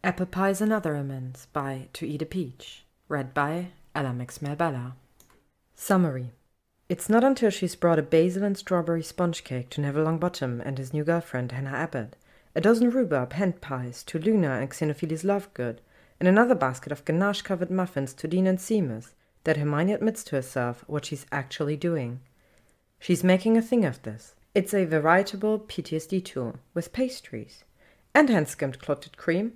Apple Pies and Other Amends by ToEatAPeach, read by Ella Bella. Summary. It's not until she's brought a basil and strawberry sponge cake to Neville Longbottom and his new girlfriend Hannah Abbott, a dozen rhubarb hand pies to Luna and Xenophilius Lovegood, and another basket of ganache-covered muffins to Dean and Seamus, that Hermione admits to herself what she's actually doing. She's making a thing of this. It's a veritable PTSD tool, with pastries, and hand-skimmed clotted cream,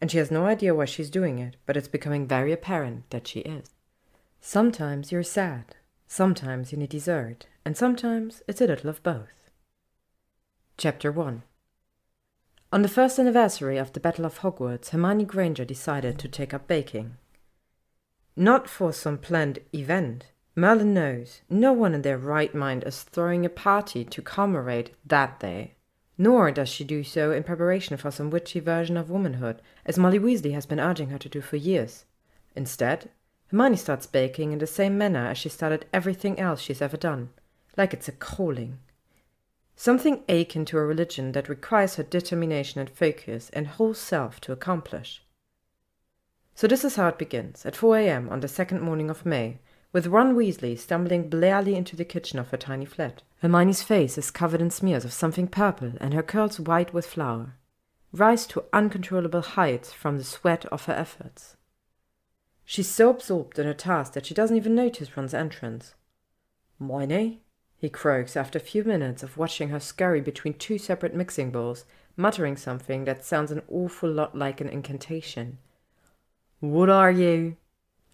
and she has no idea why she's doing it, but it's becoming very apparent that she is. Sometimes you're sad, sometimes you need dessert, and sometimes it's a little of both. Chapter 1. On the first anniversary of the Battle of Hogwarts, Hermione Granger decided to take up baking. Not for some planned event. Merlin knows no one in their right mind is throwing a party to commemorate that day. Nor does she do so in preparation for some witchy version of womanhood, as Molly Weasley has been urging her to do for years. Instead, Hermione starts baking in the same manner as she started everything else she's ever done, like it's a calling. Something akin to a religion that requires her determination and focus and whole self to accomplish. So this is how it begins, at 4 a.m. on the second morning of May, with Ron Weasley stumbling blearily into the kitchen of her tiny flat. Hermione's face is covered in smears of something purple and her curls white with flour, rise to uncontrollable heights from the sweat of her efforts. She's so absorbed in her task that she doesn't even notice Ron's entrance. "Hermione?" he croaks after a few minutes of watching her scurry between two separate mixing bowls, muttering something that sounds an awful lot like an incantation. "What are you?"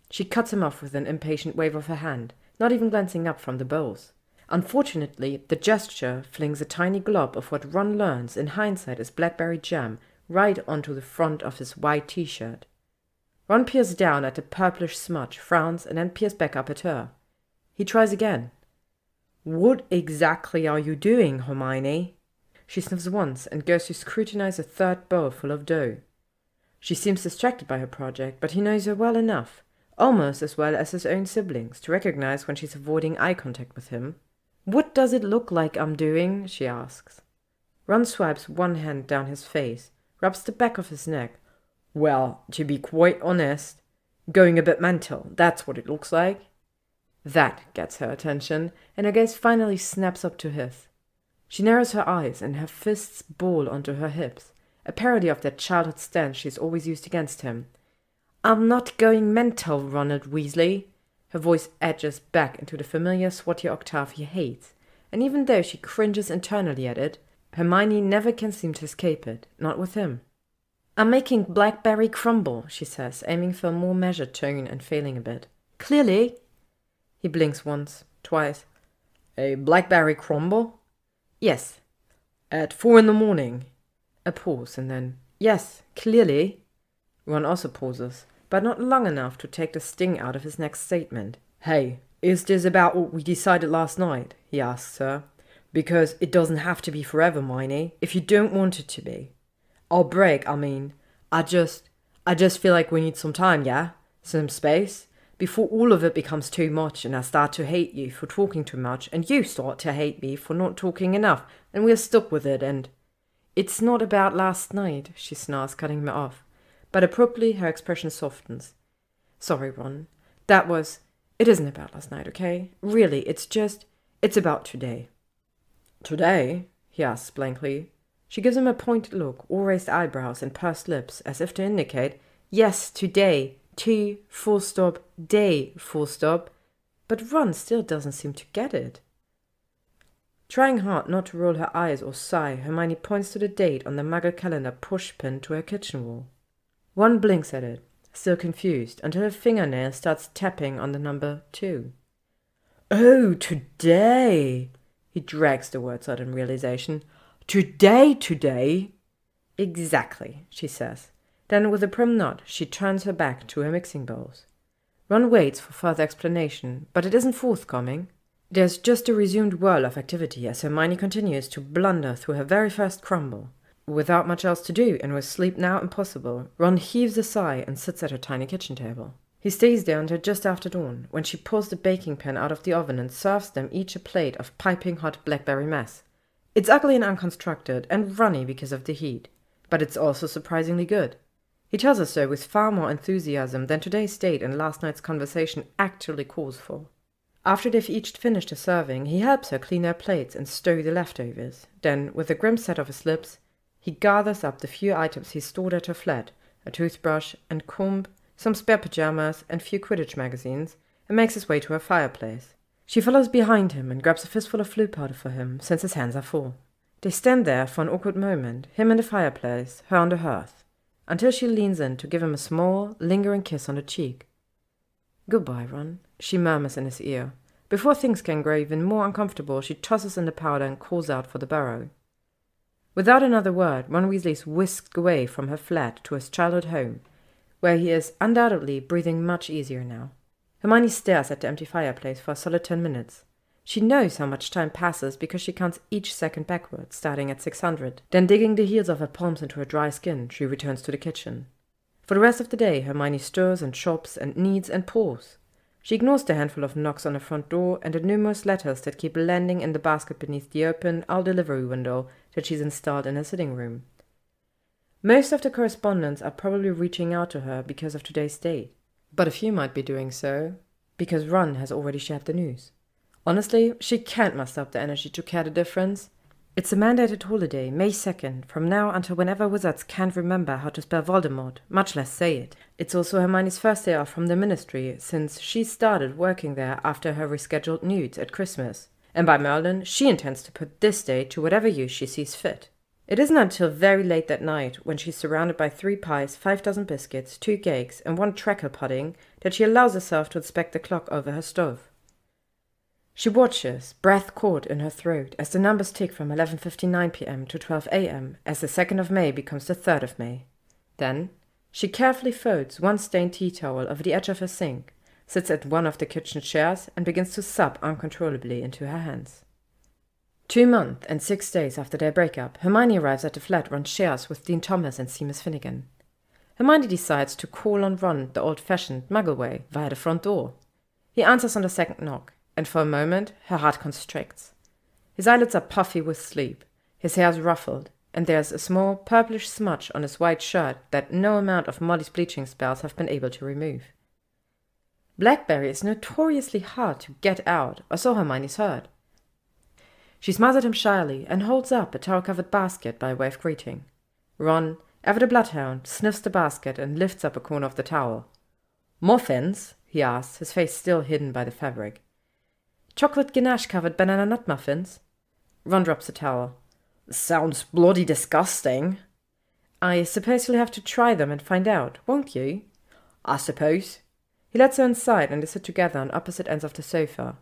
She cuts him off with an impatient wave of her hand, not even glancing up from the bowls. Unfortunately, the gesture flings a tiny glob of what Ron learns in hindsight is blackberry jam right onto the front of his white t-shirt. Ron peers down at the purplish smudge, frowns, and then peers back up at her. He tries again. "What exactly are you doing, Hermione?" She sniffs once and goes to scrutinize a third bowl full of dough. She seems distracted by her project, but he knows her well enough, almost as well as his own siblings, to recognize when she's avoiding eye contact with him. "What does it look like I'm doing?" she asks. Ron swipes one hand down his face, rubs the back of his neck. "Well, to be quite honest, going a bit mental, that's what it looks like." That gets her attention, and her gaze finally snaps up to his. She narrows her eyes and her fists ball onto her hips, a parody of that childhood stance she's always used against him. "I'm not going mental, Ronald Weasley." Her voice edges back into the familiar swatty octave he hates, and even though she cringes internally at it, Hermione never can seem to escape it, not with him. "I'm making blackberry crumble," she says, aiming for a more measured tone and failing a bit. "Clearly." He blinks once, twice. "A blackberry crumble?" "Yes." "At 4 a.m? A pause, and then, "Yes, clearly." Ron also pauses, but not long enough to take the sting out of his next statement. "Hey, is this about what we decided last night?" he asks her. "Because it doesn't have to be forever, Hermione, if you don't want it to be. I'll break, I mean. I just feel like we need some time, yeah? Some space, before all of it becomes too much and I start to hate you for talking too much and you start to hate me for not talking enough and we're stuck with it and—" "It's not about last night," she snarls, cutting him off. But abruptly her expression softens. "Sorry, Ron. It isn't about last night, okay? Really, it's about today." "Today?" he asks blankly. She gives him a pointed look, all raised eyebrows and pursed lips, as if to indicate, "Yes, today. Full stop, day, full stop." But Ron still doesn't seem to get it. Trying hard not to roll her eyes or sigh, Hermione points to the date on the muggle calendar push-pinned to her kitchen wall. Ron blinks at it, still confused, until her fingernail starts tapping on the number 2. "Oh, today!" He drags the words out in realization. Today?" "Exactly," she says. Then, with a prim nod, she turns her back to her mixing bowls. Ron waits for further explanation, but it isn't forthcoming. There's just a resumed whirl of activity as Hermione continues to blunder through her very first crumble. Without much else to do, and with sleep now impossible, Ron heaves a sigh and sits at her tiny kitchen table. He stays there until just after dawn, when she pulls the baking pan out of the oven and serves them each a plate of piping hot blackberry mess. It's ugly and unconstructed, and runny because of the heat, but it's also surprisingly good. He tells us so with far more enthusiasm than today's date and last night's conversation actually calls for. After they've each finished a serving, he helps her clean their plates and stow the leftovers. Then, with a grim set of his lips, he gathers up the few items he stored at her flat, a toothbrush and comb, some spare pajamas and few Quidditch magazines, and makes his way to her fireplace. She follows behind him and grabs a fistful of flue powder for him, since his hands are full. They stand there for an awkward moment, him in the fireplace, her on the hearth, until she leans in to give him a small, lingering kiss on the cheek. "Goodbye, Ron," she murmurs in his ear. Before things can grow even more uncomfortable, she tosses in the powder and calls out for the burrow. Without another word, Ron Weasley's whisked away from her flat to his childhood home, where he is undoubtedly breathing much easier now. Hermione stares at the empty fireplace for a solid 10 minutes. She knows how much time passes because she counts each second backwards, starting at 600. Then digging the heels of her palms into her dry skin, she returns to the kitchen. For the rest of the day, Hermione stirs and chops and kneads and pours. She ignores the handful of knocks on the front door and the numerous letters that keep landing in the basket beneath the open delivery window that she's installed in her sitting room. Most of the correspondents are probably reaching out to her because of today's date, but a few might be doing so because Ron has already shared the news. Honestly, she can't muster up the energy to care the difference. It's a mandated holiday, May 2nd, from now until whenever wizards can't remember how to spell Voldemort, much less say it. It's also Hermione's first day off from the ministry, since she started working there after her rescheduled nudes at Christmas. And by Merlin, she intends to put this day to whatever use she sees fit. It isn't until very late that night, when she's surrounded by 3 pies, 5 dozen biscuits, 2 cakes, and 1 treacle pudding, that she allows herself to inspect the clock over her stove. She watches, breath caught in her throat, as the numbers tick from 11:59 p.m. to 12 a.m., as the 2nd of May becomes the 3rd of May. Then, she carefully folds 1 stained tea towel over the edge of her sink, sits at one of the kitchen chairs, and begins to sup uncontrollably into her hands. 2 months and 6 days after their breakup, Hermione arrives at the flat Ron shares with Dean Thomas and Seamus Finnegan. Hermione decides to call on Ron the old-fashioned Muggle way, via the front door. He answers on the second knock, and for a moment her heart constricts. His eyelids are puffy with sleep, his hair is ruffled, and there's a small purplish smudge on his white shirt that no amount of Molly's bleaching spells have been able to remove. Blackberry is notoriously hard to get out, or so Hermione's heard. She smiles at him shyly and holds up a towel-covered basket by way of greeting. Ron, ever the bloodhound, sniffs the basket and lifts up a corner of the towel. "Muffins?" he asks, his face still hidden by the fabric. "Chocolate ganache-covered banana nut muffins?" Ron drops the towel. "Sounds bloody disgusting." "I suppose you'll have to try them and find out, won't you?" "I suppose." He lets her inside and they sit together on opposite ends of the sofa.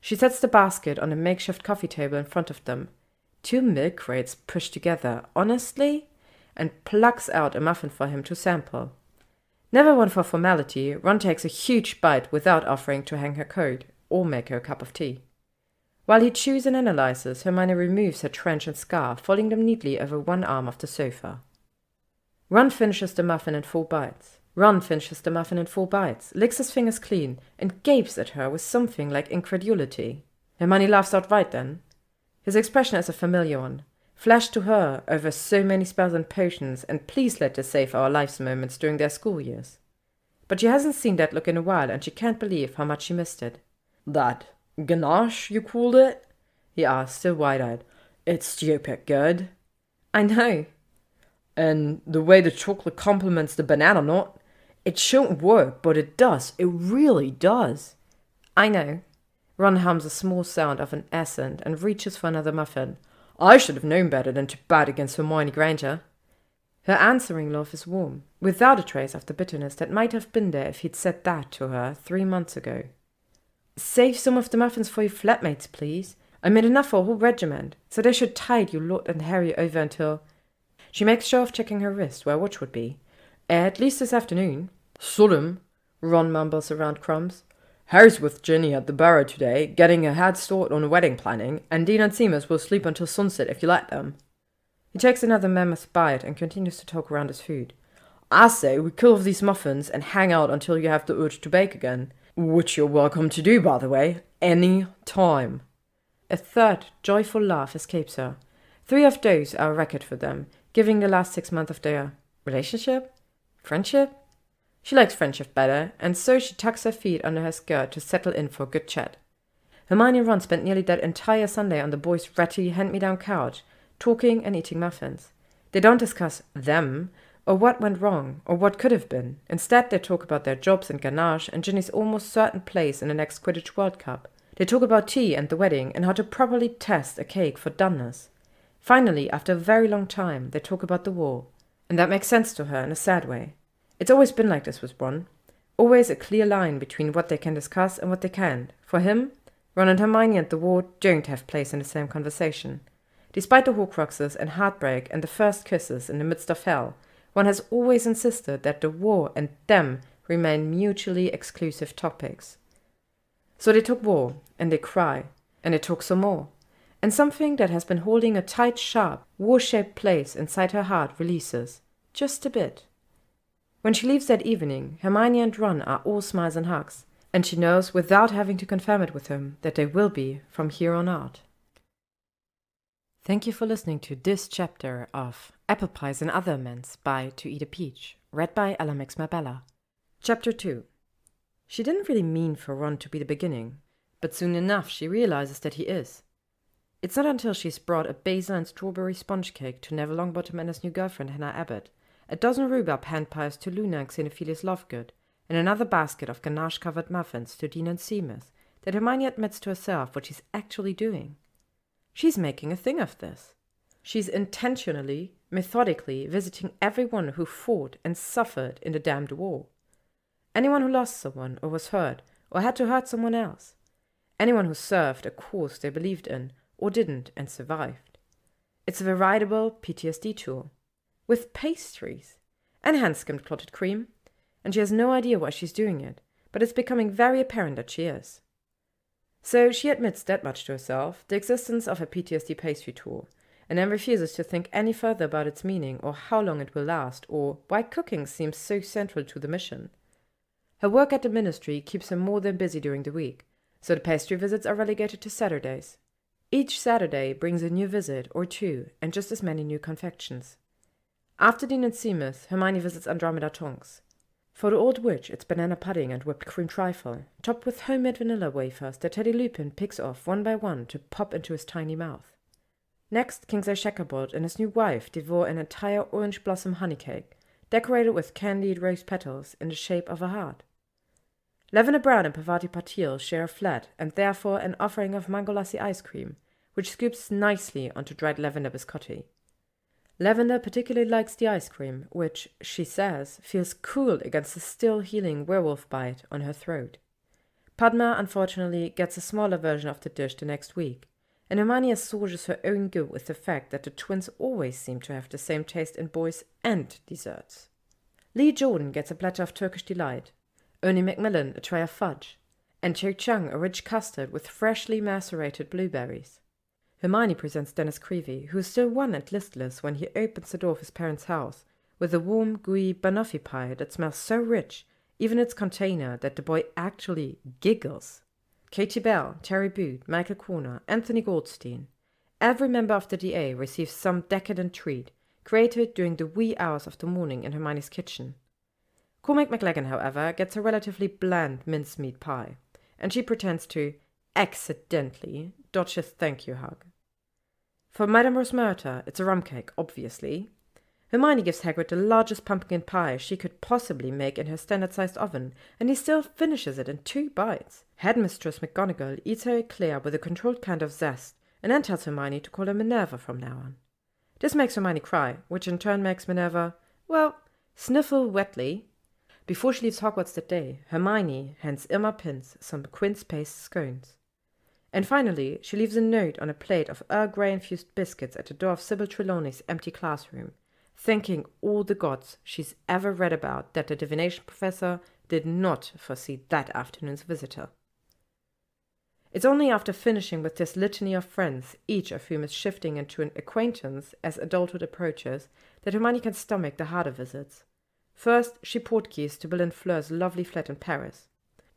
She sets the basket on a makeshift coffee table in front of them, 2 milk crates pushed together, honestly, and plucks out a muffin for him to sample. Never one for formality, Ron takes a huge bite without offering to hang her coat or make her a cup of tea. While he chews and analyzes, Hermione removes her trench and scarf, folding them neatly over one arm of the sofa. Ron finishes the muffin in 4 bites. Licks his fingers clean, and gapes at her with something like incredulity. Hermione laughs outright then. His expression is a familiar one, flashed to her over so many spells and potions, and please let us save our lives moments during their school years. But she hasn't seen that look in a while, and she can't believe how much she missed it. "That ganache, you called it?" he asked, still wide-eyed. "It's stupid good." "I know." "And the way the chocolate complements the banana nut? It shouldn't work, but it does. It really does." "I know." Ron hums a small sound of an accent and reaches for another muffin. "I should have known better than to bat against Hermione Granger." Her answering laugh is warm, without a trace of the bitterness that might have been there if he'd said that to her 3 months ago. "Save some of the muffins for your flatmates, please. I made enough for a whole regiment, so they should tide you Lord and Harry over until—" She makes show of checking her wrist where a watch would be. "At least this afternoon." "Solemn," Ron mumbles around crumbs. "Harry's with Ginny at the Barrow today, getting a head start on wedding planning, and Dean and Seamus will sleep until sunset if you let them." He takes another mammoth bite and continues to talk around his food. "I say we kill off these muffins and hang out until you have the urge to bake again. Which you're welcome to do, by the way, any time." A third joyful laugh escapes her. 3 of those are a record for them, giving the last 6 months of their relationship. Friendship? She likes friendship better, and so she tucks her feet under her skirt to settle in for a good chat. Hermione and Ron spent nearly that entire Sunday on the boys' ratty hand-me-down couch, talking and eating muffins. They don't discuss them, or what went wrong, or what could have been. Instead, they talk about their jobs and ganache and Ginny's almost certain place in the next Quidditch World Cup. They talk about tea and the wedding and how to properly test a cake for doneness. Finally, after a very long time, they talk about the war. And that makes sense to her in a sad way. It's always been like this with Ron. Always a clear line between what they can discuss and what they can't. For him, Ron and Hermione and the war don't have place in the same conversation. Despite the Horcruxes and heartbreak and the first kisses in the midst of hell, Ron has always insisted that the war and them remain mutually exclusive topics. So they talk war, and they cry, and they talk some more. And something that has been holding a tight, sharp, war-shaped place inside her heart releases, just a bit. When she leaves that evening, Hermione and Ron are all smiles and hugs, and she knows without having to confirm it with him that they will be from here on out. Thank you for listening to this chapter of Apple Pies and Other Amends by ToEatAPeach, read by Mabella. Chapter 2. She didn't really mean for Ron to be the beginning, but soon enough she realizes that he is. It's not until she's brought a basil and strawberry sponge cake to Neville Longbottom and his new girlfriend Hannah Abbott, a dozen rhubarb hand pies to Luna and Xenophilius Lovegood, and another basket of ganache-covered muffins to Dean and Seamus, that Hermione admits to herself what she's actually doing. She's making a thing of this. She's intentionally, methodically visiting everyone who fought and suffered in the damned war. Anyone who lost someone or was hurt or had to hurt someone else. Anyone who served a cause they believed in or didn't and survived. It's a veritable PTSD tour. With pastries and hand-skimmed clotted cream. And she has no idea why she's doing it, but it's becoming very apparent that she is. So she admits that much to herself, the existence of a PTSD pastry tour, and then refuses to think any further about its meaning or how long it will last or why cooking seems so central to the mission. Her work at the ministry keeps her more than busy during the week, so the pastry visits are relegated to Saturdays. Each Saturday brings a new visit or two and just as many new confections. After Dean and Seamus, Hermione visits Andromeda Tonks. For the old witch, it's banana pudding and whipped cream trifle, topped with homemade vanilla wafers that Teddy Lupin picks off one by one to pop into his tiny mouth. Next, Kingsley Shacklebolt and his new wife devour an entire orange blossom honey cake, decorated with candied rose petals in the shape of a heart. Lavender Brown and Parvati Patil share a flat and therefore an offering of mango lassi ice cream, which scoops nicely onto dried lavender biscotti. Lavender particularly likes the ice cream, which, she says, feels cool against the still healing werewolf bite on her throat. Padma, unfortunately, gets a smaller version of the dish the next week, and Hermione assuages her own guilt with the fact that the twins always seem to have the same taste in boys and desserts. Lee Jordan gets a platter of Turkish delight, Ernie Macmillan a tray of fudge, and Cho Chung a rich custard with freshly macerated blueberries. Hermione presents Dennis Creevy, who is still wan and listless when he opens the door of his parents' house, with a warm, gooey banoffee pie that smells so rich, even its container, that the boy actually giggles. Katie Bell, Terry Booth, Michael Corner, Anthony Goldstein. Every member of the DA receives some decadent treat, created during the wee hours of the morning in Hermione's kitchen. Cormac McLaggen, however, gets a relatively bland mincemeat pie, and she pretends to accidentally dodge his thank you hug. For Madame Rosmerta, it's a rum cake, obviously. Hermione gives Hagrid the largest pumpkin pie she could possibly make in her standard-sized oven, and he still finishes it in 2 bites. Headmistress McGonagall eats her eclair with a controlled kind of zest, and then tells Hermione to call her Minerva from now on. This makes Hermione cry, which in turn makes Minerva, well, sniffle wetly. Before she leaves Hogwarts that day, Hermione hands Irma Pince some quince paste scones. And finally, she leaves a note on a plate of Earl Grey-infused biscuits at the door of Sybil Trelawney's empty classroom, thanking all the gods she's ever read about that the divination professor did not foresee that afternoon's visitor. It's only after finishing with this litany of friends, each of whom is shifting into an acquaintance as adulthood approaches, that Hermione can stomach the harder visits. First, she portkeys to Bill and Fleur's lovely flat in Paris.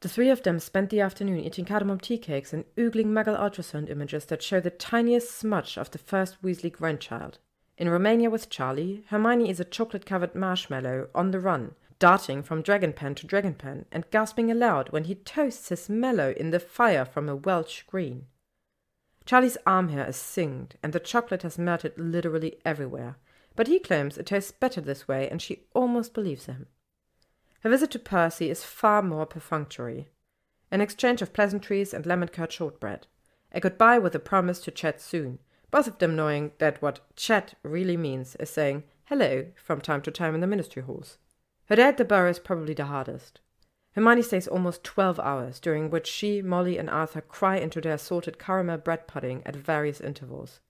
The 3 of them spent the afternoon eating cardamom tea cakes and oogling Muggle ultrasound images that show the tiniest smudge of the first Weasley grandchild. In Romania with Charlie, Hermione is a chocolate-covered marshmallow on the run, darting from dragon pen to dragon pen and gasping aloud when he toasts his mallow in the fire from a Welsh green. Charlie's arm hair is singed, and the chocolate has melted literally everywhere, but he claims it tastes better this way, and she almost believes him. Her visit to Percy is far more perfunctory. An exchange of pleasantries and lemon-curd shortbread. A goodbye with a promise to chat soon, both of them knowing that what chat really means is saying hello from time to time in the ministry halls. Her day at the Burrow is probably the hardest. Hermione stays almost 12 hours, during which she, Molly, and Arthur cry into their assorted caramel bread pudding at various intervals.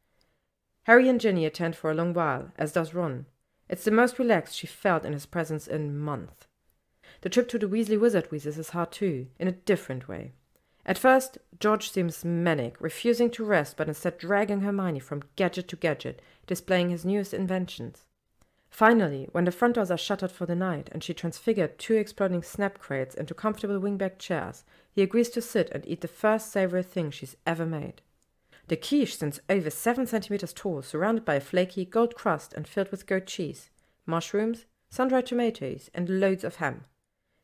Harry and Ginny attend for a long while, as does Ron. It's the most relaxed she felt in his presence in months. The trip to the Weasley Wizard-Wheezes is hard too, in a different way. At first, George seems manic, refusing to rest but instead dragging Hermione from gadget to gadget, displaying his newest inventions. Finally, when the front doors are shuttered for the night and she transfigured 2 exploding snap crates into comfortable wingback chairs, he agrees to sit and eat the first savory thing she's ever made. The quiche stands over 7 centimeters tall, surrounded by a flaky gold crust and filled with goat cheese, mushrooms, sun-dried tomatoes, and loads of ham.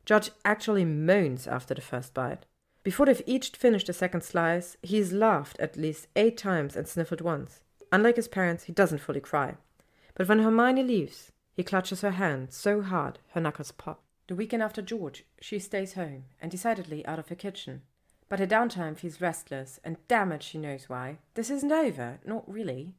George actually moans after the first bite. Before they've each finished the second slice, he's laughed at least 8 times and sniffled once. Unlike his parents, he doesn't fully cry. But when Hermione leaves, he clutches her hand so hard her knuckles pop. The weekend after George, she stays home, and decidedly out of her kitchen. But her downtime feels restless, and damn it, she knows why. This isn't over, not really.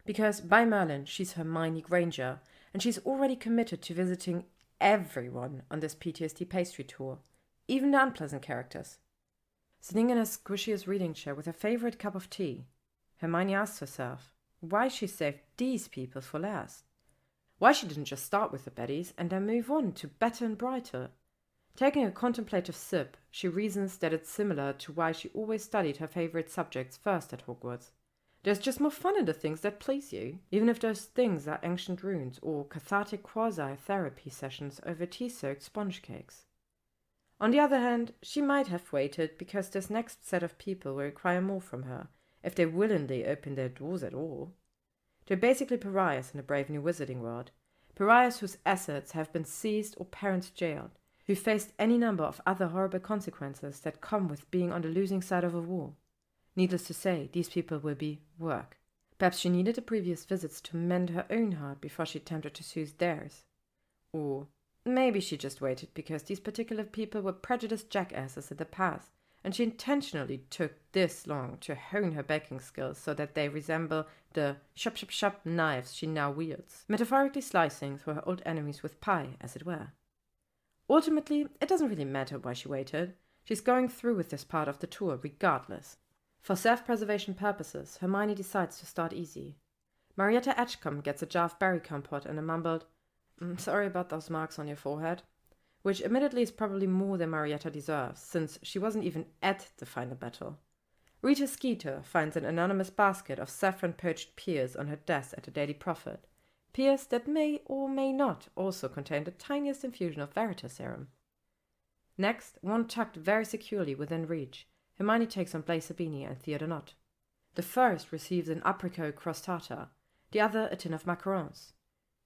Because, by Merlin, she's Hermione Granger, and she's already committed to visiting everyone on this PTSD pastry tour, even the unpleasant characters. Sitting in her squishiest reading chair with her favorite cup of tea, Hermione asks herself why she saved these people for last. Why she didn't just start with the baddies and then move on to better and brighter. Taking a contemplative sip, she reasons that it's similar to why she always studied her favorite subjects first at Hogwarts. There's just more fun in the things that please you, even if those things are ancient runes or cathartic quasi-therapy sessions over tea-soaked sponge cakes. On the other hand, she might have waited because this next set of people will require more from her, if they willingly open their doors at all. They're basically pariahs in the brave new wizarding world, pariahs whose assets have been seized or parents jailed, who faced any number of other horrible consequences that come with being on the losing side of a war. Needless to say, these people will be work. Perhaps she needed the previous visits to mend her own heart before she attempted to soothe theirs. Or maybe she just waited because these particular people were prejudiced jackasses in the past, and she intentionally took this long to hone her baking skills so that they resemble the shop knives she now wields, metaphorically slicing through her old enemies with pie, as it were. Ultimately, it doesn't really matter why she waited. She's going through with this part of the tour regardless. For self-preservation purposes, Hermione decides to start easy. Marietta Edgecombe gets a jar of berry compote and a mumbled, "Sorry about those marks on your forehead," which admittedly is probably more than Marietta deserves, since she wasn't even at the final battle. Rita Skeeter finds an anonymous basket of saffron-poached pears on her desk at the Daily Prophet, pears that may or may not also contain the tiniest infusion of Verita serum. Next, one tucked very securely within reach, Hermione takes on Blaise Zabini and Theodore Nott. The first receives an apricot crostata, the other a tin of macarons.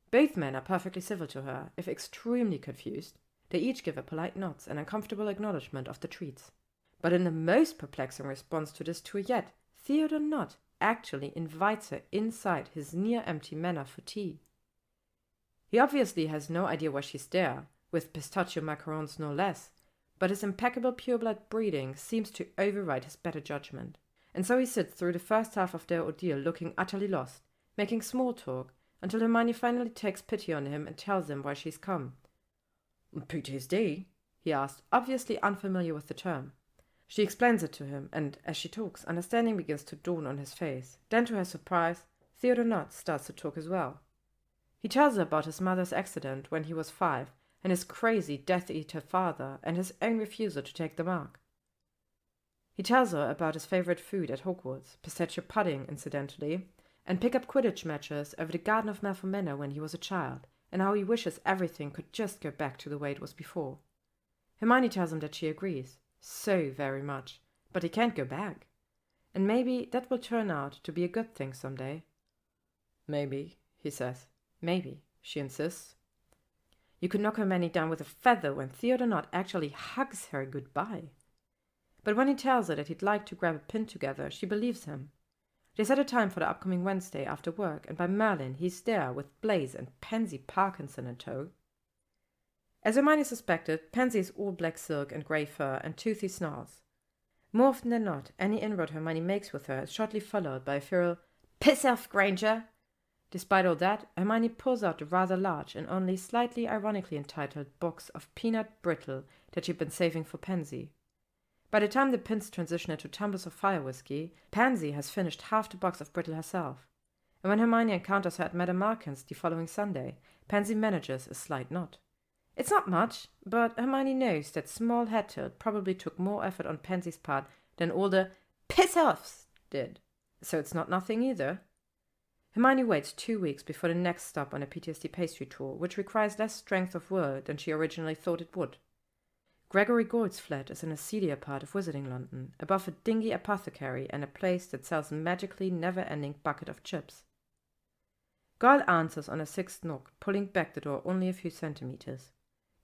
Both men are perfectly civil to her, if extremely confused. They each give a polite nod and uncomfortable acknowledgement of the treats. But in the most perplexing response to this tour yet, Theodore Nott actually invites her inside his near-empty manor for tea. He obviously has no idea why she's there, with pistachio macarons no less, but his impeccable pureblood breeding seems to override his better judgment, and so he sits through the first half of their ordeal looking utterly lost, making small talk, until Hermione finally takes pity on him and tells him why she's come. "PTSD?" he asked, obviously unfamiliar with the term. She explains it to him, and as she talks, understanding begins to dawn on his face. Then, to her surprise, Theodore Nott starts to talk as well. He tells her about his mother's accident when he was 5, and his crazy Death-Eater father, and his own refusal to take the mark. He tells her about his favorite food at Hogwarts, pistachio pudding, incidentally, and pick-up Quidditch matches over the Garden of Malfoy Manor when he was a child, and how he wishes everything could just go back to the way it was before. Hermione tells him that she agrees, so very much, but he can't go back. And maybe that will turn out to be a good thing someday. "Maybe," he says. Maybe, she insists. You could knock Hermione down with a feather when Theodonot actually hugs her goodbye. But when he tells her that he'd like to grab a pin together, she believes him. They set a time for the upcoming Wednesday after work, and by Merlin he's there with Blaise and Pansy Parkinson in tow. As Hermione suspected, Pansy is all black silk and grey fur and toothy snarls. More often than not, any inroad Hermione makes with her is shortly followed by a feral "Piss off, Granger!" Despite all that, Hermione pulls out the rather large and only slightly ironically entitled box of peanut brittle that she'd been saving for Pansy. By the time the pins transition into tumblers of fire whiskey, Pansy has finished half the box of brittle herself. And when Hermione encounters her at Madame Markin's the following Sunday, Pansy manages a slight nod. It's not much, but Hermione knows that small head tilt probably took more effort on Pansy's part than all the piss-offs did, so it's not nothing either. Hermione waits 2 weeks before the next stop on a PTSD pastry tour, which requires less strength of will than she originally thought it would. Gregory Gould's flat is in a seedier part of Wizarding London, above a dingy apothecary and a place that sells a magically never-ending bucket of chips. Goyle answers on a sixth knock, pulling back the door only a few centimeters.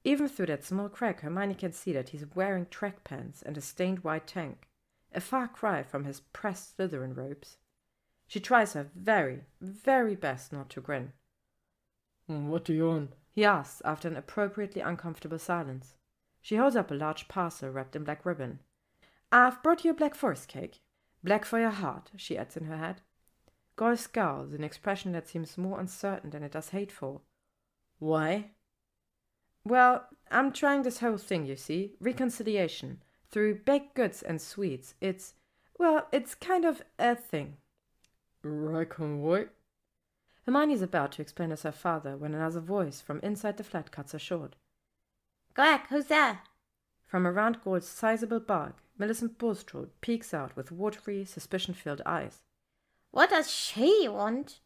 Even through that small crack, Hermione can see that he's wearing track pants and a stained white tank, a far cry from his pressed Slytherin robes. She tries her very, very best not to grin. "What do you want?" he asks after an appropriately uncomfortable silence. She holds up a large parcel wrapped in black ribbon. "I've brought you a black forest cake. Black for your heart," she adds in her head. Goyle scowls, an expression that seems more uncertain than it does hateful. "Why?" "Well, I'm trying this whole thing, you see, reconciliation, through baked goods and sweets. It's kind of a thing." "Reckon what?" Hermione's about to explain as her father when another voice from inside the flat cuts her short. "Greg, who's there?" From around Gould's sizable bulk, Millicent Bulstrode peeks out with watery, suspicion-filled eyes. "What does she want?"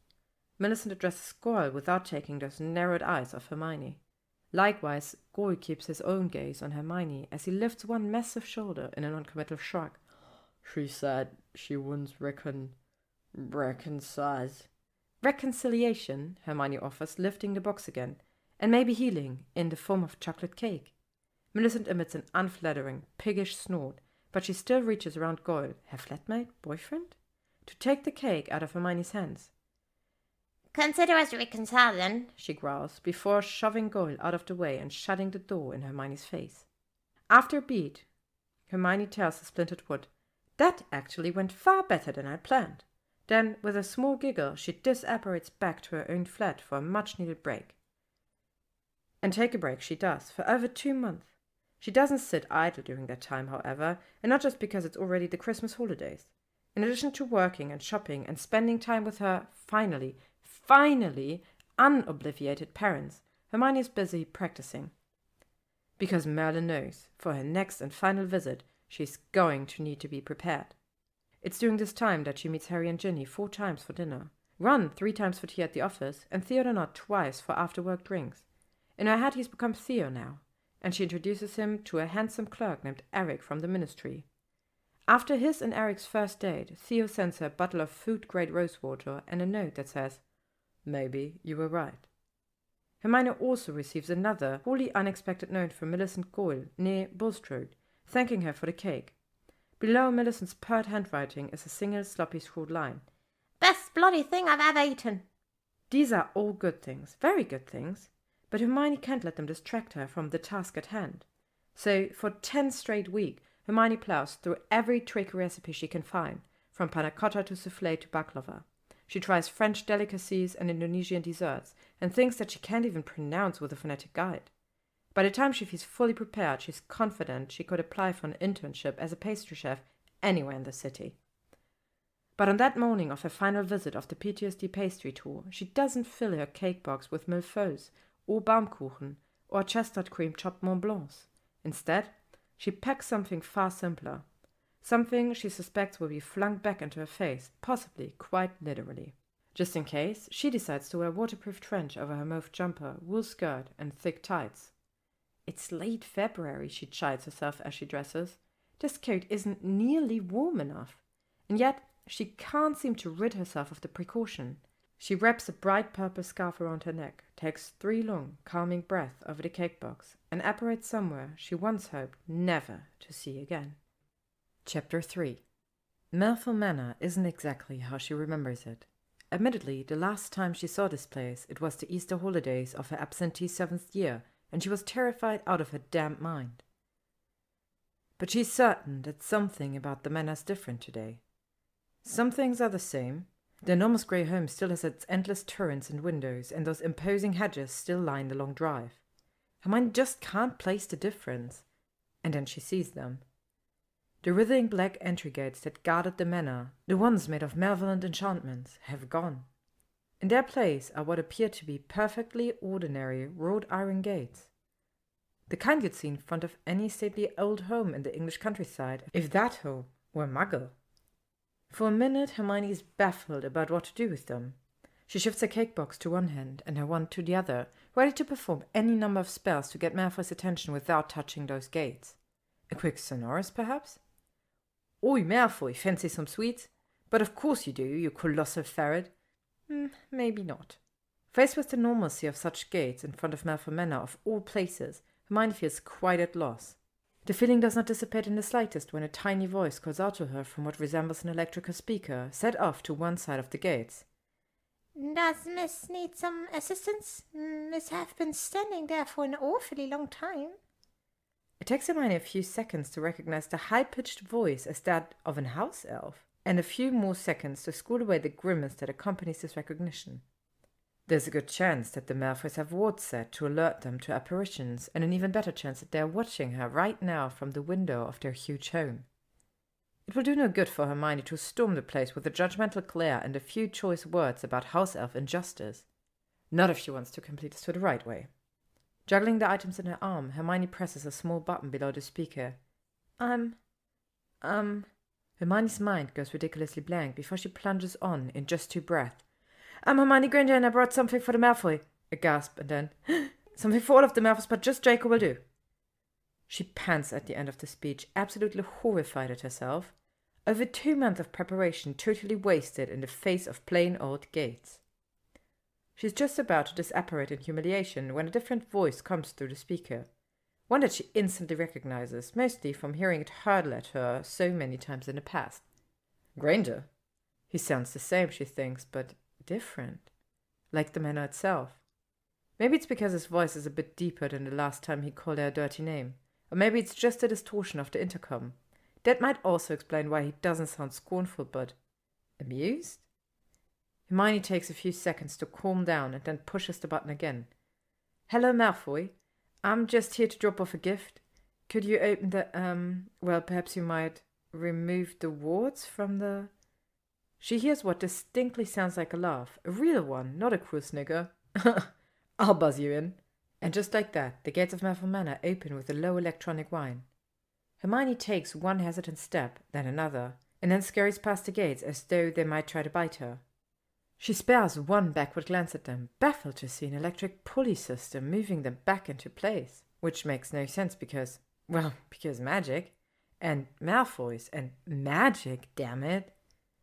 Millicent addresses Goyle without taking those narrowed eyes off Hermione. Likewise, Goyle keeps his own gaze on Hermione as he lifts one massive shoulder in a non-committal shrug. "She said she wants reconcile." "Reconciliation," Hermione offers, lifting the box again, "and maybe healing, in the form of chocolate cake." Millicent emits an unflattering, piggish snort, but she still reaches around Goyle, her flatmate, boyfriend, to take the cake out of Hermione's hands. "Consider us reconciled, then," she growls, before shoving Goyle out of the way and shutting the door in Hermione's face. After a beat, Hermione tells the splintered wood, "That actually went far better than I planned." Then, with a small giggle, she disapparates back to her own flat for a much-needed break. And take a break she does, for over 2 months. She doesn't sit idle during that time, however, and not just because it's already the Christmas holidays. In addition to working and shopping and spending time with her finally unobliviated parents, Hermione is busy practicing. Because Merlin knows, for her next and final visit, she's going to need to be prepared. It's during this time that she meets Harry and Ginny 4 times for dinner, Ron 3 times for tea at the office, and Theodonot twice for after-work drinks. In her head he's become Theo now, and she introduces him to a handsome clerk named Eric from the ministry. After his and Eric's first date, Theo sends her a bottle of food-grade rosewater and a note that says, "Maybe you were right." Hermione also receives another, wholly unexpected note from Millicent Goyle, née Bulstrode, thanking her for the cake. Below Millicent's pert handwriting is a single sloppy scrawled line. "Best bloody thing I've ever eaten." These are all good things, very good things, but Hermione can't let them distract her from the task at hand. So, for 10 straight weeks, Hermione plows through every trick recipe she can find, from panna cotta to soufflé to baklava. She tries French delicacies and Indonesian desserts, and things that she can't even pronounce with a phonetic guide. By the time she feels fully prepared, she's confident she could apply for an internship as a pastry chef anywhere in the city. But on that morning of her final visit of the PTSD pastry tour, she doesn't fill her cake box with millefeuilles, or Baumkuchen, or chestnut cream chopped Mont Blancs. Instead, she packs something far simpler. Something she suspects will be flung back into her face, possibly quite literally. Just in case, she decides to wear a waterproof trench over her mauve jumper, wool skirt, and thick tights. It's late February, she chides herself as she dresses. This coat isn't nearly warm enough. And yet, she can't seem to rid herself of the precaution. She wraps a bright purple scarf around her neck, takes 3 long, calming breaths over the cake box, and apparates somewhere she once hoped never to see again. Chapter 3. Melville Manor isn't exactly how she remembers it. Admittedly, the last time she saw this place, it was the Easter holidays of her absentee 7th year, and she was terrified out of her damned mind. But she's certain that something about the manor's different today. Some things are the same. The enormous grey home still has its endless turrets and windows, and those imposing hedges still line the long drive. Hermione just can't place the difference. And then she sees them. The writhing black entry gates that guarded the manor, the ones made of malevolent enchantments, have gone. In their place are what appear to be perfectly ordinary wrought iron gates. The kind you'd see in front of any stately old home in the English countryside, if that home were Muggle. For a minute, Hermione is baffled about what to do with them. She shifts her cake box to one hand and her wand to the other, ready to perform any number of spells to get Malfoy's attention without touching those gates. A quick sonorous, perhaps? "Oi, Malfoy, fancy some sweets? But of course you do, you colossal ferret." Maybe not. Faced with the normalcy of such gates in front of Malfoy Manor of all places, Hermione feels quite at loss. The feeling does not dissipate in the slightest when a tiny voice calls out to her from what resembles an electrical speaker set off to one side of the gates. Does Miss need some assistance? Miss have been standing there for an awfully long time. It takes Hermione a few seconds to recognize the high-pitched voice as that of an house elf, and a few more seconds to school away the grimace that accompanies this recognition. There's a good chance that the Malfoys have wards set to alert them to apparitions, and an even better chance that they are watching her right now from the window of their huge home. It will do no good for Hermione to storm the place with a judgmental glare and a few choice words about house elf injustice. Not if she wants to complete this the right way. Juggling the items in her arm, Hermione presses a small button below the speaker. Hermione's mind goes ridiculously blank before she plunges on in just 2 breaths. "I'm Hermione Granger and I brought something for the Malfoy." A gasp, and then, "Something for all of the Malfoys, but just Draco will do." She pants at the end of the speech, absolutely horrified at herself. Over 2 months of preparation totally wasted in the face of plain old gates. She's just about to disapparate in humiliation when a different voice comes through the speaker. One that she instantly recognizes, mostly from hearing it hurtle at her so many times in the past. Granger? He sounds the same, she thinks, but different. Like the manor itself. Maybe it's because his voice is a bit deeper than the last time he called her a dirty name. Or maybe it's just a distortion of the intercom. That might also explain why he doesn't sound scornful, but amused? Hermione takes a few seconds to calm down and then pushes the button again. "Hello, Malfoy. I'm just here to drop off a gift. Could you open the, well, perhaps you might remove the wards from the..." She hears what distinctly sounds like a laugh, a real one, not a cruel snigger. "I'll buzz you in." And just like that, the gates of Malfoy Manor open with a low electronic whine. Hermione takes one hesitant step, then another, and then scurries past the gates as though they might try to bite her. She spares one backward glance at them, baffled to see an electric pulley system moving them back into place, which makes no sense because magic, and Malfoys, and magic, damn it.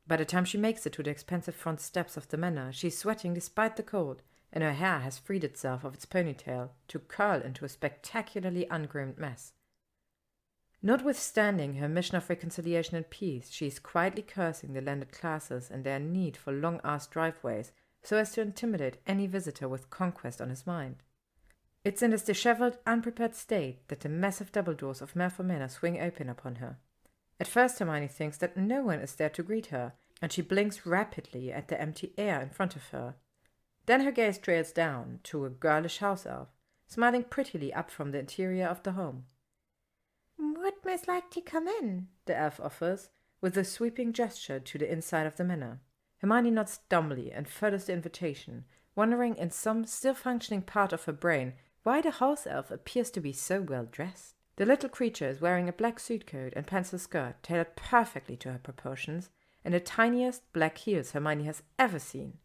By the time she makes it to the expensive front steps of the manor, she's sweating despite the cold, and her hair has freed itself of its ponytail to curl into a spectacularly ungroomed mess. Notwithstanding her mission of reconciliation and peace, she is quietly cursing the landed classes and their need for long-ass driveways so as to intimidate any visitor with conquest on his mind. It's in this disheveled, unprepared state that the massive double doors of Malfoy Manor swing open upon her. At first Hermione thinks that no one is there to greet her, and she blinks rapidly at the empty air in front of her. Then her gaze trails down to a girlish house elf, smiling prettily up from the interior of the home. "Would Miss like to come in?" the elf offers, with a sweeping gesture to the inside of the manor. Hermione nods dumbly and furthers the invitation, wondering in some still functioning part of her brain why the house elf appears to be so well dressed. The little creature is wearing a black suitcoat and pencil skirt tailored perfectly to her proportions, and the tiniest black heels Hermione has ever seen.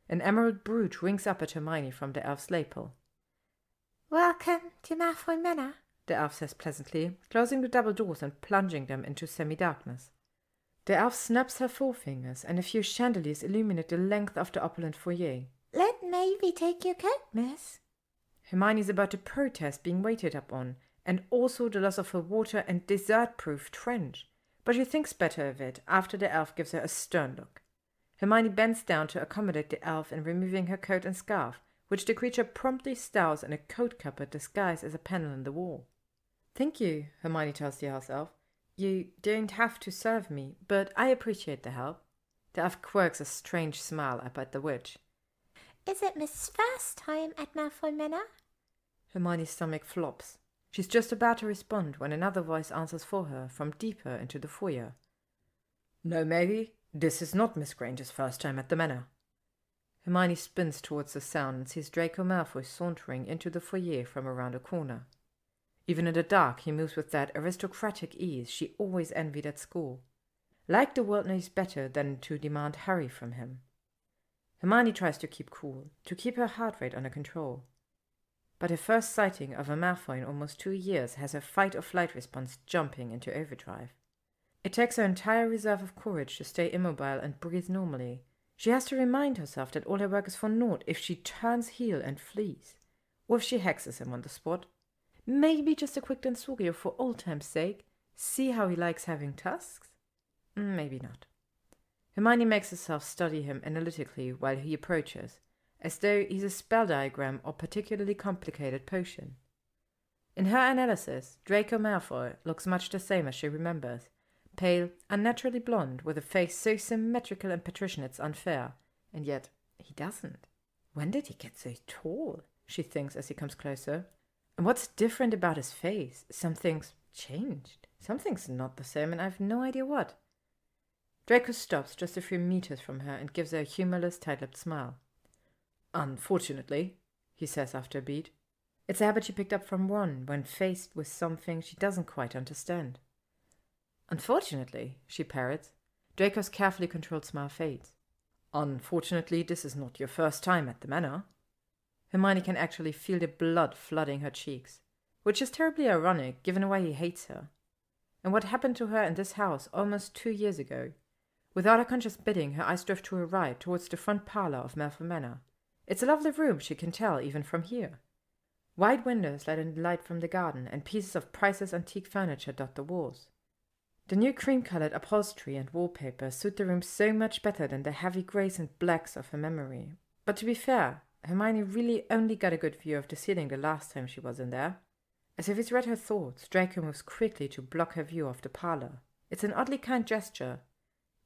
An emerald brooch rings up at Hermione from the elf's lapel. "Welcome to Malfoy Manor," the elf says pleasantly, closing the double doors and plunging them into semi-darkness. The elf snaps her forefingers, and a few chandeliers illuminate the length of the opulent foyer. Let maybe take your coat, miss. Hermione is about to protest being waited upon, and also the loss of her water and dessert-proof trench, but she thinks better of it after the elf gives her a stern look. Hermione bends down to accommodate the elf in removing her coat and scarf, which the creature promptly stows in a coat cupboard disguised as a panel in the wall. "Thank you," Hermione tells the house elf. "You don't have to serve me, but I appreciate the help." The elf quirks a strange smile up at the witch. Is it Miss' first time at Malfoy Manor? Hermione's stomach flops. She's just about to respond when another voice answers for her from deeper into the foyer. "No, maybe. This is not Miss Granger's first time at the manor." Hermione spins towards the sound and sees Draco Malfoy sauntering into the foyer from around a corner. Even in the dark, he moves with that aristocratic ease she always envied at school. Like the world knows better than to demand hurry from him. Hermione tries to keep cool, to keep her heart rate under control. But her first sighting of a Malfoy in almost 2 years has her fight-or-flight response jumping into overdrive. It takes her entire reserve of courage to stay immobile and breathe normally. She has to remind herself that all her work is for naught if she turns heel and flees, or if she hexes him on the spot. Maybe just a quick Dansurio for old time's sake. See how he likes having tusks? Maybe not. Hermione makes herself study him analytically while he approaches, as though he's a spell diagram or particularly complicated potion. In her analysis, Draco Malfoy looks much the same as she remembers, pale, unnaturally blonde, with a face so symmetrical and patrician it's unfair, and yet he doesn't. When did he get so tall? She thinks as he comes closer. And what's different about his face? Something's changed. Something's not the same, and I've no idea what. Draco stops just a few meters from her and gives her a humorless, tight-lipped smile. "Unfortunately," he says after a beat. It's a habit she picked up from Ron when faced with something she doesn't quite understand. "Unfortunately," she parrots. Draco's carefully controlled smile fades. "Unfortunately, this is not your first time at the manor." Hermione can actually feel the blood flooding her cheeks, which is terribly ironic given why he hates her, and what happened to her in this house almost 2 years ago. Without her conscious bidding, her eyes drift to her right towards the front parlour of Malfoy Manor. It's a lovely room, she can tell even from here. Wide windows let in light from the garden, and pieces of priceless antique furniture dot the walls. The new cream-coloured upholstery and wallpaper suit the room so much better than the heavy greys and blacks of her memory. But to be fair, Hermione really only got a good view of the ceiling the last time she was in there. As if he's read her thoughts, Draco moves quickly to block her view of the parlour. It's an oddly kind gesture.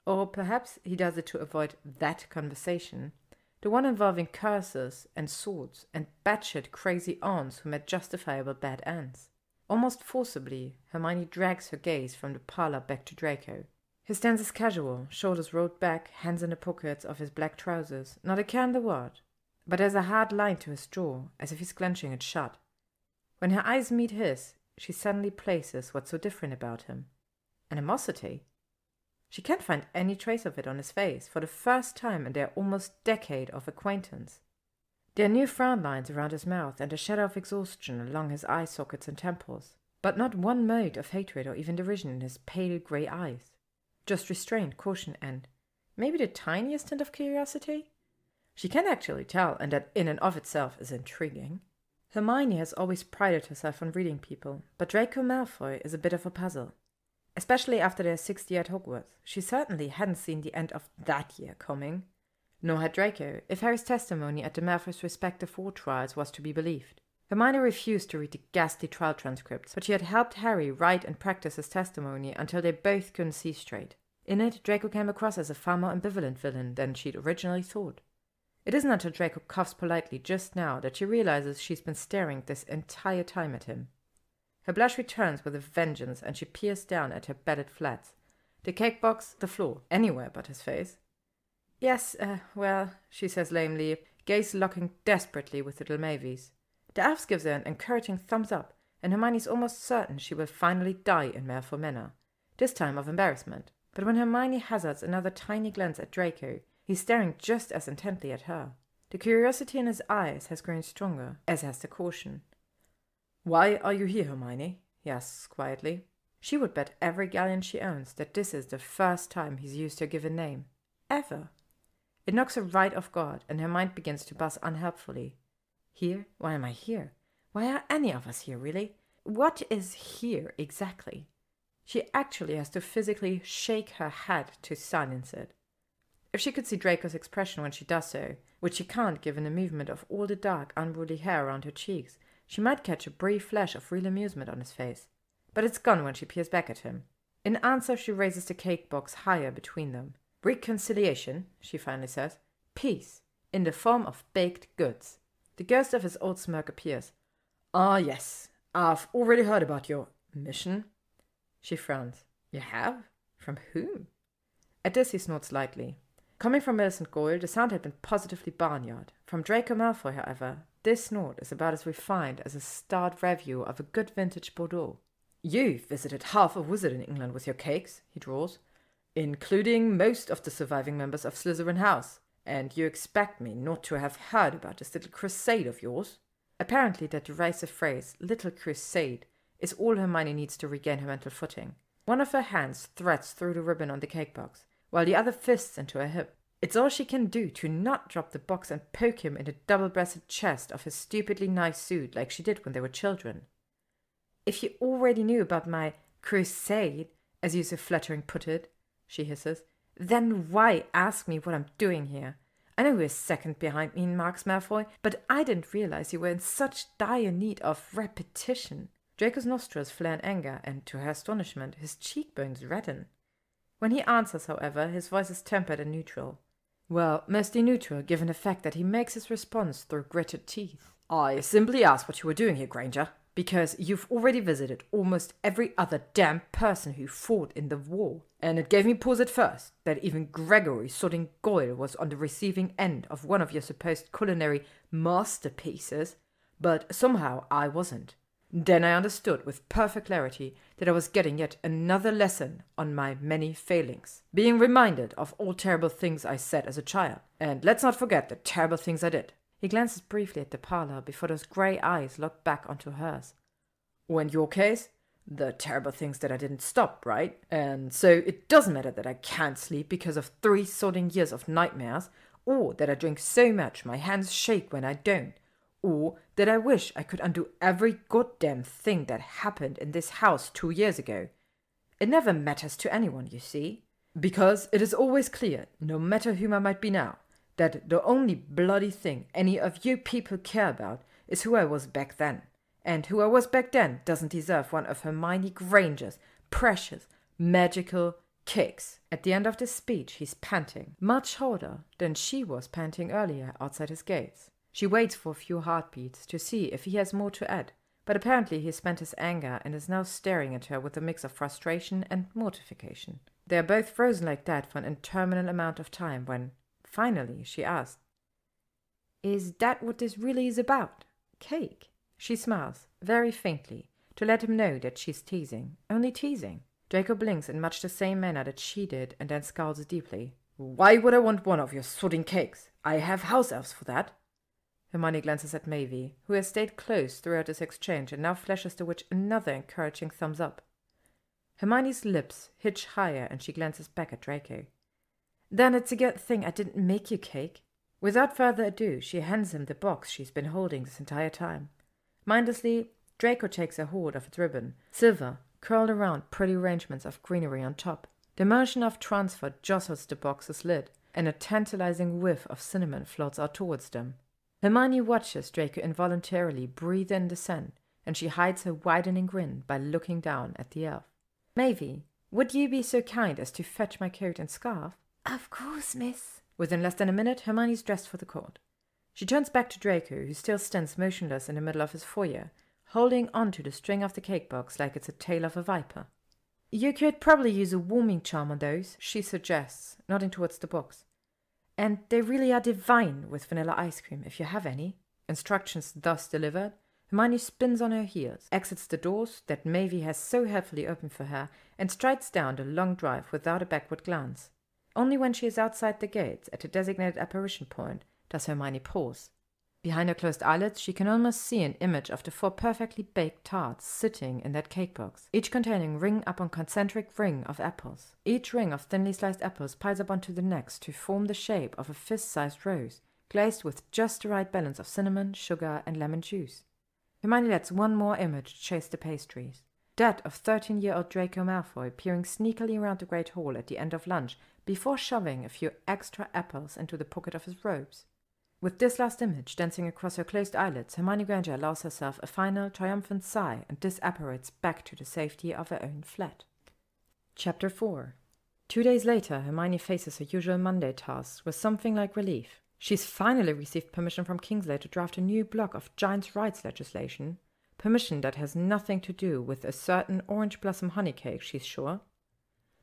Or perhaps he does it to avoid that conversation, the one involving curses and swords and batshit crazy aunts who met justifiable bad ends. Almost forcibly, Hermione drags her gaze from the parlour back to Draco. His stance is casual, shoulders rolled back, hands in the pockets of his black trousers, not a care in the world. But there's a hard line to his jaw, as if he's clenching it shut. When her eyes meet his, she suddenly places what's so different about him. Animosity. She can't find any trace of it on his face for the first time in their almost decade of acquaintance. There are new frown lines around his mouth and a shadow of exhaustion along his eye sockets and temples, but not one mote of hatred or even derision in his pale grey eyes. Just restraint, caution, and maybe the tiniest hint of curiosity? She can't actually tell, and that in and of itself is intriguing. Hermione has always prided herself on reading people, but Draco Malfoy is a bit of a puzzle. Especially after their 6th year at Hogwarts, she certainly hadn't seen the end of that year coming. Nor had Draco, if Harry's testimony at the Malfoys' respective war trials was to be believed. Hermione refused to read the ghastly trial transcripts, but she had helped Harry write and practice his testimony until they both couldn't see straight. In it, Draco came across as a far more ambivalent villain than she'd originally thought. It isn't until Draco coughs politely just now that she realizes she's been staring this entire time at him. Her blush returns with a vengeance, and she peers down at her bedded flats. The cake box, the floor, anywhere but his face. "Yes, well," she says lamely, gaze locking desperately with little Mavis. The elf gives her an encouraging thumbs up, and Hermione's almost certain she will finally die in Malfoy Manor, this time of embarrassment. But when Hermione hazards another tiny glance at Draco, he's staring just as intently at her. The curiosity in his eyes has grown stronger, as has the caution. "Why are you here, Hermione?" he asks quietly. She would bet every galleon she owns that this is the first time he's used her given name. Ever. It knocks her right off guard, and her mind begins to buzz unhelpfully. Here? Why am I here? Why are any of us here, really? What is here, exactly? She actually has to physically shake her head to silence it. If she could see Draco's expression when she does so, which she can't given the movement of all the dark, unruly hair around her cheeks, she might catch a brief flash of real amusement on his face. But it's gone when she peers back at him. In answer, she raises the cake box higher between them. Reconciliation, she finally says. Peace, in the form of baked goods. The ghost of his old smirk appears. Ah, yes. I've already heard about your mission. She frowns. You have? From whom? At this he snorts lightly. Coming from Millicent Goyle, the sound had been positively barnyard. From Draco Malfoy, however, this snort is about as refined as a starred review of a good vintage Bordeaux. You've visited half a wizard in England with your cakes, he drawls, including most of the surviving members of Slytherin House, and you expect me not to have heard about this little crusade of yours? Apparently that derisive phrase, little crusade, is all Hermione needs to regain her mental footing. One of her hands threads through the ribbon on the cake box, while the other fists into her hip. It's all she can do to not drop the box and poke him in the double-breasted chest of his stupidly nice suit like she did when they were children. If you already knew about my crusade, as you so flattering put it, she hisses, then why ask me what I'm doing here? I know you're second behind me in Marks Malfoy, but I didn't realize you were in such dire need of repetition. Draco's nostrils flare in anger, and to her astonishment, his cheekbones redden. When he answers, however, his voice is tempered and neutral. Well, mostly neutral, given the fact that he makes his response through gritted teeth. I simply asked what you were doing here, Granger. Because you've already visited almost every other damn person who fought in the war. And it gave me pause at first, that even Gregory Sodding Goyle was on the receiving end of one of your supposed culinary masterpieces, but somehow I wasn't. Then I understood with perfect clarity that I was getting yet another lesson on my many failings, being reminded of all terrible things I said as a child. And let's not forget the terrible things I did. He glances briefly at the parlor before those grey eyes look back onto hers. Or in your case, the terrible things that I didn't stop, right? And so it doesn't matter that I can't sleep because of 3 sodding years of nightmares, or that I drink so much my hands shake when I don't, or that I wish I could undo every goddamn thing that happened in this house 2 years ago. It never matters to anyone, you see, because it is always clear, no matter whom I might be now, that the only bloody thing any of you people care about is who I was back then. And who I was back then doesn't deserve one of Hermione Granger's precious, magical cakes. At the end of this speech, he's panting, much harder than she was panting earlier outside his gates. She waits for a few heartbeats to see if he has more to add, but apparently he spent his anger and is now staring at her with a mix of frustration and mortification. They are both frozen like that for an interminable amount of time when, finally, she asked, "Is that what this really is about? Cake?" She smiles, very faintly, to let him know that she's teasing, only teasing. Draco blinks in much the same manner that she did and then scowls deeply. "Why would I want one of your sodding cakes? I have house elves for that." Hermione glances at Mavie, who has stayed close throughout this exchange and now flashes the witch another encouraging thumbs up. Hermione's lips hitch higher and she glances back at Draco. "Then it's a good thing I didn't make you cake." Without further ado, she hands him the box she's been holding this entire time. Mindlessly, Draco takes a hold of its ribbon, silver, curled around pretty arrangements of greenery on top. The motion of transfer jostles the box's lid, and a tantalizing whiff of cinnamon floats out towards them. Hermione watches Draco involuntarily breathe in the scent, and she hides her widening grin by looking down at the elf. "Mavie, would you be so kind as to fetch my coat and scarf?" "Of course, miss." Within less than a minute, Hermione's dressed for the court. She turns back to Draco, who still stands motionless in the middle of his foyer, holding onto the string of the cake box like it's a tail of a viper. "You could probably use a warming charm on those," she suggests, nodding towards the box. "And they really are divine with vanilla ice cream, if you have any." Instructions thus delivered, Hermione spins on her heels, exits the doors that Mavie has so helpfully opened for her, and strides down the long drive without a backward glance. Only when she is outside the gates, at the designated apparition point, does Hermione pause. Behind her closed eyelids, she can almost see an image of the 4 perfectly baked tarts sitting in that cake box, each containing ring upon concentric ring of apples. Each ring of thinly sliced apples piles up onto the next to form the shape of a fist-sized rose, glazed with just the right balance of cinnamon, sugar, and lemon juice. Hermione lets one more image chase the pastries. That of 13-year-old Draco Malfoy peering sneakily around the Great Hall at the end of lunch before shoving a few extra apples into the pocket of his robes. With this last image dancing across her closed eyelids, Hermione Granger allows herself a final, triumphant sigh and disapparates back to the safety of her own flat. Chapter 4. 2 days later, Hermione faces her usual Monday tasks with something like relief. She's finally received permission from Kingsley to draft a new block of giants' rights legislation. Permission that has nothing to do with a certain orange blossom honey cake, she's sure.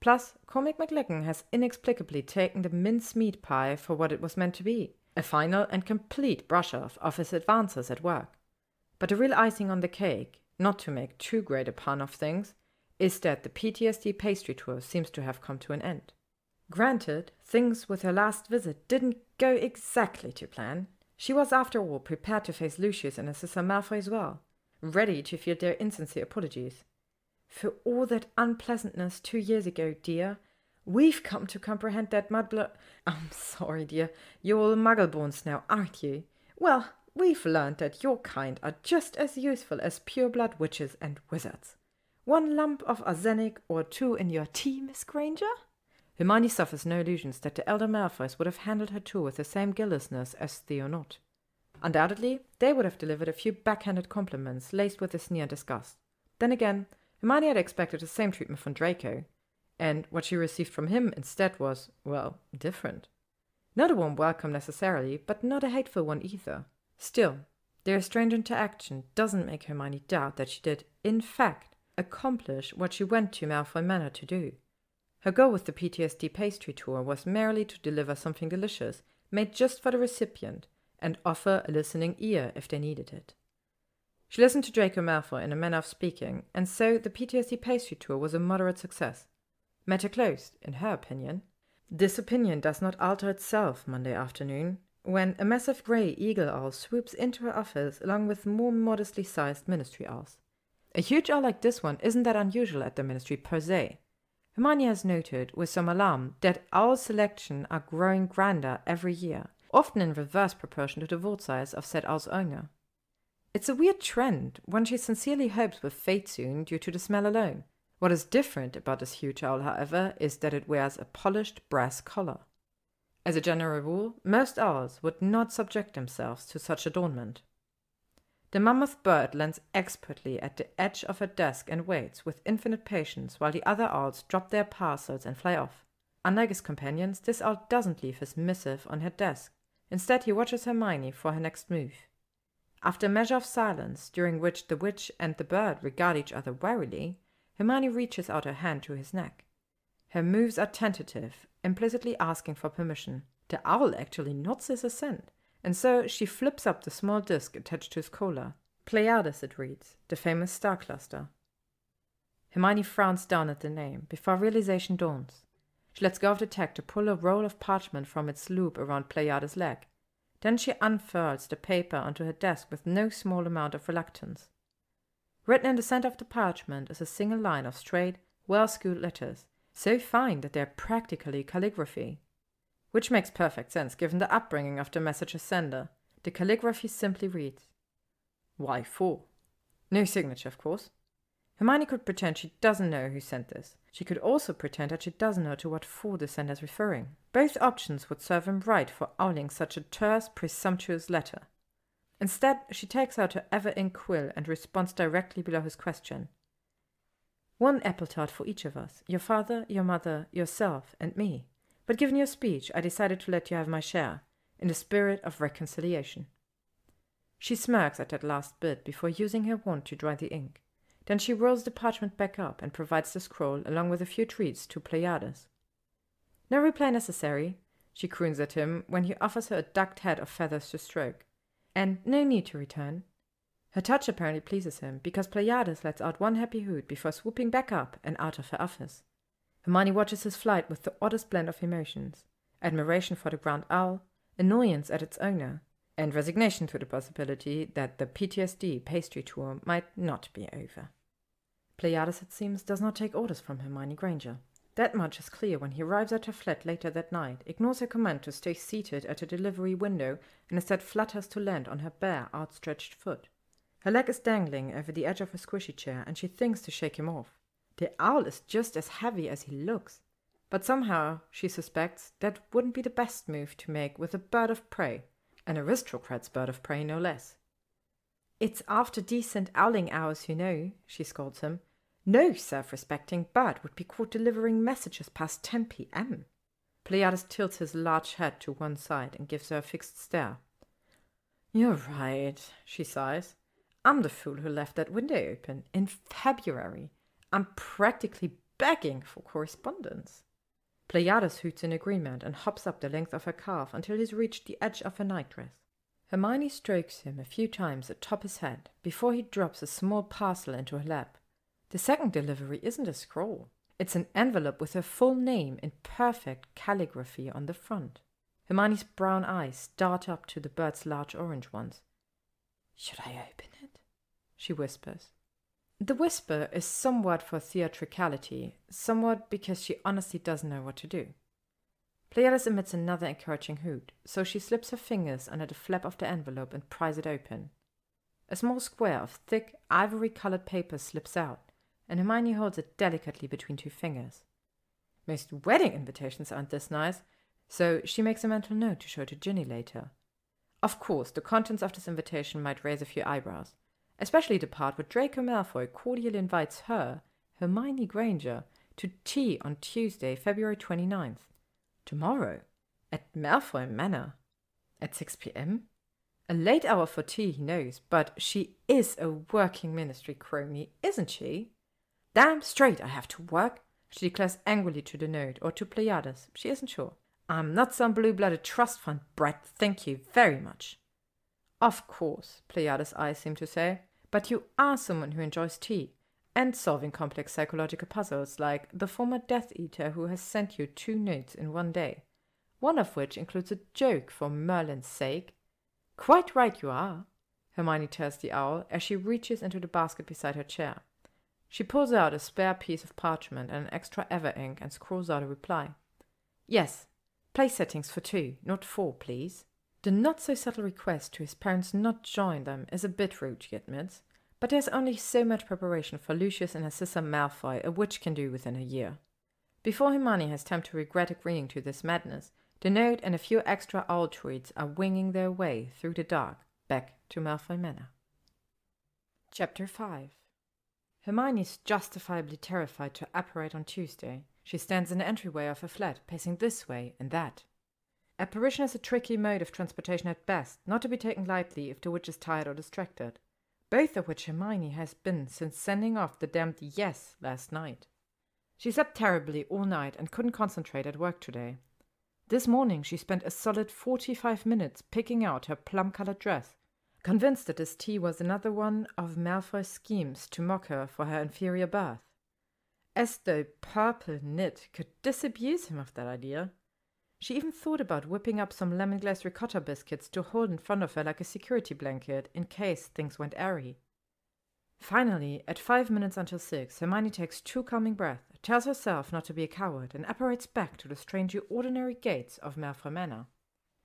Plus, Cormac McLaggen has inexplicably taken the mincemeat pie for what it was meant to be. A final and complete brush-off of his advances at work. But the real icing on the cake, not to make too great a pun of things, is that the PTSD pastry tour seems to have come to an end. Granted, things with her last visit didn't go exactly to plan. She was, after all, prepared to face Lucius and her sister Malfoy as well, ready to field their insincere apologies. For all that unpleasantness 2 years ago, dear, we've come to comprehend that mudblood— I'm sorry, dear, you're all muggle-borns now, aren't you? Well, we've learned that your kind are just as useful as pure-blood witches and wizards. 1 lump of arsenic or 2 in your tea, Miss Granger? Hermione suffers no illusions that the elder Malfoys would have handled her tour with the same guilelessness as Theo not. Undoubtedly, they would have delivered a few backhanded compliments laced with a sneer and disgust. Then again, Hermione had expected the same treatment from Draco, and what she received from him instead was, well, different. Not a warm welcome necessarily, but not a hateful one either. Still, their strange interaction doesn't make Hermione doubt that she did, in fact, accomplish what she went to Malfoy Manor to do. Her goal with the PTSD pastry tour was merely to deliver something delicious, made just for the recipient, and offer a listening ear if they needed it. She listened to Draco Malfoy in a manner of speaking, and so the PTSD pastry tour was a moderate success. Matter closed, in her opinion. This opinion does not alter itself Monday afternoon, when a massive grey eagle owl swoops into her office along with more modestly sized ministry owls. A huge owl like this one isn't that unusual at the ministry per se. Hermione has noted, with some alarm, that owl selection are growing grander every year, often in reverse proportion to the vault size of said owl's owner. It's a weird trend, one she sincerely hopes will fade soon due to the smell alone. What is different about this huge owl, however, is that it wears a polished brass collar. As a general rule, most owls would not subject themselves to such adornment. The mammoth bird lands expertly at the edge of her desk and waits with infinite patience while the other owls drop their parcels and fly off. Unlike his companions, this owl doesn't leave his missive on her desk. Instead, he watches Hermione for her next move. After a measure of silence, during which the witch and the bird regard each other warily, Hermione reaches out her hand to his neck. Her moves are tentative, implicitly asking for permission. The owl actually nods his assent, and so she flips up the small disc attached to his collar. Pleiades, it reads, the famous star cluster. Hermione frowns down at the name, before realization dawns. She lets go of the tag to pull a roll of parchment from its loop around Pleiades' leg. Then she unfurls the paper onto her desk with no small amount of reluctance. Written in the center of the parchment is a single line of straight, well-schooled letters, so fine that they are practically calligraphy. Which makes perfect sense given the upbringing of the message's sender. The calligraphy simply reads, "Why for?" No signature, of course. Hermione could pretend she doesn't know who sent this. She could also pretend that she doesn't know to what for the sender is referring. Both options would serve him right for owling such a terse, presumptuous letter. Instead, she takes out her ever-ink quill and responds directly below his question. 1 apple tart for each of us, your father, your mother, yourself, and me. But given your speech, I decided to let you have my share, in the spirit of reconciliation. She smirks at that last bit before using her wand to dry the ink. Then she rolls the parchment back up and provides the scroll along with a few treats to Pleiades. No reply necessary, she croons at him when he offers her a ducked head of feathers to stroke. And no need to return. Her touch apparently pleases him, because Pleiades lets out one happy hoot before swooping back up and out of her office. Hermione watches his flight with the oddest blend of emotions. Admiration for the ground owl, annoyance at its owner, and resignation to the possibility that the PTSD pastry tour might not be over. Pleiades, it seems, does not take orders from Hermione Granger. That much is clear when he arrives at her flat later that night, ignores her command to stay seated at her delivery window, and instead flutters to land on her bare, outstretched foot. Her leg is dangling over the edge of her squishy chair, and she thinks to shake him off. The owl is just as heavy as he looks. But somehow, she suspects, that wouldn't be the best move to make with a bird of prey, an aristocrat's bird of prey no less. "It's after decent owling hours, you know," she scolds him. "No self-respecting bird would be caught delivering messages past 10 p.m. Pleiades tilts his large head to one side and gives her a fixed stare. "You're right," she sighs. "I'm the fool who left that window open in February. I'm practically begging for correspondence." Pleiades hoots in agreement and hops up the length of her calf until he's reached the edge of her nightdress. Hermione strokes him a few times atop his head before he drops a small parcel into her lap. The second delivery isn't a scroll. It's an envelope with her full name in perfect calligraphy on the front. Hermione's brown eyes dart up to the bird's large orange ones. "Should I open it?" she whispers. The whisper is somewhat for theatricality, somewhat because she honestly doesn't know what to do. Pleiades emits another encouraging hoot, so she slips her fingers under the flap of the envelope and pries it open. A small square of thick, ivory-colored paper slips out, and Hermione holds it delicately between two fingers. Most wedding invitations aren't this nice, so she makes a mental note to show to Ginny later. Of course, the contents of this invitation might raise a few eyebrows, especially the part where Draco Malfoy cordially invites her, Hermione Granger, to tea on Tuesday, February 29th. Tomorrow, at Malfoy Manor. At 6 p.m.? A late hour for tea, he knows, but she is a working ministry crony, isn't she? "Damn straight I have to work," she declares angrily to the note, or to Pleiades, she isn't sure. "I'm not some blue-blooded trust fund brat, thank you very much." "Of course," Pleiades' eyes seem to say, "but you are someone who enjoys tea, and solving complex psychological puzzles like the former Death Eater who has sent you 2 notes in one day, one of which includes a joke for Merlin's sake." "Quite right you are," Hermione tells the owl as she reaches into the basket beside her chair. She pulls out a spare piece of parchment and an extra ever ink and scrawls out a reply. "Yes, place settings for 2, not 4, please." The not-so-subtle request to his parents not join them is a bit rude, she admits, but there's only so much preparation for Lucius and her sister Malfoy a witch can do within a year. Before Hermione has time to regret agreeing to this madness, the note and a few extra owl treats are winging their way through the dark back to Malfoy Manor. Chapter 5. Hermione is justifiably terrified to apparate on Tuesday. She stands in the entryway of her flat, pacing this way and that. Apparition is a tricky mode of transportation at best, not to be taken lightly if the witch is tired or distracted, both of which Hermione has been since sending off the damned yes last night. She slept terribly all night and couldn't concentrate at work today. This morning she spent a solid 45 minutes picking out her plum-colored dress, convinced that this tea was another one of Malfoy's schemes to mock her for her inferior birth. As though purple knit could disabuse him of that idea. She even thought about whipping up some lemon-glazed ricotta biscuits to hold in front of her like a security blanket in case things went airy. Finally, at 5 minutes until 6, Hermione takes 2 calming breaths, tells herself not to be a coward, and apparates back to the strangely ordinary gates of Malfoy Manor.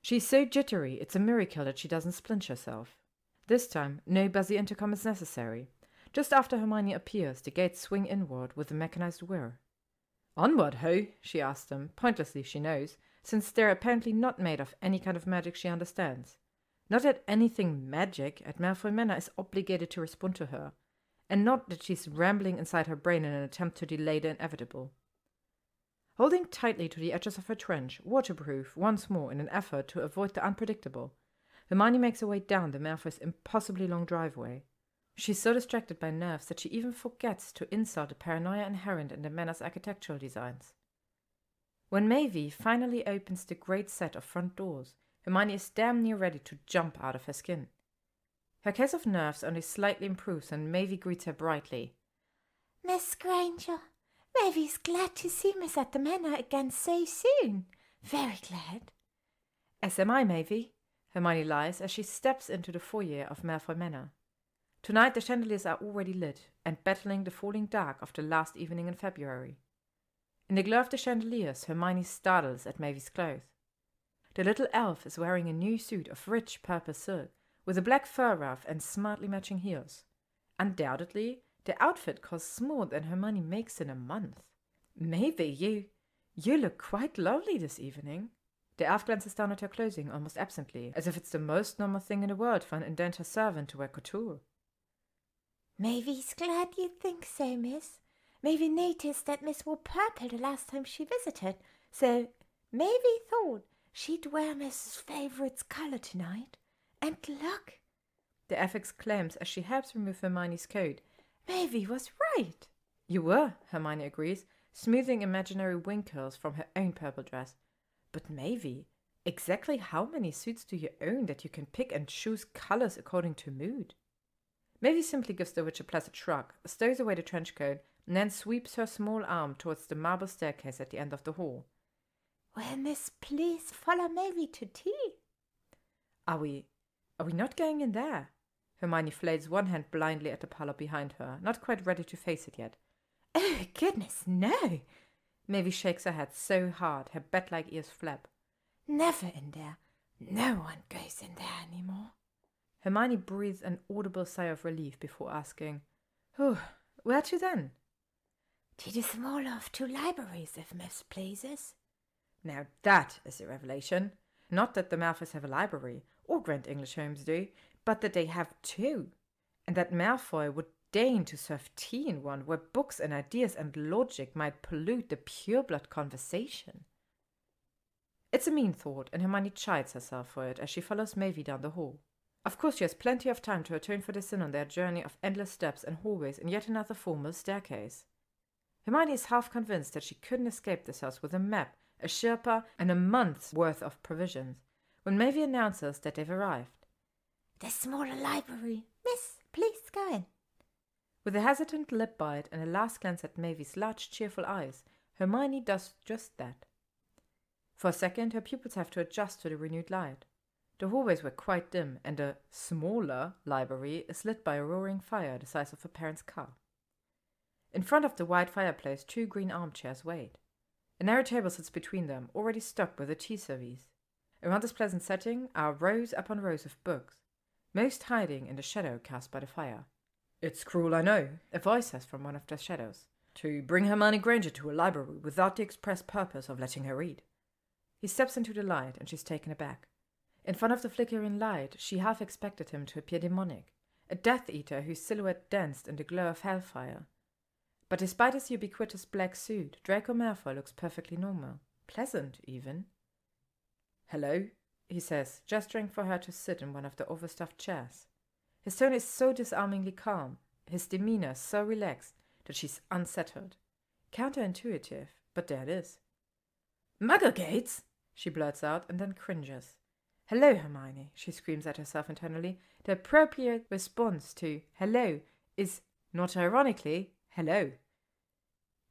She's so jittery it's a miracle that she doesn't splinch herself. This time, no buzzy intercom is necessary. Just after Hermione appears, the gates swing inward with a mechanized whir. "Onward, ho?" she asks them, pointlessly she knows, since they're apparently not made of any kind of magic she understands. Not that anything magic at Malfoy Manor is obligated to respond to her, and not that she's rambling inside her brain in an attempt to delay the inevitable. Holding tightly to the edges of her trench, waterproof once more in an effort to avoid the unpredictable, Hermione makes her way down the Malfoy's impossibly long driveway. She's so distracted by nerves that she even forgets to insult the paranoia inherent in the manor's architectural designs. When Mavie finally opens the great set of front doors, Hermione is damn near ready to jump out of her skin. Her case of nerves only slightly improves and Mavie greets her brightly. "Miss Granger, Mavie's glad to see Miss at the Manor again so soon. Very glad." "As am I, Mavie," Hermione lies as she steps into the foyer of Malfoy Manor. Tonight the chandeliers are already lit and battling the falling dark of the last evening in February. In the glow of the chandeliers, Hermione startles at Mavy's clothes. The little elf is wearing a new suit of rich purple silk, with a black fur ruff and smartly matching heels. Undoubtedly, the outfit costs more than Hermione makes in a month. Mavy, you look quite lovely this evening. The elf glances down at her clothing almost absently, as if it's the most normal thing in the world for an indentured servant to wear couture. Mavy's glad you think so, miss. Mavy noticed that Miss wore purple the last time she visited, so Mavy thought she'd wear Miss's favourite's colour tonight. And look, the elf exclaims as she helps remove Hermione's coat. Mavy was right. You were, Hermione agrees, smoothing imaginary wing curls from her own purple dress. But Mavy, exactly how many suits do you own that you can pick and choose colours according to mood? Mavy simply gives the witch a placid shrug, stows away the trench coat, and then sweeps her small arm towards the marble staircase at the end of the hall. Well, miss, please follow Mavy to tea. Are we not going in there? Hermione flails one hand blindly at the parlour behind her, not quite ready to face it yet. Oh, goodness, no. Mavy shakes her head so hard, her bat-like ears flap. Never in there. No one goes in there anymore. Hermione breathes an audible sigh of relief before asking, "Oh, where to then?" To the smaller of two libraries, if miss pleases. Now that is a revelation. Not that the Malfoys have a library, or Grand English homes do, but that they have two, and that Malfoy would deign to serve tea in one where books and ideas and logic might pollute the pure-blood conversation. It's a mean thought, and Hermione chides herself for it as she follows Mavy down the hall. Of course she has plenty of time to atone for the sin on their journey of endless steps and hallways and yet another formal staircase. Hermione is half convinced that she couldn't escape this house with a map, a Sherpa, and a month's worth of provisions, when Mavy announces that they've arrived. The smaller library. Miss, please go in. With a hesitant lip bite and a last glance at Mavy's large, cheerful eyes, Hermione does just that. For a second, her pupils have to adjust to the renewed light. The hallways were quite dim, and the smaller library is lit by a roaring fire the size of a parent's car. In front of the wide fireplace, two green armchairs wait. A narrow table sits between them, already stocked with a tea service. Around this pleasant setting are rows upon rows of books, most hiding in the shadow cast by the fire. "It's cruel, I know," a voice says from one of the shadows, "to bring Hermione Granger to a library without the express purpose of letting her read." He steps into the light, and she's taken aback. In front of the flickering light, she half expected him to appear demonic, a Death Eater whose silhouette danced in the glow of hellfire. But despite his ubiquitous black suit, Draco Malfoy looks perfectly normal, pleasant even. "Hello," he says, gesturing for her to sit in one of the overstuffed chairs. His tone is so disarmingly calm, his demeanor so relaxed, that she's unsettled. Counterintuitive, but there it is. "Mugglegates!" she blurts out, and then cringes. "Hello, Hermione," she screams at herself internally. The appropriate response to hello is, not ironically, hello.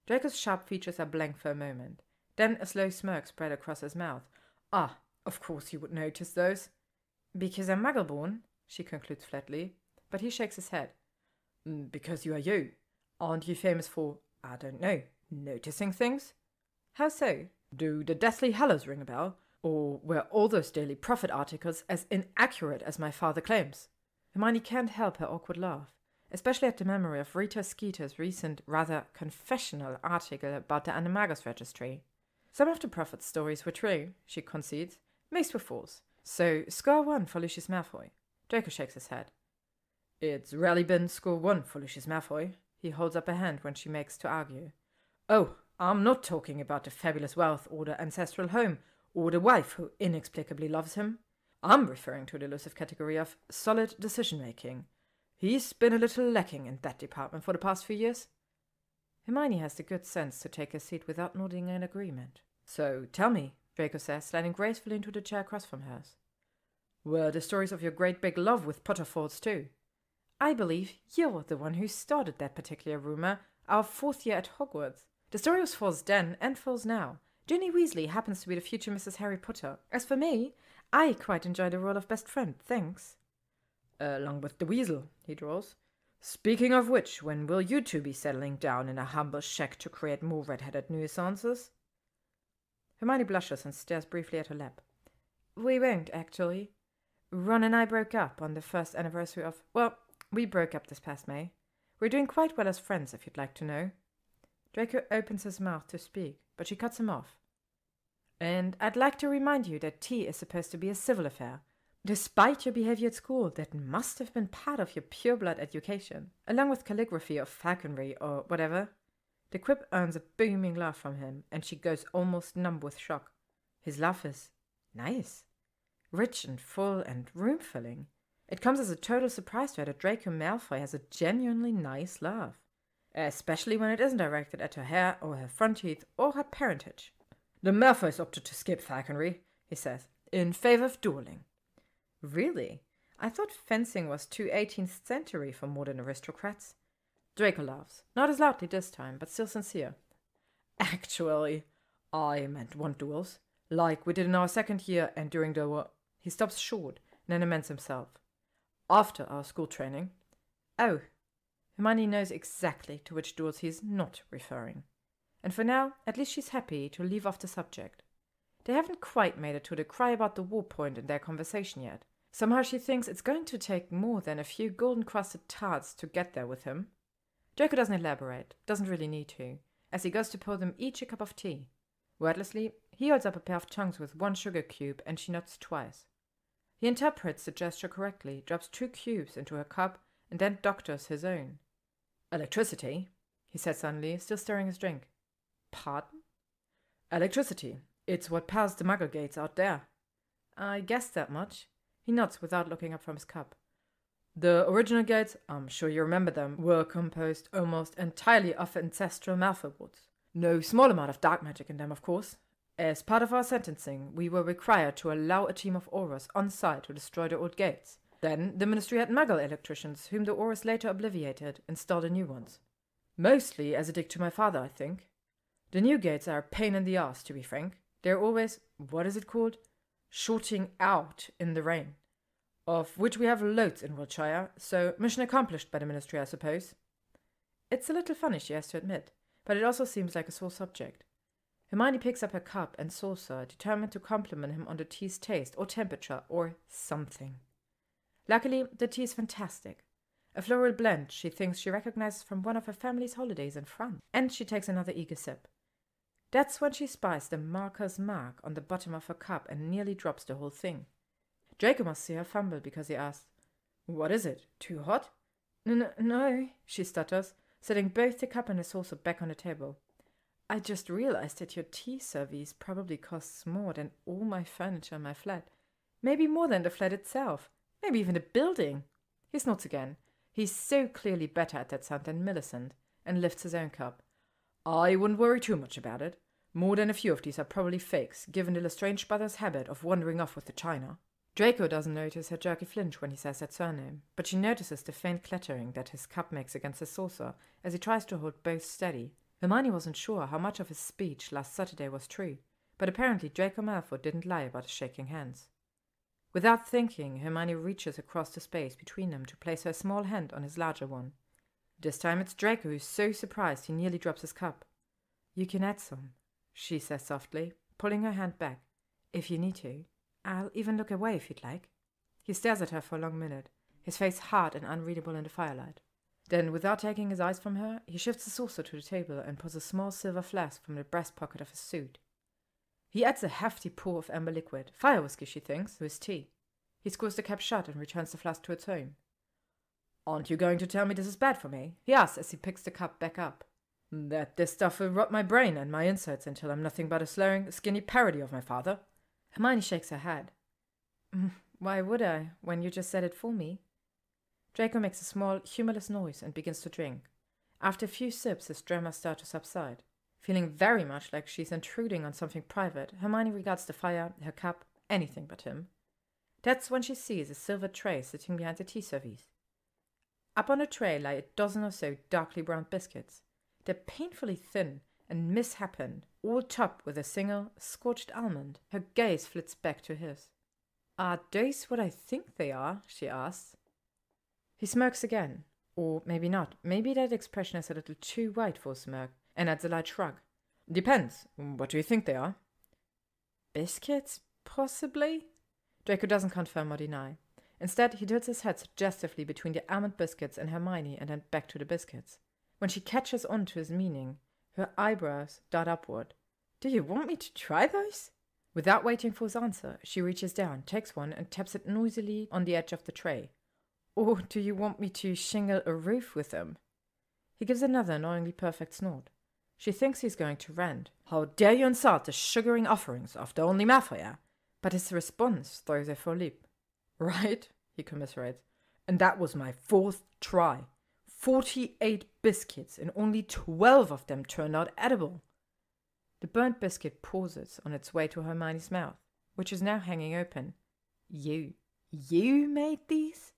Draco's sharp features are blank for a moment. Then a slow smirk spread across his mouth. "Ah, of course you would notice those." "Because I'm Muggleborn," she concludes flatly, but he shakes his head. "Because you are you. Aren't you famous for, I don't know, noticing things?" "How so?" "Do the Deathly Hallows ring a bell? Or were all those Daily Prophet articles as inaccurate as my father claims?" Hermione can't help her awkward laugh, especially at the memory of Rita Skeeter's recent, rather confessional article about the Animagus registry. Some of the Prophet's stories were true, she concedes. Most were false. So, score 1 for Lucius Malfoy. Draco shakes his head. "It's rarely been score 1 for Lucius Malfoy." He holds up a hand when she makes to argue. "Oh, I'm not talking about the fabulous wealth or the ancestral home, or the wife who inexplicably loves him. I'm referring to the elusive category of solid decision-making. He's been a little lacking in that department for the past few years." Hermione has the good sense to take a seat without nodding in agreement. "So, tell me," Draco says, sliding gracefully into the chair across from hers. "Were the stories of your great big love with Potter false too?" "I believe you're the one who started that particular rumor, our 4th year at Hogwarts. The story was false then and false now. Ginny Weasley happens to be the future Mrs. Harry Potter. As for me, I quite enjoy the role of best friend, thanks. Along with the weasel, he draws. Speaking of which, when will you two be settling down in a humble shack to create more red-headed nuisances? Hermione blushes and stares briefly at her lap. We won't, actually. Ron and I broke up on the first anniversary of... Well, we broke up this past May. We're doing quite well as friends, if you'd like to know. Draco opens his mouth to speak, but she cuts him off. And I'd like to remind you that tea is supposed to be a civil affair. Despite your behavior at school, that must have been part of your pure-blood education, along with calligraphy or falconry or whatever. The quip earns a booming laugh from him, and she goes almost numb with shock. His laugh is nice, rich and full and room-filling. It comes as a total surprise to her that Draco Malfoy has a genuinely nice laugh, especially when it isn't directed at her hair or her front teeth or her parentage. The Malfoys opted to skip falconry, he says, in favor of dueling. Really? I thought fencing was too 18th century for modern aristocrats. Draco laughs, not as loudly this time, but still sincere. Actually, I meant want duels, like we did in our second year and during the war. He stops short and then amends himself. After our school training. Oh, Hermione knows exactly to which duels he is not referring. And for now, at least she's happy to leave off the subject. They haven't quite made it to the cry about the war point in their conversation yet. Somehow she thinks it's going to take more than a few golden-crusted tarts to get there with him. Draco doesn't elaborate, doesn't really need to, as he goes to pour them each a cup of tea. Wordlessly, he holds up a pair of tongs with 1 sugar cube, and she nods twice. He interprets the gesture correctly, drops 2 cubes into her cup, and then doctors his own. Electricity, he said suddenly, still stirring his drink. Pardon? Electricity. It's what powers the Muggle gates out there. I guessed that much. He nods without looking up from his cup. The original gates, I'm sure you remember them, were composed almost entirely of ancestral Malfoy woods. No small amount of dark magic in them, of course. As part of our sentencing, we were required to allow a team of Aurors on site to destroy the old gates. Then the Ministry had Muggle electricians, whom the Aurors later obliviated, install the new ones. Mostly as a dig to my father, I think. The new gates are a pain in the ass, to be frank. They're always, what is it called? Shooting out in the rain. Of which we have loads in Wiltshire, so mission accomplished by the Ministry, I suppose. It's a little funny, she has to admit, but it also seems like a sore subject. Hermione picks up her cup and saucer, determined to compliment him on the tea's taste or temperature or something. Luckily, the tea is fantastic. A floral blend she thinks she recognizes from one of her family's holidays in France, and she takes another eager sip. That's when she spies the marker's mark on the bottom of her cup and nearly drops the whole thing. Draco must see her fumble because he asks, "What is it? Too hot?" No, she stutters, setting both the cup and the saucer back on the table. I just realized that your tea service probably costs more than all my furniture in my flat. Maybe more than the flat itself. Maybe even the building. He snorts again. He's so clearly better at that sound than Millicent, and lifts his own cup. I wouldn't worry too much about it. More than a few of these are probably fakes, given the Lestrange brothers' habit of wandering off with the china. Draco doesn't notice her jerky flinch when he says that surname, but she notices the faint clattering that his cup makes against his saucer as he tries to hold both steady. Hermione wasn't sure how much of his speech last Saturday was true, but apparently Draco Malfoy didn't lie about his shaking hands. Without thinking, Hermione reaches across the space between them to place her small hand on his larger one. This time it's Draco who's so surprised he nearly drops his cup. You can add some, she says softly, pulling her hand back. If you need to. I'll even look away if you'd like. He stares at her for a long minute, his face hard and unreadable in the firelight. Then, without taking his eyes from her, he shifts the saucer to the table and pulls a small silver flask from the breast pocket of his suit. He adds a hefty pour of amber liquid, fire whiskey she thinks, to his tea. He screws the cap shut and returns the flask to its home. Aren't you going to tell me this is bad for me? He asks as he picks the cup back up. That this stuff will rot my brain and my insides until I'm nothing but a slurring, skinny parody of my father? Hermione shakes her head. Why would I, when you just said it for me? Draco makes a small, humorless noise and begins to drink. After a few sips, his tremors start to subside. Feeling very much like she's intruding on something private, Hermione regards the fire, her cup, anything but him. That's when she sees a silver tray sitting behind the tea service. Up on the tray lie a dozen or so darkly browned biscuits. They're painfully thin and misshapen, all topped with a single scorched almond. Her gaze flits back to his. Are those what I think they are? She asks. He smirks again. Or maybe not. Maybe that expression is a little too white for a smirk, and adds a light shrug. Depends. What do you think they are? Biscuits, possibly? Draco doesn't confirm or deny. Instead, he tilts his head suggestively between the almond biscuits and Hermione and then back to the biscuits. When she catches on to his meaning, her eyebrows dart upward. Do you want me to try those? Without waiting for his answer, she reaches down, takes one, and taps it noisily on the edge of the tray. Or do you want me to shingle a roof with them? He gives another annoyingly perfect snort. She thinks he's going to rant. How dare you insult the sugaring offerings of the only Malfoy? But his response throws her for a leap. Right, he commiserates. And that was my 4th try. 48 biscuits, and only 12 of them turned out edible. The burnt biscuit pauses on its way to Hermione's mouth, which is now hanging open. You made these?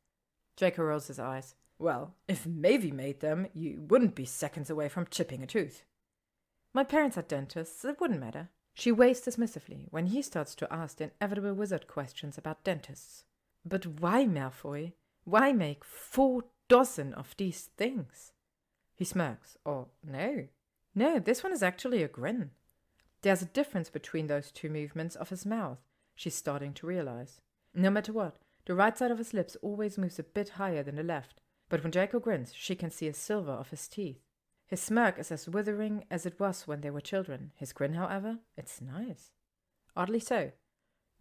Draco rolls his eyes. Well, if Maeve made them, you wouldn't be seconds away from chipping a tooth. My parents are dentists, it wouldn't matter. She waves dismissively when he starts to ask the inevitable wizard questions about dentists. But why, Malfoy? Why make 4 dozen of these things? He smirks. Oh, no. No, this one is actually a grin. There's a difference between those 2 movements of his mouth, she's starting to realize. No matter what, the right side of his lips always moves a bit higher than the left, but when Draco grins, she can see a silver of his teeth. His smirk is as withering as it was when they were children. His grin, however, it's nice. Oddly so.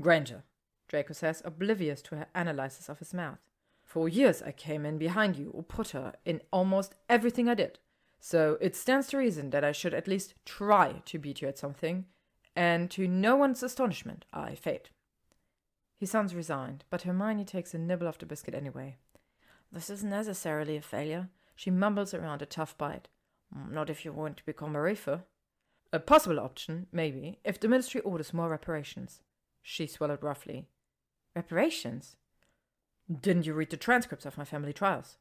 Granger, Draco says, oblivious to her analysis of his mouth. For years I came in behind you, or Potter, in almost everything I did. So it stands to reason that I should at least try to beat you at something, and to no one's astonishment, I failed. He sounds resigned, but Hermione takes a nibble of the biscuit anyway. This isn't necessarily a failure. She mumbles around a tough bite. Not if you want to become a reefer. A possible option, maybe, if the Ministry orders more reparations. She swallowed roughly. Reparations? Didn't you read the transcripts of my family trials?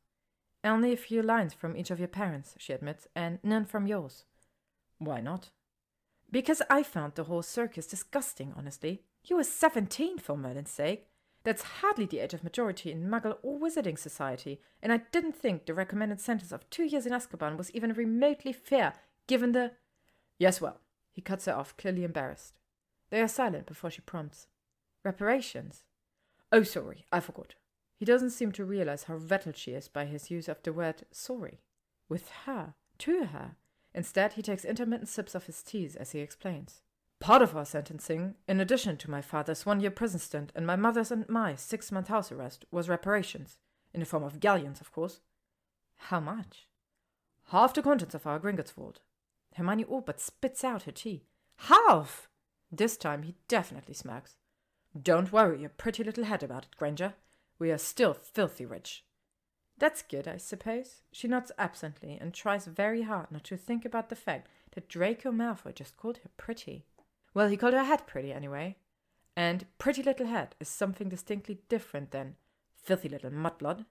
Only a few lines from each of your parents, she admits, and none from yours. Why not? Because I found the whole circus disgusting, honestly. You were 17, for Merlin's sake. That's hardly the age of majority in Muggle or Wizarding Society, and I didn't think the recommended sentence of 2 years in Azkaban was even remotely fair, given the... Yes, well, he cuts her off, clearly embarrassed. They are silent before she prompts. Reparations? Oh, sorry, I forgot. He doesn't seem to realize how rattled she is by his use of the word sorry. With her, to her. Instead, he takes intermittent sips of his tea as he explains. Part of our sentencing, in addition to my father's 1-year prison stint and my mother's and my 6-month house arrest, was reparations. In the form of galleons, of course. How much? Half the contents of our Gringotts vault. Hermione all but spits out her tea. Half! This time he definitely smirks. Don't worry your pretty little head about it, Granger. We are still filthy rich. That's good, I suppose. She nods absently and tries very hard not to think about the fact that Draco Malfoy just called her pretty. Well, he called her head pretty anyway. And pretty little head is something distinctly different than filthy little mudblood.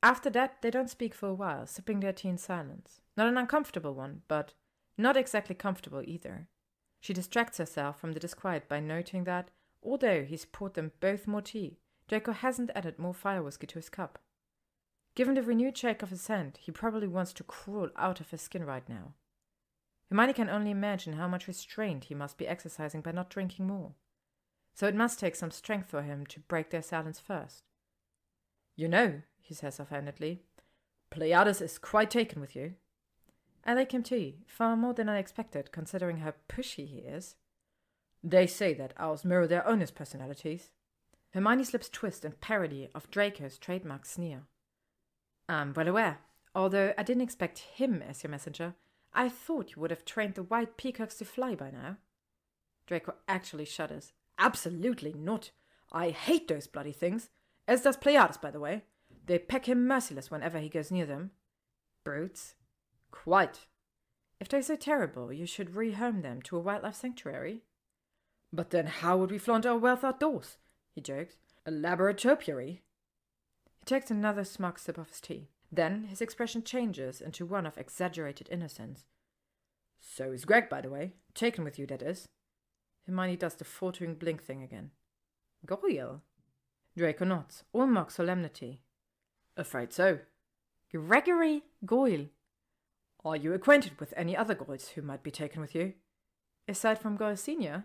After that, they don't speak for a while, sipping their tea in silence. Not an uncomfortable one, but not exactly comfortable either. She distracts herself from the disquiet by noting that, although he's poured them both more tea, Draco hasn't added more fire whiskey to his cup. Given the renewed shake of his hand, he probably wants to crawl out of his skin right now. Hermione can only imagine how much restraint he must be exercising by not drinking more. So it must take some strength for him to break their silence first. You know, he says offhandedly, Pleiades is quite taken with you. I like him too, far more than I expected, considering how pushy he is. They say that owls mirror their owners' personalities. Hermione's lips twist in parody of Draco's trademark sneer. I'm well aware. Although I didn't expect him as your messenger, I thought you would have trained the white peacocks to fly by now. Draco actually shudders. Absolutely not. I hate those bloody things. As does Pleiades, by the way. They peck him merciless whenever he goes near them. Brutes. Quite. If they're so terrible, you should rehome them to a wildlife sanctuary. But then how would we flaunt our wealth outdoors? He jokes. A laboratopiary. He takes another smug sip of his tea. Then his expression changes into one of exaggerated innocence. So is Greg, by the way. Taken with you, that is. Hermione does the faltering blink thing again. Goyle? Draco nods, all mock solemnity. Afraid so. Gregory Goyle. Are you acquainted with any other Goyles who might be taken with you? Aside from Goyle Senior?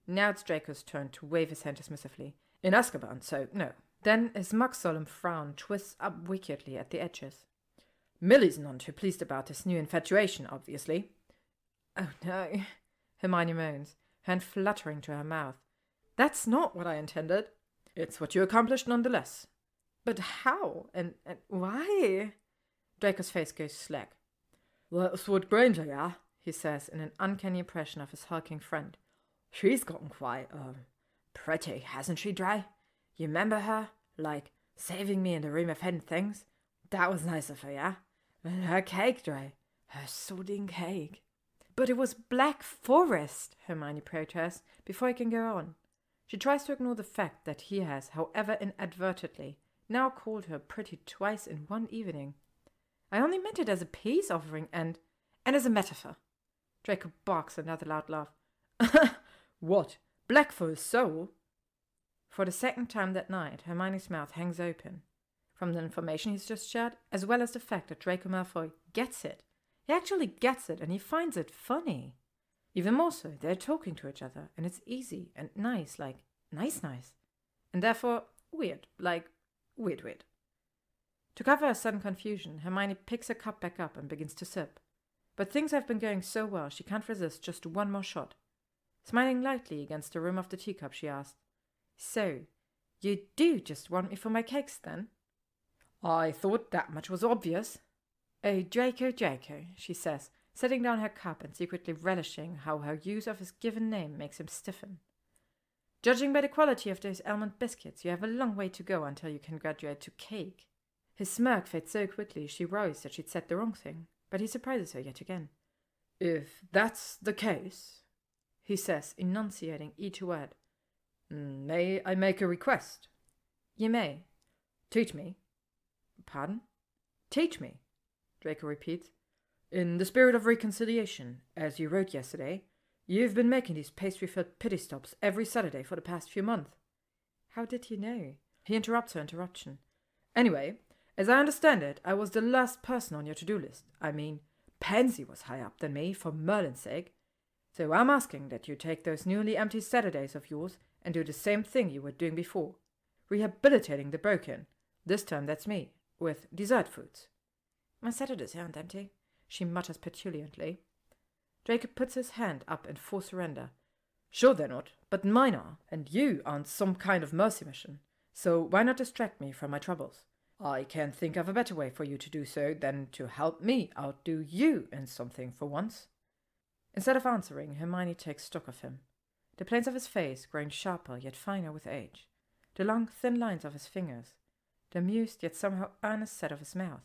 Now it's Draco's turn to wave his hand dismissively. In Azkaban, so no. Then his mock-solemn frown twists up wickedly at the edges. Millie's none too pleased about this new infatuation, obviously. Oh no, Hermione moans, hand fluttering to her mouth. That's not what I intended. It's what you accomplished nonetheless. But how? And why? Draco's face goes slack. That's what Granger, yeah, he says in an uncanny impression of his hulking friend. She's gotten quite, pretty, hasn't she, Dry? You remember her? Like, saving me in the room of hidden things? That was nice of her, yeah? And her cake, Dry. Her sodden cake. But it was Black Forest, Hermione protests, before he can go on. She tries to ignore the fact that he has, however inadvertently, now called her pretty twice in one evening. I only meant it as a peace offering and as a metaphor. Draco barks another loud laugh. What? Black for his soul? For the second time that night, Hermione's mouth hangs open. From the information he's just shared, as well as the fact that Draco Malfoy gets it. He actually gets it, and he finds it funny. Even more so, they're talking to each other, and it's easy and nice, like nice. And therefore, weird, like weird. To cover her sudden confusion, Hermione picks her cup back up and begins to sip. But things have been going so well she can't resist just one more shot. Smiling lightly against the rim of the teacup, she asked, "So, you do just want me for my cakes, then?" "I thought that much was obvious." "Oh, Draco, she says, setting down her cup and secretly relishing how her use of his given name makes him stiffen. "Judging by the quality of those almond biscuits, you have a long way to go until you can graduate to cake." His smirk fades so quickly she worries that she'd said the wrong thing, but he surprises her yet again. "If that's the case," he says, enunciating each word, "may I make a request?" "You may." "Teach me." "Pardon?" "Teach me," Draco repeats. "In the spirit of reconciliation, as you wrote yesterday, you've been making these pastry-filled pity stops every Saturday for the past few months." "How did you know?" He interrupts her interruption. "Anyway, as I understand it, I was the last person on your to-do list. I mean, Pansy was higher up than me, for Merlin's sake. So I'm asking that you take those newly empty Saturdays of yours and do the same thing you were doing before. Rehabilitating the broken. This time that's me, with dessert foods." "My Saturdays aren't empty," she mutters petulantly. Draco puts his hand up in full surrender. "Sure they're not, but mine are, and you aren't some kind of mercy mission. So why not distract me from my troubles? I can't think of a better way for you to do so than to help me outdo you in something for once." Instead of answering, Hermione takes stock of him. The planes of his face growing sharper yet finer with age. The long, thin lines of his fingers. The amused yet somehow earnest set of his mouth.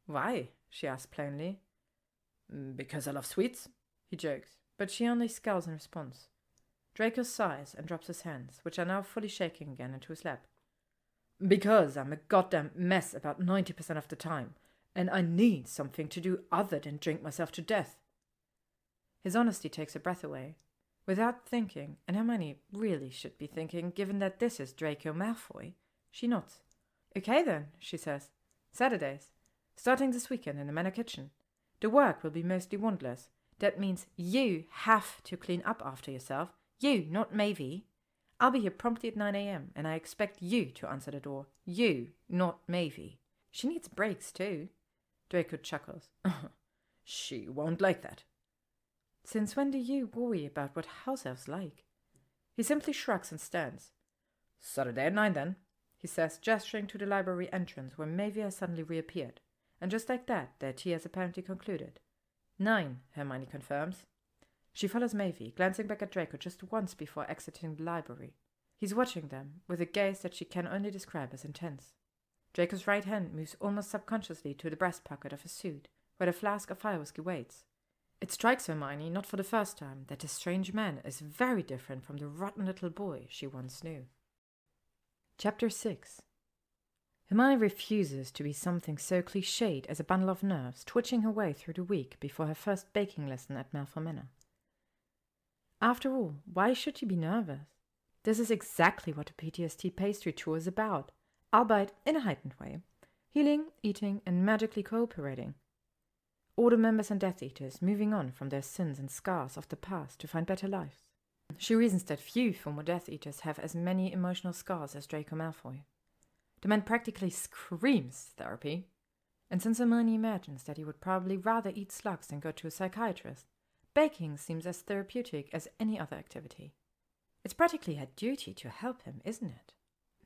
"Why?" she asks plainly. "Because I love sweets," he jokes, but she only scowls in response. Draco sighs and drops his hands, which are now fully shaking again, into his lap. "Because I'm a goddamn mess about 90% of the time, and I need something to do other than drink myself to death." His honesty takes her breath away. Without thinking, and Hermione really should be thinking, given that this is Draco Malfoy, she nods. "Okay then," she says. "Saturdays. Starting this weekend in the Manor kitchen. The work will be mostly wandless. That means you have to clean up after yourself. You, not Mavie. I'll be here promptly at 9 a.m, and I expect you to answer the door. You, not Mavie. She needs breaks, too." Draco chuckles. "She won't like that." "Since when do you worry about what house elves like?" He simply shrugs and stands. "Saturday at 9, then," he says, gesturing to the library entrance where Mavie has suddenly reappeared. And just like that, their tea has apparently concluded. 9, Hermione confirms. She follows Mavie, glancing back at Draco just once before exiting the library. He's watching them, with a gaze that she can only describe as intense. Draco's right hand moves almost subconsciously to the breast pocket of his suit, where the flask of fire whiskey waits. It strikes Hermione, not for the first time, that this strange man is very different from the rotten little boy she once knew. Chapter 6. Hermione refuses to be something so cliched as a bundle of nerves twitching her way through the week before her first baking lesson at Malfoy Manor. After all, why should she be nervous? This is exactly what a PTSD pastry tour is about, albeit in a heightened way. Healing, eating, and magically cooperating. Order members and Death Eaters moving on from their sins and scars of the past to find better lives. She reasons that few former Death Eaters have as many emotional scars as Draco Malfoy. The man practically screams therapy, and since Hermione imagines that he would probably rather eat slugs than go to a psychiatrist, baking seems as therapeutic as any other activity. It's practically her duty to help him, isn't it?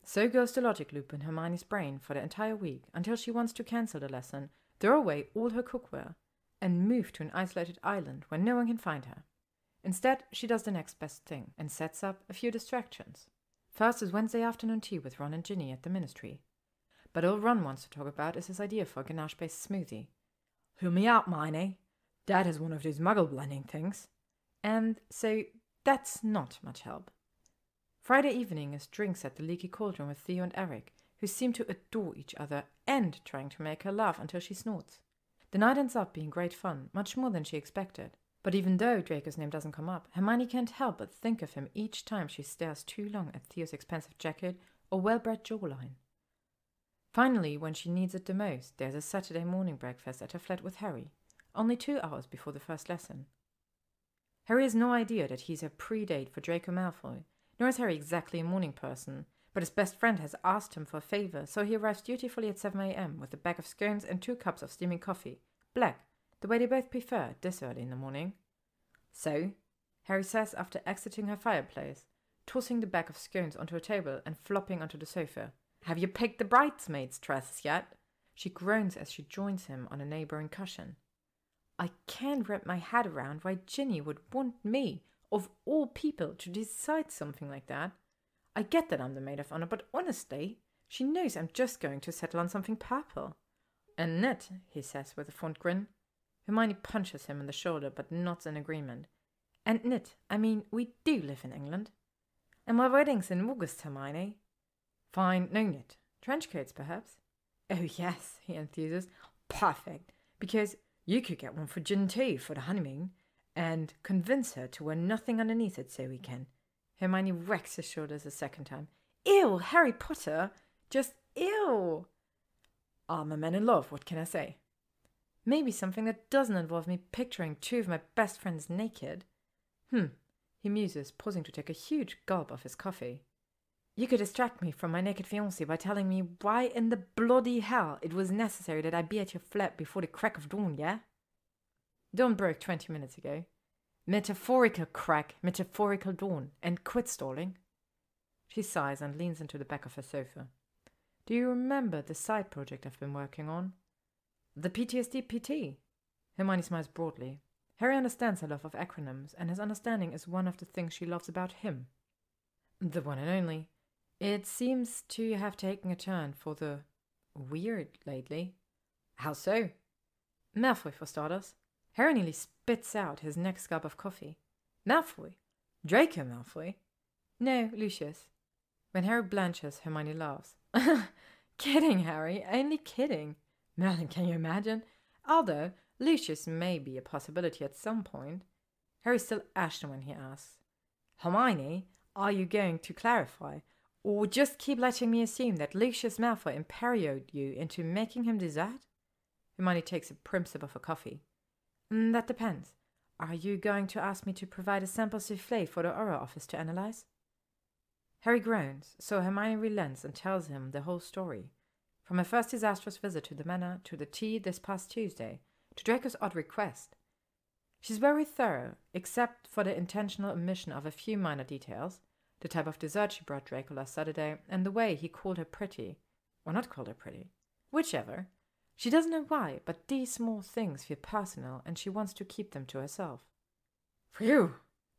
So goes the logic loop in Hermione's brain for the entire week until she wants to cancel the lesson, throw away all her cookware, and move to an isolated island where no one can find her. Instead, she does the next best thing and sets up a few distractions. First is Wednesday afternoon tea with Ron and Ginny at the Ministry. But all Ron wants to talk about is his idea for a ganache-based smoothie. Hear me out, Hermione. Dad has one of those muggle blending things. And so that's not much help. Friday evening is drinks at the Leaky Cauldron with Theo and Eric, who seem to adore each other and trying to make her laugh until she snorts. The night ends up being great fun, much more than she expected. But even though Draco's name doesn't come up, Hermione can't help but think of him each time she stares too long at Theo's expensive jacket or well-bred jawline. Finally, when she needs it the most, there's a Saturday morning breakfast at her flat with Harry, only 2 hours before the first lesson. Harry has no idea that he's a pre-date for Draco Malfoy, nor is Harry exactly a morning person, but his best friend has asked him for a favor, so he arrives dutifully at 7 a.m. with a bag of scones and 2 cups of steaming coffee, black, the way they both prefer this early in the morning. So, Harry says after exiting her fireplace, tossing the bag of scones onto a table and flopping onto the sofa. Have you picked the bridesmaids' dresses yet? She groans as she joins him on a neighboring cushion. I can't wrap my head around why Ginny would want me, of all people, to decide something like that. I get that I'm the maid of honor, but honestly, she knows I'm just going to settle on something purple. And Ned, he says with a fond grin. Hermione punches him in the shoulder, but nods in agreement. And Ned, I mean, we do live in England. And my wedding's in August, Hermione. Fine, no Ned. Trench coats, perhaps? Oh, yes, he enthuses. Perfect, because you could get one for Gin too for the honeymoon, and convince her to wear nothing underneath it so we can. Hermione whacks his shoulders a second time. Ew, Harry Potter! Just ew! I'm a man in love, what can I say? Maybe something that doesn't involve me picturing 2 of my best friends naked. He muses, pausing to take a huge gulp of his coffee. You could distract me from my naked fiancé by telling me why in the bloody hell it was necessary that I be at your flat before the crack of dawn, yeah? Dawn broke 20 minutes ago. Metaphorical crack, metaphorical dawn, and quit stalling. She sighs and leans into the back of her sofa. Do you remember the side project I've been working on? The PTSD PT. Hermione smiles broadly. Harry understands her love of acronyms, and his understanding is one of the things she loves about him. The one and only. It seems to have taken a turn for the weird lately. How so? Malfoy, for starters. Harry nearly spits out his next cup of coffee. Malfoy? Draco Malfoy? No, Lucius. When Harry blanches, Hermione laughs. Kidding, Harry, only kidding. Merlin, can you imagine? Although Lucius may be a possibility at some point. Harry's still ashen when he asks, Hermione, are you going to clarify? Or just keep letting me assume that Lucius Malfoy imperioed you into making him do that? Hermione takes a prim sip of her coffee. That depends. Are you going to ask me to provide a sample souffle for the Auror office to analyze? Harry groans, so Hermione relents and tells him the whole story. From her first disastrous visit to the manor, to the tea this past Tuesday, to Draco's odd request. She's very thorough, except for the intentional omission of a few minor details, the type of dessert she brought Draco last Saturday, and the way he called her pretty. Or not called her pretty. Whichever. She doesn't know why, but these small things feel personal, and she wants to keep them to herself. Phew!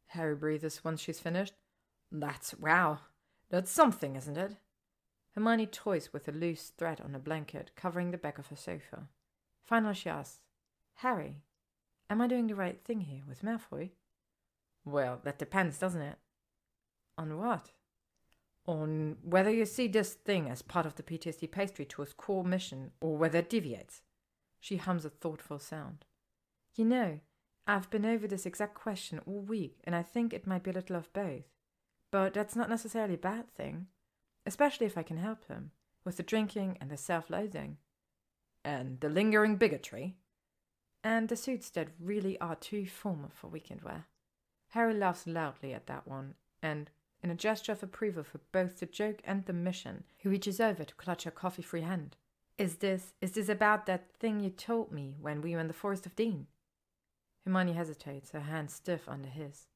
Harry breathes once she's finished. Wow. That's something, isn't it? Hermione toys with a loose thread on a blanket, covering the back of her sofa. Finally she asks, Harry, am I doing the right thing here with Malfoy? Well, that depends, doesn't it? On what? On whether you see this thing as part of the PTSD pastry tour's core mission, or whether it deviates. She hums a thoughtful sound. You know, I've been over this exact question all week, and I think it might be a little of both. But that's not necessarily a bad thing, especially if I can help him with the drinking and the self-loathing. And the lingering bigotry. And the suits that really are too formal for weekend wear. Harry laughs loudly at that one, and in a gesture of approval for both the joke and the mission, he reaches over to clutch her coffee-free hand. Is this about that thing you told me when we were in the Forest of Dean? Hermione hesitates, her hand stiff under his.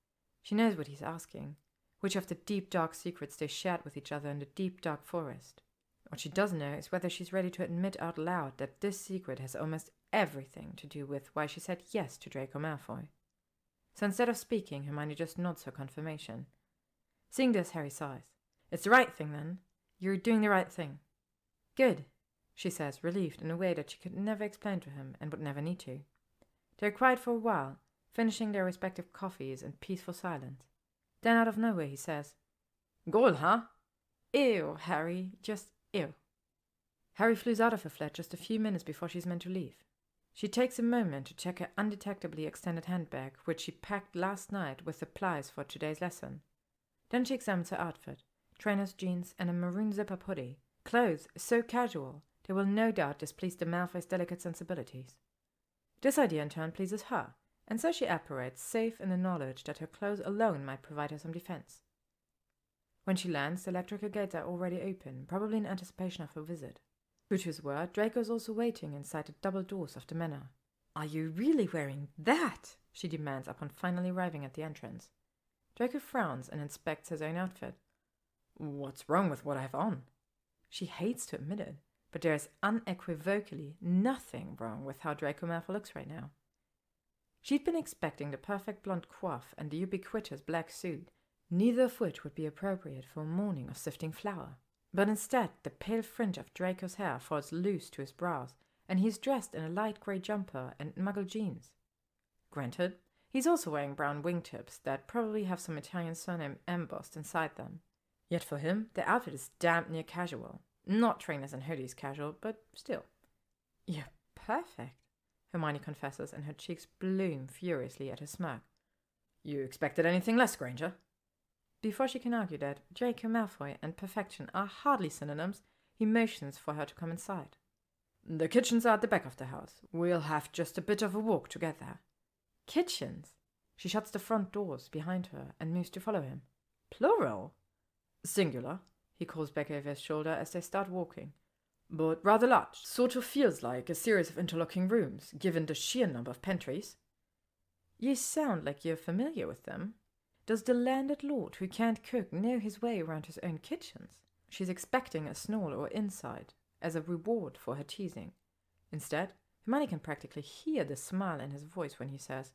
She knows what he's asking. Which of the deep, dark secrets they shared with each other in the deep, dark forest. What she doesn't know is whether she's ready to admit out loud that this secret has almost everything to do with why she said yes to Draco Malfoy. So instead of speaking, Hermione just nods her confirmation. Seeing this, Harry sighs. It's the right thing, then. You're doing the right thing. Good, she says, relieved in a way that she could never explain to him and would never need to. They're quiet for a while, finishing their respective coffees in peaceful silence. Then out of nowhere he says, Goal, huh? Ew, Harry, just ew. Harry flews out of her flat just a few minutes before she's meant to leave. She takes a moment to check her undetectably extended handbag, which she packed last night with supplies for today's lesson. Then she examines her outfit, trainer's jeans and a maroon zip-up hoodie, clothes so casual they will no doubt displease the Malfoy's delicate sensibilities. This idea in turn pleases her, and so she apparates, safe in the knowledge that her clothes alone might provide her some defense. When she lands, the electrical gates are already open, probably in anticipation of her visit. True to his word, Draco is also waiting inside the double doors of the manor. Are you really wearing that? She demands upon finally arriving at the entrance. Draco frowns and inspects his own outfit. What's wrong with what I have on? She hates to admit it, but there is unequivocally nothing wrong with how Draco Malfoy looks right now. She'd been expecting the perfect blonde coif and the ubiquitous black suit, neither of which would be appropriate for a morning of sifting flour. But instead, the pale fringe of Draco's hair falls loose to his brows, and he's dressed in a light grey jumper and muggle jeans. Granted, he's also wearing brown wingtips that probably have some Italian surname embossed inside them. Yet for him, the outfit is damn near casual. Not trainers and hoodies casual, but still. You're perfect, Hermione confesses, and her cheeks bloom furiously at his smirk. You expected anything less, Granger? Before she can argue that Draco Malfoy and perfection are hardly synonyms, he motions for her to come inside. The kitchens are at the back of the house. We'll have just a bit of a walk to get there. Kitchens? She shuts the front doors behind her and moves to follow him. Plural? Singular, he calls back over his shoulder as they start walking. But rather large. Sort of feels like a series of interlocking rooms, given the sheer number of pantries. You sound like you're familiar with them. Does the landed lord who can't cook know his way around his own kitchens? She's expecting a snarl or inside, as a reward for her teasing. Instead, Hermione can practically hear the smile in his voice when he says,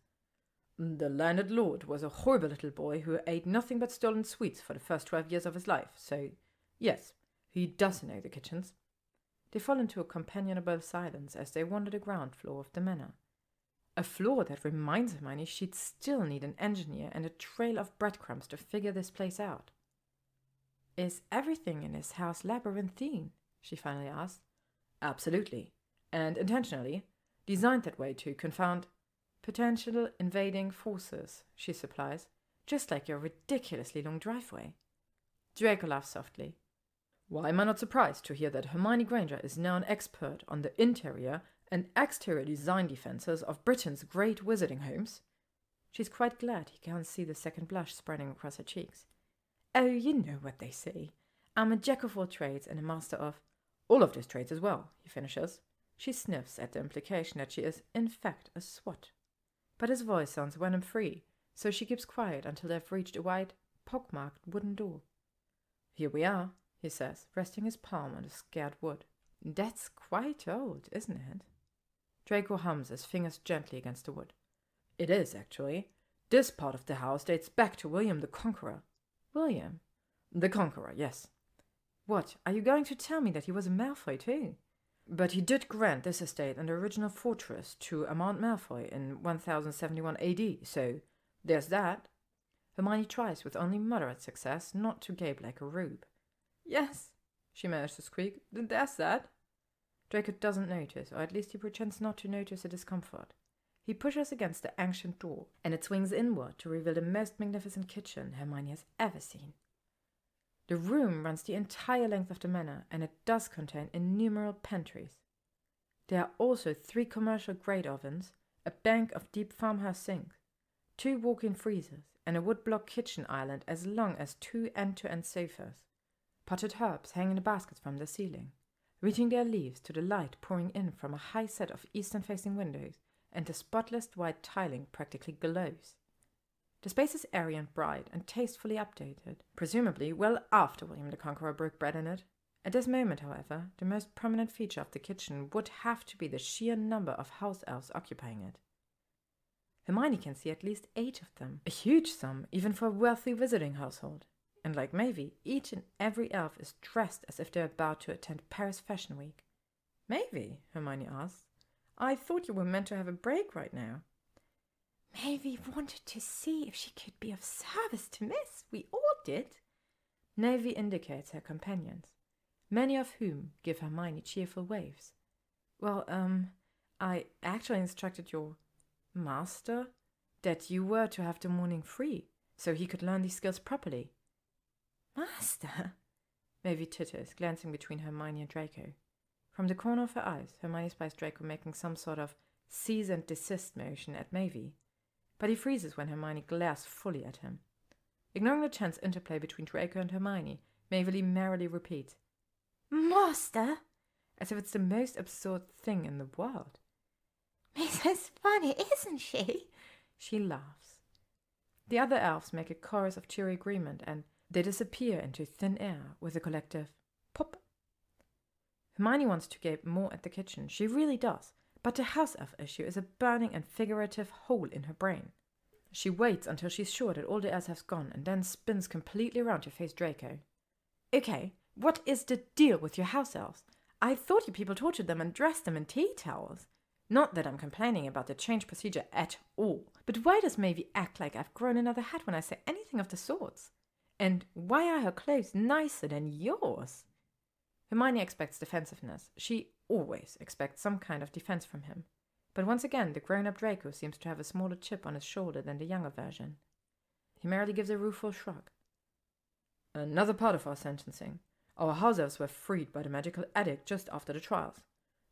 The landed lord was a horrible little boy who ate nothing but stolen sweets for the first 12 years of his life, so, yes, he does know the kitchens. They fall into a companionable silence as they wander the ground floor of the manor. A floor that reminds Hermione she'd still need an engineer and a trail of breadcrumbs to figure this place out. Is everything in this house labyrinthine? She finally asked. Absolutely, and intentionally, designed that way to confound potential invading forces, she supplies, just like your ridiculously long driveway. Draco laughs softly. Why am I not surprised to hear that Hermione Granger is now an expert on the interior and exterior design defenses of Britain's great wizarding homes? She's quite glad he can't see the second blush spreading across her cheeks. Oh, you know what they say. I'm a jack of all trades and a master of all of those trades as well, he finishes. She sniffs at the implication that she is, in fact, a swot. But his voice sounds venom-free, so she keeps quiet until they've reached a wide, pockmarked wooden door. Here we are, he says, resting his palm on the scared wood. That's quite old, isn't it? Draco hums his fingers gently against the wood. It is, actually. This part of the house dates back to William the Conqueror. William? The Conqueror, yes. What, are you going to tell me that he was a Malfoy too? But he did grant this estate and the original fortress to Amand Malfoy in 1071 AD, so there's that. Hermione tries with only moderate success not to gape like a rube. Yes, she managed to squeak, there's that. Draco doesn't notice, or at least he pretends not to notice the discomfort. He pushes against the ancient door, and it swings inward to reveal the most magnificent kitchen Hermione has ever seen. The room runs the entire length of the manor, and it does contain innumerable pantries. There are also 3 commercial-grade ovens, a bank of deep farmhouse sinks, 2 walk-in freezers, and a wood-block kitchen island as long as 2 end-to-end sofas. Potted herbs hang in the baskets from the ceiling, reaching their leaves to the light pouring in from a high set of eastern-facing windows, and the spotless white tiling practically glows. The space is airy and bright and tastefully updated, presumably well after William the Conqueror broke bread in it. At this moment, however, the most prominent feature of the kitchen would have to be the sheer number of house elves occupying it. Hermione can see at least 8 of them, a huge sum even for a wealthy visiting household. And like Mavie, each and every elf is dressed as if they're about to attend Paris Fashion Week. "Mavie," Hermione asks, "I thought you were meant to have a break right now." Mavie wanted to see if she could be of service to Miss. We all did. Mavie indicates her companions, many of whom give Hermione cheerful waves. "Well, I actually instructed your master that you were to have the morning free, so he could learn these skills properly." "Master?" Mavie titters, glancing between Hermione and Draco. From the corner of her eyes, Hermione spies Draco making some sort of cease and desist motion at Mavie, but he freezes when Hermione glares fully at him. Ignoring the chance interplay between Draco and Hermione, Mavie merrily repeats, "Master?" as if it's the most absurd thing in the world. "Miss is funny, isn't she?" She laughs. The other elves make a chorus of cheery agreement, and they disappear into thin air with a collective pop. Hermione wants to gape more at the kitchen. She really does. But the house elf issue is a burning and figurative hole in her brain. She waits until she's sure that all the elves have gone, and then spins completely around to face Draco. "Okay, what is the deal with your house elves? I thought you people tortured them and dressed them in tea towels. Not that I'm complaining about the change procedure at all, but why does Mavie act like I've grown another hat when I say anything of the sorts? And why are her clothes nicer than yours?" Hermione expects defensiveness. She always expects some kind of defense from him. But once again, the grown-up Draco seems to have a smaller chip on his shoulder than the younger version. He merely gives a rueful shrug. "Another part of our sentencing. Our house elves were freed by the magical edict just after the trials.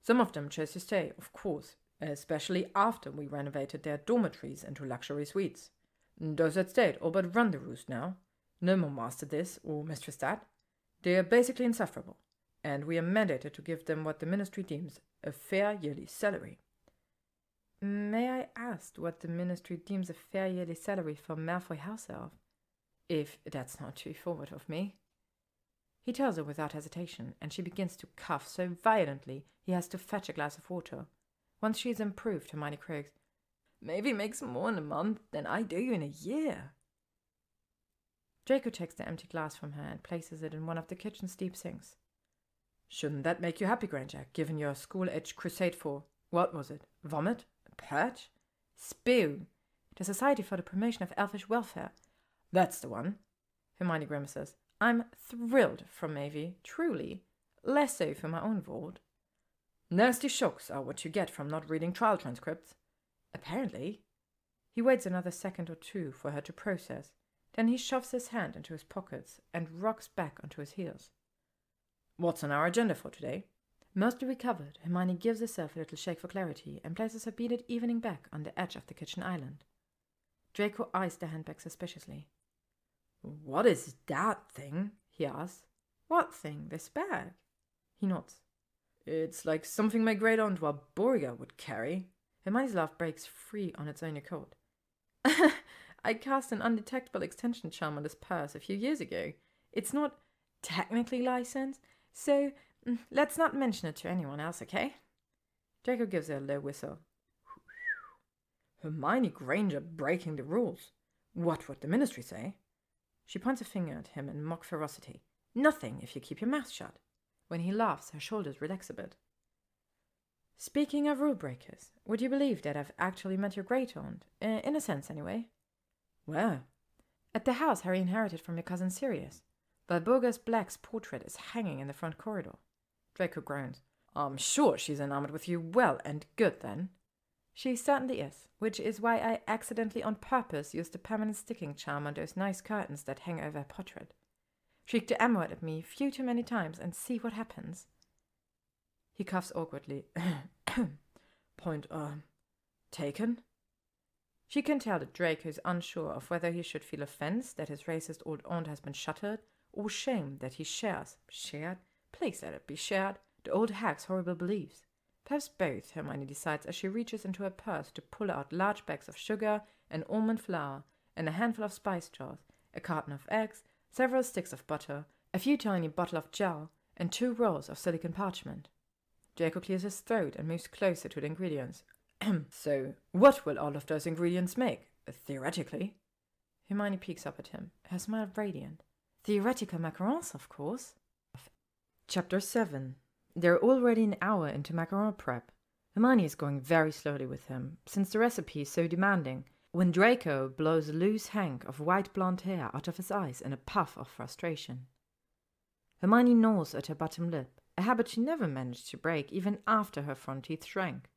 Some of them chose to stay, of course, especially after we renovated their dormitories into luxury suites. Those that stayed all but run the roost now. No more master this or mistress that. They are basically insufferable, and we are mandated to give them what the ministry deems a fair yearly salary." "May I ask what the ministry deems a fair yearly salary for Malfoy house elf? If that's not too forward of me." He tells her without hesitation, and she begins to cough so violently he has to fetch a glass of water. Once she is improved, Hermione croaks, "Mavie makes more in a month than I do in a year." Draco takes the empty glass from her and places it in one of the kitchen's deep sinks. "Shouldn't that make you happy, Granger, given your school-age crusade for, what was it, vomit? Purge? Spew? The Society for the Promotion of Elfish Welfare. That's the one." Hermione grimaces. "I'm thrilled for Mavie, truly. Less so for my own ward. Nasty shocks are what you get from not reading trial transcripts. Apparently." He waits another second or two for her to process. Then he shoves his hand into his pockets and rocks back onto his heels. "What's on our agenda for today?" Mostly recovered, Hermione gives herself a little shake for clarity and places her beaded evening bag on the edge of the kitchen island. Draco eyes the handbag suspiciously. "What is that thing?" he asks. "What thing? This bag?" He nods. "It's like something my great-aunt Warburga would carry." Hermione's laugh breaks free on its own accord. "I cast an undetectable extension charm on this purse a few years ago. It's not technically licensed, so let's not mention it to anyone else, okay?" Draco gives her a low whistle. "Hermione Granger breaking the rules. What would the ministry say?" She points a finger at him in mock ferocity. "Nothing if you keep your mouth shut." When he laughs, her shoulders relax a bit. "Speaking of rule breakers, would you believe that I've actually met your great-aunt? In a sense, anyway." "Where?" "At the house Harry inherited from your cousin Sirius. Walburga Black's portrait is hanging in the front corridor." Draco groans. "I'm sure she's enamored with you well and good, then." "She certainly is, which is why I accidentally on purpose used the permanent sticking charm on those nice curtains that hang over her portrait. Shriek the M word at me a few too many times and see what happens. He coughs awkwardly. Point, taken? She can tell that Draco is unsure of whether he should feel offense that his racist old aunt has been shuttered, or shame that he shared? Please let it be shared, the old hag's horrible beliefs. Perhaps both, Hermione decides as she reaches into her purse to pull out large bags of sugar and almond flour, and a handful of spice jars, a carton of eggs, several sticks of butter, a few tiny bottles of gel, and 2 rolls of silicon parchment. Draco clears his throat and moves closer to the ingredients. So, what will all of those ingredients make, theoretically? Hermione peeks up at him, her smile radiant. Theoretical macarons, of course. Chapter 7. They're already an hour into macaron prep. Hermione is going very slowly with him, since the recipe is so demanding, when Draco blows a loose hank of white blonde hair out of his eyes in a puff of frustration. Hermione gnaws at her bottom lip, a habit she never managed to break even after her front teeth shrank.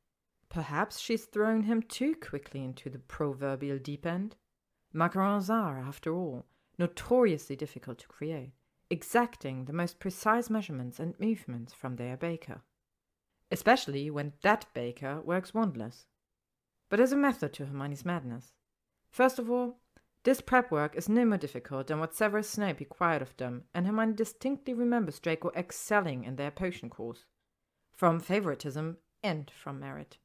Perhaps she's thrown him too quickly into the proverbial deep end. Macarons are, after all, notoriously difficult to create, exacting the most precise measurements and movements from their baker. Especially when that baker works wonders. But there's a method to Hermione's madness. First of all, this prep work is no more difficult than what Severus Snape required of them, and Hermione distinctly remembers Draco excelling in their potion course, from favoritism and from merit.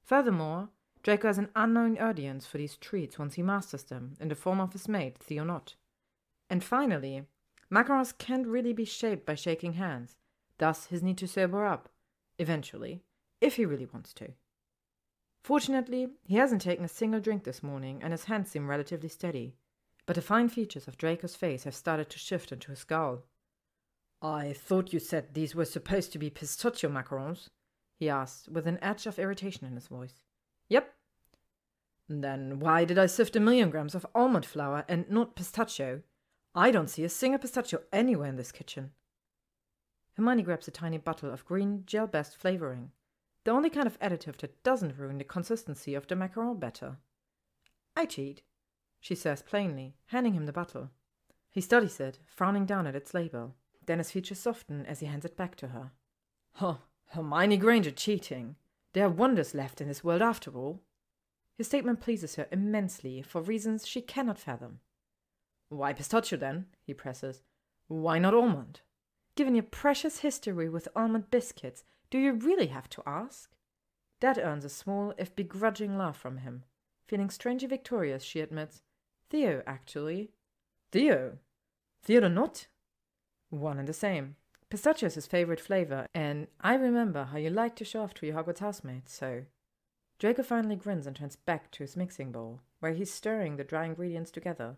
Furthermore, Draco has an unknown audience for these treats once he masters them, in the form of his mate, Theonot. And finally, macarons can't really be shaped by shaking hands, thus his need to sober up, eventually, if he really wants to. Fortunately, he hasn't taken a single drink this morning, and his hands seem relatively steady, but the fine features of Draco's face have started to shift into a scowl. "I thought you said these were supposed to be pistachio macarons?" he asked, with an edge of irritation in his voice. "Yep." "Then why did I sift 1,000,000 grams of almond flour and not pistachio? I don't see a single pistachio anywhere in this kitchen." Hermione grabs a tiny bottle of green gel-based flavoring, the only kind of additive that doesn't ruin the consistency of the macaron batter. "I cheat," she says plainly, handing him the bottle. He studies it, frowning down at its label. Then his features soften as he hands it back to her. "Huh, Hermione Granger cheating. There are wonders left in this world after all." His statement pleases her immensely for reasons she cannot fathom. "Why pistachio then?" he presses. "Why not almond? Given your precious history with almond biscuits, do you really have to ask?" That earns a small, if begrudging laugh from him. Feeling strangely victorious, she admits, "Theo, actually." "Theo? Theo the Nut?" "One and the same. Pistachio is his favorite flavor, and I remember how you liked to show off to your Hogwarts housemates, so—" Draco finally grins and turns back to his mixing bowl, where he's stirring the dry ingredients together.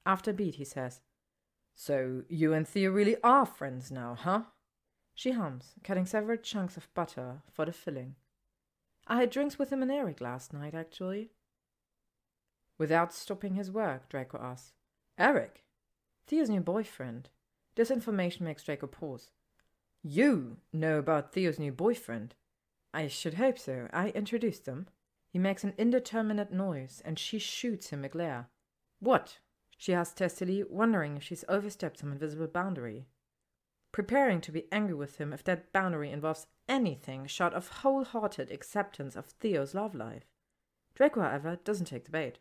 After a beat, he says, "So you and Theo really are friends now, huh?" She hums, cutting several chunks of butter for the filling. "I had drinks with him and Eric last night, actually." Without stopping his work, Draco asks, "Eric? Theo's new boyfriend." This information makes Draco pause. "You know about Theo's new boyfriend?" "I should hope so. I introduced them." He makes an indeterminate noise, and she shoots him a glare. "What?" she asks testily, wondering if she's overstepped some invisible boundary. Preparing to be angry with him if that boundary involves anything short of wholehearted acceptance of Theo's love life. Draco, however, doesn't take the bait.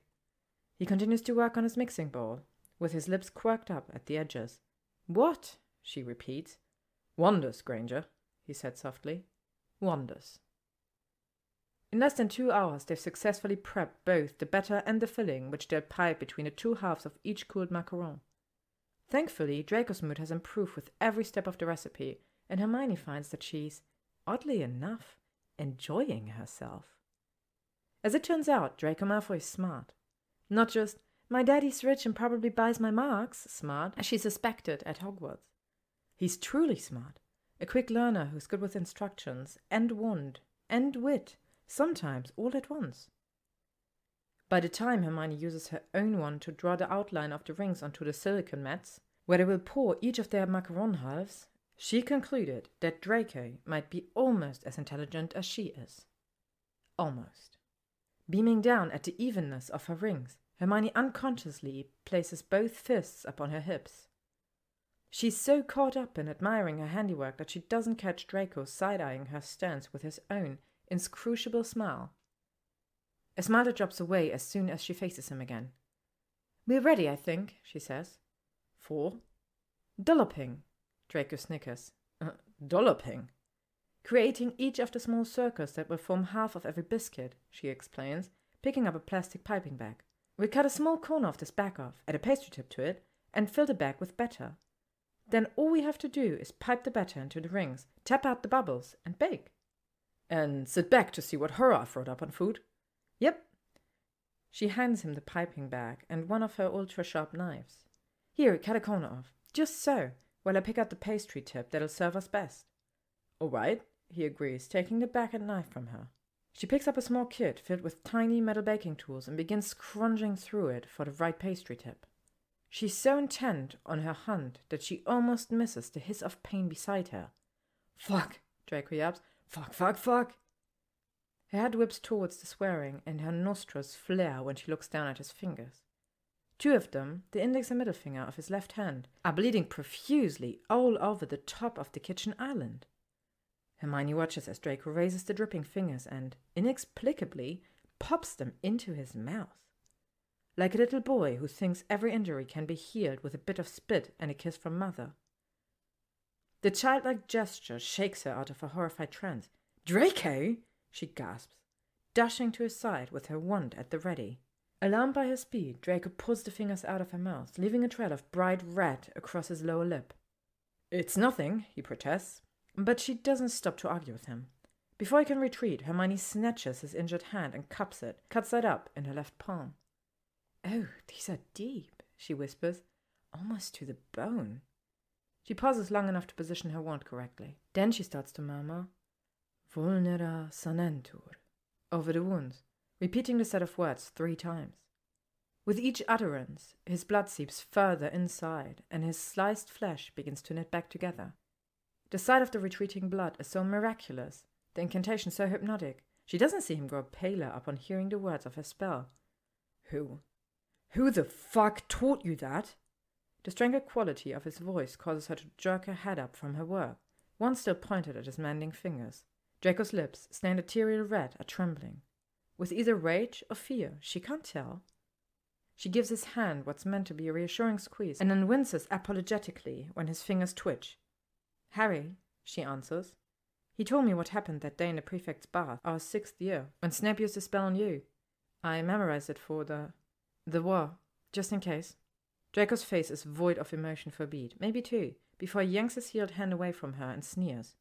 He continues to work on his mixing bowl, with his lips quirked up at the edges. "What?" she repeats. "Wonders, Granger," he said softly. "Wonders." In less than 2 hours, they've successfully prepped both the batter and the filling, which they'll pipe between the 2 halves of each cooled macaron. Thankfully, Draco's mood has improved with every step of the recipe, and Hermione finds that she's, oddly enough, enjoying herself. As it turns out, Draco Malfoy is smart. Not just, "My daddy's rich and probably buys my marks," smart, as she suspected at Hogwarts. He's truly smart, a quick learner who's good with instructions, and wand, and wit, sometimes all at once. By the time Hermione uses her own wand to draw the outline of the rings onto the silicon mats, where they will pour each of their macaron halves, she concluded that Draco might be almost as intelligent as she is. Almost. Beaming down at the evenness of her rings, Hermione unconsciously places both fists upon her hips. She's so caught up in admiring her handiwork that she doesn't catch Draco side-eyeing her stance with his own inscrutable smile. A smile that drops away as soon as she faces him again. "We're ready, I think," she says. "For?" "Dolloping," Draco snickers. "Dolloping?" "Creating each of the small circles that will form half of every biscuit," she explains, picking up a plastic piping bag. "We cut a small corner of this bag off, add a pastry tip to it, and fill the bag with batter. Then all we have to do is pipe the batter into the rings, tap out the bubbles, and bake." "And sit back to see what horror I've brought up on food?" "Yep." She hands him the piping bag and one of her ultra-sharp knives. "Here, cut a corner off. Just so, while I pick out the pastry tip that'll serve us best." "All right," he agrees, taking the bag and knife from her. She picks up a small kit filled with tiny metal baking tools and begins scrunching through it for the right pastry tip. She's so intent on her hunt that she almost misses the hiss of pain beside her. "Fuck," Draco yelps. "Fuck, fuck, fuck." Her head whips towards the swearing, and her nostrils flare when she looks down at his fingers. Two of them, the index and middle finger of his left hand, are bleeding profusely all over the top of the kitchen island. Hermione watches as Draco raises the dripping fingers and, inexplicably, pops them into his mouth. Like a little boy who thinks every injury can be healed with a bit of spit and a kiss from mother. The childlike gesture shakes her out of a horrified trance. "Draco!" she gasps, dashing to his side with her wand at the ready. Alarmed by her speed, Draco pulls the fingers out of her mouth, leaving a trail of bright red across his lower lip. "It's nothing," he protests, but she doesn't stop to argue with him. Before he can retreat, Hermione snatches his injured hand and cups it up in her left palm. "Oh, these are deep," she whispers, "almost to the bone." She pauses long enough to position her wand correctly. Then she starts to murmur, "Vulnera sanentur," over the wounds, repeating the set of words 3 times. With each utterance, his blood seeps further inside, and his sliced flesh begins to knit back together. The sight of the retreating blood is so miraculous, the incantation so hypnotic, she doesn't see him grow paler upon hearing the words of her spell. Who the fuck taught you that?" The strangled quality of his voice causes her to jerk her head up from her work, one still pointed at his mending fingers. Draco's lips, stained ethereal red, are trembling. With either rage or fear, she can't tell. She gives his hand what's meant to be a reassuring squeeze, and then winces apologetically when his fingers twitch. "Harry," she answers. "He told me what happened that day in the prefect's bath, our 6th year, when Snape used the spell on you. I memorized it for the war, just in case." Draco's face is void of emotion for a beat, maybe 2, before he yanks his healed hand away from her and sneers.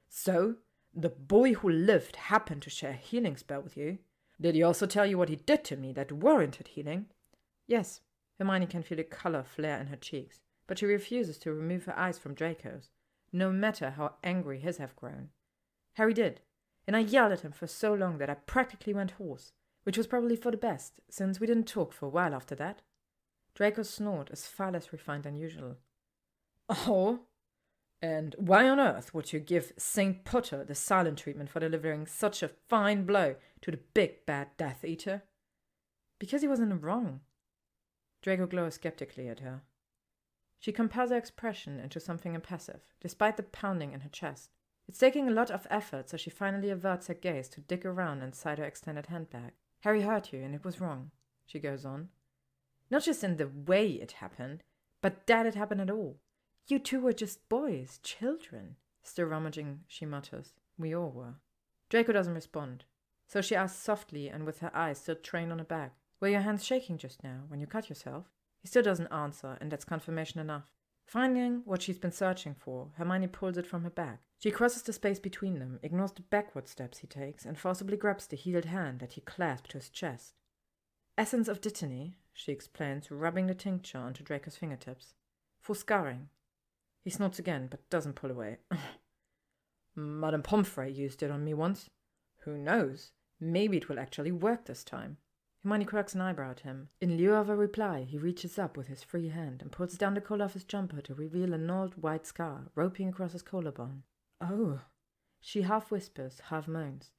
"So, the boy who lived happened to share a healing spell with you? Did he also tell you what he did to me that warranted healing?" "Yes." Hermione can feel the color flare in her cheeks, but she refuses to remove her eyes from Draco's, no matter how angry his have grown. "Harry did, and I yelled at him for so long that I practically went hoarse, which was probably for the best, since we didn't talk for a while after that." Draco's snort is far less refined than usual. "Oh? And why on earth would you give St. Potter the silent treatment for delivering such a fine blow to the big bad Death Eater?" "Because he was in the wrong." Draco glowers skeptically at her. She compels her expression into something impassive, despite the pounding in her chest. It's taking a lot of effort, so she finally averts her gaze to dig around inside her extended handbag. "Harry hurt you, and it was wrong," she goes on. "Not just in the way it happened, but that it happened at all. You two were just boys, children." Still rummaging, she mutters, "We all were." Draco doesn't respond, so she asks softly and with her eyes still trained on her bag, "Were your hands shaking just now, when you cut yourself?" He still doesn't answer, and that's confirmation enough. Finding what she's been searching for, Hermione pulls it from her bag. She crosses the space between them, ignores the backward steps he takes, and forcibly grabs the healed hand that he clasped to his chest. "Essence of dittany," she explains, rubbing the tincture onto Draco's fingertips. "For scarring." He snorts again, but doesn't pull away. "Madame Pomfrey used it on me once. Who knows? Maybe it will actually work this time." Hermione quirks an eyebrow at him. In lieu of a reply, he reaches up with his free hand and pulls down the collar of his jumper to reveal a gnarled white scar roping across his collarbone. "Oh," she half whispers, half moans.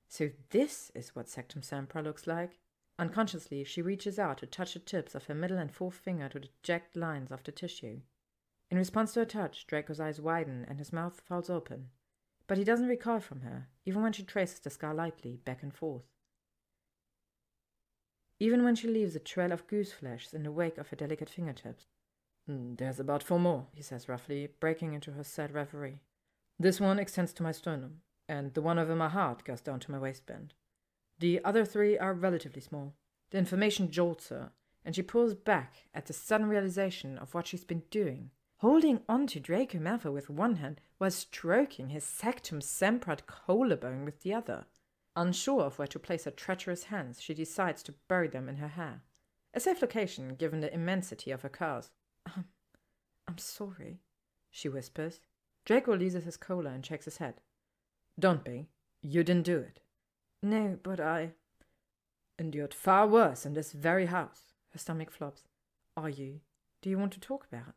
"So this is what Sectum Sempra looks like." Unconsciously, she reaches out to touch the tips of her middle and fourth finger to the jagged lines of the tissue. In response to her touch, Draco's eyes widen and his mouth falls open. But he doesn't recoil from her, even when she traces the scar lightly back and forth. Even when she leaves a trail of goose flesh in the wake of her delicate fingertips. There's about 4 more, he says roughly, breaking into her sad reverie. This one extends to my sternum, and the one over my heart goes down to my waistband. The other 3 are relatively small. The information jolts her, and she pulls back at the sudden realization of what she's been doing, holding on to Draco Malfoy with one hand while stroking his Sectum Semprad collarbone with the other. Unsure of where to place her treacherous hands, she decides to bury them in her hair. A safe location, given the immensity of her curls. I'm sorry, she whispers. Draco releases his collar and shakes his head. Don't be. You didn't do it. No, but I endured far worse in this very house. Her stomach flops. Are you? Do you want to talk about?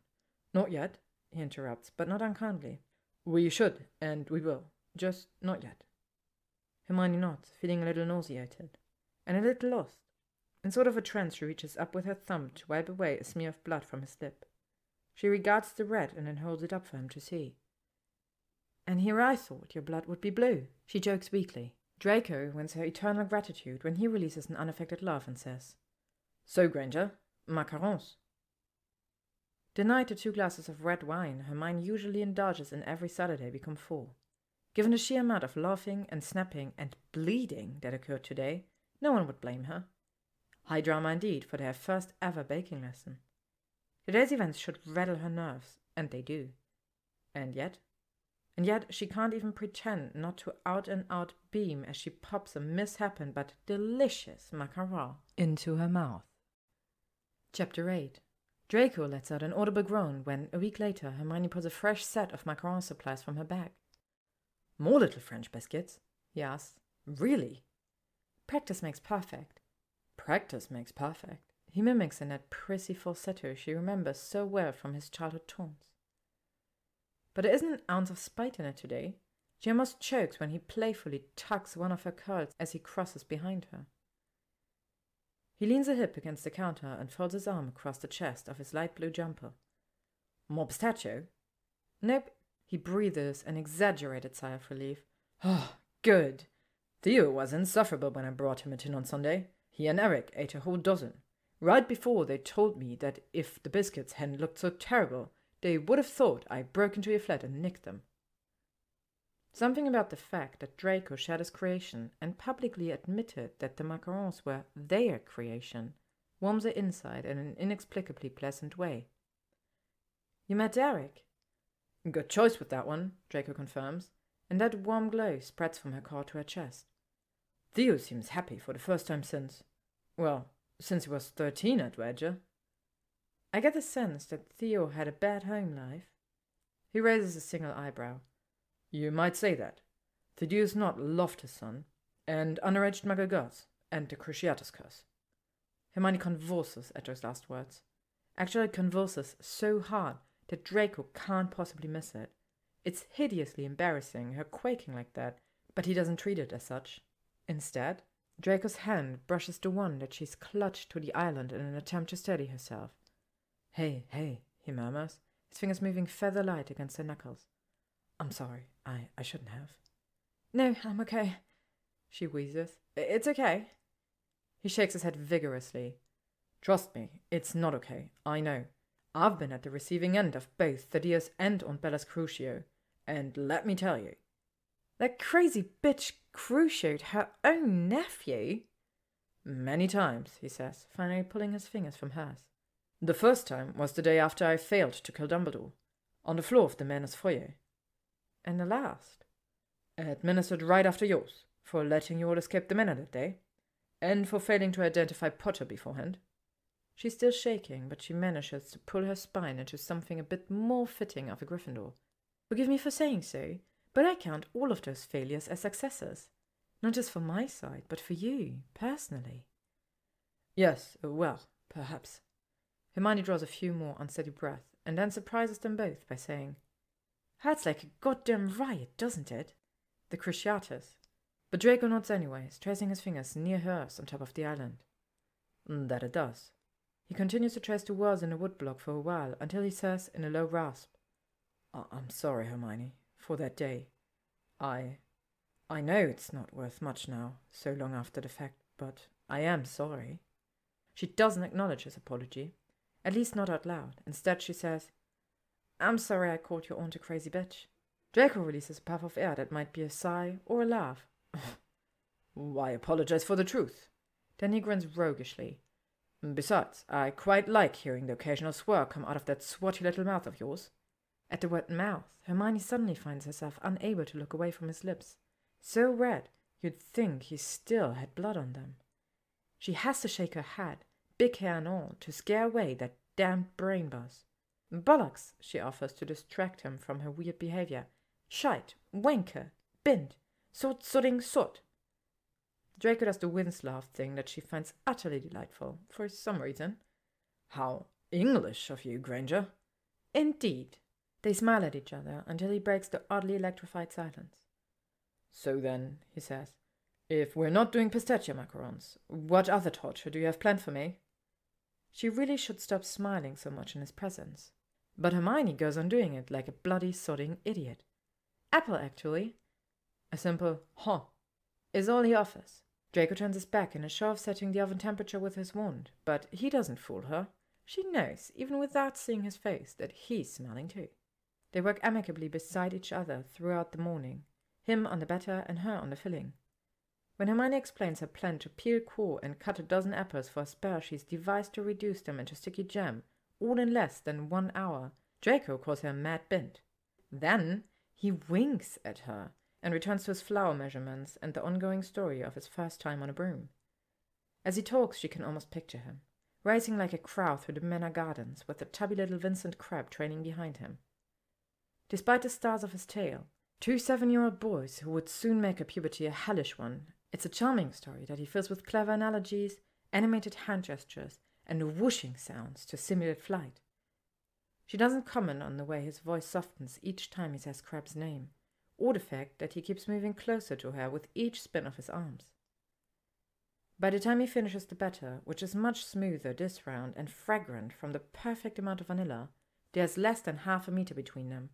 Not yet, he interrupts, but not unkindly. We should, and we will. Just not yet. Hermione nods, feeling a little nauseated, and a little lost. In sort of a trance, she reaches up with her thumb to wipe away a smear of blood from his lip. She regards the red and then holds it up for him to see. And here I thought your blood would be blue, she jokes weakly. Draco wins her eternal gratitude when he releases an unaffected laugh and says, So, Granger, macarons. The night the 2 glasses of red wine Hermione usually indulges in every Saturday become full. Given the sheer amount of laughing and snapping and bleeding that occurred today, no one would blame her. High drama indeed for their first ever baking lesson. Today's events should rattle her nerves, and they do. And yet she can't even pretend not to out-and-out beam as she pops a misshapen but delicious macaron into her mouth. Chapter 8. Draco lets out an audible groan when, a week later, Hermione pulls a fresh set of macaron supplies from her bag. More little French biscuits? He asks. Really? Practice makes perfect. Practice makes perfect. He mimics in that prissy falsetto she remembers so well from his childhood taunts. But there isn't an ounce of spite in it today. She almost chokes when he playfully tugs one of her curls as he crosses behind her. He leans a hip against the counter and folds his arm across the chest of his light blue jumper. More pistachio? Nope. He breathes an exaggerated sigh of relief. Oh, good. Theo was insufferable when I brought him a tin on Sunday. He and Eric ate a whole dozen. Right before they told me that if the biscuits hadn't looked so terrible, they would have thought I broke into your flat and nicked them. Something about the fact that Draco shared his creation and publicly admitted that the macarons were their creation warms her inside in an inexplicably pleasant way. You met Eric? Good choice with that one, Draco confirms, and that warm glow spreads from her core to her chest. Theo seems happy for the first time since he was 13 at Wedger. I get the sense that Theo had a bad home life. He raises a single eyebrow. You might say that. Thedeus not loved his son, and underaged Magagos, and the Cruciatus curse. Hermione convulses at those last words. Actually convulses so hard that Draco can't possibly miss it. It's hideously embarrassing, her quaking like that, but he doesn't treat it as such. Instead, Draco's hand brushes the one that she's clutched to the island in an attempt to steady herself. Hey, he murmurs, his fingers moving feather light against her knuckles. I'm sorry, I shouldn't have. No, I'm okay, she wheezes. It's okay. He shakes his head vigorously. Trust me, it's not okay, I know. I've been at the receiving end of both Thaddeus and Aunt Bella's crucio, and let me tell you. That crazy bitch crucioed her own nephew? Many times, he says, finally pulling his fingers from hers. The first time was the day after I failed to kill Dumbledore, on the floor of the Manor's foyer. And the last? Administered right after yours, for letting you all escape the Manor that day, and for failing to identify Potter beforehand. She's still shaking, but she manages to pull her spine into something a bit more fitting of a Gryffindor. Forgive me for saying so, but I count all of those failures as successes. Not just for my side, but for you, personally. Yes, well, perhaps. Hermione draws a few more unsteady breaths, and then surprises them both by saying, Hurts like a goddamn riot, doesn't it? The Cruciatus. But Draco nods anyways, tracing his fingers near hers on top of the island. That it does. He continues to trace the words in the woodblock for a while, until he says in a low rasp, I'm sorry, Hermione, for that day. I know it's not worth much now, so long after the fact, but I am sorry. She doesn't acknowledge his apology, at least not out loud. Instead, she says, I'm sorry I called your aunt a crazy bitch. Draco releases a puff of air that might be a sigh or a laugh. Why apologize for the truth? Then he grins roguishly. Besides, I quite like hearing the occasional swear come out of that swotty little mouth of yours. At the word mouth, Hermione suddenly finds herself unable to look away from his lips. So red, you'd think he still had blood on them. She has to shake her head, big hair and all, to scare away that damned brain buzz. Bollocks, she offers to distract him from her weird behavior. Shite, wanker, bint, sodding sot. Draco does the wince laugh thing that she finds utterly delightful, for some reason. How English of you, Granger. Indeed. They smile at each other until he breaks the oddly electrified silence. So then, he says, if we're not doing pistachio macarons, what other torture do you have planned for me? She really should stop smiling so much in his presence. But Hermione goes on doing it like a bloody sodding idiot. Apple, actually. A simple huh is all he offers. Draco turns his back in a show of setting the oven temperature with his wand, but he doesn't fool her. She knows, even without seeing his face, that he's smiling too. They work amicably beside each other throughout the morning, him on the batter and her on the filling. When Hermione explains her plan to peel, core, and cut a dozen apples for a spell she's devised to reduce them into sticky jam, all in less than 1 hour, Draco calls her a mad bint. Then he winks at her and returns to his flower measurements and the ongoing story of his first time on a broom. As he talks, she can almost picture him, racing like a crow through the manor gardens with the tubby little Vincent crab trailing behind him. Despite the stars of his tale, 2 7-year-old boys who would soon make her puberty a hellish one, it's a charming story that he fills with clever analogies, animated hand gestures, and whooshing sounds to simulate flight. She doesn't comment on the way his voice softens each time he says Crab's name, or the fact that he keeps moving closer to her with each spin of his arms. By the time he finishes the batter, which is much smoother this round and fragrant from the perfect amount of vanilla, there's less than half a meter between them.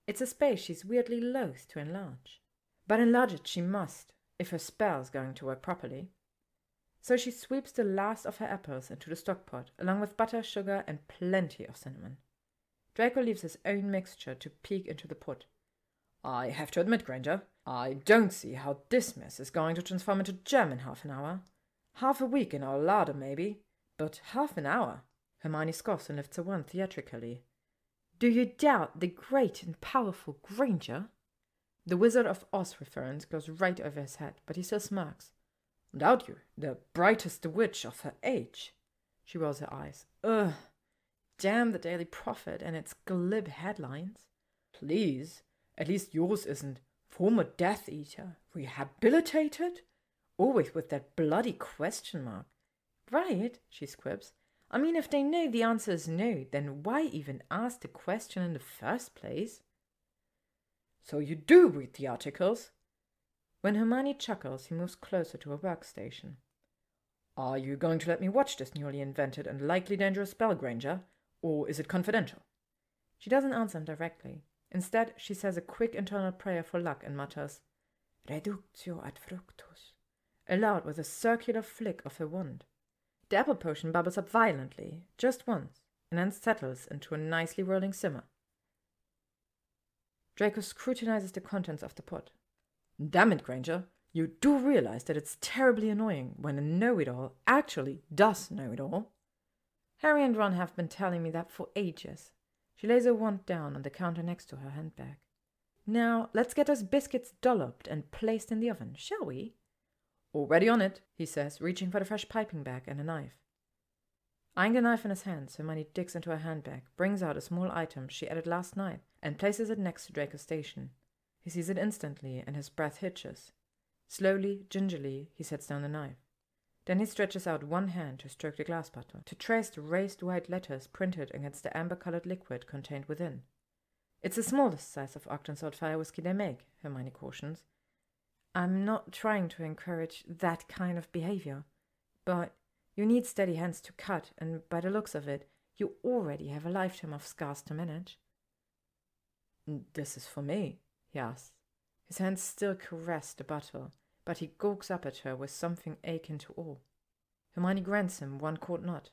It's a space she's weirdly loath to enlarge. But enlarge it she must, if her spell's going to work properly. So she sweeps the last of her apples into the stockpot, along with butter, sugar, and plenty of cinnamon. Draco leaves his own mixture to peek into the pot. I have to admit, Granger, I don't see how this mess is going to transform into jam in half an hour. Half a week in our larder, maybe, but half an hour. Hermione scoffs and lifts her wand theatrically. Do you doubt the great and powerful Granger? The Wizard of Oz reference goes right over his head, but he still smirks. Doubt you, the brightest witch of her age. She rolls her eyes. Ugh, damn the Daily Prophet and its glib headlines. Please, at least yours isn't former Death Eater, rehabilitated? Always with that bloody question mark. Right, she squibs. I mean, if they know the answer is no, then why even ask the question in the first place? So you do read the articles? When Hermione chuckles, he moves closer to her workstation. Are you going to let me watch this newly invented and likely dangerous spell, Granger, or is it confidential? She doesn't answer him directly. Instead, she says a quick internal prayer for luck and mutters, Reductio ad fructus, aloud with a circular flick of her wand. The apple potion bubbles up violently, just once, and then settles into a nicely rolling simmer. Draco scrutinizes the contents of the pot. Damn it, Granger, you do realize that it's terribly annoying when a know-it-all actually does know-it-all? Harry and Ron have been telling me that for ages. She lays her wand down on the counter next to her handbag. Now, let's get those biscuits dolloped and placed in the oven, shall we? Already on it, he says, reaching for the fresh piping bag and a knife. Eyeing the knife in his hands, Hermione digs into her handbag, brings out a small item she added last night, and places it next to Draco's station. He sees it instantly, and his breath hitches. Slowly, gingerly, he sets down the knife. Then he stretches out one hand to stroke the glass bottle, to trace the raised white letters printed against the amber-colored liquid contained within. It's the smallest size of Octon salt fire whiskey they make, Hermione cautions. I'm not trying to encourage that kind of behavior, but You need steady hands to cut, and by the looks of it, you already have a lifetime of scars to manage. This is for me, he asks. His hands still caress the bottle, but he gawks up at her with something akin to awe. Hermione grants him one quart nod.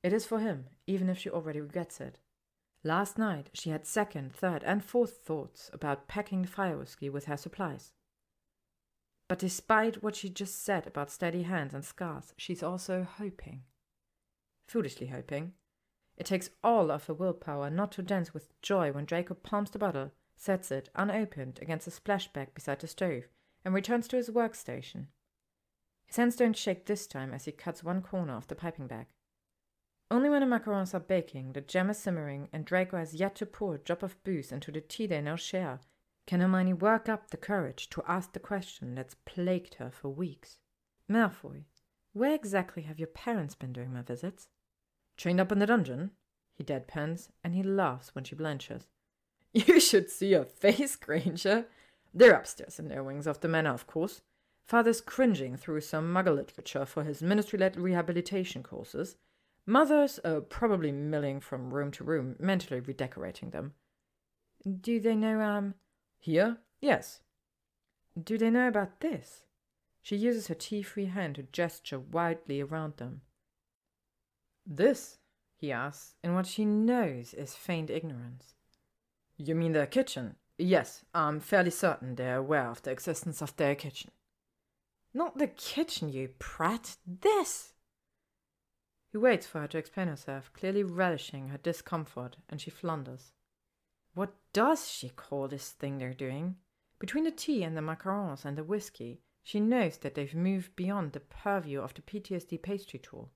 It is for him, even if she already regrets it. Last night she had second, third, and fourth thoughts about packing the fire whiskey with her supplies. But despite what she just said about steady hands and scars, she's also hoping. Foolishly hoping. It takes all of her willpower not to dance with joy when Draco palms the bottle, sets it, unopened, against a splashback beside the stove, and returns to his workstation. His hands don't shake this time as he cuts one corner of the piping bag. Only when the macarons are baking, the jam is simmering, and Draco has yet to pour a drop of booze into the tea they now share, can Hermione work up the courage to ask the question that's plagued her for weeks. Malfoy, where exactly have your parents been during my visits? Chained up in the dungeon? He deadpans, and he laughs when she blenches. You should see your face, Granger. They're upstairs in their wings of the manor, of course. Father's cringing through some muggle literature for his ministry-led rehabilitation courses. Mother's probably milling from room to room, mentally redecorating them. Do they know, Here? Yes. Do they know about this? She uses her tea-free hand to gesture wildly around them. This? He asks, in what she knows is feigned ignorance. You mean their kitchen? Yes, I'm fairly certain they're aware of the existence of their kitchen. Not the kitchen, you prat. This! He waits for her to explain herself, clearly relishing her discomfort, and she flounders. What does she call this thing they're doing? Between the tea and the macarons and the whiskey, she knows that they've moved beyond the purview of the PTSD pastry tour.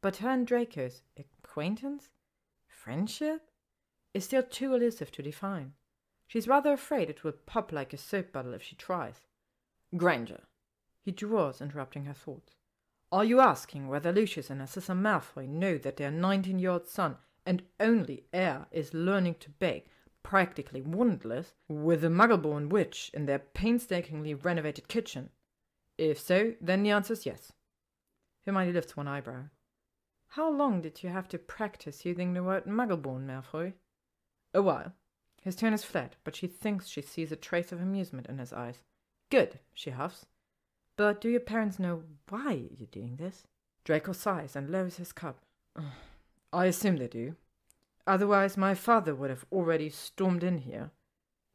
But her and Draco's acquaintance? Friendship? Is still too elusive to define. She's rather afraid it will pop like a soap bottle if she tries. Granger, he draws, interrupting her thoughts. Are you asking whether Lucius and Narcissa Malfoy know that their 19-year-old son and only heir is learning to bake, practically wandless, with a muggle-born witch in their painstakingly renovated kitchen? If so, then the answer is yes. Hermione lifts one eyebrow. How long did you have to practice using the word muggle-born, Malfoy? A while. His tone is flat, but she thinks she sees a trace of amusement in his eyes. Good, she huffs. But do your parents know why you're doing this? Draco sighs and lowers his cup. I assume they do. Otherwise my father would have already stormed in here,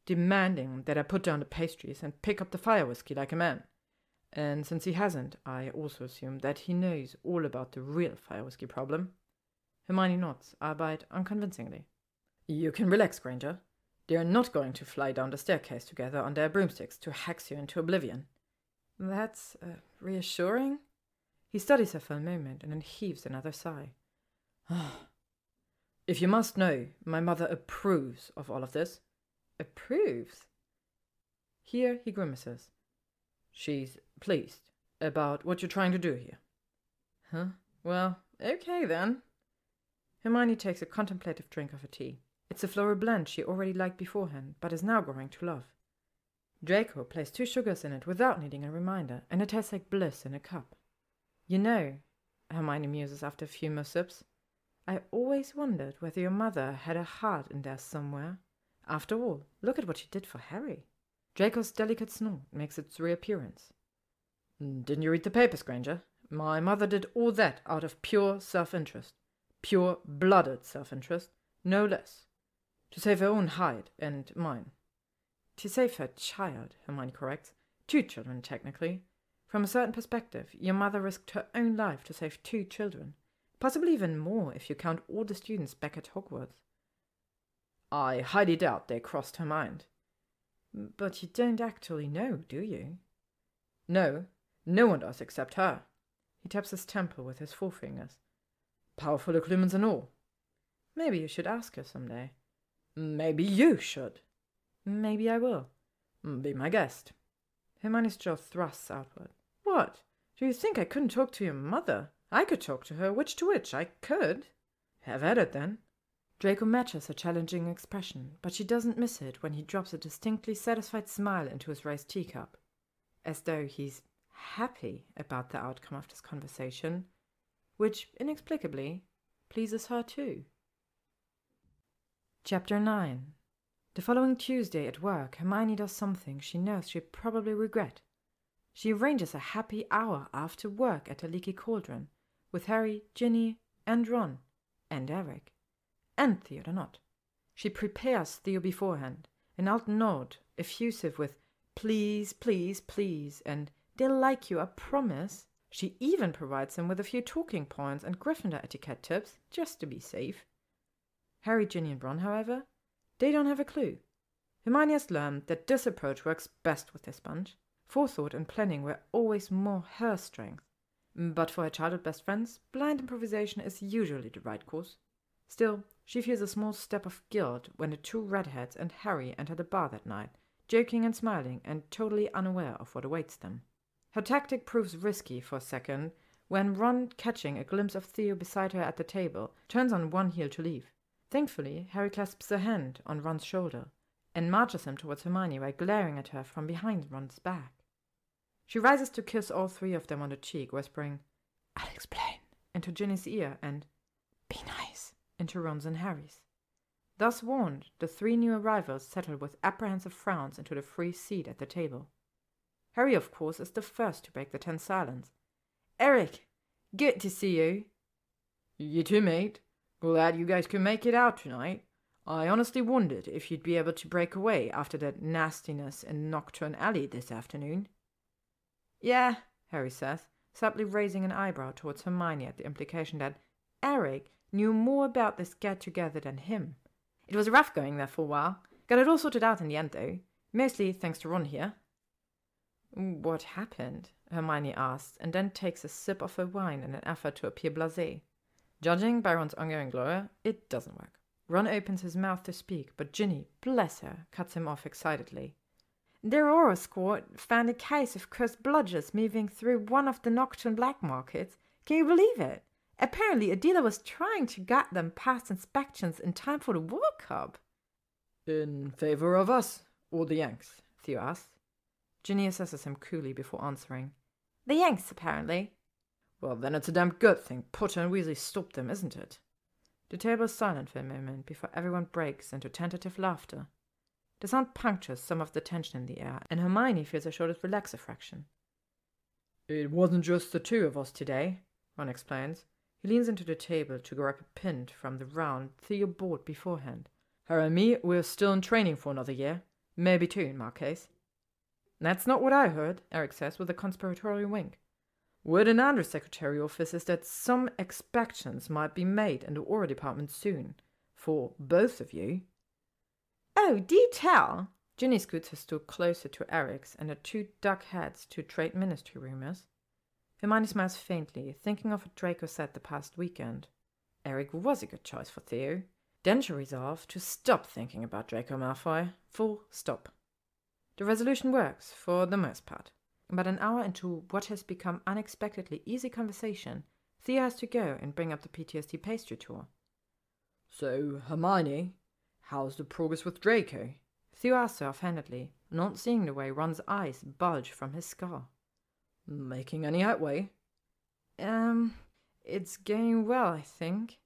demanding that I put down the pastries and pick up the fire whiskey like a man. And since he hasn't, I also assume that he knows all about the real fire whiskey problem. Hermione nods, albeit unconvincingly. You can relax, Granger. They are not going to fly down the staircase together on their broomsticks to hex you into oblivion. That's reassuring. He studies her for a moment and then heaves another sigh. If you must know, my mother approves of all of this. Approves? Here he grimaces. She's pleased about what you're trying to do here. Huh? Well, okay then. Hermione takes a contemplative drink of her tea. It's a floral blend she already liked beforehand, but is now growing to love. Draco placed 2 sugars in it without needing a reminder, and it tastes like bliss in a cup. You know, Hermione muses after a few more sips, I always wondered whether your mother had a heart in there somewhere. After all, look at what she did for Harry. Draco's delicate snort makes its reappearance. Didn't you read the papers, Granger? My mother did all that out of pure self-interest. Pure-blooded self-interest, no less. To save her own hide and mine. To save her child, Hermione corrects. 2 children, technically. From a certain perspective, your mother risked her own life to save 2 children. Possibly even more if you count all the students back at Hogwarts. I highly doubt they crossed her mind. But you don't actually know, do you? No, no one does except her. He taps his temple with his forefingers. Powerful accoutrements and all. Maybe you should ask her someday. Maybe you should. Maybe I will. Be my guest. Hermione's jaw thrusts outward. What? Do you think I couldn't talk to your mother? I could talk to her, witch to witch, I could. Have at it, then. Draco matches her challenging expression, but she doesn't miss it when he drops a distinctly satisfied smile into his raised teacup. As though he's happy about the outcome of this conversation. which, inexplicably, pleases her too. Chapter 9. The following Tuesday at work, Hermione does something she knows she'll probably regret. She arranges a happy hour after work at the Leaky Cauldron with Harry, Ginny, and Ron, and Eric, and Theo the Knot. She prepares Theo beforehand, an old nod, effusive with "please, please, please," and "they'll like you, I promise." She even provides him with a few talking points and Gryffindor etiquette tips, just to be safe. Harry, Ginny, and Ron, however, they don't have a clue. Hermione has learned that this approach works best with this bunch. Forethought and planning were always more her strength. But for her childhood best friends, blind improvisation is usually the right course. Still, she feels a small step of guilt when the two redheads and Harry enter the bar that night, joking and smiling and totally unaware of what awaits them. Her tactic proves risky for a second when Ron, catching a glimpse of Theo beside her at the table, turns on one heel to leave. Thankfully, Harry clasps a hand on Ron's shoulder and marches him towards Hermione while glaring at her from behind Ron's back. She rises to kiss all three of them on the cheek, whispering, "I'll explain," into Ginny's ear and "be nice" into Ron's and Harry's. Thus warned, the three new arrivals settle with apprehensive frowns into the free seat at the table. Harry, of course, is the first to break the tense silence. "Eric, good to see you." "You too, mate. Glad you guys could make it out tonight. I honestly wondered if you'd be able to break away after that nastiness in Nocturne Alley this afternoon." "Yeah," Harry says, subtly raising an eyebrow towards Hermione at the implication that Eric knew more about this get-together than him. "It was rough going there for a while. Got it all sorted out in the end, though. Mostly thanks to Ron here." "What happened?" Hermione asks, and then takes a sip of her wine in an effort to appear blasé. Judging by Ron's ongoing glare, it doesn't work. Ron opens his mouth to speak, but Ginny, bless her, cuts him off excitedly. "The Aurora Squad found a case of cursed bludgers moving through one of the Nocturne black markets. Can you believe it? Apparently a dealer was trying to get them past inspections in time for the World Cup." "In favor of us or the Yanks?" Theo asks. Ginny assesses him coolly before answering. "The Yanks, apparently." "Well, then it's a damn good thing Potter and Weasley stopped them, isn't it?" The table is silent for a moment before everyone breaks into tentative laughter. The sound punctures some of the tension in the air, and Hermione feels her shoulders relax a fraction. "It wasn't just the two of us today," Ron explains. He leans into the table to grab a pin from the round Theo bought beforehand. "Her and me, we're still in training for another year. Maybe two in my case." "That's not what I heard," Eric says with a conspiratorial wink. "Word in Andrew's secretary office is that some expectations might be made in the Aura department soon. For both of you." "Oh, do tell!" Ginny scoots her stool closer to Eric's and the two duck heads to trade ministry rumors. Hermione smiles faintly, thinking of what Draco said the past weekend. Eric was a good choice for Theo. Then she resolved to stop thinking about Draco Malfoy. Full stop. The resolution works, for the most part. About an hour into what has become unexpectedly easy conversation, Theo has to go and bring up the PTSD pastry tour. "So, Hermione, how's the progress with Draco?" Theo asks her offhandedly, not seeing the way Ron's eyes bulge from his scar. "Making any headway?" It's going well, I think."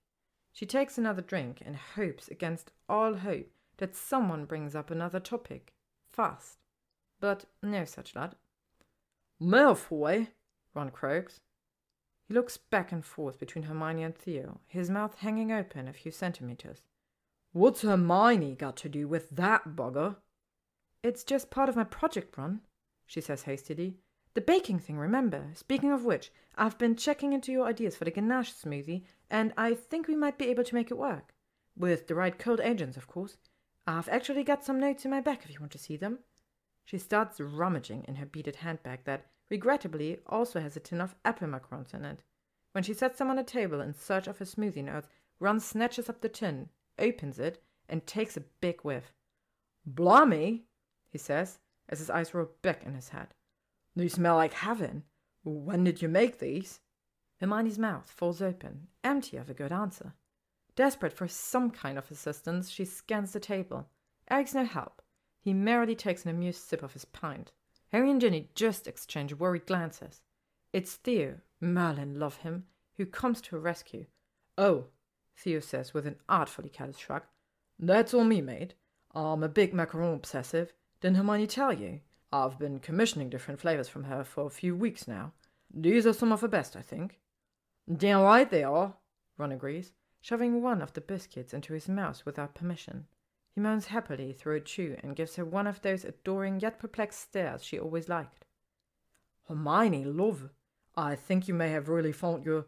She takes another drink and hopes against all hope that someone brings up another topic. Fast. But no such luck. "Malfoy?" Ron croaks. He looks back and forth between Hermione and Theo, his mouth hanging open a few centimeters. "What's Hermione got to do with that bugger?" "It's just part of my project, Ron," she says hastily. "The baking thing, remember? Speaking of which, I've been checking into your ideas for the ganache smoothie, and I think we might be able to make it work. With the right cold agents, of course. I've actually got some notes in my bag if you want to see them." She starts rummaging in her beaded handbag that, regrettably, also has a tin of apple macarons in it. When she sets them on a table in search of her smoothie notes, Ron snatches up the tin, opens it, and takes a big whiff. "Blimey," he says, as his eyes roll back in his head. "They smell like heaven. When did you make these?" Hermione's mouth falls open, empty of a good answer. Desperate for some kind of assistance, she scans the table. Eric's no help. He merely takes an amused sip of his pint. Harry and Ginny just exchange worried glances. It's Theo, Merlin love him, who comes to her rescue. "Oh," Theo says with an artfully careless shrug. "That's all me, mate. I'm a big macaron obsessive. Didn't Hermione tell you? I've been commissioning different flavors from her for a few weeks now. These are some of her best, I think." "Damn right they are," Ron agrees, shoving one of the biscuits into his mouth without permission. He moans happily through a chew and gives her one of those adoring yet perplexed stares she always liked. "Hermione, love, I think you may have really found your,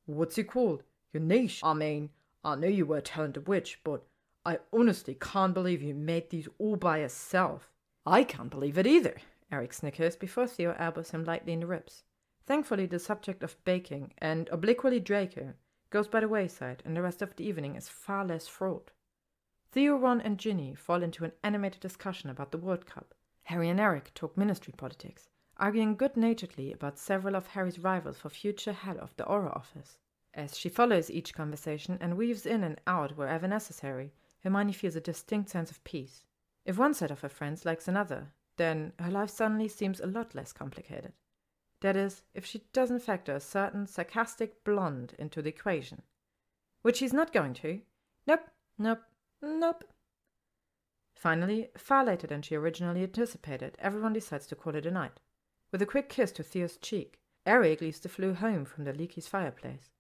what's it called, your niche. I mean, I knew you were a talented witch, but I honestly can't believe you made these all by yourself." "I can't believe it either," Eric snickers before Theo elbows him lightly in the ribs. Thankfully, the subject of baking, and obliquely Draco, goes by the wayside, and the rest of the evening is far less fraught. Theo, Ron, and Ginny fall into an animated discussion about the World Cup. Harry and Eric talk ministry politics, arguing good-naturedly about several of Harry's rivals for future head of the Auror office. As she follows each conversation and weaves in and out wherever necessary, Hermione feels a distinct sense of peace. If one set of her friends likes another, then her life suddenly seems a lot less complicated. That is, if she doesn't factor a certain sarcastic blonde into the equation. Which she's not going to. Nope. Finally, far later than she originally anticipated, everyone decides to call it a night. With a quick kiss to Theo's cheek, Eric leaves the flue home from the Leaky's fireplace.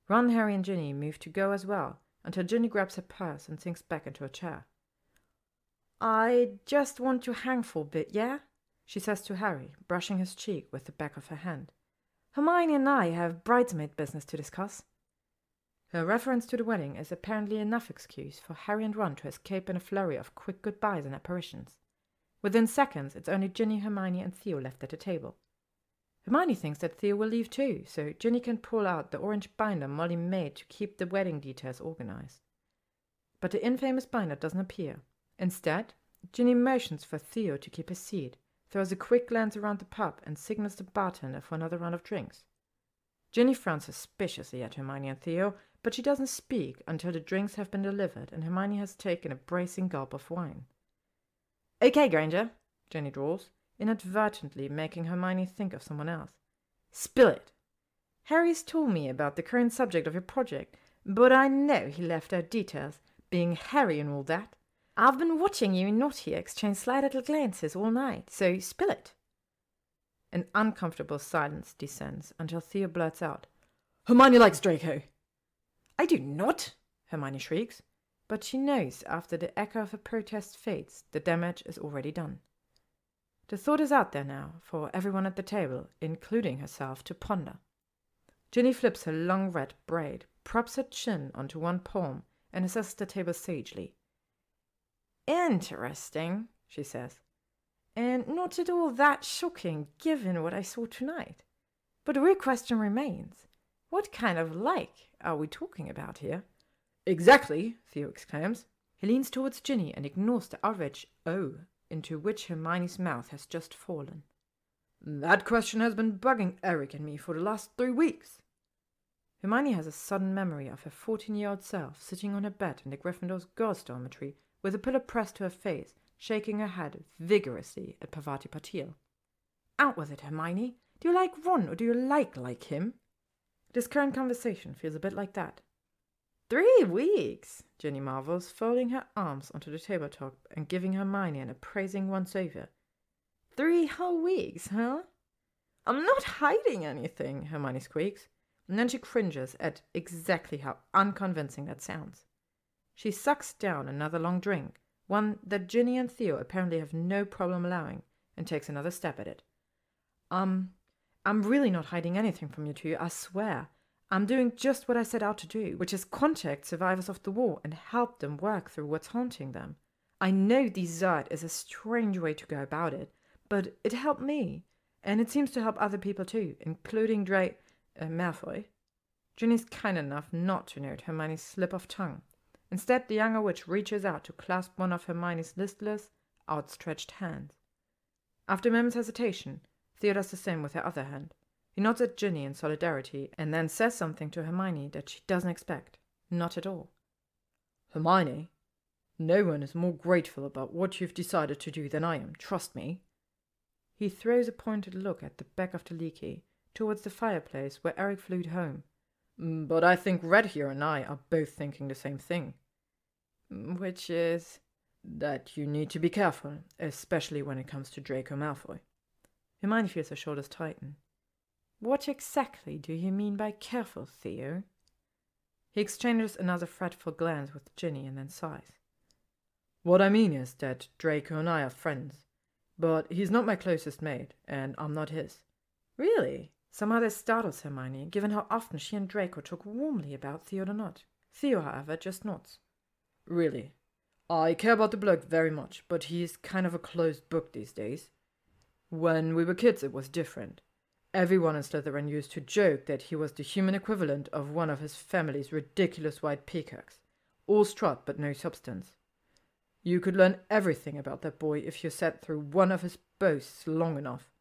Ron, Harry, and Ginny move to go as well, until Ginny grabs her purse and sinks back into a chair. "I just want to hang for a bit, yeah?" she says to Harry, brushing his cheek with the back of her hand. "Hermione and I have bridesmaid business to discuss." Her reference to the wedding is apparently enough excuse for Harry and Ron to escape in a flurry of quick goodbyes and apparitions. Within seconds, it's only Ginny, Hermione, and Theo left at the table. Hermione thinks that Theo will leave too, so Ginny can pull out the orange binder Molly made to keep the wedding details organized. But the infamous binder doesn't appear. Instead, Ginny motions for Theo to keep his seat, throws a quick glance around the pub, and signals the bartender for another round of drinks. Ginny frowns suspiciously at Hermione and Theo, but she doesn't speak until the drinks have been delivered and Hermione has taken a bracing gulp of wine. "Okay, Granger," Ginny drawls, inadvertently making Hermione think of someone else. "Spill it. Harry's told me about the current subject of your project, but I know he left out details, being Harry and all that. I've been watching you and Naughty exchange sly little glances all night, so spill it." An uncomfortable silence descends until Theo blurts out, "Hermione likes Draco." "I do not," Hermione shrieks, but she knows after the echo of her protest fades, the damage is already done. The thought is out there now for everyone at the table, including herself, to ponder. Ginny flips her long red braid, props her chin onto one palm, and assesses the table sagely. "Interesting," she says, "and not at all that shocking given what I saw tonight. But the real question remains. What kind of like are we talking about here?" "Exactly," Theo exclaims. He leans towards Ginny and ignores the outraged "oh" into which Hermione's mouth has just fallen. "That question has been bugging Eric and me for the last 3 weeks. Hermione has a sudden memory of her 14-year-old self sitting on her bed in the Gryffindor's girls' dormitory with a pillow pressed to her face, shaking her head vigorously at Parvati Patil. "Out with it, Hermione. Do you like Ron or do you like him?" This current conversation feels a bit like that. 3 weeks, Ginny marvels, folding her arms onto the tabletop and giving Hermione an appraising once-over. 3 whole weeks, huh? "I'm not hiding anything," Hermione squeaks, and then she cringes at exactly how unconvincing that sounds. She sucks down another long drink, one that Ginny and Theo apparently have no problem allowing, and takes another step at it. I'm really not hiding anything from you two, I swear. I'm doing just what I set out to do, which is contact survivors of the war and help them work through what's haunting them. I know desert is a strange way to go about it, but it helped me, and it seems to help other people too, including Malfoy." Ginny's kind enough not to note Hermione's slip of tongue. Instead, the younger witch reaches out to clasp one of Hermione's listless, outstretched hands. After a moment's hesitation, Theo does the same with her other hand. He nods at Ginny in solidarity and then says something to Hermione that she doesn't expect. Not at all. "Hermione, no one is more grateful about what you've decided to do than I am, trust me." He throws a pointed look at the back of the Leaky, towards the fireplace where Eric flew home, But I think Red here and I are both thinking the same thing. Which is that you need to be careful, especially when it comes to Draco Malfoy. Hermione feels her shoulders tighten. What exactly do you mean by careful, Theo? He exchanges another fretful glance with Ginny and then sighs. What I mean is that Draco and I are friends, but he's not my closest mate, and I'm not his. Really? Somehow this startles Hermione, given how often she and Draco talk warmly about Theo the Nut. Theo, however, just nods. Really? I care about the bloke very much, but he's kind of a closed book these days. When we were kids, it was different. Everyone in Slytherin used to joke that he was the human equivalent of one of his family's ridiculous white peacocks. All strut but no substance. You could learn everything about that boy if you sat through one of his boasts long enough.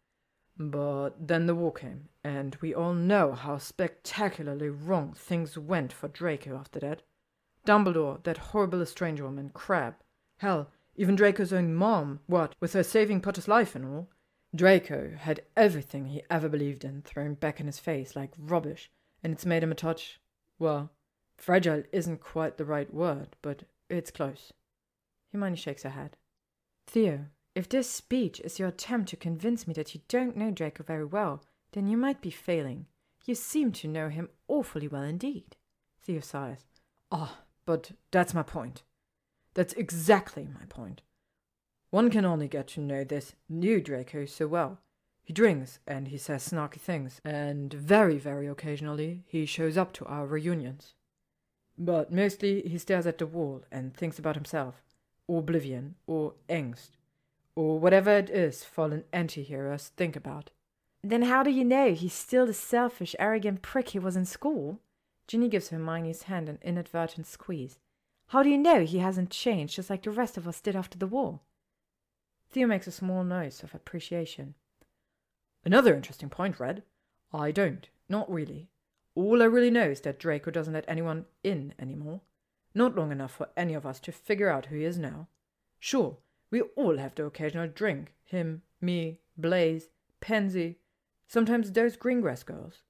But then the war came, and we all know how spectacularly wrong things went for Draco after that. Dumbledore, that horrible estranged woman, Crabbe. Hell, even Draco's own mom, what, with her saving Potter's life and all. Draco had everything he ever believed in thrown back in his face like rubbish, and it's made him a touch, well, fragile isn't quite the right word, but it's close. Hermione shakes her head. Theo, if this speech is your attempt to convince me that you don't know Draco very well, then you might be failing. You seem to know him awfully well indeed. Theo sighs. But that's my point. That's exactly my point. One can only get to know this new Draco so well. He drinks, and he says snarky things, and very, very occasionally he shows up to our reunions. But mostly he stares at the wall and thinks about himself, or oblivion, or angst, or whatever it is fallen anti-heroes think about. Then how do you know he's still the selfish, arrogant prick he was in school? Ginny gives Hermione's hand an inadvertent squeeze. How do you know he hasn't changed just like the rest of us did after the war? Theo makes a small noise of appreciation. Another interesting point, Red. I don't. Not really. All I really know is that Draco doesn't let anyone in anymore. Not long enough for any of us to figure out who he is now. Sure, we all have the occasional drink. Him, me, Blaze, Pansy, sometimes those Greengrass girls.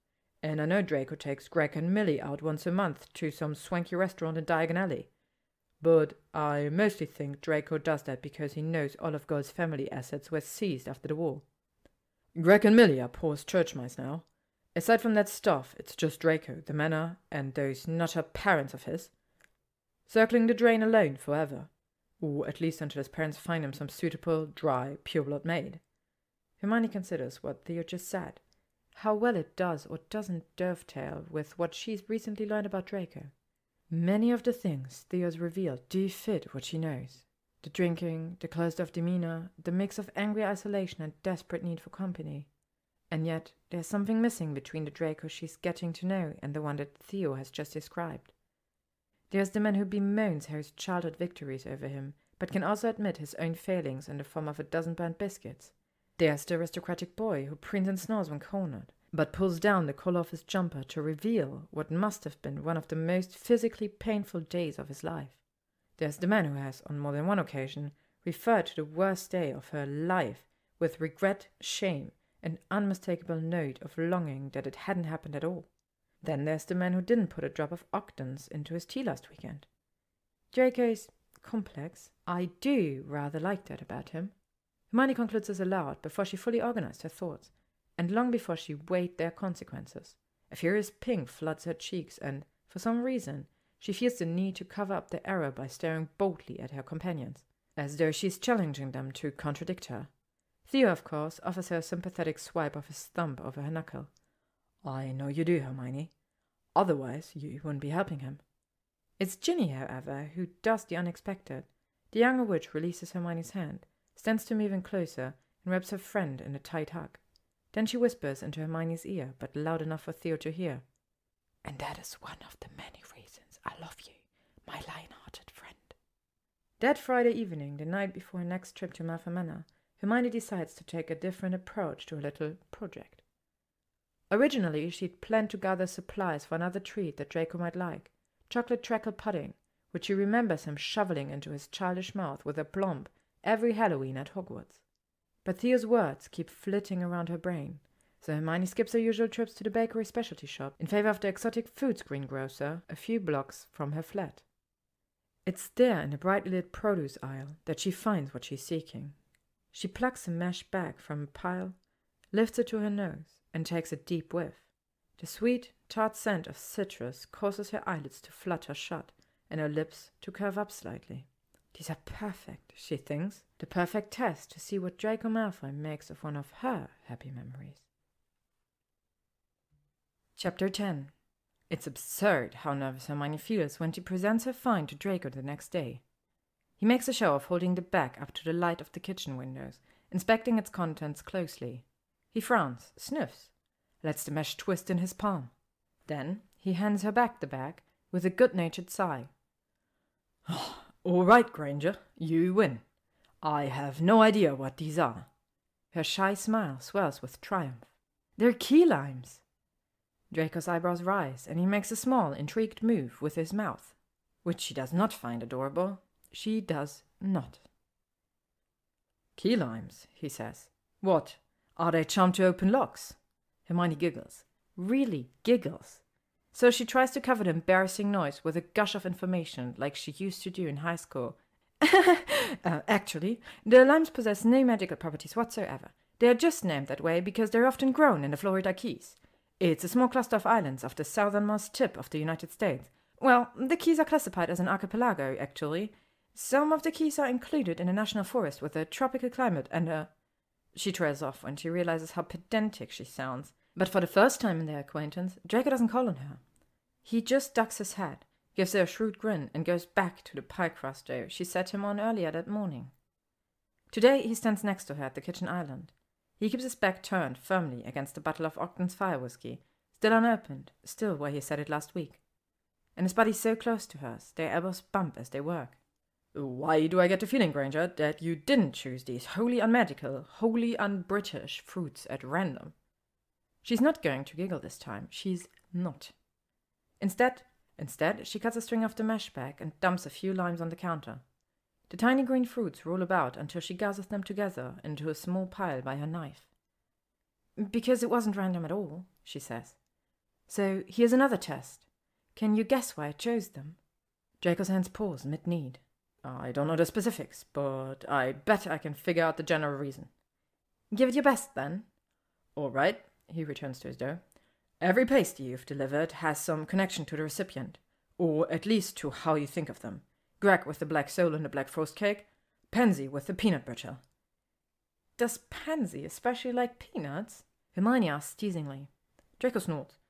And I know Draco takes Greg and Millie out once a month to some swanky restaurant in Diagon Alley. But I mostly think Draco does that because he knows all of Gold's family assets were seized after the war. Greg and Millie are poor church mice now. Aside from that stuff, it's just Draco, the manor, and those nutter parents of his. Circling the drain alone forever. Or at least until his parents find him some suitable, dry, pureblood maid. Hermione considers what Theo just said. How well it does or doesn't dovetail with what she's recently learned about Draco. Many of the things Theo's revealed do fit what she knows. The drinking, the closed-off demeanor, the mix of angry isolation and desperate need for company. And yet, there's something missing between the Draco she's getting to know and the one that Theo has just described. There's the man who bemoans Harry's childhood victories over him, but can also admit his own failings in the form of a dozen burnt biscuits. There's the aristocratic boy who preens and snores when cornered, but pulls down the collar of his jumper to reveal what must have been one of the most physically painful days of his life. There's the man who has, on more than one occasion, referred to the worst day of her life with regret, shame, an unmistakable note of longing that it hadn't happened at all. Then there's the man who didn't put a drop of Octans into his tea last weekend. Draco's complex. I do rather like that about him. Hermione concludes this aloud before she fully organized her thoughts, and long before she weighed their consequences. A furious pink floods her cheeks, and, for some reason, she feels the need to cover up the error by staring boldly at her companions, as though she's challenging them to contradict her. Theo, of course, offers her a sympathetic swipe of his thumb over her knuckle. I know you do, Hermione. Otherwise, you wouldn't be helping him. It's Ginny, however, who does the unexpected. The younger witch releases Hermione's hand, stands to move in closer, and wraps her friend in a tight hug. Then she whispers into Hermione's ear, but loud enough for Theo to hear. And that is one of the many reasons I love you, my lion-hearted friend. That Friday evening, the night before her next trip to Malfoy Manor, Hermione decides to take a different approach to her little project. Originally, she'd planned to gather supplies for another treat that Draco might like, chocolate treacle pudding, which she remembers him shoveling into his childish mouth with a plomb every Halloween at Hogwarts. But Theo's words keep flitting around her brain, So Hermione skips her usual trips to the bakery specialty shop in favor of the exotic foods greengrocer a few blocks from her flat. It's there in the brightly lit produce aisle that she finds what she's seeking. She plucks a mesh bag from a pile, lifts it to her nose, and takes a deep whiff. The sweet, tart scent of citrus causes her eyelids to flutter shut and her lips to curve up slightly. These are perfect, she thinks, the perfect test to see what Draco Malfoy makes of one of her happy memories. Chapter 10. It's absurd how nervous Hermione feels when she presents her find to Draco the next day. He makes a show of holding the bag up to the light of the kitchen windows, inspecting its contents closely. He frowns, sniffs, lets the mesh twist in his palm. Then he hands her back the bag with a good-natured sigh. "All right, Granger, you win. I have no idea what these are." Her shy smile swells with triumph. "They're key limes." Draco's eyebrows rise, and he makes a small, intrigued move with his mouth, which she does not find adorable. She does not. "Key limes," he says. "What, are they charmed to open locks?" Hermione giggles. Really giggles. So she tries to cover the embarrassing noise with a gush of information like she used to do in high school. Actually, the limes possess no magical properties whatsoever. They are just named that way because they're often grown in the Florida Keys. It's a small cluster of islands off the southernmost tip of the United States. Well, the Keys are classified as an archipelago, actually. Some of the Keys are included in a national forest with a tropical climate and a... She trails off when she realizes how pedantic she sounds. But for the first time in their acquaintance, Draco doesn't call on her. He just ducks his head, gives her a shrewd grin, and goes back to the pie crust dough she set him on earlier that morning. Today he stands next to her at the kitchen island. He keeps his back turned firmly against the bottle of Ogden's fire whiskey, still unopened, still where he set it last week. And his body's so close to hers, their elbows bump as they work. "Why do I get the feeling, Granger, that you didn't choose these wholly unmedical, wholly un-British fruits at random?" She's not going to giggle this time. She's not. Instead, she cuts a string off the mesh bag and dumps a few limes on the counter. The tiny green fruits roll about until she gathers them together into a small pile by her knife. "Because it wasn't random at all," she says. "So here's another test. Can you guess why I chose them?" Draco's hands pause mid-need. "I don't know the specifics, but I bet I can figure out the general reason." "Give it your best, then." "All right," he returns to his dough. "Every pasty you've delivered has some connection to the recipient, or at least to how you think of them. Greg with the black sole and the black frost cake, Pansy with the peanut butter." "Does Pansy especially like peanuts?" Hermione asks teasingly. Draco snorts.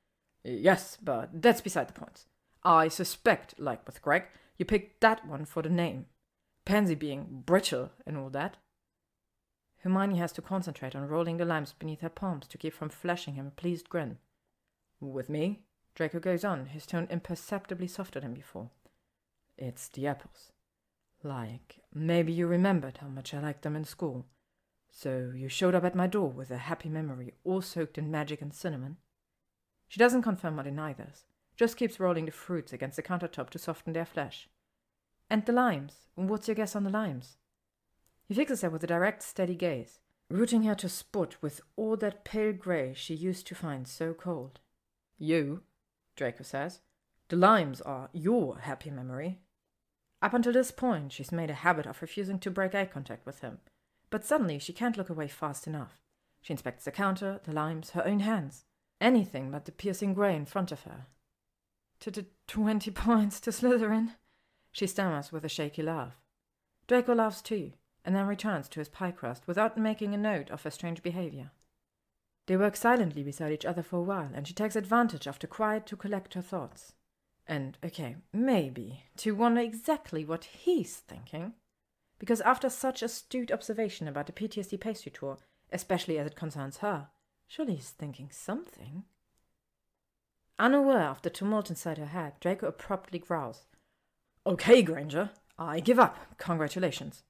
"Yes, but that's beside the point. I suspect, like with Greg, you picked that one for the name. Pansy being brittle and all that." Hermione has to concentrate on rolling the limes beneath her palms to keep from flashing him a pleased grin. "With me," Draco goes on, his tone imperceptibly softer than before, "it's the apples. Like, maybe you remembered how much I liked them in school. So you showed up at my door with a happy memory all soaked in magic and cinnamon." She doesn't confirm or deny this, just keeps rolling the fruits against the countertop to soften their flesh. "And the limes? What's your guess on the limes?" He fixes her with a direct, steady gaze, rooting her to spot with all that pale grey she used to find so cold. "You," Draco says. "The limes are your happy memory." Up until this point, she's made a habit of refusing to break eye contact with him. But suddenly she can't look away fast enough. She inspects the counter, the limes, her own hands. Anything but the piercing grey in front of her. 20 points to Slytherin," she stammers with a shaky laugh. Draco laughs too, and then returns to his pie crust without making a note of her strange behavior. They work silently beside each other for a while, and she takes advantage of the quiet to collect her thoughts. And, okay, maybe, to wonder exactly what he's thinking. Because after such astute observation about the PTSD pastry tour, especially as it concerns her, surely he's thinking something. Unaware of the tumult inside her head, Draco abruptly growls, "Okay, Granger, I give up. Congratulations."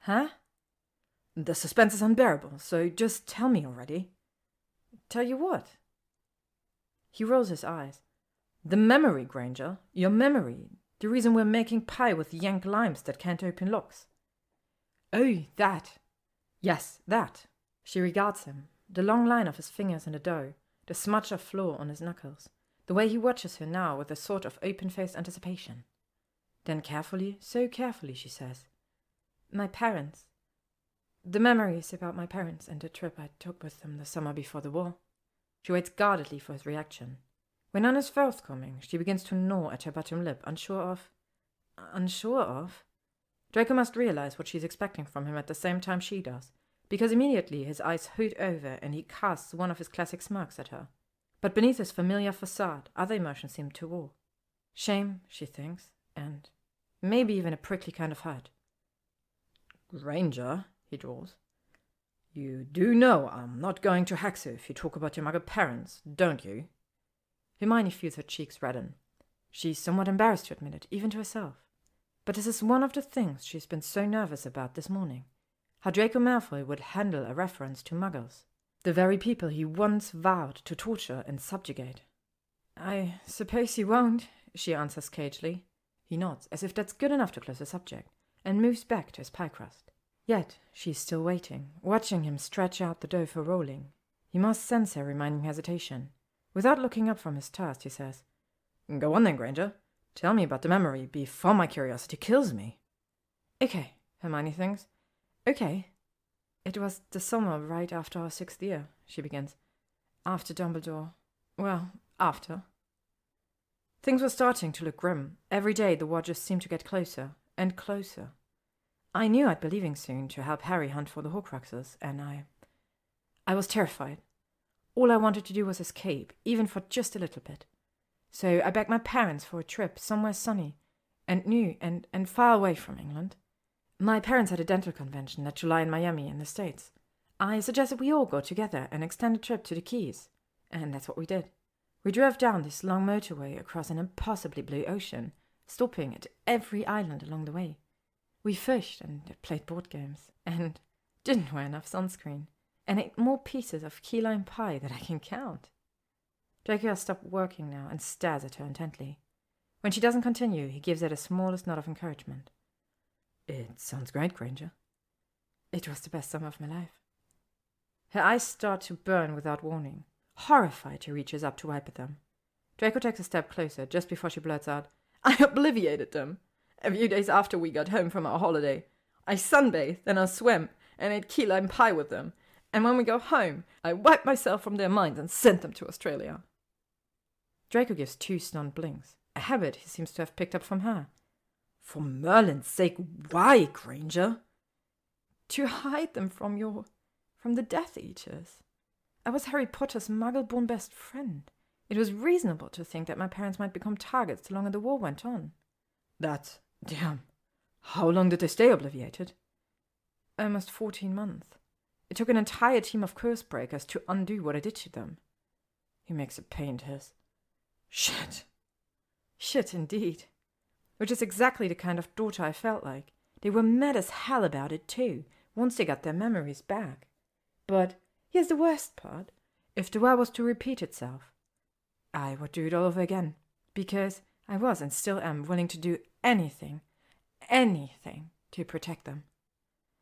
"Huh?" "The suspense is unbearable, so just tell me already." "Tell you what?" He rolls his eyes. "The memory, Granger. Your memory. The reason we're making pie with yank limes that can't open locks." "Oh, that." "Yes, that." She regards him, the long line of his fingers in the dough, the smudge of flour on his knuckles, the way he watches her now with a sort of open-faced anticipation. Then carefully, so carefully, she says, "My parents. The memories about my parents and the trip I took with them the summer before the war." She waits guardedly for his reaction. When none is forthcoming, she begins to gnaw at her bottom lip, unsure of... Draco must realize what she's expecting from him at the same time she does, because immediately his eyes hoot over and he casts one of his classic smirks at her. But beneath his familiar facade, other emotions seem to war. Shame, she thinks, and maybe even a prickly kind of hurt. "Granger," he drawls, "you do know I'm not going to hex you if you talk about your muggle parents, don't you?" Hermione feels her cheeks redden. She's somewhat embarrassed to admit it, even to herself. But this is one of the things she's been so nervous about this morning. How Draco Malfoy would handle a reference to muggles, the very people he once vowed to torture and subjugate. "I suppose he won't," she answers cagely. He nods, as if that's good enough to close the subject, and moves back to his pie crust. Yet she's still waiting, watching him stretch out the dough for rolling. He must sense her remaining hesitation. Without looking up from his task, he says, "Go on then, Granger. Tell me about the memory before my curiosity kills me." "Okay," Hermione thinks. "Okay. It was the summer right after our 6th year," she begins. "After Dumbledore. Well, after." Things were starting to look grim. Every day the war just seemed to get closer and closer. I knew I'd be leaving soon to help Harry hunt for the Horcruxes, and I was terrified. All I wanted to do was escape, even for just a little bit. So I begged my parents for a trip somewhere sunny and new and far away from England. My parents had a dental convention that July in Miami in the States. I suggested we all go together and extend a trip to the Keys, and that's what we did. We drove down this long motorway across an impossibly blue ocean, stopping at every island along the way. We fished and played board games, and didn't wear enough sunscreen, and ate more pieces of key lime pie than I can count. Draco has stopped working now and stares at her intently. When she doesn't continue, he gives her the smallest nod of encouragement. "It sounds great, Granger." "It was the best summer of my life." Her eyes start to burn without warning. Horrified, she reaches up to wipe at them. Draco takes a step closer, just before she blurts out, "I obliviated them. A few days after we got home from our holiday, I sunbathed and I swam and ate key lime pie with them. And when we got home, I wiped myself from their minds and sent them to Australia." Draco gives 2 stunned blinks, a habit he seems to have picked up from her. "For Merlin's sake, why, Granger?" "To hide them from the Death Eaters. I was Harry Potter's muggle-born best friend. It was reasonable to think that my parents might become targets the longer the war went on." "That's... damn. How long did they stay obliviated?" "Almost 14 months. It took an entire team of curse breakers to undo what I did to them." He makes a pained hiss. "Shit." "Shit, indeed. Which is exactly the kind of daughter I felt like. They were mad as hell about it, too, once they got their memories back. But here's the worst part. If the war was to repeat itself, I would do it all over again, because I was and still am willing to do anything to protect them."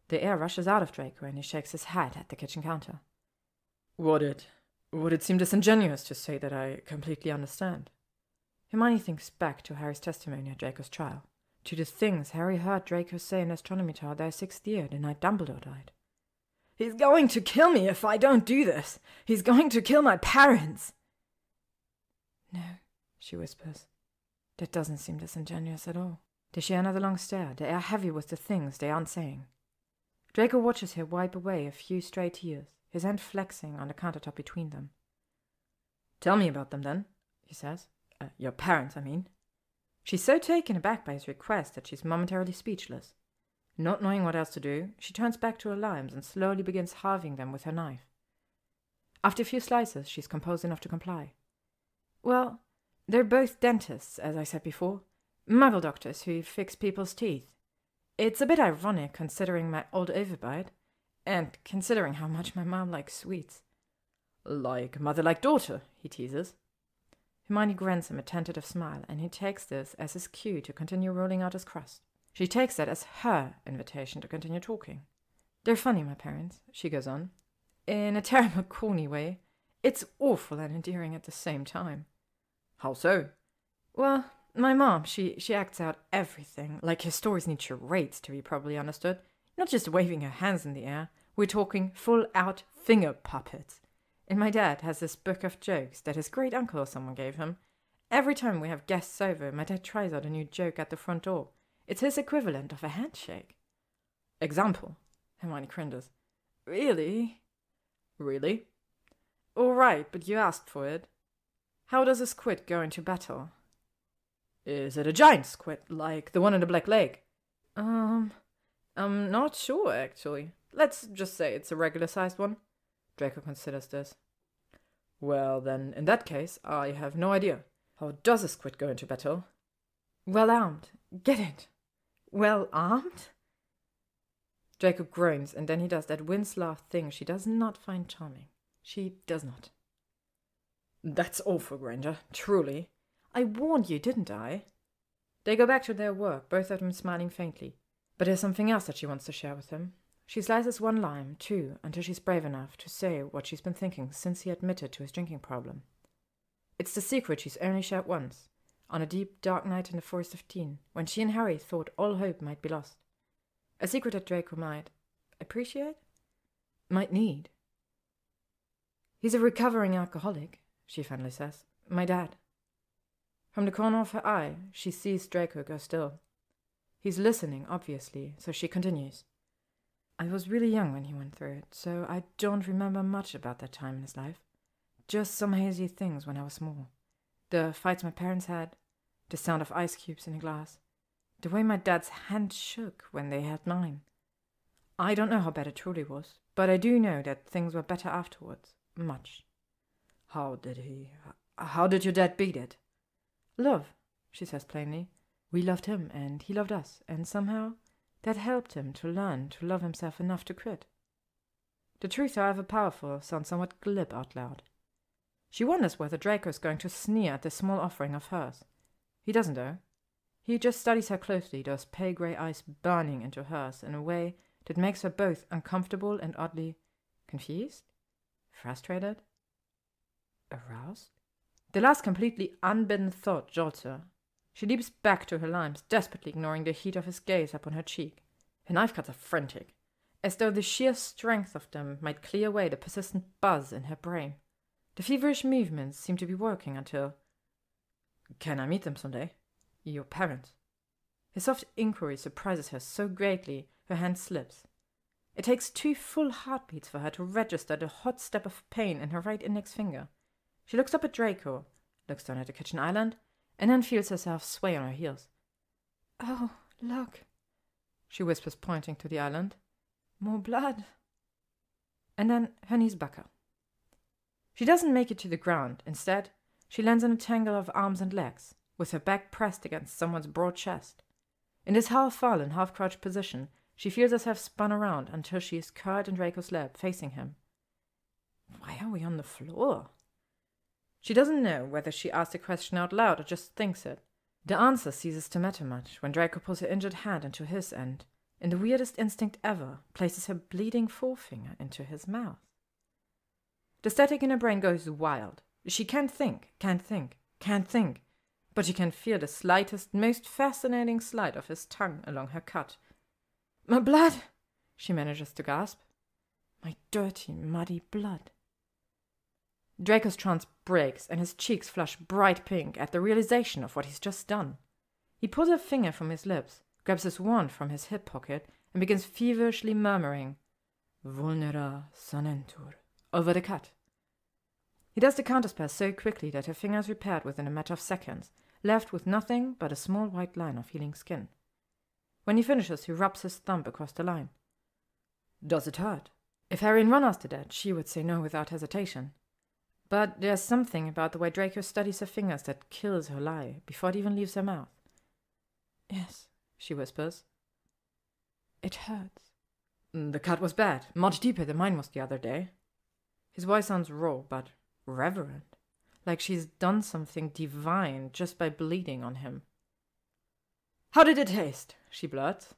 The air rushes out of Draco and he shakes his head at the kitchen counter. Would it seem disingenuous to say that I completely understand?" Hermione thinks back to Harry's testimony at Draco's trial, to the things Harry heard Draco say in astronomy tower their 6th year, the night Dumbledore died. "He's going to kill me if I don't do this. He's going to kill my parents." "No," she whispers. "That doesn't seem disingenuous at all." They share another long stare, the air heavy with the things they aren't saying. Draco watches her wipe away a few stray tears, his hand flexing on the countertop between them. "Tell me about them, then," he says. Your parents, I mean." She's so taken aback by his request that she's momentarily speechless. Not knowing what else to do, she turns back to her limes and slowly begins halving them with her knife. After a few slices, she's composed enough to comply. "Well, they're both dentists, as I said before. Muggle doctors who fix people's teeth. It's a bit ironic considering my old overbite, and considering how much my mom likes sweets." "Like mother, like daughter," he teases. Hermione grants him a tentative smile, and he takes this as his cue to continue rolling out his crust. She takes that as her invitation to continue talking. "They're funny, my parents," she goes on. in a terrible corny way. It's awful and endearing at the same time. How so? Well, my mom, she acts out everything, like her stories need charades to be properly understood. Not just waving her hands in the air. We're talking full-out finger puppets. And my dad has this book of jokes that his great-uncle or someone gave him. Every time we have guests over, my dad tries out a new joke at the front door. It's his equivalent of a handshake. Example? Hermione cringes. Really? All right, but you asked for it. How does a squid go into battle? Is it a giant squid, like the one in the Black Lake? I'm not sure, actually. Let's just say it's a regular-sized one. Draco considers this. Well, then, in that case, I have no idea. How does a squid go into battle? Well armed. Get it? Well armed? Draco groans, and then he does that wince-laugh thing she does not find charming. She does not. That's awful, Granger. Truly. I warned you, didn't I? They go back to their work, both of them smiling faintly. But there's something else that she wants to share with him. She slices one lime, too, until she's brave enough to say what she's been thinking since he admitted to his drinking problem. It's the secret she's only shared once, on a deep, dark night in the Forest of Teen, when she and Harry thought all hope might be lost. A secret that Draco might appreciate? Might need. He's a recovering alcoholic, she finally says. My dad. From the corner of her eye, she sees Draco go still. He's listening, obviously, so she continues. I was really young when he went through it, so I don't remember much about that time in his life. Just some hazy things when I was small. The fights my parents had, the sound of ice cubes in a glass, the way my dad's hand shook when they held mine. I don't know how bad it truly was, but I do know that things were better afterwards. Much. How did your dad beat it? Love, she says plainly. We loved him, and he loved us, and somehow that helped him to learn to love himself enough to quit. The truth, however powerful, sounds somewhat glib out loud. She wonders whether Draco is going to sneer at this small offering of hers. He doesn't, though. He just studies her closely, those pale grey eyes burning into hers in a way that makes her both uncomfortable and oddly confused, frustrated, aroused. The last completely unbidden thought jolts her. She leaps back to her limes, desperately ignoring the heat of his gaze upon her cheek. Her knife cuts are frantic, as though the sheer strength of them might clear away the persistent buzz in her brain. The feverish movements seem to be working until... Can I meet them someday? Your parents? His soft inquiry surprises her so greatly, her hand slips. It takes 2 full heartbeats for her to register the hot step of pain in her right index finger. She looks up at Draco, looks down at the kitchen island, and then feels herself sway on her heels. Oh, look, she whispers, pointing to the island. More blood. And then her knees buckle. She doesn't make it to the ground. Instead, she lands in a tangle of arms and legs, with her back pressed against someone's broad chest. In this half-fallen, half-crouched position, she feels herself spun around until she is curled in Draco's lap, facing him. Why are we on the floor? She doesn't know whether she asks the question out loud or just thinks it. The answer ceases to matter much when Draco pulls her injured hand into his and, in the weirdest instinct ever, places her bleeding forefinger into his mouth. The static in her brain goes wild. She can't think, but she can feel the slightest, most fascinating slide of his tongue along her cut. My blood, she manages to gasp. My dirty, muddy blood. Draco's trance breaks, and his cheeks flush bright pink at the realization of what he's just done. He pulls a finger from his lips, grabs his wand from his hip pocket, and begins feverishly murmuring, Vulnera sanentur, over the cut. He does the counterspell so quickly that her finger is repaired within a matter of seconds, left with nothing but a small white line of healing skin. When he finishes, he rubs his thumb across the line. Does it hurt? If Harry and Ron asked her that, she would say no without hesitation. But there's something about the way Draco studies her fingers that kills her lie before it even leaves her mouth. Yes, she whispers. It hurts. The cut was bad, much deeper than mine was the other day. His voice sounds raw, but reverent, like she's done something divine just by bleeding on him. How did it taste? She blurts.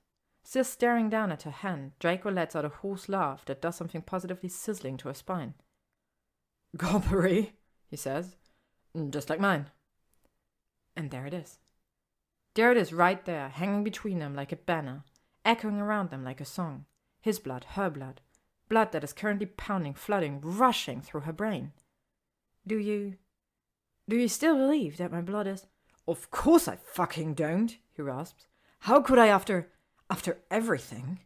Still staring down at her hand, Draco lets out a hoarse laugh that does something positively sizzling to her spine. "Gobbery," he says. "Just like mine." And there it is. There it is right there, hanging between them like a banner, echoing around them like a song. His blood, her blood. Blood that is currently pounding, flooding, rushing through her brain. Do you still believe that my blood is... "Of course I fucking don't," he rasps. "How could I after everything?"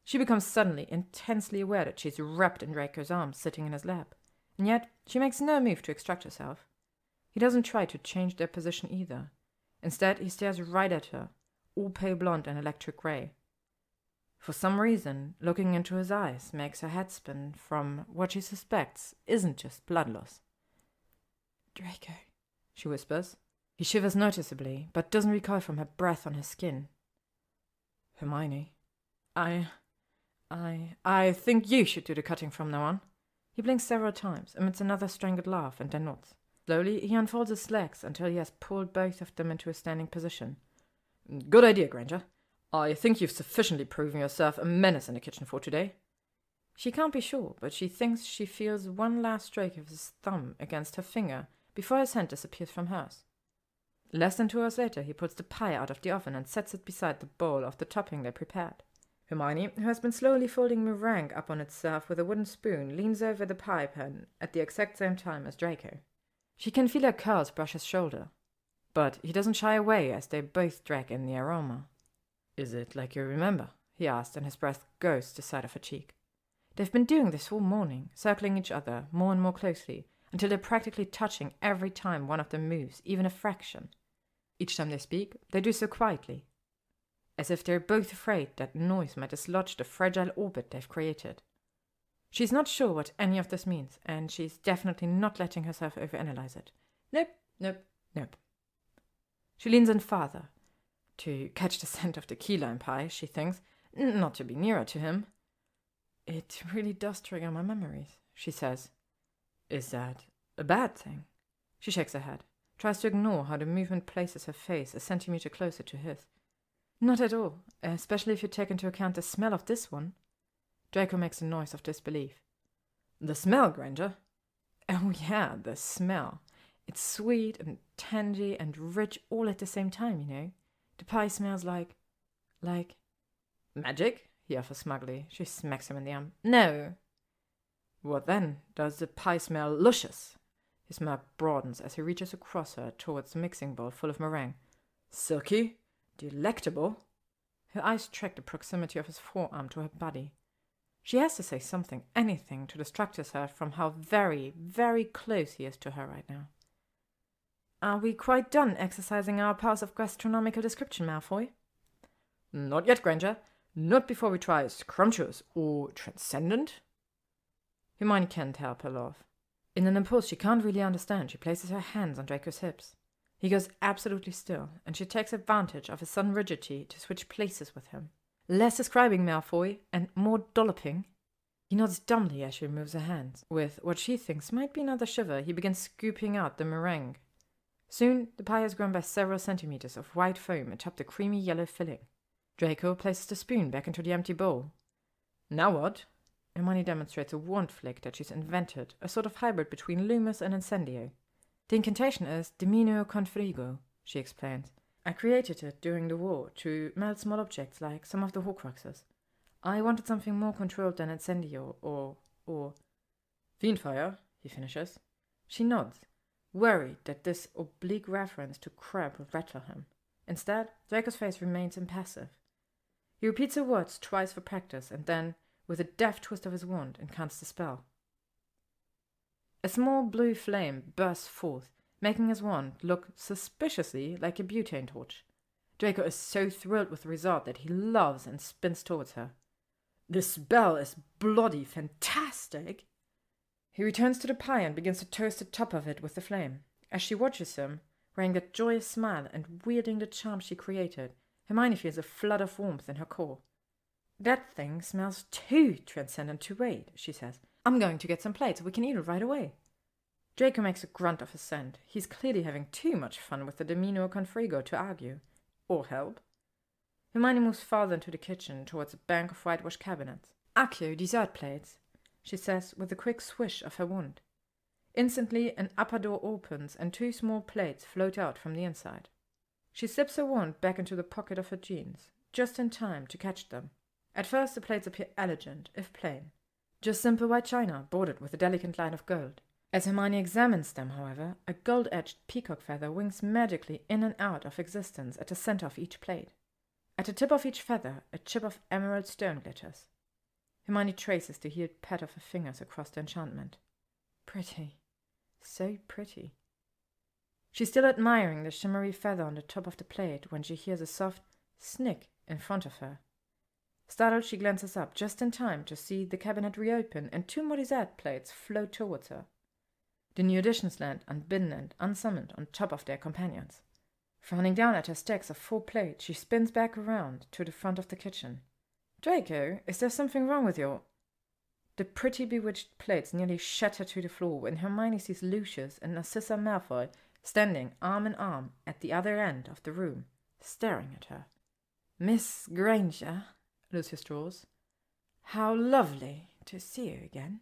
She becomes suddenly intensely aware that she's wrapped in Draco's arms, sitting in his lap. And yet she makes no move to extract herself. He doesn't try to change their position either. Instead, he stares right at her, all pale blonde and electric grey. For some reason, looking into his eyes makes her head spin from what she suspects isn't just blood loss. "Draco," she whispers. He shivers noticeably, but doesn't recoil from her breath on his skin. "Hermione, I think you should do the cutting from now on." He blinks several times, amidst another strangled laugh, and then nods. Slowly, he unfolds his legs until he has pulled both of them into a standing position. "Good idea, Granger. I think you've sufficiently proven yourself a menace in the kitchen for today." She can't be sure, but she thinks she feels one last stroke of his thumb against her finger before his hand disappears from hers. Less than 2 hours later, he pulls the pie out of the oven and sets it beside the bowl of the topping they prepared. Hermione, who has been slowly folding meringue up on itself with a wooden spoon, leans over the pie pan at the exact same time as Draco. She can feel her curls brush his shoulder, but he doesn't shy away as they both drag in the aroma. "Is it like you remember?" he asks, and his breath goes to the side of her cheek. They've been doing this all morning, circling each other more and more closely, until they're practically touching every time one of them moves, even a fraction. Each time they speak, they do so quietly, as if they're both afraid that noise might dislodge the fragile orbit they've created. She's not sure what any of this means, and she's definitely not letting herself overanalyze it. Nope. She leans in farther, to catch the scent of the key lime pie, she thinks, not to be nearer to him. "It really does trigger my memories," she says. "Is that a bad thing?" She shakes her head, tries to ignore how the movement places her face a centimeter closer to his. "Not at all, especially if you take into account the smell of this one." Draco makes a noise of disbelief. "The smell, Granger?" "Oh yeah, the smell. It's sweet and tangy and rich all at the same time, you know. The pie smells like... "Magic?" he offers smugly. She smacks him in the arm. "No." "What then? Does the pie smell luscious?" His mouth broadens as he reaches across her towards the mixing bowl full of meringue. "Silky? Delectable?" Her eyes track the proximity of his forearm to her body. She has to say something, anything, to distract herself from how very, very close he is to her right now. "Are we quite done exercising our powers of gastronomical description, Malfoy?" "Not yet, Granger. Not before we try scrumptious or transcendent." Hermione can't help her laugh. In an impulse she can't really understand, she places her hands on Draco's hips. He goes absolutely still, and she takes advantage of his sudden rigidity to switch places with him. Less describing, Malfoy, and more dolloping. He nods dumbly as she removes her hands. With what she thinks might be another shiver, he begins scooping out the meringue. Soon, the pie has grown by several centimeters of white foam atop the creamy yellow filling. Draco places the spoon back into the empty bowl. "Now what?" Hermione demonstrates a wand flick that she's invented, a sort of hybrid between Loomis and Incendio. "The incantation is Dimino con frigo," she explains. "I created it during the war to melt small objects like some of the Horcruxes. I wanted something more controlled than Incendio or... "Fiendfire," he finishes. She nods, worried that this oblique reference to Crab will rattle him. Instead, Draco's face remains impassive. He repeats the words twice for practice, and then, with a deft twist of his wand, incants the spell. A small blue flame bursts forth, making his wand look suspiciously like a butane torch. Draco is so thrilled with the result that he laughs and spins towards her. "This spell is bloody fantastic!" He returns to the pie and begins to toast the top of it with the flame. As she watches him, wearing that joyous smile and wielding the charm she created, Hermione feels a flood of warmth in her core. "That thing smells too transcendent to wait," she says. "I'm going to get some plates so we can eat it right away." Draco makes a grunt of assent. He's clearly having too much fun with the Dimino con frigo to argue. Or help. Hermione moves farther into the kitchen towards a bank of whitewashed cabinets. "Accio, dessert plates," she says with a quick swish of her wand. Instantly, an upper door opens and 2 small plates float out from the inside. She slips her wand back into the pocket of her jeans, just in time to catch them. At first, the plates appear elegant, if plain. Just simple white china, bordered with a delicate line of gold. As Hermione examines them, however, a gold-edged peacock feather winks magically in and out of existence at the center of each plate. At the tip of each feather, a chip of emerald stone glitters. Hermione traces the healed pad of her fingers across the enchantment. Pretty. So pretty. She's still admiring the shimmery feather on the top of the plate when she hears a soft snick in front of her. Startled, she glances up just in time to see the cabinet reopen and 2 more dessert plates float towards her. The new additions land unbidden and unsummoned on top of their companions. Frowning down at her stacks of 4 plates, she spins back around to the front of the kitchen. "Draco, is there something wrong with your—" The pretty bewitched plates nearly shatter to the floor when Hermione sees Lucius and Narcissa Malfoy standing arm in arm at the other end of the room, staring at her. "Miss Granger," Lucius draws, "how lovely to see you again."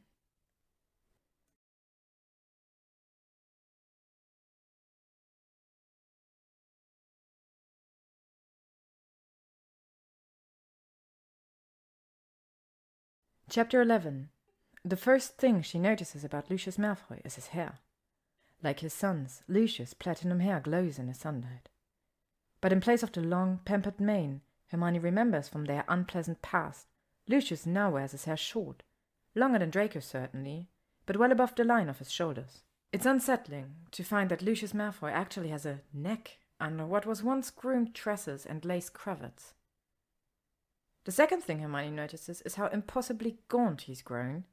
Chapter 11. The first thing she notices about Lucius Malfoy is his hair. Like his son's, Lucius' platinum hair glows in the sunlight. But in place of the long, pampered mane Hermione remembers from their unpleasant past, Lucius now wears his hair short, longer than Draco certainly, but well above the line of his shoulders. It's unsettling to find that Lucius Malfoy actually has a neck under what was once groomed tresses and lace cravats. The second thing Hermione notices is how impossibly gaunt he's grown.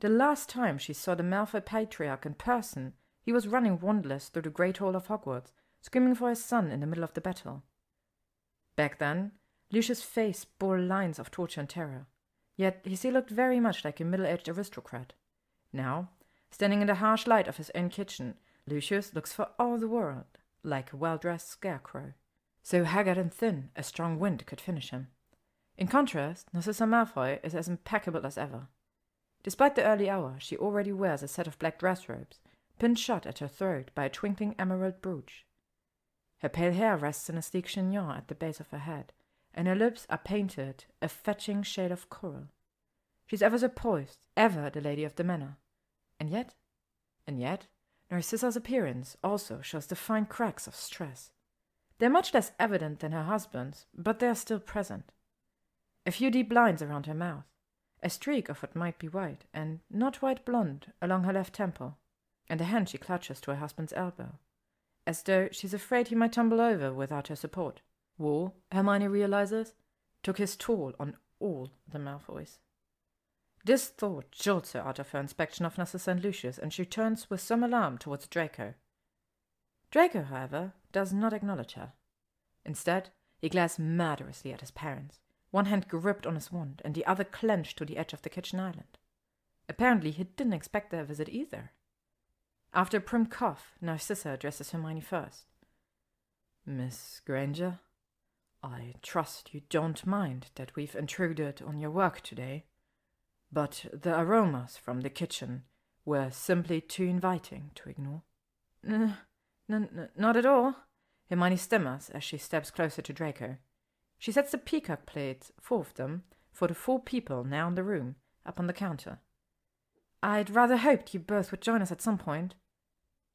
The last time she saw the Malfoy patriarch in person, he was running wandless through the Great Hall of Hogwarts, screaming for his son in the middle of the battle. Back then, Lucius' face bore lines of torture and terror, yet he still looked very much like a middle-aged aristocrat. Now, standing in the harsh light of his own kitchen, Lucius looks for all the world like a well-dressed scarecrow. So haggard and thin, a strong wind could finish him. In contrast, Narcissa Malfoy is as impeccable as ever. Despite the early hour, she already wears a set of black dress robes, pinned shut at her throat by a twinkling emerald brooch. Her pale hair rests in a sleek chignon at the base of her head, and her lips are painted a fetching shade of coral. She's ever so poised, ever the lady of the manor. And yet, Narcissa's appearance also shows the fine cracks of stress. They're much less evident than her husband's, but they are still present. A few deep lines around her mouth, a streak of what might be white and not white blonde along her left temple, and a hand she clutches to her husband's elbow, as though she's afraid he might tumble over without her support. War, Hermione realizes, took his toll on all the Malfoys. This thought jolts her out of her inspection of Narcissa and Lucius, and she turns with some alarm towards Draco. Draco, however, does not acknowledge her. Instead, he glares murderously at his parents, one hand gripped on his wand and the other clenched to the edge of the kitchen island. Apparently he didn't expect their visit either. After a prim cough, Narcissa addresses Hermione first. "Miss Granger, I trust you don't mind that we've intruded on your work today, but the aromas from the kitchen were simply too inviting to ignore." Not at all," Hermione stammers as she steps closer to Draco. She sets the peacock plates, 4 of them, for the 4 people now in the room, up on the counter. "I'd rather hoped you both would join us at some point."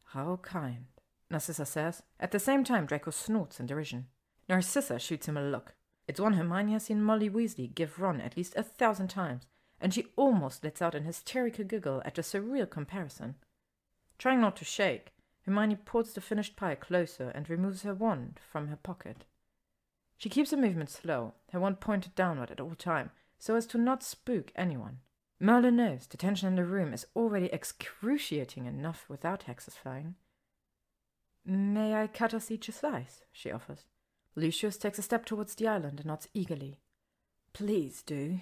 "How kind," Narcissa says. At the same time, Draco snorts in derision. Narcissa shoots him a look. It's one Hermione has seen Molly Weasley give Ron at least 1,000 times, and she almost lets out an hysterical giggle at the surreal comparison. Trying not to shake, Hermione pulls the finished pie closer and removes her wand from her pocket. She keeps her movement slow, her wand pointed downward at all time, so as to not spook anyone. Merlin knows the tension in the room is already excruciating enough without hexes flying. "May I cut us each a slice?" she offers. Lucius takes a step towards the island and nods eagerly. "Please do."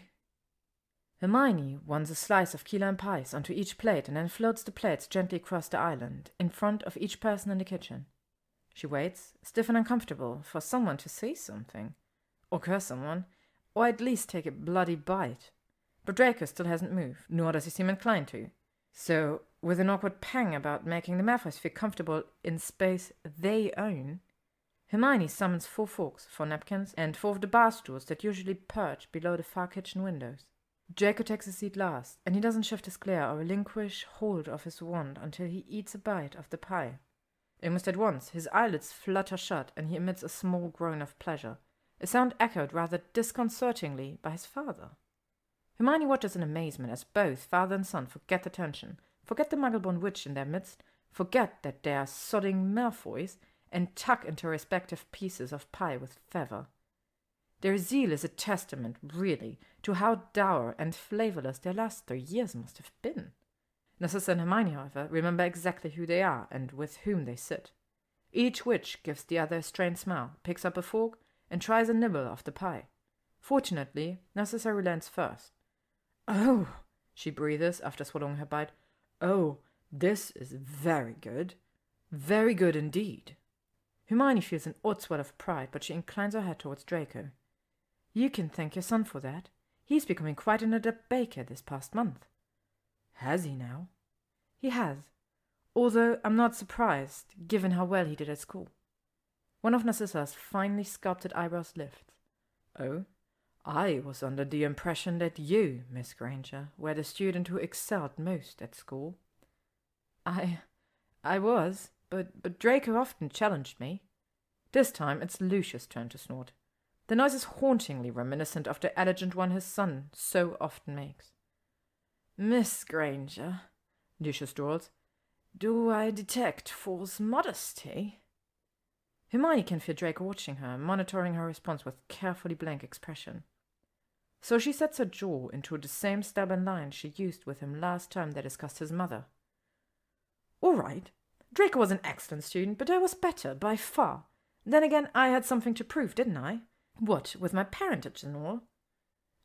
Hermione wants a slice of key lime pies onto each plate and then floats the plates gently across the island, in front of each person in the kitchen. She waits, stiff and uncomfortable, for someone to say something. or curse someone, or at least take a bloody bite. But Draco still hasn't moved, nor does he seem inclined to. So, with an awkward pang about making the Malfoys feel comfortable in space they own, Hermione summons 4 forks, 4 napkins, and 4 of the bar stools that usually perch below the far kitchen windows. Draco takes a seat last, and he doesn't shift his glare or relinquish hold of his wand until he eats a bite of the pie. Almost at once, his eyelids flutter shut, and he emits a small groan of pleasure, a sound echoed rather disconcertingly by his father. Hermione watches in amazement as both father and son forget the tension, forget the muggle-born witch in their midst, forget that they are sodding Malfoys, and tuck into respective pieces of pie with fervour. Their zeal is a testament, really, to how dour and flavourless their last 3 years must have been. Narcissa and Hermione, however, remember exactly who they are and with whom they sit. Each witch gives the other a strained smile, picks up a fork, and tries a nibble of the pie. Fortunately, Narcissa relents first. "Oh," she breathes after swallowing her bite. "Oh, this is very good. Very good indeed." Hermione feels an odd swell of pride, but she inclines her head towards Draco. "You can thank your son for that. He's becoming quite an adept baker this past month." "Has he now?" "He has. Although I'm not surprised, given how well he did at school." One of Narcissa's finely sculpted eyebrows lifts. "Oh? I was under the impression that you, Miss Granger, were the student who excelled most at school." I was, but Draco often challenged me." This time it's Lucius' turn to snort. The noise is hauntingly reminiscent of the elegant one his son so often makes. "Miss Granger," Lucius drawls, "do I detect false modesty?" Hermione can feel Draco watching her, monitoring her response with carefully blank expression. So she sets her jaw into the same stubborn line she used with him last time they discussed his mother. "All right. Draco was an excellent student, but I was better, by far. Then again, I had something to prove, didn't I? What, with my parentage and all?"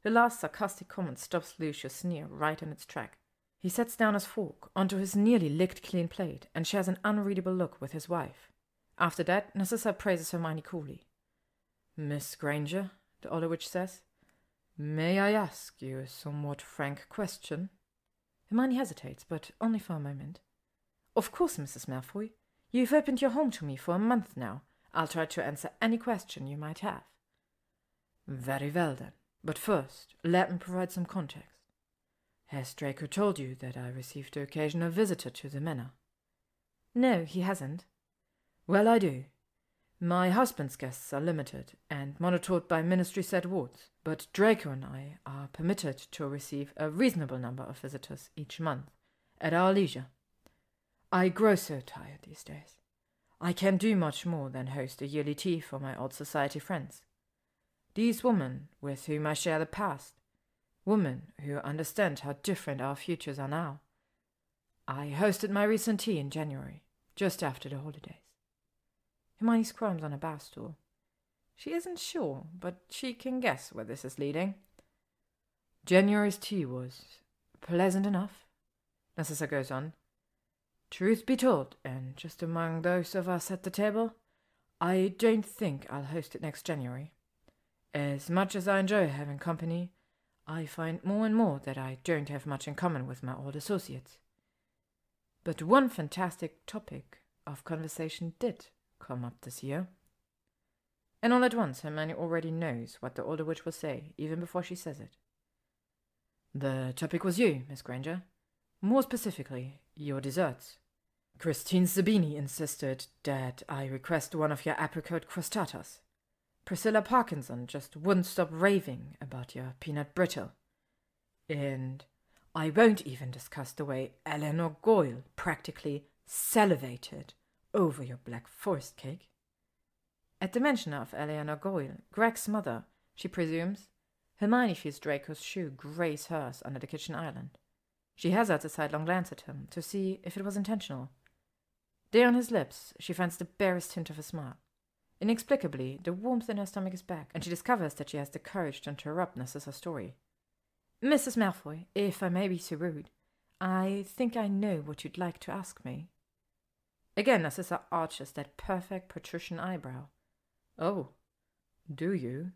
The last sarcastic comment stops Lucius' sneer right in its track. He sets down his fork onto his nearly licked clean plate and shares an unreadable look with his wife. After that, Narcissa praises Hermione coolly. "Miss Granger," the older witch says, "may I ask you a somewhat frank question?" Hermione hesitates, but only for a moment. "Of course, Mrs. Malfoy. You've opened your home to me for a month now. I'll try to answer any question you might have." "Very well, then. But first, let me provide some context. Has Draco told you that I received an occasional visitor to the manor?" "No, he hasn't." "Well, I do. My husband's guests are limited and monitored by ministry-set wards, but Draco and I are permitted to receive a reasonable number of visitors each month, at our leisure. I grow so tired these days. I can't do much more than host a yearly tea for my old society friends. These women with whom I share the past, women who understand how different our futures are now. I hosted my recent tea in January, just after the holidays." Hermione squirms on a bar stool. She isn't sure, but she can guess where this is leading. "January's tea was pleasant enough," Narcissa goes on. "Truth be told, and just among those of us at the table, I don't think I'll host it next January. As much as I enjoy having company, I find more and more that I don't have much in common with my old associates. But one fantastic topic of conversation did come up this year." And all at once Hermione already knows what the older witch will say, even before she says it. "The topic was you, Miss Granger. More specifically, your desserts. Christine Sabini insisted that I request one of your apricot crostatas. Priscilla Parkinson just wouldn't stop raving about your peanut brittle. And I won't even discuss the way Eleanor Goyle practically salivated over your Black Forest cake." At the mention of Eleanor Goyle, Greg's mother, she presumes, Hermione feels Draco's shoe graze hers under the kitchen island. She hazards a sidelong glance at him to see if it was intentional. There on his lips, she finds the barest hint of a smile. Inexplicably, the warmth in her stomach is back, and she discovers that she has the courage to interrupt Narcissa's story. "Mrs. Malfoy, if I may be so rude, I think I know what you'd like to ask me." Again, Narcissa arches that perfect patrician eyebrow. "Oh, do you?"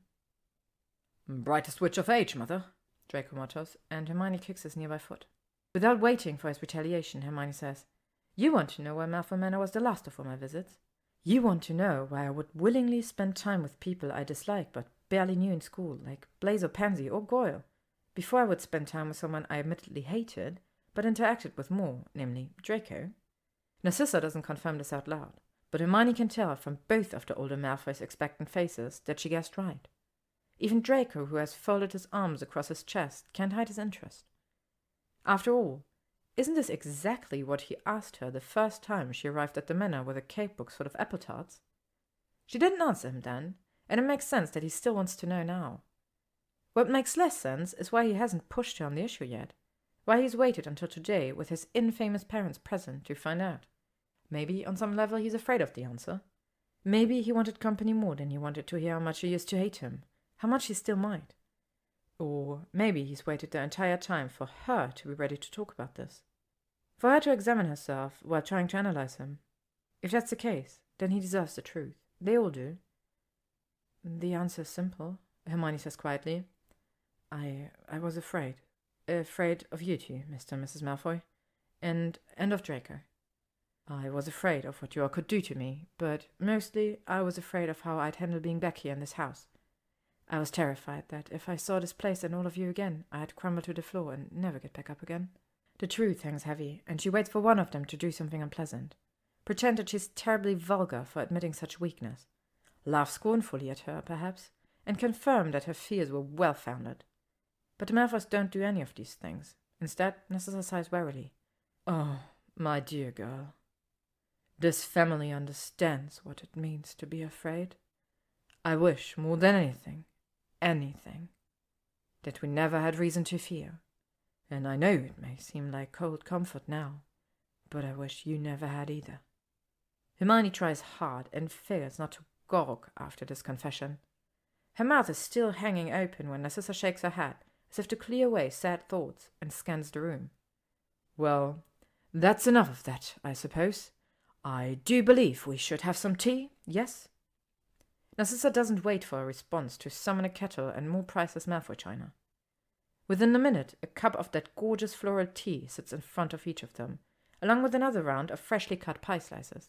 Brightest witch of age, mother, Draco mutters, and Hermione kicks his nearby foot. Without waiting for his retaliation, Hermione says, You want to know why Malfoy Manor was the last of all my visits? You want to know why I would willingly spend time with people I dislike but barely knew in school, like Blaise or Pansy or Goyle, before I would spend time with someone I admittedly hated, but interacted with more, namely Draco? Narcissa doesn't confirm this out loud, but Hermione can tell from both of the older Malfoy's expectant faces that she guessed right. Even Draco, who has folded his arms across his chest, can't hide his interest. After all, isn't this exactly what he asked her the first time she arrived at the manor with a cake box full of apple tarts? She didn't answer him then, and it makes sense that he still wants to know now. What makes less sense is why he hasn't pushed her on the issue yet, why he's waited until today with his infamous parents present to find out. Maybe on some level he's afraid of the answer. Maybe he wanted company more than he wanted to hear how much she used to hate him, how much he still might. Or maybe he's waited the entire time for her to be ready to talk about this, for her to examine herself while trying to analyze him. If that's the case, then he deserves the truth. They all do. The answer is simple, Hermione says quietly. I was afraid. Afraid of you two, Mr. and Mrs. Malfoy, and of Draco. I was afraid of what you all could do to me, but mostly I was afraid of how I'd handle being back here in this house. I was terrified that if I saw this place and all of you again, I'd crumble to the floor and never get back up again. The truth hangs heavy, and she waits for one of them to do something unpleasant. Pretend that she's terribly vulgar for admitting such weakness. Laugh scornfully at her, perhaps, and confirm that her fears were well-founded. But the Malfoys don't do any of these things. Instead, Narcissa sighs wearily. Oh, my dear girl. This family understands what it means to be afraid. I wish, more than anything, that we never had reason to fear. And I know it may seem like cold comfort now, but I wish you never had either. Hermione tries hard and fails not to gawk after this confession. Her mouth is still hanging open when Narcissa shakes her head, as if to clear away sad thoughts, and scans the room. Well, that's enough of that, I suppose. I do believe we should have some tea, yes? Narcissa doesn't wait for a response to summon a kettle and more priceless Malfoy china. Within a minute, a cup of that gorgeous floral tea sits in front of each of them, along with another round of freshly cut pie slices.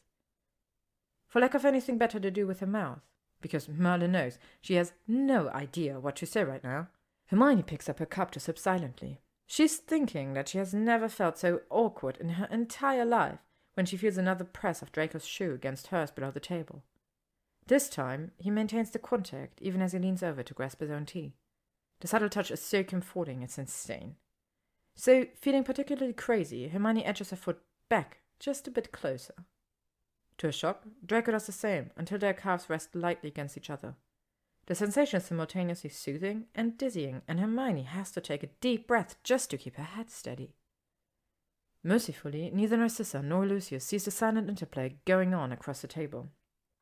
For lack of anything better to do with her mouth, because Merlin knows she has no idea what to say right now, Hermione picks up her cup to sip silently. She's thinking that she has never felt so awkward in her entire life when she feels another press of Draco's shoe against hers below the table. This time, he maintains the contact even as he leans over to grasp his own tea. The subtle touch is so comforting, it's insane. So, feeling particularly crazy, Hermione edges her foot back just a bit closer. To her shock, Draco does the same until their calves rest lightly against each other. The sensation is simultaneously soothing and dizzying, and Hermione has to take a deep breath just to keep her head steady. Mercifully, neither Narcissa nor Lucius sees the silent interplay going on across the table.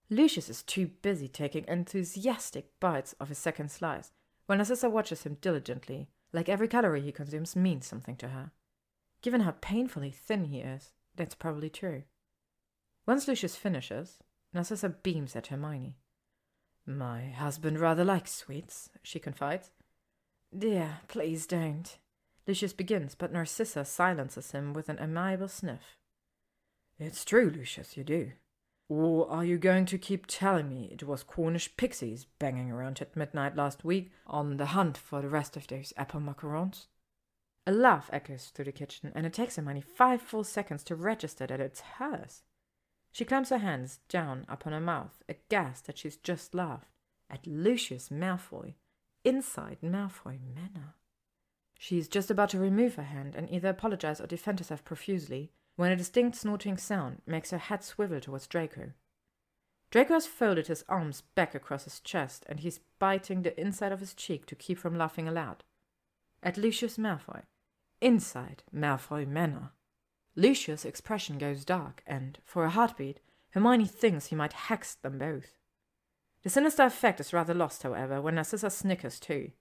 Lucius is too busy taking enthusiastic bites of his second slice, while Narcissa watches him diligently, like every calorie he consumes means something to her. Given how painfully thin he is, that's probably true. Once Lucius finishes, Narcissa beams at Hermione. My husband rather likes sweets, she confides. Dear, please don't. Lucius begins, but Narcissa silences him with an amiable sniff. It's true, Lucius, you do. Or are you going to keep telling me it was Cornish pixies banging around at midnight last week on the hunt for the rest of those apple macarons? A laugh echoes through the kitchen, and it takes Hermione 5 full seconds to register that it's hers. She clamps her hands down upon her mouth, aghast that she's just laughed at Lucius Malfoy, inside Malfoy Manor. She's just about to remove her hand and either apologize or defend herself profusely, when a distinct snorting sound makes her head swivel towards Draco. Draco has folded his arms back across his chest, and he's biting the inside of his cheek to keep from laughing aloud. At Lucius Malfoy, inside Malfoy Manor. Lucius' expression goes dark, and, for a heartbeat, Hermione thinks he might hex them both. The sinister effect is rather lost, however, when Narcissa snickers too.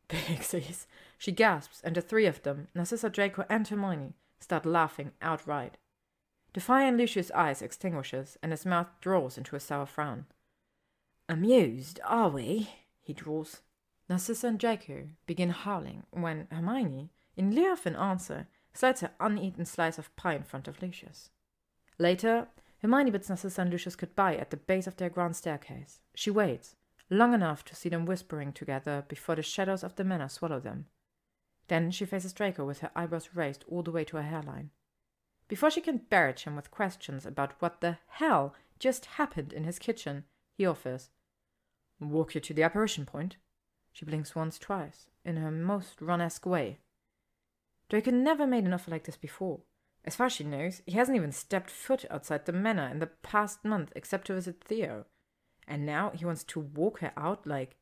Pixies! She gasps, and the 3 of them, Narcissa, Draco, and Hermione, start laughing outright. The fire in Lucius' eyes extinguishes, and his mouth draws into a sour frown. Amused, are we? He drawls. Narcissa and Draco begin howling when Hermione, in lieu of an answer, slides her uneaten slice of pie in front of Lucius. Later, Hermione bids Narcissa and Lucius goodbye at the base of their grand staircase. She waits, long enough to see them whispering together before the shadows of the manor swallow them. Then she faces Draco with her eyebrows raised all the way to her hairline. Before she can barrage him with questions about what the hell just happened in his kitchen, he offers, "Walk you to the apparition point?" She blinks once, twice, in her most Ron-esque way. Draco never made an offer like this before. As far as she knows, he hasn't even stepped foot outside the manor in the past month except to visit Theo. And now he wants to walk her out like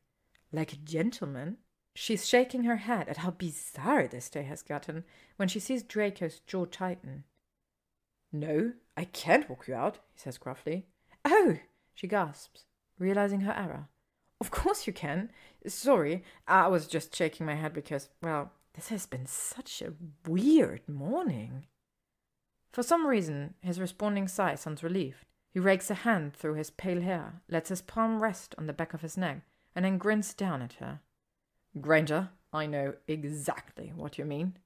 a gentleman? She's shaking her head at how bizarre this day has gotten when she sees Draco's jaw tighten. "No, I can't walk you out," he says gruffly. "Oh!" she gasps, realizing her error. "Of course you can. Sorry, I was just shaking my head because, well, this has been such a weird morning." For some reason, his responding sigh sounds relieved. He rakes a hand through his pale hair, lets his palm rest on the back of his neck, and then grins down at her. "Granger, I know exactly what you mean."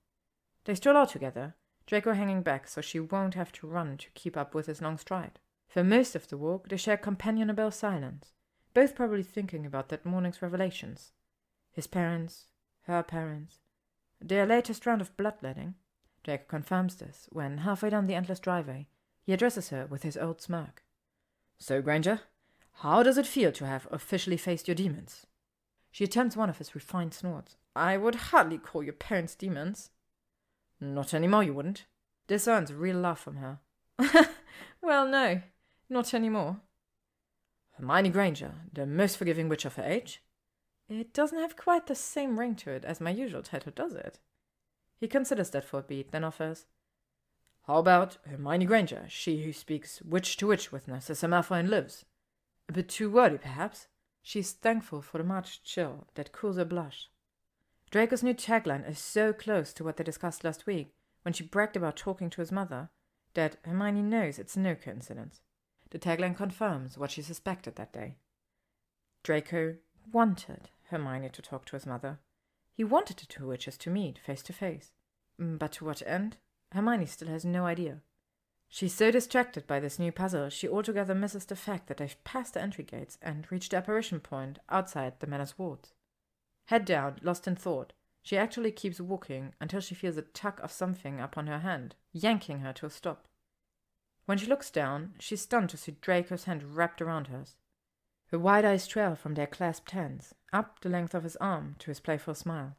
They stroll out together, Draco hanging back so she won't have to run to keep up with his long stride. For most of the walk, they share companionable silence, both probably thinking about that morning's revelations. His parents, her parents, their latest round of bloodletting. Draco confirms this when, halfway down the endless driveway, he addresses her with his old smirk. "So, Granger, how does it feel to have officially faced your demons?" She attempts one of his refined snorts. "I would hardly call your parents demons." "Not anymore, you wouldn't?" This earns a real laugh from her. "Well, no, not anymore." "Hermione Granger, the most forgiving witch of her age?" It doesn't have quite the same ring to it as my usual title, does it? He considers that for a beat, then offers, "How about Hermione Granger, she who speaks witch to witch with Narcissa Malfoy and lives? A bit too wordy, perhaps?" She's thankful for the March chill that cools her blush. Draco's new tagline is so close to what they discussed last week, when she bragged about talking to his mother, that Hermione knows it's no coincidence. The tagline confirms what she suspected that day. Draco wanted Hermione to talk to his mother. He wanted the two witches to meet face to face. But to what end? Hermione still has no idea. She's so distracted by this new puzzle, she altogether misses the fact that they've passed the entry gates and reached the apparition point outside the manor's wards. Head down, lost in thought, she actually keeps walking until she feels a tug of something upon her hand, yanking her to a stop. When she looks down, she's stunned to see Draco's hand wrapped around hers. Her wide eyes trail from their clasped hands, up the length of his arm to his playful smile.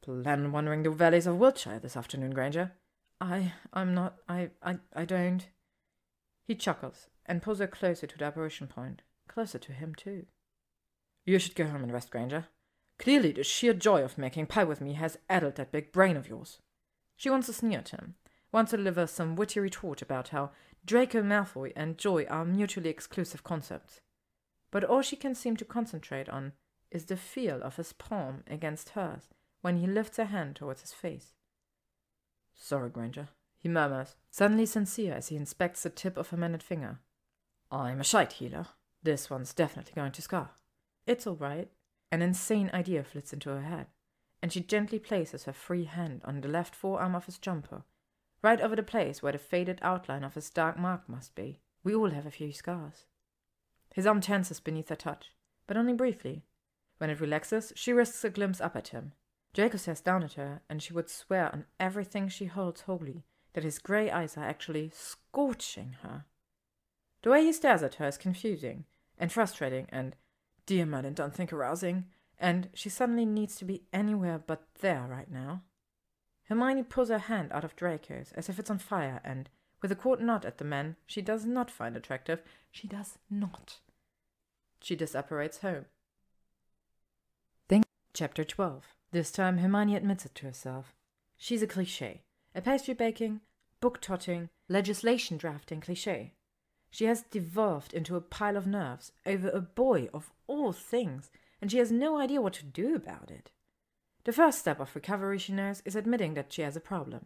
"Plan on wandering the valleys of Wiltshire this afternoon, Granger?" I don't." He chuckles and pulls her closer to the apparition point, closer to him too. "You should go home and rest, Granger. Clearly the sheer joy of making pie with me has addled that big brain of yours." She wants to sneer at him, wants to deliver some witty retort about how Draco Malfoy and joy are mutually exclusive concepts. But all she can seem to concentrate on is the feel of his palm against hers when he lifts a hand towards his face. "Sorry, Granger," he murmurs, suddenly sincere as he inspects the tip of her mannered finger. "I'm a shite healer. This one's definitely going to scar." It's all right. An insane idea flits into her head, and she gently places her free hand on the left forearm of his jumper, right over the place where the faded outline of his dark mark must be. We all have a few scars. His arm tenses beneath her touch, but only briefly. When it relaxes, she risks a glimpse up at him. Draco stares down at her, and she would swear on everything she holds holy that his grey eyes are actually scorching her. The way he stares at her is confusing and frustrating and, dear Merlin, don't think arousing, and she suddenly needs to be anywhere but there right now. Hermione pulls her hand out of Draco's as if it's on fire, and, with a court nod at the man she does not find attractive, she does not. She disapparates home. Chapter 12. This time Hermione admits it to herself. She's a cliché. A pastry baking, book-totting, legislation drafting cliché. She has devolved into a pile of nerves over a boy of all things, and she has no idea what to do about it. The first step of recovery, she knows, is admitting that she has a problem.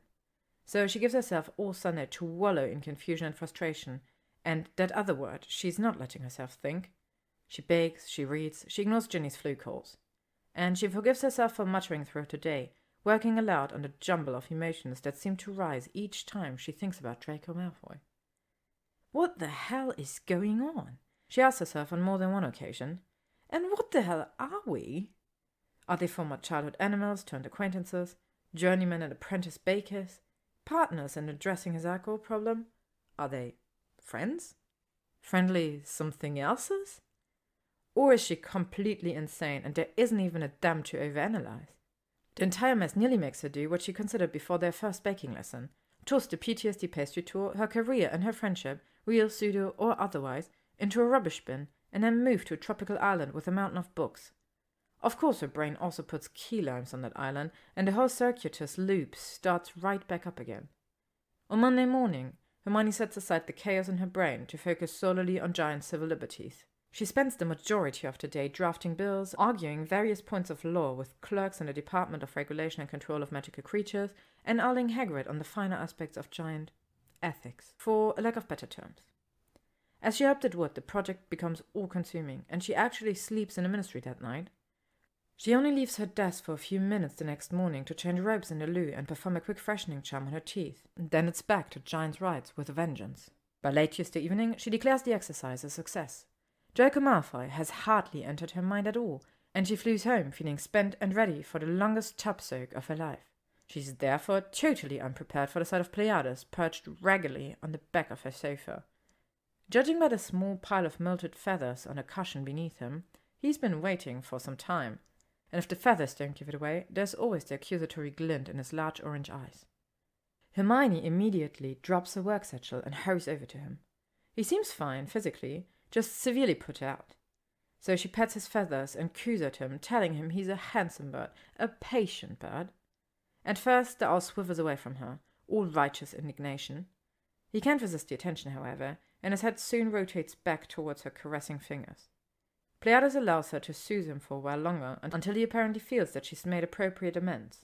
So she gives herself all Sunday to wallow in confusion and frustration, and that other word she's not letting herself think. She bakes, she reads, she ignores Ginny's flu calls. and she forgives herself for muttering throughout the day, working aloud on the jumble of emotions that seem to rise each time she thinks about Draco Malfoy. What the hell is going on? She asks herself on more than one occasion. And what the hell are we? Are they former childhood animals turned acquaintances, journeymen and apprentice bakers, partners in addressing his alcohol problem? Are they friends? Friendly something else's? Or is she completely insane and there isn't even a damn to overanalyze? The entire mess nearly makes her do what she considered before their first baking lesson: toss the PTSD pastry tour, her career and her friendship, real, pseudo or otherwise, into a rubbish bin, and then move to a tropical island with a mountain of books. Of course her brain also puts key limes on that island, and the whole circuitous loop starts right back up again. On Monday morning, Hermione sets aside the chaos in her brain to focus solely on giant civil liberties. She spends the majority of the day drafting bills, arguing various points of law with clerks in the Department of Regulation and Control of Magical Creatures, and ailing Hagrid on the finer aspects of giant ethics, for a lack of better terms. As she hoped it would, the project becomes all-consuming, and she actually sleeps in the ministry that night. She only leaves her desk for a few minutes the next morning to change robes in the loo and perform a quick freshening charm on her teeth. Then it's back to giant's rides with a vengeance. By late Tuesday evening, she declares the exercise a success. Draco Malfoy has hardly entered her mind at all, and she flees home feeling spent and ready for the longest tub soak of her life. She is therefore totally unprepared for the sight of Pleiades perched raggedly on the back of her sofa. Judging by the small pile of melted feathers on a cushion beneath him, he's been waiting for some time, and if the feathers don't give it away, there's always the accusatory glint in his large orange eyes. Hermione immediately drops her work satchel and hurries over to him. He seems fine physically, just severely put out. So she pets his feathers and coos at him, telling him he's a handsome bird, a patient bird. At first the owl swivels away from her, all righteous indignation. He can't resist the attention, however, and his head soon rotates back towards her caressing fingers. Pleiades allows her to soothe him for a while longer, until he apparently feels that she's made appropriate amends.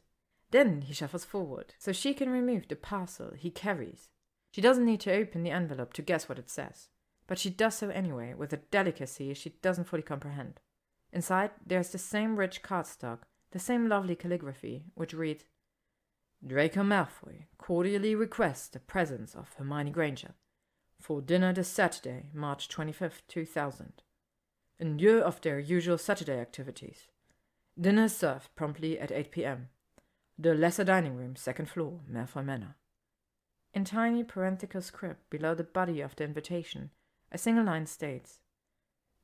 Then he shuffles forward, so she can remove the parcel he carries. She doesn't need to open the envelope to guess what it says, but she does so anyway, with a delicacy she doesn't fully comprehend. Inside, there's the same rich cardstock, the same lovely calligraphy, which reads, Draco Malfoy cordially requests the presence of Hermione Granger for dinner this Saturday, March 25th, 2000. In lieu of their usual Saturday activities. Dinner is served promptly at 8 p.m. The lesser dining room, second floor, Malfoy Manor. In tiny parenthetical script below the body of the invitation, a single line states,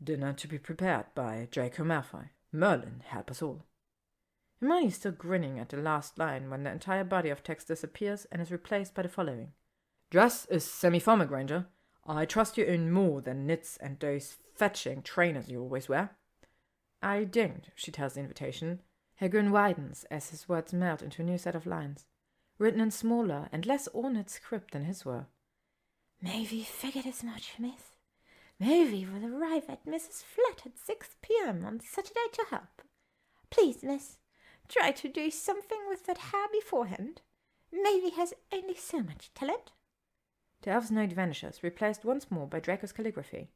Dinner to be prepared by Draco Malfoy. Merlin, help us all. Hermione is still grinning at the last line when the entire body of text disappears and is replaced by the following. Dress is semi-formal, Granger. I trust you own more than knits and those fetching trainers you always wear. I don't, she tells the invitation. Her grin widens as his words melt into a new set of lines, written in smaller and less ornate script than his were. Maybe figured as much, miss. Maybe will arrive at Mrs. Flat at 6 p.m. on Saturday to help. Please, miss, try to do something with that hair beforehand. Maybe has only so much talent. The elf's note vanishes, replaced once more by Draco's calligraphy.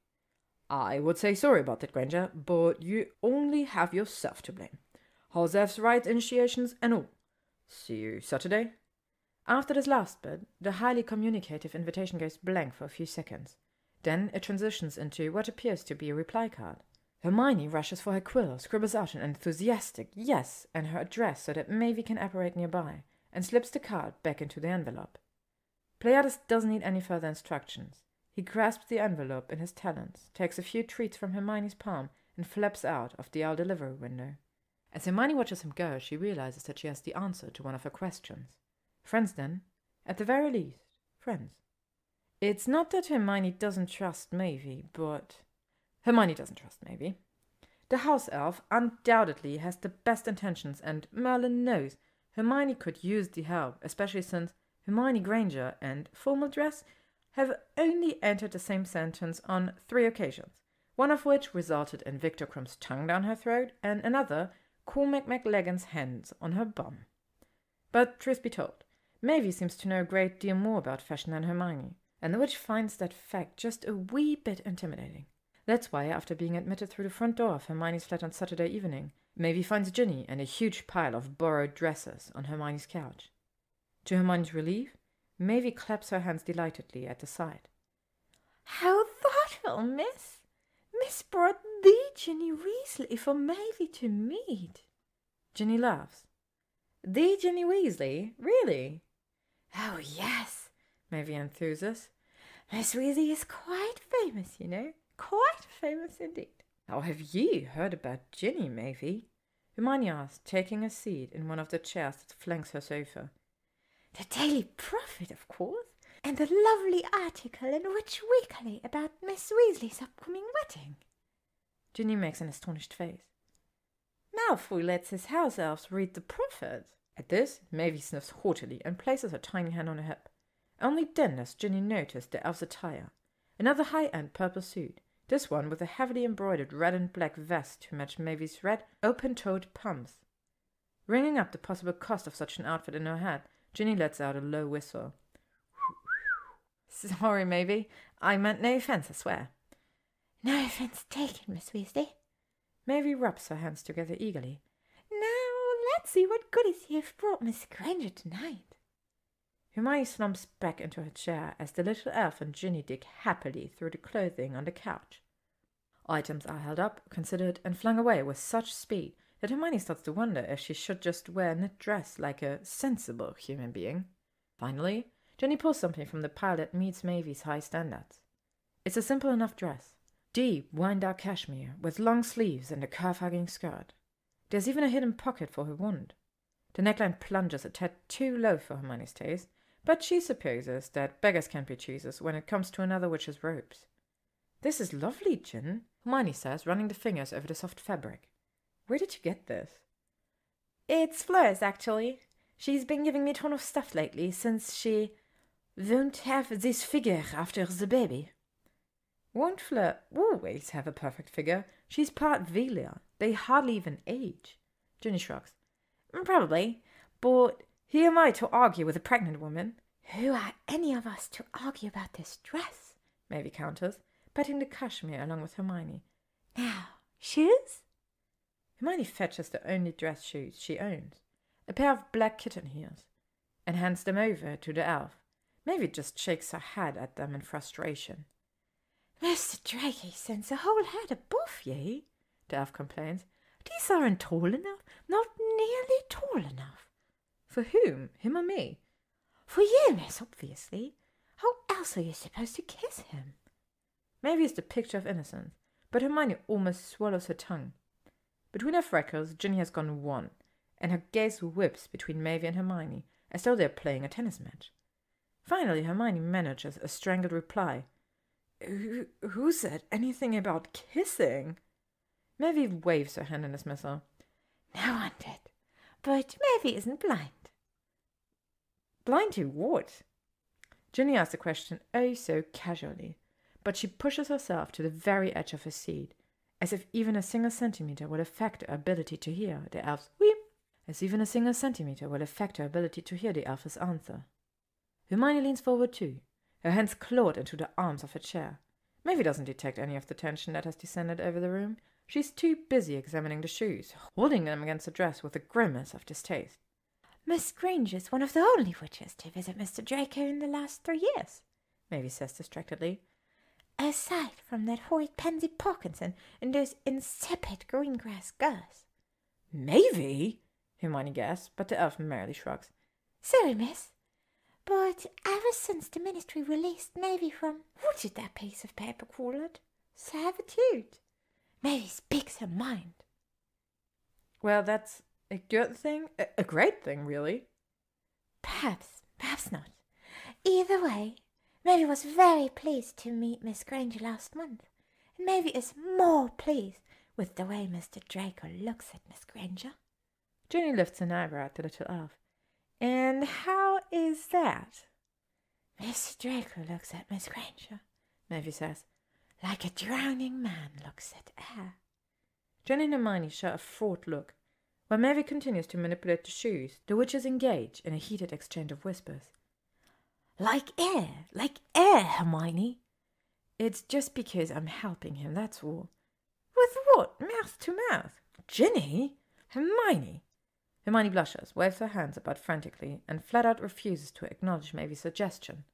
I would say sorry about that, Granger, but you only have yourself to blame. House elves' rites, initiations, and all. See you Saturday? After this last bit, the highly communicative invitation goes blank for a few seconds. Then it transitions into what appears to be a reply card. Hermione rushes for her quill, scribbles out an enthusiastic yes and her address so that Maeve can apparate nearby, and slips the card back into the envelope. Pleiades doesn't need any further instructions. He grasps the envelope in his talons, takes a few treats from Hermione's palm, and flaps out of the owl delivery window. As Hermione watches him go, she realizes that she has the answer to one of her questions. Friends, then? At the very least, friends. It's not that Hermione doesn't trust Maeve, but... Hermione doesn't trust Maeve. The house elf undoubtedly has the best intentions, and Merlin knows Hermione could use the help, especially since Hermione Granger and formal dress have only entered the same sentence on 3 occasions, one of which resulted in Victor Crumb's tongue down her throat, and another, Cormac McLagan's hands on her bum. But truth be told, Maeve seems to know a great deal more about fashion than Hermione, and the witch finds that fact just a wee bit intimidating. That's why, after being admitted through the front door of Hermione's flat on Saturday evening, Maeve finds Ginny and a huge pile of borrowed dresses on Hermione's couch. To Hermione's relief, Maeve claps her hands delightedly at the sight. "How thoughtful, miss! Miss brought the Ginny Weasley for Maeve to meet." Ginny laughs. "The Ginny Weasley? Really?" "Oh, yes," Maeve enthuses. "Miss Weasley is quite famous, you know. Quite famous indeed." "How have you heard about Ginny, Maeve?" Hermione asks, taking a seat in one of the chairs that flanks her sofa. "The Daily Prophet, of course, and the lovely article in Witch Weekly about Miss Weasley's upcoming wedding." Ginny makes an astonished face. "Malfoy lets his house elves read the Prophet." At this, Maeve sniffs haughtily and places her tiny hand on her hip. Only then does Ginny notice the elf's attire. Another high-end purple suit, this one with a heavily embroidered red and black vest to match Maeve's red, open-toed pumps. Ringing up the possible cost of such an outfit in her head, Ginny lets out a low whistle. "Sorry, Maeve. I meant no offence, I swear." "No offence taken, Miss Weasley." Maeve rubs her hands together eagerly. "Now, let's see what goodies you've brought Miss Granger tonight." Hermione slumps back into her chair as the little elf and Ginny dig happily through the clothing on the couch. Items are held up, considered, and flung away with such speed that Hermione starts to wonder if she should just wear a knit dress like a sensible human being. Finally, Ginny pulls something from the pile that meets Maeve's high standards. It's a simple enough dress. Deep, wine-dark cashmere, with long sleeves and a curve-hugging skirt. There's even a hidden pocket for her wand. The neckline plunges a tad too low for Hermione's taste, but she supposes that beggars can't be choosers when it comes to another witch's robes. "This is lovely, Gin," Hermione says, running the fingers over the soft fabric. "Where did you get this?" "It's Fleur's, actually. She's been giving me a ton of stuff lately, since she won't have this figure after the baby." "Won't Fleur always have a perfect figure? She's part Velia. They hardly even age." Ginny shrugs. "Probably, but who am I to argue with a pregnant woman?" "Who are any of us to argue about this dress?" Maeve counters, patting the cashmere along with Hermione. "Now, shoes?" Hermione fetches the only dress shoes she owns, a pair of black kitten heels, and hands them over to the elf. Maeve just shakes her head at them in frustration. "Mr. Draco sends a whole head above ye," the elf complains. "These aren't tall enough, not nearly tall enough." "For whom? Him or me?" "For you, miss, obviously. How else are you supposed to kiss him?" Maeve is the picture of innocence, but Hermione almost swallows her tongue. Between her freckles, Ginny has gone one, and her gaze whips between Maeve and Hermione, as though they are playing a tennis match. Finally, Hermione manages a strangled reply. Who said anything about kissing?" Maeve waves her hand in dismissal. "No one did. But Maeve isn't blind." "Blind to what?" Ginny asks the question oh so casually, but she pushes herself to the very edge of her seat, as if even a single centimeter would affect her ability to hear the elf's "weep," as even a single centimeter will affect her ability to hear the elf's answer. Hermione leans forward too, her hands clawed into the arms of her chair. Maeve doesn't detect any of the tension that has descended over the room. She's too busy examining the shoes, holding them against the dress with a grimace of distaste. "Miss Granger's one of the only witches to visit Mr. Draco in the last 3 years," Maeve says distractedly. "Aside from that horrid Pansy Parkinson and those insipid Greengrass girls." "Maeve?" Hermione gasps, but the elf merely shrugs. "Sorry, miss. But ever since the ministry released Maeve from, what did that piece of paper call it? Servitude. Maeve speaks her mind." "Well, that's a good thing. A great thing, really." Perhaps not. Either way, Maeve was very pleased to meet Miss Granger last month, and Maeve is more pleased with the way Mr. Draco looks at Miss Granger." Ginny lifts an eyebrow at the little elf. "And how is that?" "Mr. Draco looks at Miss Granger," Maeve says, "like a drowning man looks at air." Ginny and Hermione share a fraught look. While Maeve continues to manipulate the shoes, the witches engage in a heated exchange of whispers. Like air, Hermione." "It's just because I'm helping him, that's all." "With what? Mouth to mouth?" "Ginny!" Hermione! Hermione blushes, waves her hands about frantically, and flat out refuses to acknowledge Mavy's suggestion.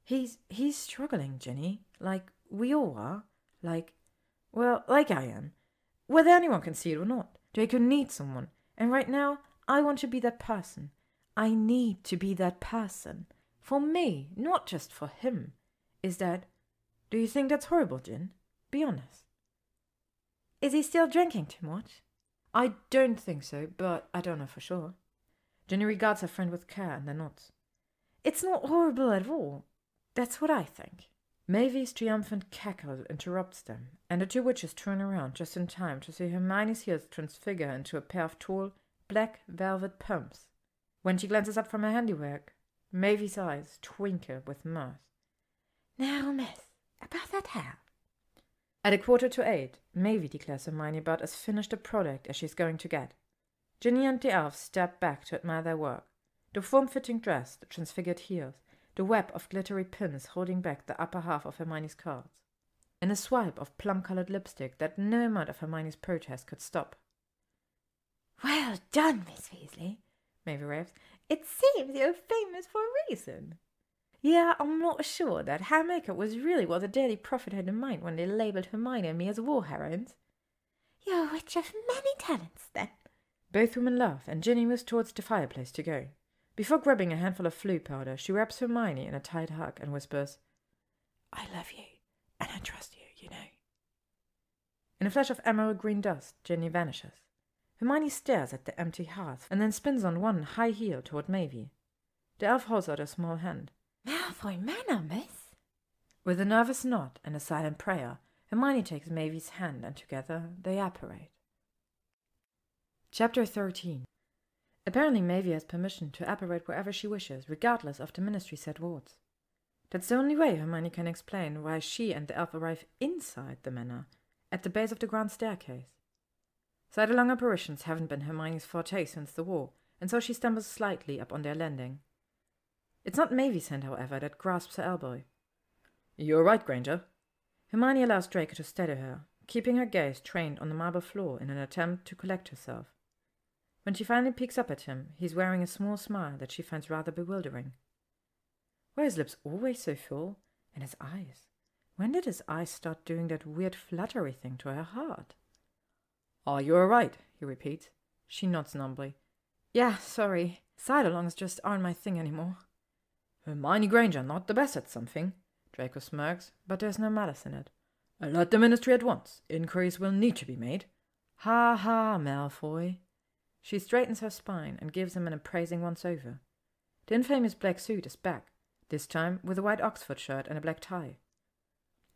He's struggling, Ginny, like we all are, like I am, whether anyone can see it or not. Draco needs someone, and right now, I want to be that person. I need to be that person. For me, not just for him. Do you think that's horrible, Gin? Be honest. Is he still drinking too much? I don't think so, but I don't know for sure. Ginny regards her friend with care and then nods. It's not horrible at all. That's what I think. Mavy's triumphant cackle interrupts them, and the two witches turn around just in time to see Hermione's heels transfigure into a pair of tall, black velvet pumps. When she glances up from her handiwork, Mavy's eyes twinkle with mirth. Now, miss, about that hair. At 7:45, Mavy declares Hermione about as finished a product as she's going to get. Ginny and the elves step back to admire their work. The form-fitting dress, the transfigured heels, the web of glittery pins holding back the upper half of Hermione's cards, and a swipe of plum-colored lipstick that no amount of Hermione's protest could stop. Well done, Miss Weasley, Mavy raves. It seems you're famous for a reason. Yeah, I'm not sure that hair makeup was really what the Daily Prophet had in mind when they labelled Hermione and me as war heroines. You're a witch of many talents, then. Both women laugh, and Ginny moves towards the fireplace to go. Before grabbing a handful of flue powder, she wraps Hermione in a tight hug and whispers, I love you, and I trust you, you know. In a flash of emerald green dust, Ginny vanishes. Hermione stares at the empty hearth and then spins on one high heel toward Mavy. The elf holds out a small hand. Malfoy Manor, miss. With a nervous nod and a silent prayer, Hermione takes Mavy's hand and together they apparate. Chapter 13. Apparently Mavy has permission to apparate wherever she wishes, regardless of the ministry's set wards. That's the only way Hermione can explain why she and the elf arrive inside the manor, at the base of the grand staircase. Side-along apparitions haven't been Hermione's forte since the war, and so she stumbles slightly up on their landing. It's not Mavy's hand, however, that grasps her elbow. You're right, Granger. Hermione allows Draco to steady her, keeping her gaze trained on the marble floor in an attempt to collect herself. When she finally peeks up at him, he's wearing a small smile that she finds rather bewildering. Were his lips always so full? And his eyes? When did his eyes start doing that weird fluttery thing to her heart? Are you all right? He repeats. She nods numbly. Yeah, sorry. Side-alongs just aren't my thing anymore. Hermione Granger not the best at something, Draco smirks, but there's no malice in it. Alert the ministry at once. Inquiries will need to be made. Ha ha, Malfoy. She straightens her spine and gives him an appraising once-over. The infamous black suit is back, this time with a white Oxford shirt and a black tie.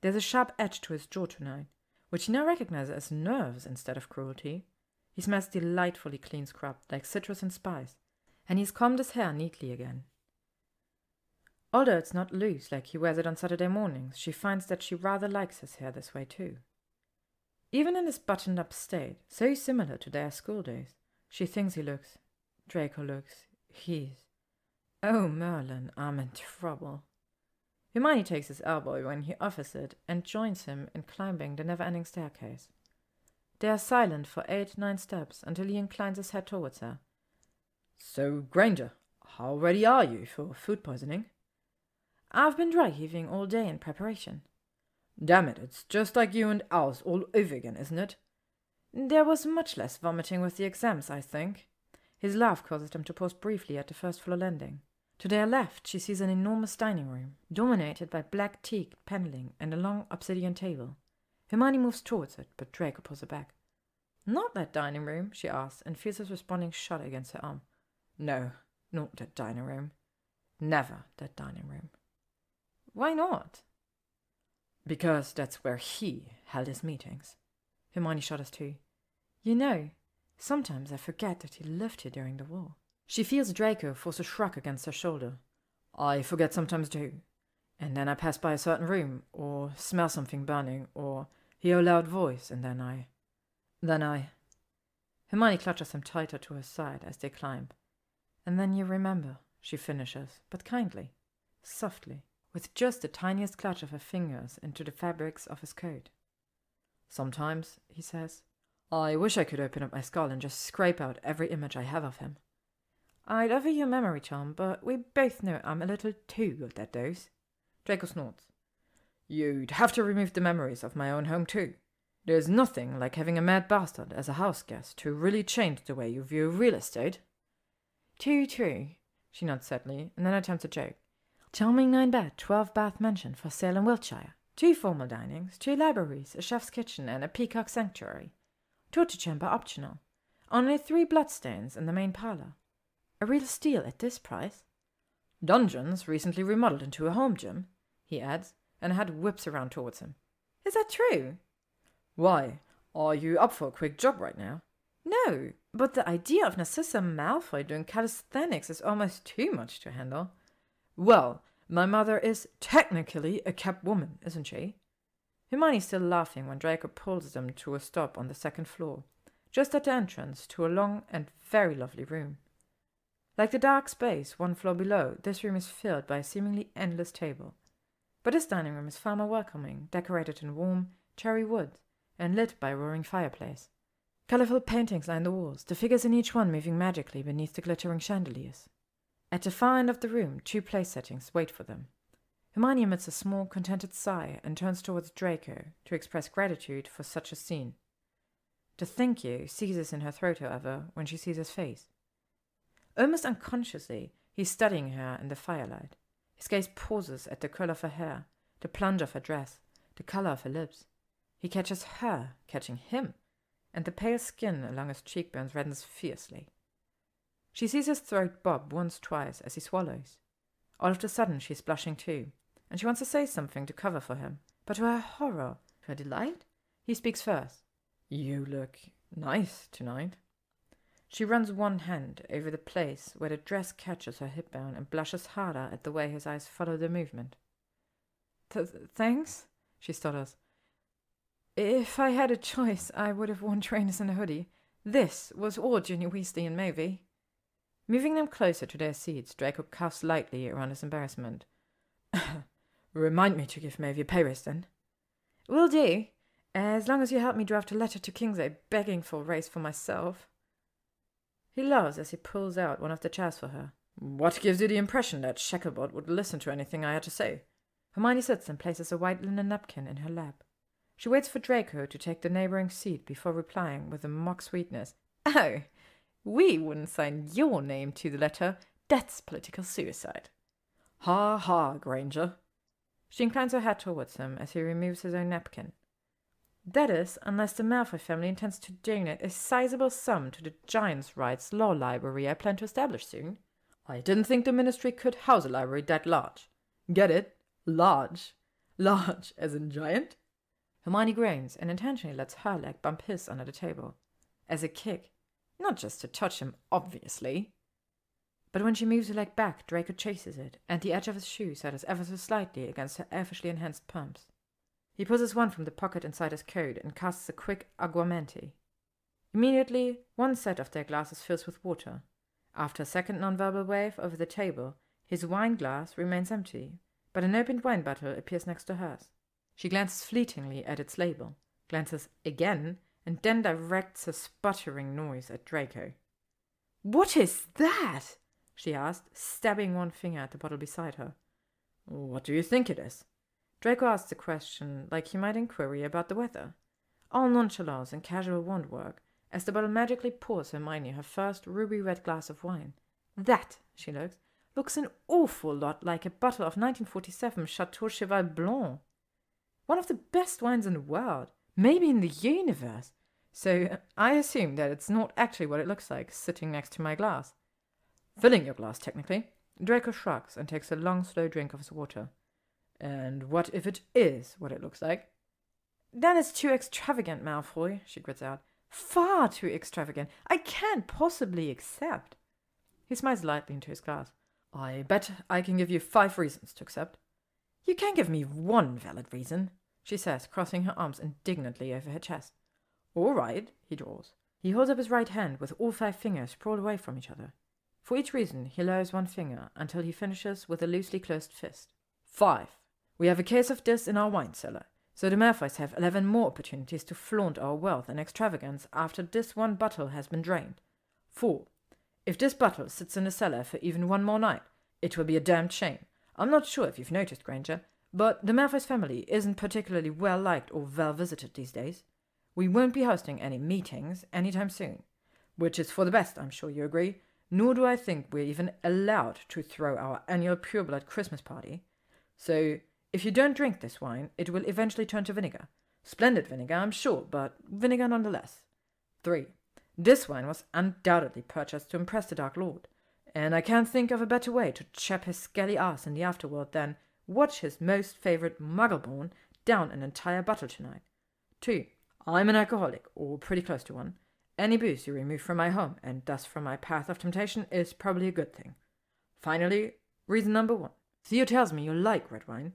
There's a sharp edge to his jaw tonight, which he now recognizes as nerves instead of cruelty. He smells delightfully clean scrubbed, like citrus and spice, and he's combed his hair neatly again. Although it's not loose like he wears it on Saturday mornings, she finds that she rather likes his hair this way too. Even in his buttoned-up state, so similar to their school days, she thinks Draco looks, Oh, Merlin, I'm in trouble. Hermione takes his elbow when he offers it and joins him in climbing the never-ending staircase. They are silent for 8-9 steps until he inclines his head towards her. So, Granger, how ready are you for food poisoning? I've been dry heaving all day in preparation. Damn it, it's just like you and Owls all over again, isn't it? There was much less vomiting with the exams, I think. His laugh causes them to pause briefly at the first-floor landing. To their left, she sees an enormous dining room, dominated by black teak paneling and a long obsidian table. Hermione moves towards it, but Draco pulls her back. Not that dining room, she asks, and feels his responding shudder against her arm. No, not that dining room. Never that dining room. Why not? Because that's where he held his meetings. Hermione shudders too. You know, sometimes I forget that he lived here during the war. She feels Draco force a shrug against her shoulder. I forget sometimes too. And then I pass by a certain room, or smell something burning, or hear a loud voice, and then I... Hermione clutches him tighter to her side as they climb. And then you remember, she finishes, but kindly, softly, with just the tiniest clutch of her fingers into the fabrics of his coat. Sometimes, he says, I wish I could open up my skull and just scrape out every image I have of him. I'd offer you a memory charm, but we both know I'm a little too good at those. Draco snorts. You'd have to remove the memories of my own home too. There's nothing like having a mad bastard as a house guest to really change the way you view real estate. Too true, she nods sadly, and then attempts a joke. Charming 9-bed, 12-bath mansion for sale in Wiltshire. 2 formal dinings, 2 libraries, a chef's kitchen, and a peacock sanctuary. Torture chamber optional. Only 3 bloodstains in the main parlour. A real steal at this price. Dungeons recently remodeled into a home gym, he adds, and head whips around towards him. Is that true? Why, are you up for a quick job right now? No, but the idea of Narcissa Malfoy doing calisthenics is almost too much to handle. Well, my mother is technically a kept woman, isn't she? Hermione's still laughing when Draco pulls them to a stop on the 2nd floor, just at the entrance to a long and very lovely room. Like the dark space 1 floor below, this room is filled by a seemingly endless table. But this dining room is far more welcoming, decorated in warm, cherry wood, and lit by a roaring fireplace. Colourful paintings line the walls, the figures in each one moving magically beneath the glittering chandeliers. At the far end of the room, 2 place settings wait for them. Hermione emits a small, contented sigh and turns towards Draco to express gratitude for such a scene. The thank you seizes in her throat, however, when she sees his face. Almost unconsciously, he's studying her in the firelight. His gaze pauses at the curl of her hair, the plunge of her dress, the colour of her lips. He catches her catching him, and the pale skin along his cheekbones reddens fiercely. She sees his throat bob once, twice as he swallows. All of a sudden she's blushing too, and she wants to say something to cover for him, but to her horror, to her delight, he speaks first. You look nice tonight. She runs one hand over the place where the dress catches her hip bone and blushes harder at the way his eyes follow the movement. Thanks, she stutters. If I had a choice, I would have worn trainers and a hoodie. This was all Ginny Weasley and Mavie. Moving them closer to their seats, Draco coughs lightly around his embarrassment. Remind me to give Mavie a pay raise then. Will do, as long as you help me draft a letter to Kingsley begging for a raise for myself. He laughs as he pulls out one of the chairs for her. What gives you the impression that Shacklebot would listen to anything I had to say? Hermione sits and places a white linen napkin in her lap. She waits for Draco to take the neighbouring seat before replying with a mock sweetness. Oh, we wouldn't sign your name to the letter. That's political suicide. Ha ha, Granger. She inclines her head towards him as he removes his own napkin. That is, unless the Malfoy family intends to donate a sizable sum to the Giants' Rights Law Library I plan to establish soon. I didn't think the Ministry could house a library that large. Get it? Large. Large as in giant? Hermione groans and intentionally lets her leg bump his under the table. As a kick. Not just to touch him, obviously. But when she moves her leg back, Draco chases it, and the edge of his shoe settles ever so slightly against her elfishly enhanced palms. He pulls his wand from the pocket inside his coat and casts a quick aguamenti. Immediately, one set of their glasses fills with water. After a second nonverbal wave over the table, his wine glass remains empty, but an opened wine bottle appears next to hers. She glances fleetingly at its label, glances again, and then directs a sputtering noise at Draco. "What is that?" she asked, stabbing one finger at the bottle beside her. "What do you think it is?" Draco asks the question like he might inquiry about the weather. All nonchalance and casual wand work, as the bottle magically pours Hermione her first ruby-red glass of wine. "That," she looks an awful lot like a bottle of 1947 Chateau Cheval Blanc. One of the best wines in the world, maybe in the universe. So I assume that it's not actually what it looks like sitting next to my glass. Filling your glass, technically. Draco shrugs and takes a long, slow drink of his water. And what if it is what it looks like? That is too extravagant, Malfoy, she grits out. Far too extravagant. I can't possibly accept. He smiles lightly into his glass. I bet I can give you 5 reasons to accept. You can give me 1 valid reason, she says, crossing her arms indignantly over her chest. All right, he draws. He holds up his right hand with all 5 fingers sprawled away from each other. For each reason, he lowers one finger until he finishes with a loosely closed fist. 5. We have a case of this in our wine cellar. So the Malfoys have 11 more opportunities to flaunt our wealth and extravagance after this one bottle has been drained. 4. If this bottle sits in the cellar for even one more night, it will be a damned shame. I'm not sure if you've noticed, Granger, but the Malfoys family isn't particularly well liked or well visited these days. We won't be hosting any meetings anytime soon, which is for the best, I'm sure you agree, nor do I think we're even allowed to throw our annual pureblood Christmas party. So, if you don't drink this wine, it will eventually turn to vinegar. Splendid vinegar, I'm sure, but vinegar nonetheless. 3. This wine was undoubtedly purchased to impress the Dark Lord, and I can't think of a better way to chap his scaly ass in the afterworld than watch his most favourite Muggleborn down an entire bottle tonight. 2. I'm an alcoholic, or pretty close to one. Any booze you remove from my home, and thus from my path of temptation, is probably a good thing. Finally, reason number 1. Theo tells me you like red wine,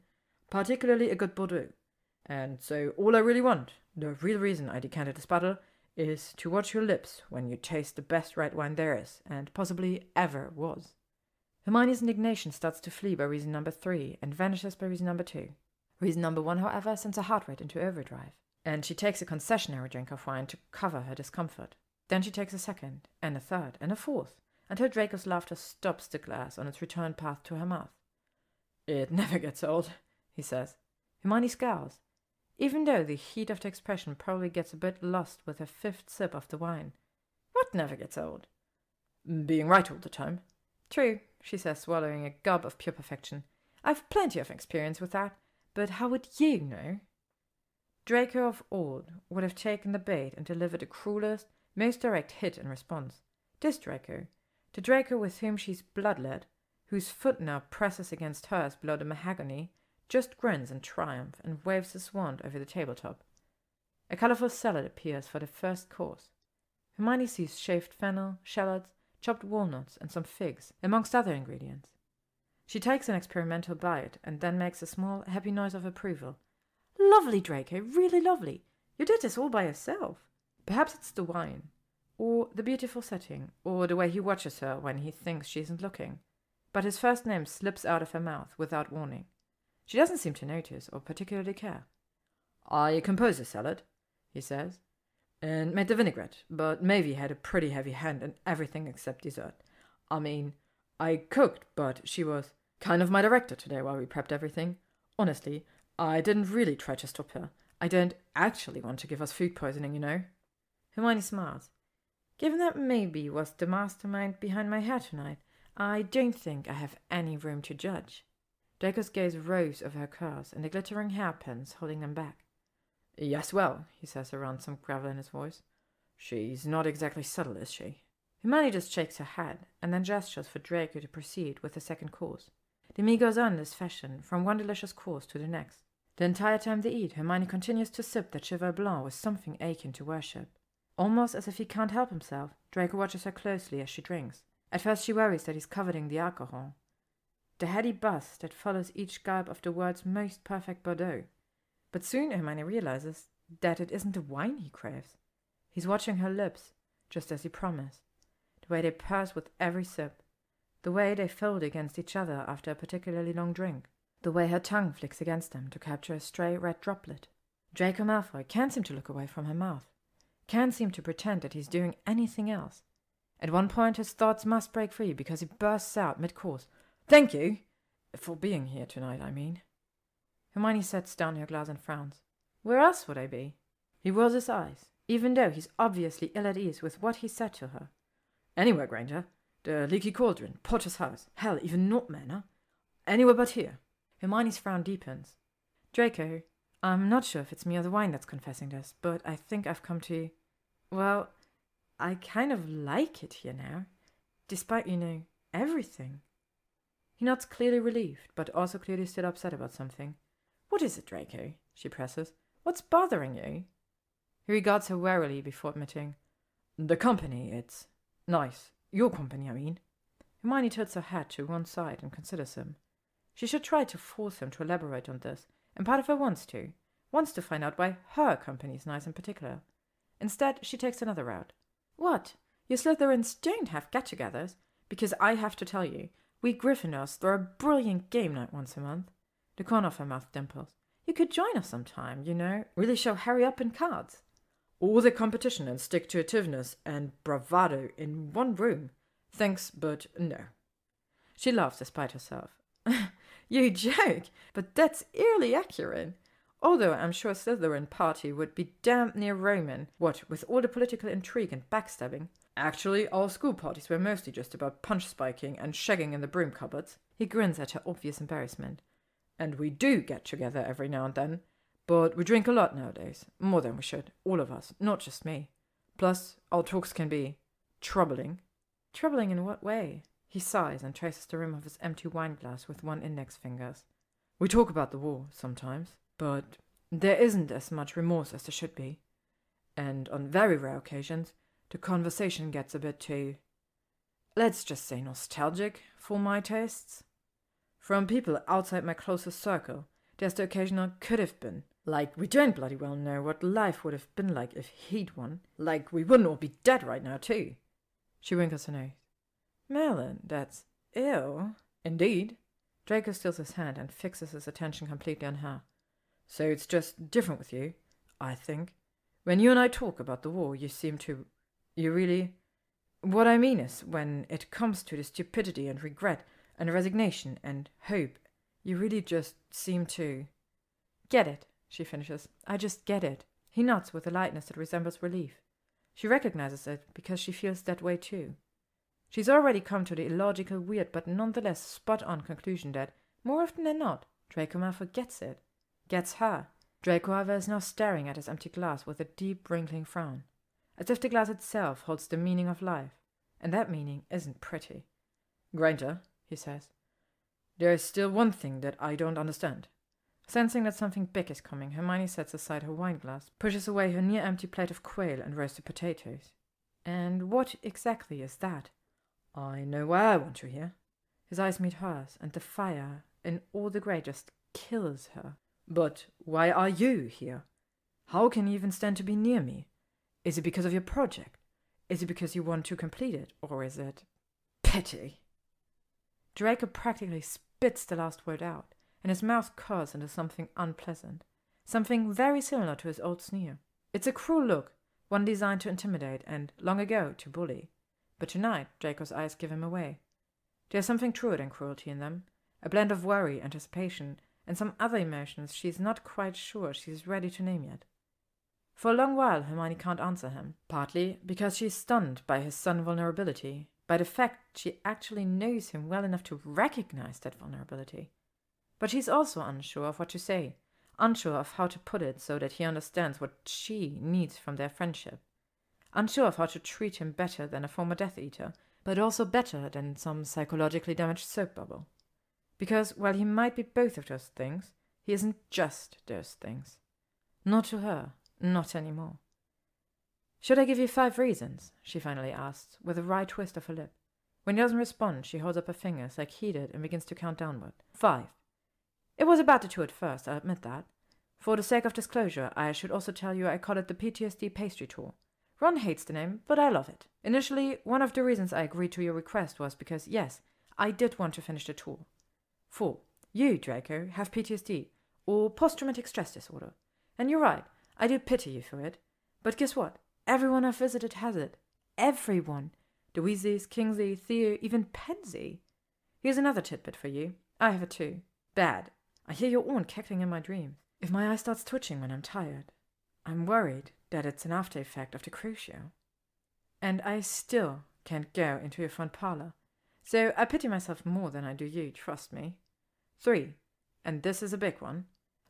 particularly a good Bordeaux. And so all I really want, the real reason I decanted this bottle, is to watch your lips when you taste the best red wine there is, and possibly ever was. Hermione's indignation starts to flee by reason number 3, and vanishes by reason number 2. Reason number 1, however, sends her heart rate into overdrive, and she takes a concessionary drink of wine to cover her discomfort. Then she takes a second, and a third, and a fourth, until Draco's laughter stops the glass on its return path to her mouth. It never gets old, he says. Hermione scowls, even though the heat of the expression probably gets a bit lost with her 5th sip of the wine. What never gets old? Being right all the time. True, she says, swallowing a gob of pure perfection. I've plenty of experience with that, but how would you know? Draco of old would have taken the bait and delivered the cruelest, most direct hit in response. This Draco, the Draco with whom she's bloodled, whose foot now presses against hers below the mahogany, just grins in triumph and waves his wand over the tabletop. A colourful salad appears for the first course. Hermione sees shaved fennel, shallots, chopped walnuts, and some figs, amongst other ingredients. She takes an experimental bite and then makes a small, happy noise of approval. Lovely, Draco, really lovely. You did this all by yourself. Perhaps it's the wine, or the beautiful setting, or the way he watches her when he thinks she isn't looking. But his first name slips out of her mouth without warning. She doesn't seem to notice or particularly care. I composed the salad, he says, and made the vinaigrette, but Mavie had a pretty heavy hand in everything except dessert. I mean, I cooked, but she was kind of my director today while we prepped everything. Honestly, I didn't really try to stop her. I don't actually want to give us food poisoning, you know. Hermione smiles. Given that Mavie was the mastermind behind my hair tonight, I don't think I have any room to judge. Draco's gaze rose over her curls and the glittering hairpins holding them back. Yes, well, he says around some gravel in his voice. She's not exactly subtle, is she? Hermione just shakes her head and then gestures for Draco to proceed with the second course. The meal goes on in this fashion, from one delicious course to the next. The entire time they eat, Hermione continues to sip that Cheval Blanc with something akin to worship. Almost as if he can't help himself, Draco watches her closely as she drinks. At first she worries that he's coveting the alcohol. The heady buzz that follows each gulp of the world's most perfect Bordeaux. But soon Hermione realizes that it isn't the wine he craves. He's watching her lips, just as he promised. The way they purse with every sip. The way they fold against each other after a particularly long drink. The way her tongue flicks against them to capture a stray red droplet. Draco Malfoy can't seem to look away from her mouth. Can't seem to pretend that he's doing anything else. At one point his thoughts must break free because he bursts out mid-course. Thank you! For being here tonight, I mean. Hermione sets down her glass and frowns. Where else would I be? He rolls his eyes, even though he's obviously ill at ease with what he said to her. Anywhere, Granger. The Leaky Cauldron, Potter's house, hell, even Knot Manor. Anywhere but here. Hermione's frown deepens. Draco, I'm not sure if it's me or the wine that's confessing this, but I think I've come to... Well, I kind of like it here now, despite, everything. He nods, clearly relieved, but also clearly still upset about something. What is it, Draco? She presses. What's bothering you? He regards her warily before admitting, The company, it's nice. Your company, I mean. Hermione tilts her head to one side and considers him. She should try to force him to elaborate on this, and part of her wants to find out why her company is nice in particular. Instead, she takes another route. What? You Slytherins don't have get-togethers? Because I have to tell you, we Gryffindors throw a brilliant game night once a month. The corner of her mouth dimples. You could join us sometime, really show Harry up in cards. All the competition and stick-to-itiveness and bravado in one room. Thanks, but no. She laughs despite herself. You joke, but that's eerily accurate. Although I'm sure Slytherin party would be damned near Roman, what with all the political intrigue and backstabbing. Actually, our school parties were mostly just about punch-spiking and shagging in the broom cupboards. He grins at her obvious embarrassment. And we do get together every now and then, but we drink a lot nowadays, more than we should, all of us, not just me. Plus, our talks can be troubling. Troubling in what way? He sighs and traces the rim of his empty wineglass with one index finger. We talk about the war, sometimes, but there isn't as much remorse as there should be. And on very rare occasions, the conversation gets a bit too, let's just say nostalgic, for my tastes. From people outside my closest circle, there's the occasional could have been. Like, we don't bloody well know what life would have been like if he'd won. Like, we wouldn't all be dead right now, too. She wrinkles her nose. Merlin, that's ill. Indeed. Draco steals his hand and fixes his attention completely on her. So it's just different with you, I think. When you and I talk about the war, you seem to... You really... What I mean is, when it comes to the stupidity and regret and resignation and hope, you really just seem to... Get it, she finishes. I just get it. He nods with a lightness that resembles relief. She recognizes it because she feels that way too. She's already come to the illogical, weird, but nonetheless spot-on conclusion that, more often than not, Draco Malfoy gets it. Gets her. Draco, however, is now staring at his empty glass with a deep, wrinkling frown, as if the glass itself holds the meaning of life, and that meaning isn't pretty. Granger, he says, there is still one thing that I don't understand. Sensing that something big is coming, Hermione sets aside her wineglass, pushes away her near-empty plate of quail and roasted potatoes. And what exactly is that? I know why I want you here. His eyes meet hers, and the fire in all the grey just kills her. But why are you here? How can you even stand to be near me? Is it because of your project? Is it because you want to complete it? Or is it pity? Draco practically spits the last word out, and his mouth curls into something unpleasant, something very similar to his old sneer. It's a cruel look, one designed to intimidate and, long ago, to bully. But tonight, Draco's eyes give him away. There's something truer than cruelty in them, a blend of worry, anticipation, and some other emotions she's not quite sure she's ready to name yet. For a long while, Hermione can't answer him, partly because she's stunned by his sudden vulnerability, by the fact she actually knows him well enough to recognize that vulnerability. But she's also unsure of what to say, unsure of how to put it so that he understands what she needs from their friendship, unsure of how to treat him better than a former Death Eater, but also better than some psychologically damaged soap bubble. Because while he might be both of those things, he isn't just those things. Not to her, not anymore. Should I give you 5 reasons? She finally asks, with a wry twist of her lip. When he doesn't respond, she holds up her fingers like he did and begins to count downward. 5. It was about the 2 at first, I'll admit that. For the sake of disclosure, I should also tell you I call it the PTSD pastry tour. Ron hates the name, but I love it. Initially, one of the reasons I agreed to your request was because, yes, I did want to finish the tour. 4. You, Draco, have PTSD, or post-traumatic stress disorder. And you're right, I do pity you for it. But guess what? Everyone I've visited has it. Everyone. The Weasleys, Kingsley, Theo, even Pansy. Here's another tidbit for you. I have it too. Bad. I hear your aunt cackling in my dreams. If my eye starts twitching when I'm tired, I'm worried that it's an after effect of the crucio. And I still can't go into your front parlour. So I pity myself more than I do you, trust me. 3. And this is a big one.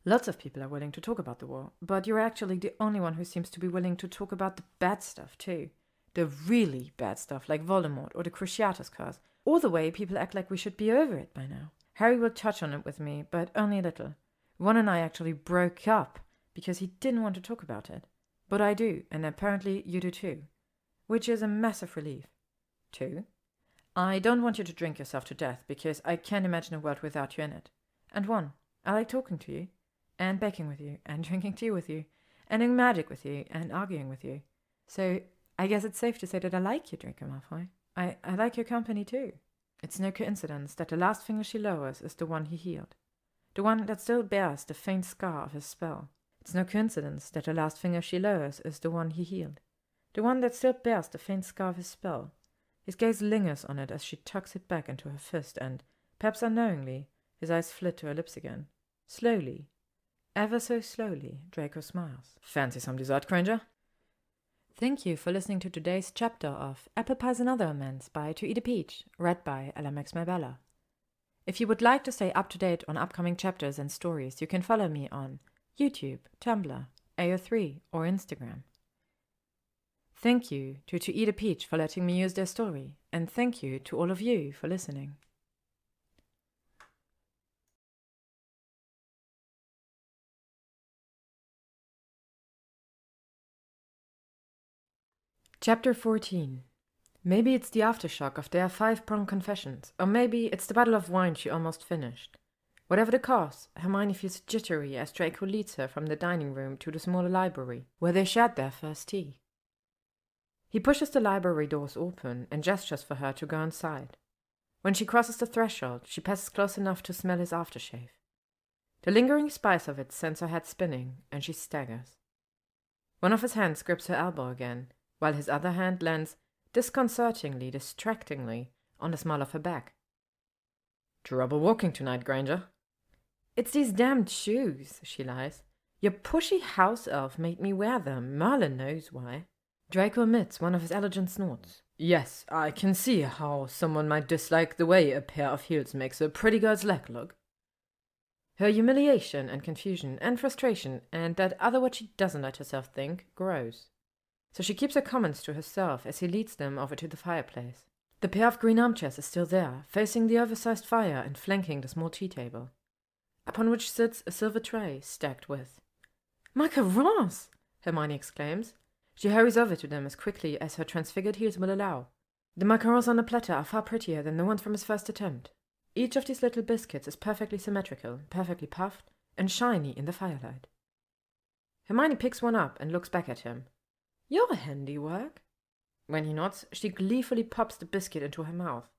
Lots of people are willing to talk about the war, but you're actually the only one who seems to be willing to talk about the bad stuff too. The really bad stuff like Voldemort or the Cruciatus curse, or the way people act like we should be over it by now. Harry will touch on it with me, but only a little. Ron and I actually broke up because he didn't want to talk about it. But I do, and apparently you do too. Which is a massive relief. 2. I don't want you to drink yourself to death because I can't imagine a world without you in it. And 1. I like talking to you, and baking with you, and drinking tea with you, and doing magic with you, and arguing with you. So I guess it's safe to say that I like you, Draco Malfoy. I like your company too. It's no coincidence that the last finger she lowers is the one he healed. the one that still bears the faint scar of his spell. It's no coincidence that the last finger she lowers is the one he healed. The one that still bears the faint scar of his spell. His gaze lingers on it as she tucks it back into her fist and, perhaps unknowingly, his eyes flit to her lips again. Slowly, ever so slowly, Draco smiles. Fancy some dessert, Granger? Thank you for listening to today's chapter of Apple Pies and Other Amends by ToEatAPeach, read by Bella. If you would like to stay up to date on upcoming chapters and stories, you can follow me on YouTube, Tumblr, AO3, or Instagram. Thank you to ToEatAPeach for letting me use their story, and thank you to all of you for listening. Chapter 14. Maybe it's the aftershock of their 5-pronged confessions, or maybe it's the bottle of wine she almost finished. Whatever the cause, Hermione feels jittery as Draco leads her from the dining room to the smaller library, where they shared their first tea. He pushes the library doors open and gestures for her to go inside. When she crosses the threshold, she passes close enough to smell his aftershave. The lingering spice of it sends her head spinning, and she staggers. One of his hands grips her elbow again, while his other hand lands disconcertingly, distractingly, on the small of her back. Trouble walking tonight, Granger? It's these damned shoes, she lies. Your pushy house elf made me wear them. Merlin knows why. Draco emits one of his elegant snorts. Yes, I can see how someone might dislike the way a pair of heels makes a pretty girl's leg look. Her humiliation and confusion and frustration and that other what she doesn't let herself think grows. So she keeps her comments to herself as he leads them over to the fireplace. The pair of green armchairs is still there, facing the oversized fire and flanking the small tea table, upon which sits a silver tray stacked with macarons! Hermione exclaims. She hurries over to them as quickly as her transfigured heels will allow. The macarons on the platter are far prettier than the ones from his first attempt. Each of these little biscuits is perfectly symmetrical, perfectly puffed, and shiny in the firelight. Hermione picks one up and looks back at him. Your handiwork? When he nods, she gleefully pops the biscuit into her mouth.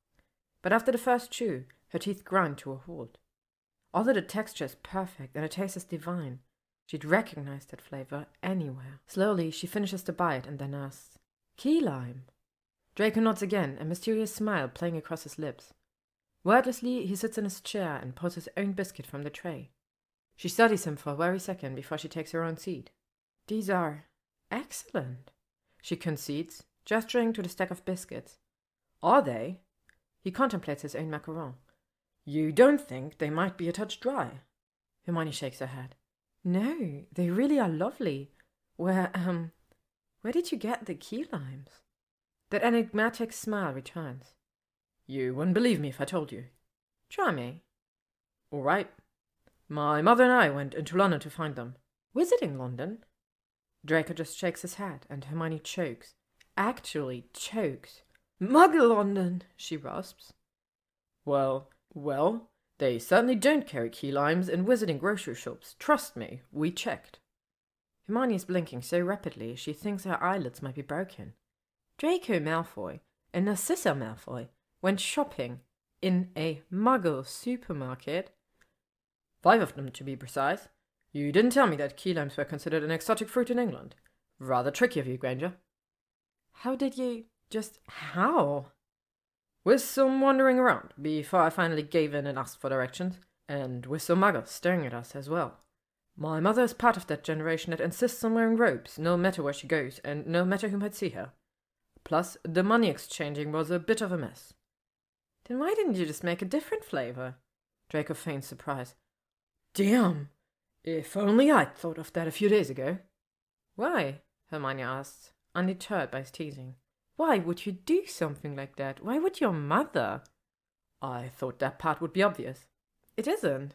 But after the first chew, her teeth grind to a halt. Although the texture is perfect and the taste is divine, she'd recognize that flavor anywhere. Slowly, she finishes the bite and then asks, Key lime? Draco nods again, a mysterious smile playing across his lips. Wordlessly, he sits in his chair and pulls his own biscuit from the tray. She studies him for a very second before she takes her own seat. These are excellent, she concedes, gesturing to the stack of biscuits. Are they? He contemplates his own macaron. You don't think they might be a touch dry? Hermione shakes her head. No, they really are lovely. Where did you get the key limes? That enigmatic smile returns. You wouldn't believe me if I told you. Try me. All right. My mother and I went into London to find them. Visiting London? Draco just shakes his head, and Hermione chokes. Actually chokes. Muggle London, she rasps. Well, they certainly don't carry key limes in wizarding grocery shops. Trust me, we checked. Hermione is blinking so rapidly she thinks her eyelids might be broken. Draco Malfoy and Narcissa Malfoy went shopping in a Muggle supermarket. 5 of them, to be precise. You didn't tell me that key limes were considered an exotic fruit in England. Rather tricky of you, Granger. How did you... how? With some wandering around, before I finally gave in and asked for directions, and with some muggles staring at us as well. My mother is part of that generation that insists on wearing robes, no matter where she goes, and no matter who might see her. Plus, the money exchanging was a bit of a mess. Then why didn't you just make a different flavor? Draco feigns surprise. Damn! If only I'd thought of that a few days ago. Why? Hermione asks, undeterred by his teasing. Why would you do something like that? Why would your mother? I thought that part would be obvious. It isn't.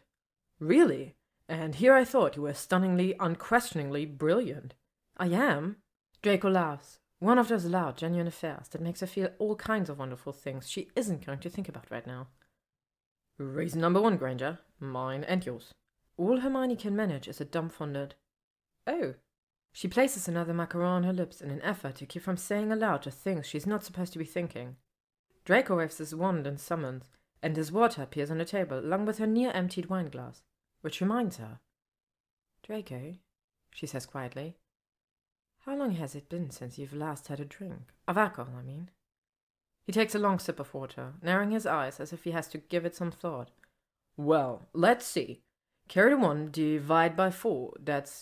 Really? And here I thought you were stunningly, unquestioningly brilliant. I am. Draco laughs. One of those loud, genuine affairs that makes her feel all kinds of wonderful things she isn't going to think about right now. Reason number 1, Granger. Mine and yours. All Hermione can manage is a dumbfounded, oh. She places another macaron on her lips in an effort to keep from saying aloud the things she's not supposed to be thinking. Draco waves his wand and summons, and his water appears on the table along with her near-emptied wineglass. which reminds her. "Draco," she says quietly, "how long has it been since you've last had a drink? Of alcohol, I mean." He takes a long sip of water, narrowing his eyes as if he has to give it some thought. "Well, let's see. Carry the 1 divide by 4. That's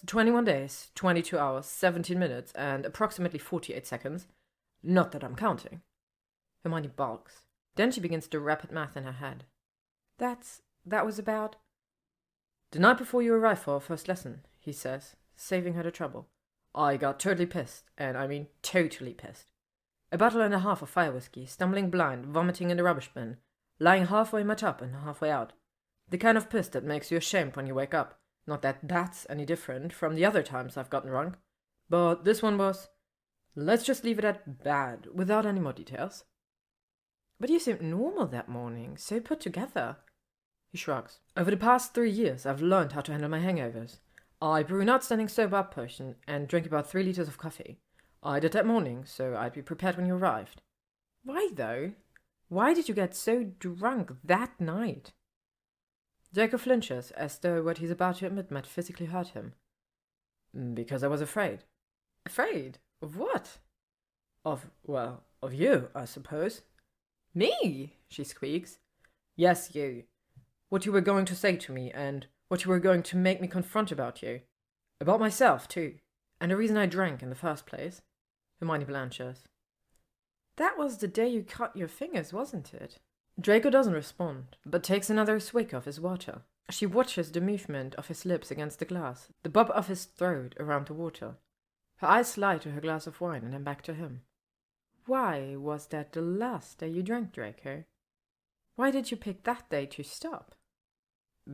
21 days, 22 hours, 17 minutes, and approximately 48 seconds. Not that I'm counting." Hermione balks. Then she begins to rapid math in her head. That was about the night before you arrived for our first lesson," he says, saving her the trouble. "I got totally pissed, and I mean totally pissed. A bottle and a half of fire whiskey, stumbling blind, vomiting in the rubbish bin, lying halfway in my tub and halfway out. The kind of piss that makes you ashamed when you wake up. Not that that's any different from the other times I've gotten drunk. But this one was, let's just leave it at bad, without any more details." "But you seemed normal that morning, so put together." He shrugs. "Over the past 3 years, I've learned how to handle my hangovers. I brew an outstanding sober-up potion and drink about 3 liters of coffee. I did that morning, so I'd be prepared when you arrived." "Why, though? Why did you get so drunk that night?" Draco flinches, as though what he's about to admit might physically hurt him. "Because I was afraid." "Afraid? Of what?" Of you, I suppose." "Me?" she squeaks. "Yes, you. What you were going to say to me, and what you were going to make me confront about you. About myself, too. And the reason I drank in the first place." Hermione blanches. "That was the day you cut your fingers, wasn't it?" Draco doesn't respond, but takes another swig of his water. She watches the movement of his lips against the glass, the bob of his throat around the water. Her eyes slide to her glass of wine and then back to him. "Why was that the last day you drank, Draco? Why did you pick that day to stop?"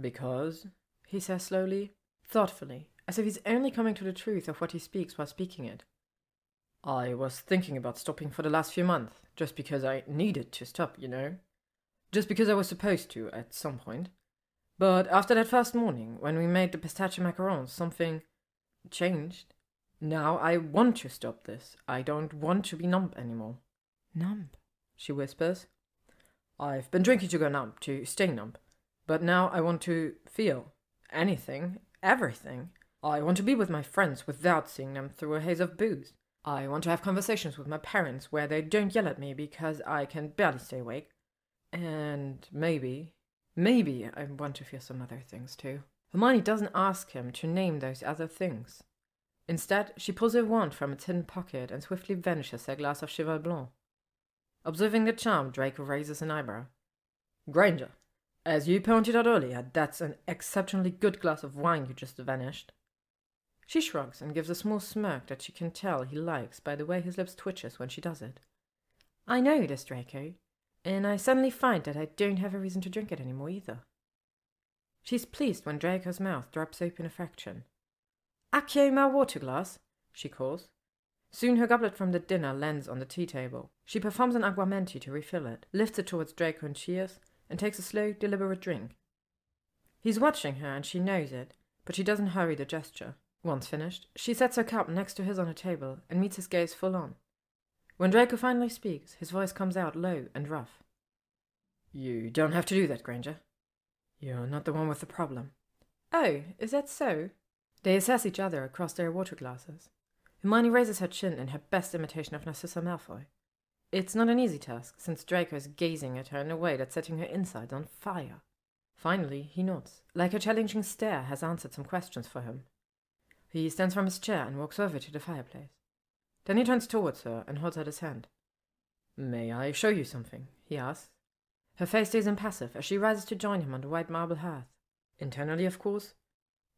"Because," he says slowly, thoughtfully, as if he's only coming to the truth of what he speaks while speaking it. "I was thinking about stopping for the last few months, just because I needed to stop, you know. Just because I was supposed to at some point. But after that first morning, when we made the pistachio macarons, something changed. Now I want to stop this. I don't want to be numb anymore." "Numb?" she whispers. "I've been drinking to go numb, to stay numb. But now I want to feel. Anything. Everything. I want to be with my friends without seeing them through a haze of booze. I want to have conversations with my parents where they don't yell at me because I can barely stay awake. And maybe I want to feel some other things too." Hermione doesn't ask him to name those other things. Instead, she pulls her wand from its hidden pocket and swiftly vanishes her glass of Cheval Blanc. Observing the charm, Draco raises an eyebrow. "Granger, as you pointed out earlier, that's an exceptionally good glass of wine you just vanished." She shrugs and gives a small smirk that she can tell he likes by the way his lips twitches when she does it. "I know this, Draco, and I suddenly find that I don't have a reason to drink it anymore either." She's pleased when Draco's mouth drops open a fraction. "Accio my water glass," she calls. Soon her goblet from the dinner lands on the tea table. She performs an aguamenti to refill it, lifts it towards Draco and cheers, and takes a slow, deliberate drink. He's watching her and she knows it, but she doesn't hurry the gesture. Once finished, she sets her cup next to his on a table and meets his gaze full on. When Draco finally speaks, his voice comes out low and rough. "You don't have to do that, Granger. You're not the one with the problem." "Oh, is that so?" They assess each other across their water glasses. Hermione raises her chin in her best imitation of Narcissa Malfoy. It's not an easy task, since Draco is gazing at her in a way that's setting her insides on fire. Finally, he nods, like her challenging stare has answered some questions for him. He stands from his chair and walks over to the fireplace. Then he turns towards her and holds out his hand. "May I show you something?" he asks. Her face stays impassive as she rises to join him on the white marble hearth. Internally, of course,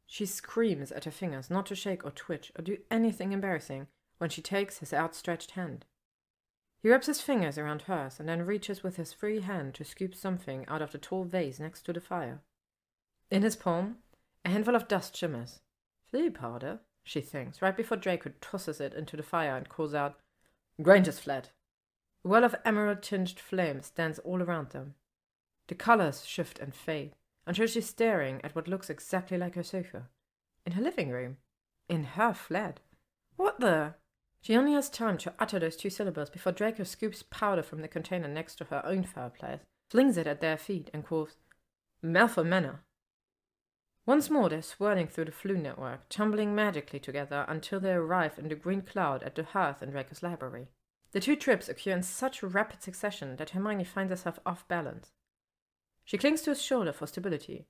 she screams at her fingers not to shake or twitch or do anything embarrassing when she takes his outstretched hand. He wraps his fingers around hers and then reaches with his free hand to scoop something out of the tall vase next to the fire. In his palm, a handful of dust shimmers. "Flea powder," she thinks, right before Draco tosses it into the fire and calls out, "Granger's flat." A well of emerald-tinged flame stands all around them. The colors shift and fade, until she's staring at what looks exactly like her sofa. In her living room. In her flat. What the? She only has time to utter those 2 syllables before Draco scoops powder from the container next to her own fireplace, flings it at their feet, and calls, "Malfoy Manor." Once more they're swirling through the Floo network, tumbling magically together until they arrive in the green cloud at the hearth in Draco's library. The two trips occur in such rapid succession that Hermione finds herself off balance. She clings to his shoulder for stability,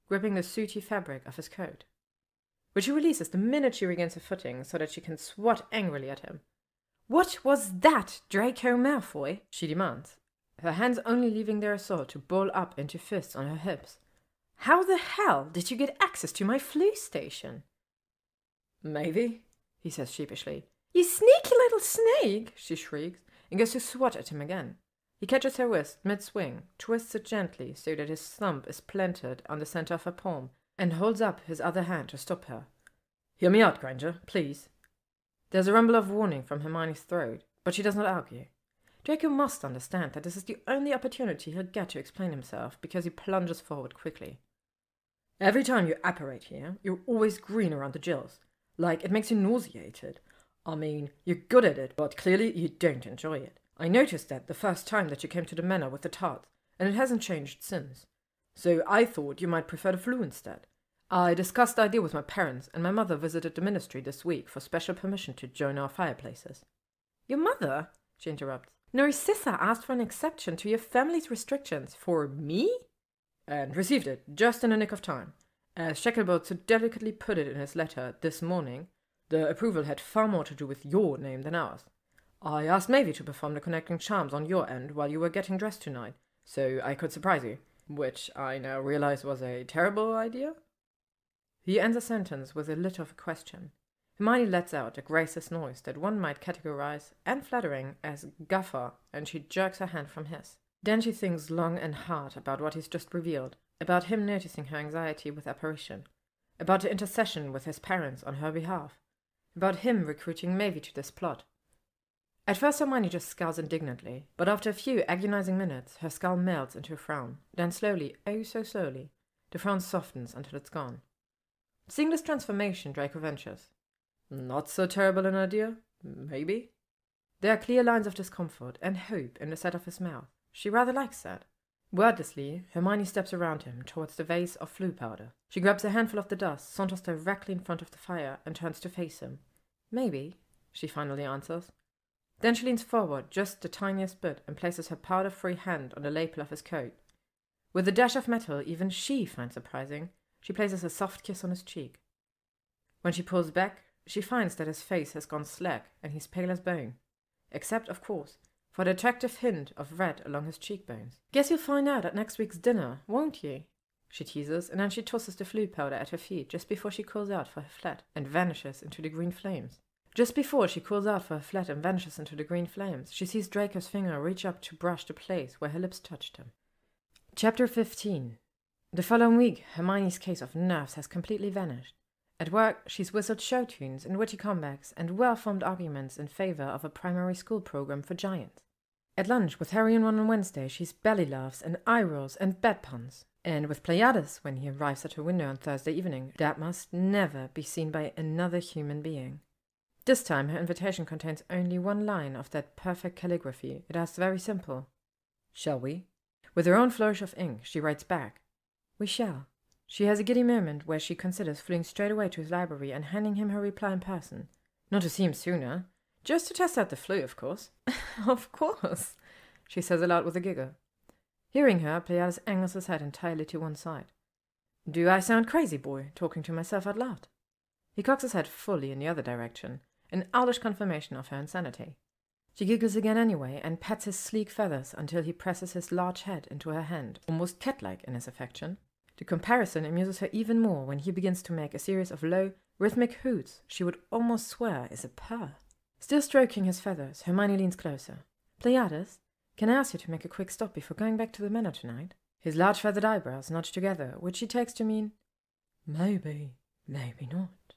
gripping the sooty fabric of his coat, which she releases the minute she regains her footing so that she can swat angrily at him. "What was that, Draco Malfoy?" she demands, her hands only leaving their assault to ball up into fists on her hips. "How the hell did you get access to my Floo station?" "Maybe," he says sheepishly. "You sneaky little snake!" she shrieks, and goes to swat at him again. He catches her wrist mid-swing, twists it gently so that his thumb is planted on the center of her palm, and holds up his other hand to stop her. "Hear me out, Granger, please." There's a rumble of warning from Hermione's throat, but she does not argue. Draco must understand that this is the only opportunity he'll get to explain himself, because he plunges forward quickly. "Every time you apparate here, you're always green around the gills. Like, it makes you nauseated. I mean, you're good at it, but clearly you don't enjoy it. I noticed that the first time that you came to the manor with the tarts, and it hasn't changed since. So I thought you might prefer the Floo instead. I discussed the idea with my parents, and my mother visited the ministry this week for special permission to join our fireplaces." "Your mother?" she interrupts. "Narcissa asked for an exception to your family's restrictions for me?" "And received it, just in the nick of time. As Shacklebolt so delicately put it in his letter this morning, the approval had far more to do with your name than ours. I asked Mavie to perform the connecting charms on your end while you were getting dressed tonight, so I could surprise you, which I now realize was a terrible idea." He ends a sentence with a lit of a question. Hermione lets out a graceless noise that one might categorize, and flattering, as guffaw, and she jerks her hand from his. Then she thinks long and hard about what he's just revealed, about him noticing her anxiety with apparition, about the intercession with his parents on her behalf, about him recruiting Mavie to this plot. At first Hermione just scowls indignantly, but after a few agonizing minutes her scowl melts into a frown. Then slowly, oh so slowly, the frown softens until it's gone. Seeing this transformation, Draco ventures, "Not so terrible an idea, maybe?" There are clear lines of discomfort and hope in the set of his mouth. She rather likes that. Wordlessly, Hermione steps around him towards the vase of Floo powder. She grabs a handful of the dust, saunters directly in front of the fire, and turns to face him. "Maybe," she finally answers. Then she leans forward just the tiniest bit and places her powder-free hand on the lapel of his coat. With a dash of metal even she finds surprising, she places a soft kiss on his cheek. When she pulls back, she finds that his face has gone slack and he's pale as bone. Except, of course, for the attractive hint of red along his cheekbones. "Guess you'll find out at next week's dinner, won't you?" she teases, and then she tosses the Floo powder at her feet just before she calls out for her flat and vanishes into the green flames. Just before she calls out for her flat and vanishes into the green flames, she sees Draco's finger reach up to brush the place where her lips touched him. Chapter 15. The following week, Hermione's case of nerves has completely vanished. At work, she's whistled show tunes and witty comebacks and well-formed arguments in favor of a primary school program for giants. At lunch with Harry and Ron on Wednesday, she's belly laughs and eye rolls and bed puns. And with Pleiades, when he arrives at her window on Thursday evening, that must never be seen by another human being. This time, her invitation contains only one line of that perfect calligraphy. It asks very simple, "Shall we?" With her own flourish of ink, she writes back, "We shall." She has a giddy moment where she considers fleeing straight away to his library and handing him her reply in person. Not to see him sooner. Just to test out the Floo, of course. "Of course," she says aloud with a giggle. Hearing her, Pleiades angles his head entirely to one side. "Do I sound crazy, boy, talking to myself out loud?" He cocks his head fully in the other direction, an owlish confirmation of her insanity. She giggles again anyway, and pats his sleek feathers until he presses his large head into her hand, almost cat-like in his affection. The comparison amuses her even more when he begins to make a series of low, rhythmic hoots she would almost swear is a purr. Still stroking his feathers, Hermione leans closer. "Pleiades, can I ask you to make a quick stop before going back to the manor tonight?" His large feathered eyebrows nudge together, which she takes to mean, "Maybe, maybe not."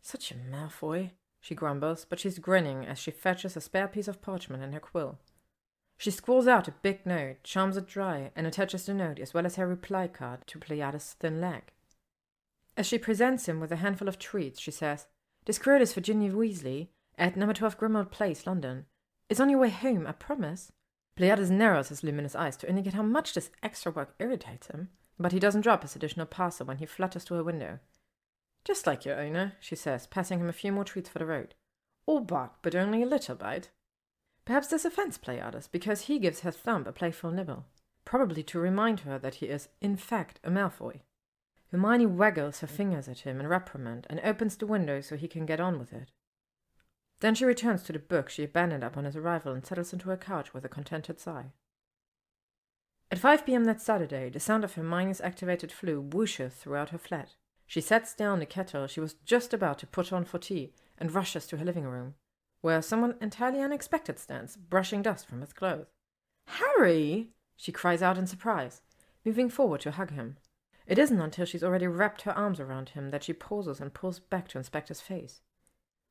"Such a Malfoy," she grumbles, but she's grinning as she fetches a spare piece of parchment and her quill. She scrawls out a big note, charms it dry, and attaches the note as well as her reply card to Pleiades' thin leg. As she presents him with a handful of treats, she says, "This cruet is for Ginny Weasley, at number 12 Grimmauld Place, London. It's on your way home, I promise." Pleiades narrows his luminous eyes to indicate how much this extra work irritates him. but he doesn't drop his additional parcel when he flutters to her window. "Just like your owner," she says, passing him a few more treats for the road. "All bark, but only a little bite." Perhaps this offends Pleiades, because he gives her thumb a playful nibble, probably to remind her that he is, in fact, a Malfoy. Hermione waggles her fingers at him in reprimand and opens the window so he can get on with it. Then she returns to the book she abandoned upon his arrival and settles into her couch with a contented sigh. At 5 p.m. that Saturday, the sound of Hermione's activated flue whooshes throughout her flat. She sets down the kettle she was just about to put on for tea and rushes to her living room, where someone entirely unexpected stands, brushing dust from his clothes. "Harry!" she cries out in surprise, moving forward to hug him. It isn't until she's already wrapped her arms around him that she pauses and pulls back to inspect his face.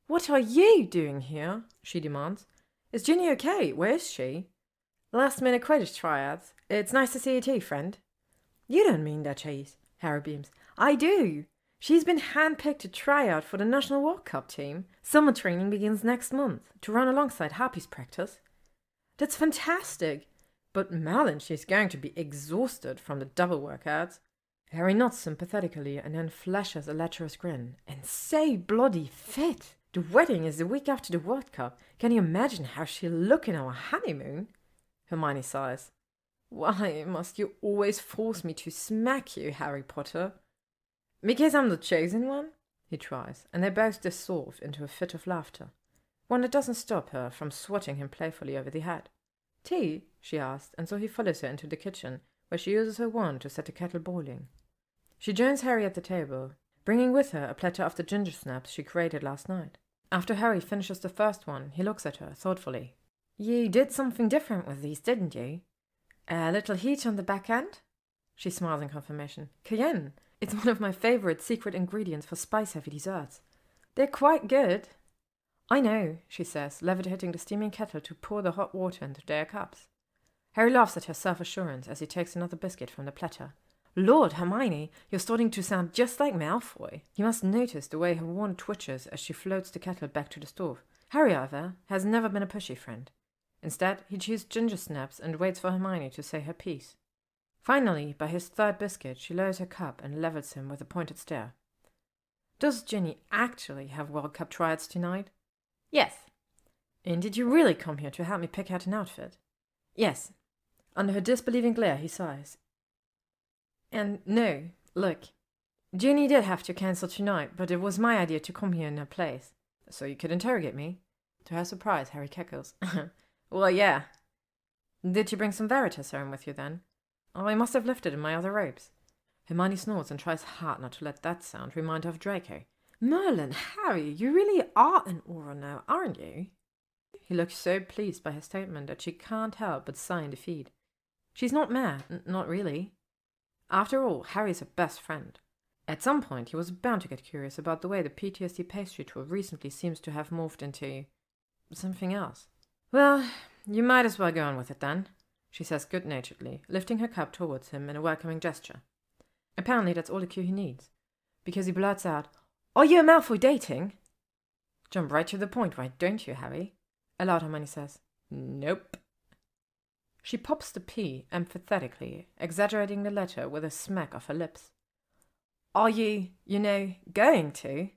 "What are you doing here?" she demands. "Is Ginny okay? Where is she?" "Last-minute Quidditch tryouts. It's nice to see you too, friend." "You don't mean that, Chase," Harry beams. "I do. She's been handpicked to try out for the National Walk Cup team. Summer training begins next month, to run alongside Harpy's practice." "That's fantastic. But Merlin, she's going to be exhausted from the double workouts." Harry nods sympathetically and then flashes a lecherous grin. "And so bloody fit. The wedding is the week after the World Cup. Can you imagine how she'll look in our honeymoon?" Hermione sighs. "Why must you always force me to smack you, Harry Potter?" "Because I'm the chosen one?" he tries, and they both dissolve into a fit of laughter, one that doesn't stop her from swatting him playfully over the head. "Tea?" she asks, and so he follows her into the kitchen, where she uses her wand to set the kettle boiling. She joins Harry at the table, bringing with her a platter of the ginger snaps she created last night. After Harry finishes the first one, he looks at her thoughtfully. "You did something different with these, didn't you? A little heat on the back end?" She smiles in confirmation. "Cayenne. It's one of my favorite secret ingredients for spice-heavy desserts. They're quite good." "I know," she says, levitating the steaming kettle to pour the hot water into their cups. Harry laughs at her self-assurance as he takes another biscuit from the platter. "Lord, Hermione, you're starting to sound just like Malfoy." He must notice the way her wand twitches as she floats the kettle back to the stove. Harry, however, has never been a pushy friend. Instead, he chews ginger snaps and waits for Hermione to say her piece. Finally, by his third biscuit, she lowers her cup and levels him with a pointed stare. "Does Ginny actually have World Cup tryouts tonight?" "Yes." "And did you really come here to help me pick out an outfit?" "Yes." Under her disbelieving glare, he sighs. "And no, look, Ginny did have to cancel tonight, but it was my idea to come here in her place, so you could interrogate me." To her surprise, Harry cackles. "Well, yeah." "Did you bring some Veritaserum with you then?" "Oh, I must have left it in my other robes." Hermione snorts and tries hard not to let that sound remind her of Draco. "Merlin, Harry, you really are an Auror now, aren't you?" He looks so pleased by her statement that she can't help but sigh in defeat. She's not mad, not really. After all, Harry's her best friend. At some point, he was bound to get curious about the way the PTSD pastry tour recently seems to have morphed into something else. "Well, you might as well go on with it then," she says good-naturedly, lifting her cup towards him in a welcoming gesture. Apparently that's all the cue he needs, because he blurts out, "Are you and Malfoy dating?" "Jump right to the point, why don't you, Harry?" Aloud, Hermione says, "Nope." She pops the P emphatically, exaggerating the letter with a smack of her lips. "Are you, going to?"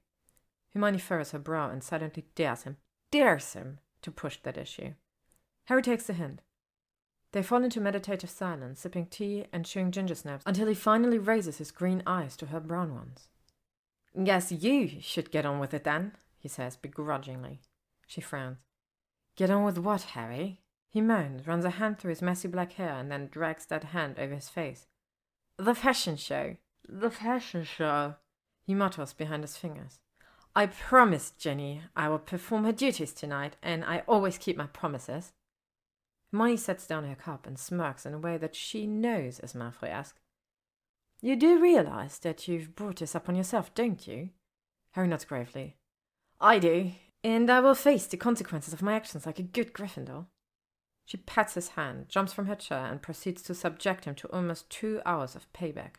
Hermione furrows her brow and silently dares him to push that issue. Harry takes the hint. They fall into meditative silence, sipping tea and chewing ginger snaps, until he finally raises his green eyes to her brown ones. "Guess you should get on with it then," he says begrudgingly. She frowns. "Get on with what, Harry?" He moans, runs a hand through his messy black hair, and then drags that hand over his face. "The fashion show. The fashion show," he mutters behind his fingers. "I promised Ginny I would perform her duties tonight, and I always keep my promises." Hermione sets down her cup and smirks in a way that she knows is Malfoy-esque. "You do realize that you've brought this upon yourself, don't you?" Harry nods gravely. "I do, and I will face the consequences of my actions like a good Gryffindor." She pats his hand, jumps from her chair, and proceeds to subject him to almost 2 hours of payback.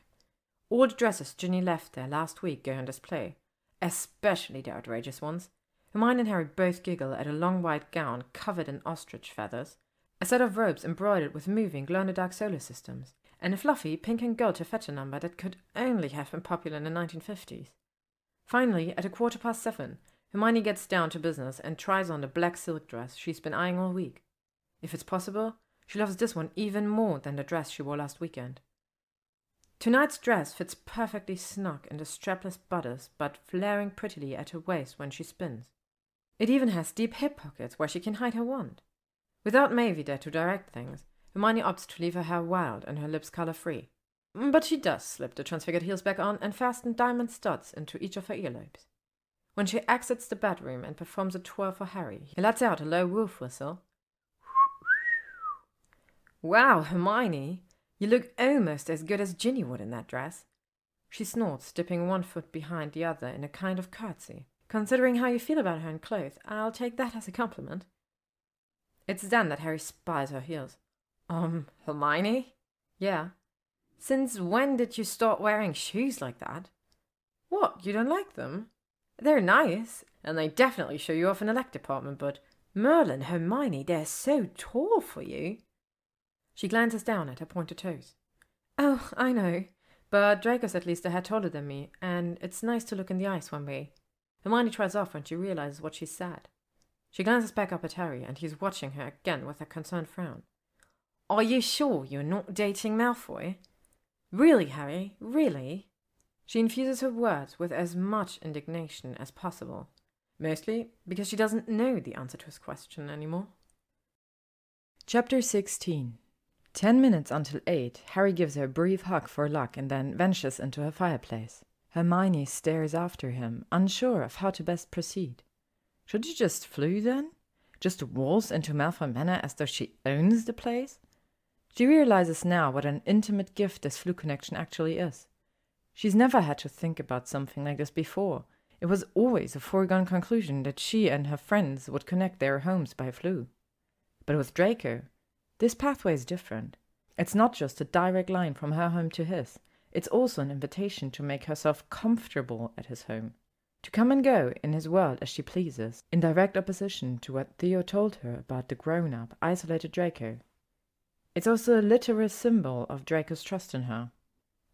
All the dresses Ginny left there last week go on display, especially the outrageous ones. Hermione and Harry both giggle at a long white gown covered in ostrich feathers, a set of robes embroidered with moving glow-in-the-dark solar systems, and a fluffy pink and gold taffeta number that could only have been popular in the 1950s. Finally, at 7:15, Hermione gets down to business and tries on the black silk dress she's been eyeing all week. If it's possible, she loves this one even more than the dress she wore last weekend. Tonight's dress fits perfectly snug in the strapless bodice, but flaring prettily at her waist when she spins. It even has deep hip pockets where she can hide her wand. Without Mavie there to direct things, Hermione opts to leave her hair wild and her lips color-free. But she does slip the transfigured heels back on and fasten diamond studs into each of her earlobes. When she exits the bedroom and performs a twirl for Harry, he lets out a low wolf whistle. "Wow, Hermione, you look almost as good as Ginny would in that dress." She snorts, dipping one foot behind the other in a kind of curtsy. "Considering how you feel about her in clothes, I'll take that as a compliment." It's then that Harry spies her heels. Hermione?" "Yeah." "Since when did you start wearing shoes like that?" "What, you don't like them?" "They're nice, and they definitely show you off in the leg department, but Merlin, Hermione, they're so tall for you." She glances down at her pointed toes. "Oh, I know, but Draco's at least a hair taller than me, and it's nice to look in the eyes one way." Hermione tries off when she realizes what she said. She glances back up at Harry, and he's watching her again with a concerned frown. "Are you sure you're not dating Malfoy?" "Really, Harry, really?" She infuses her words with as much indignation as possible, mostly because she doesn't know the answer to his question anymore. Chapter 16. 10 minutes until 8, Harry gives her a brief hug for luck and then ventures into her fireplace. Hermione stares after him, unsure of how to best proceed. Should she just flee then? Just waltz into Malfoy Manor as though she owns the place? She realizes now what an intimate gift this flu connection actually is. She's never had to think about something like this before. It was always a foregone conclusion that she and her friends would connect their homes by flu. But with Draco, this pathway is different. It's not just a direct line from her home to his. It's also an invitation to make herself comfortable at his home, to come and go in his world as she pleases, in direct opposition to what Theo told her about the grown-up, isolated Draco. It's also a literal symbol of Draco's trust in her.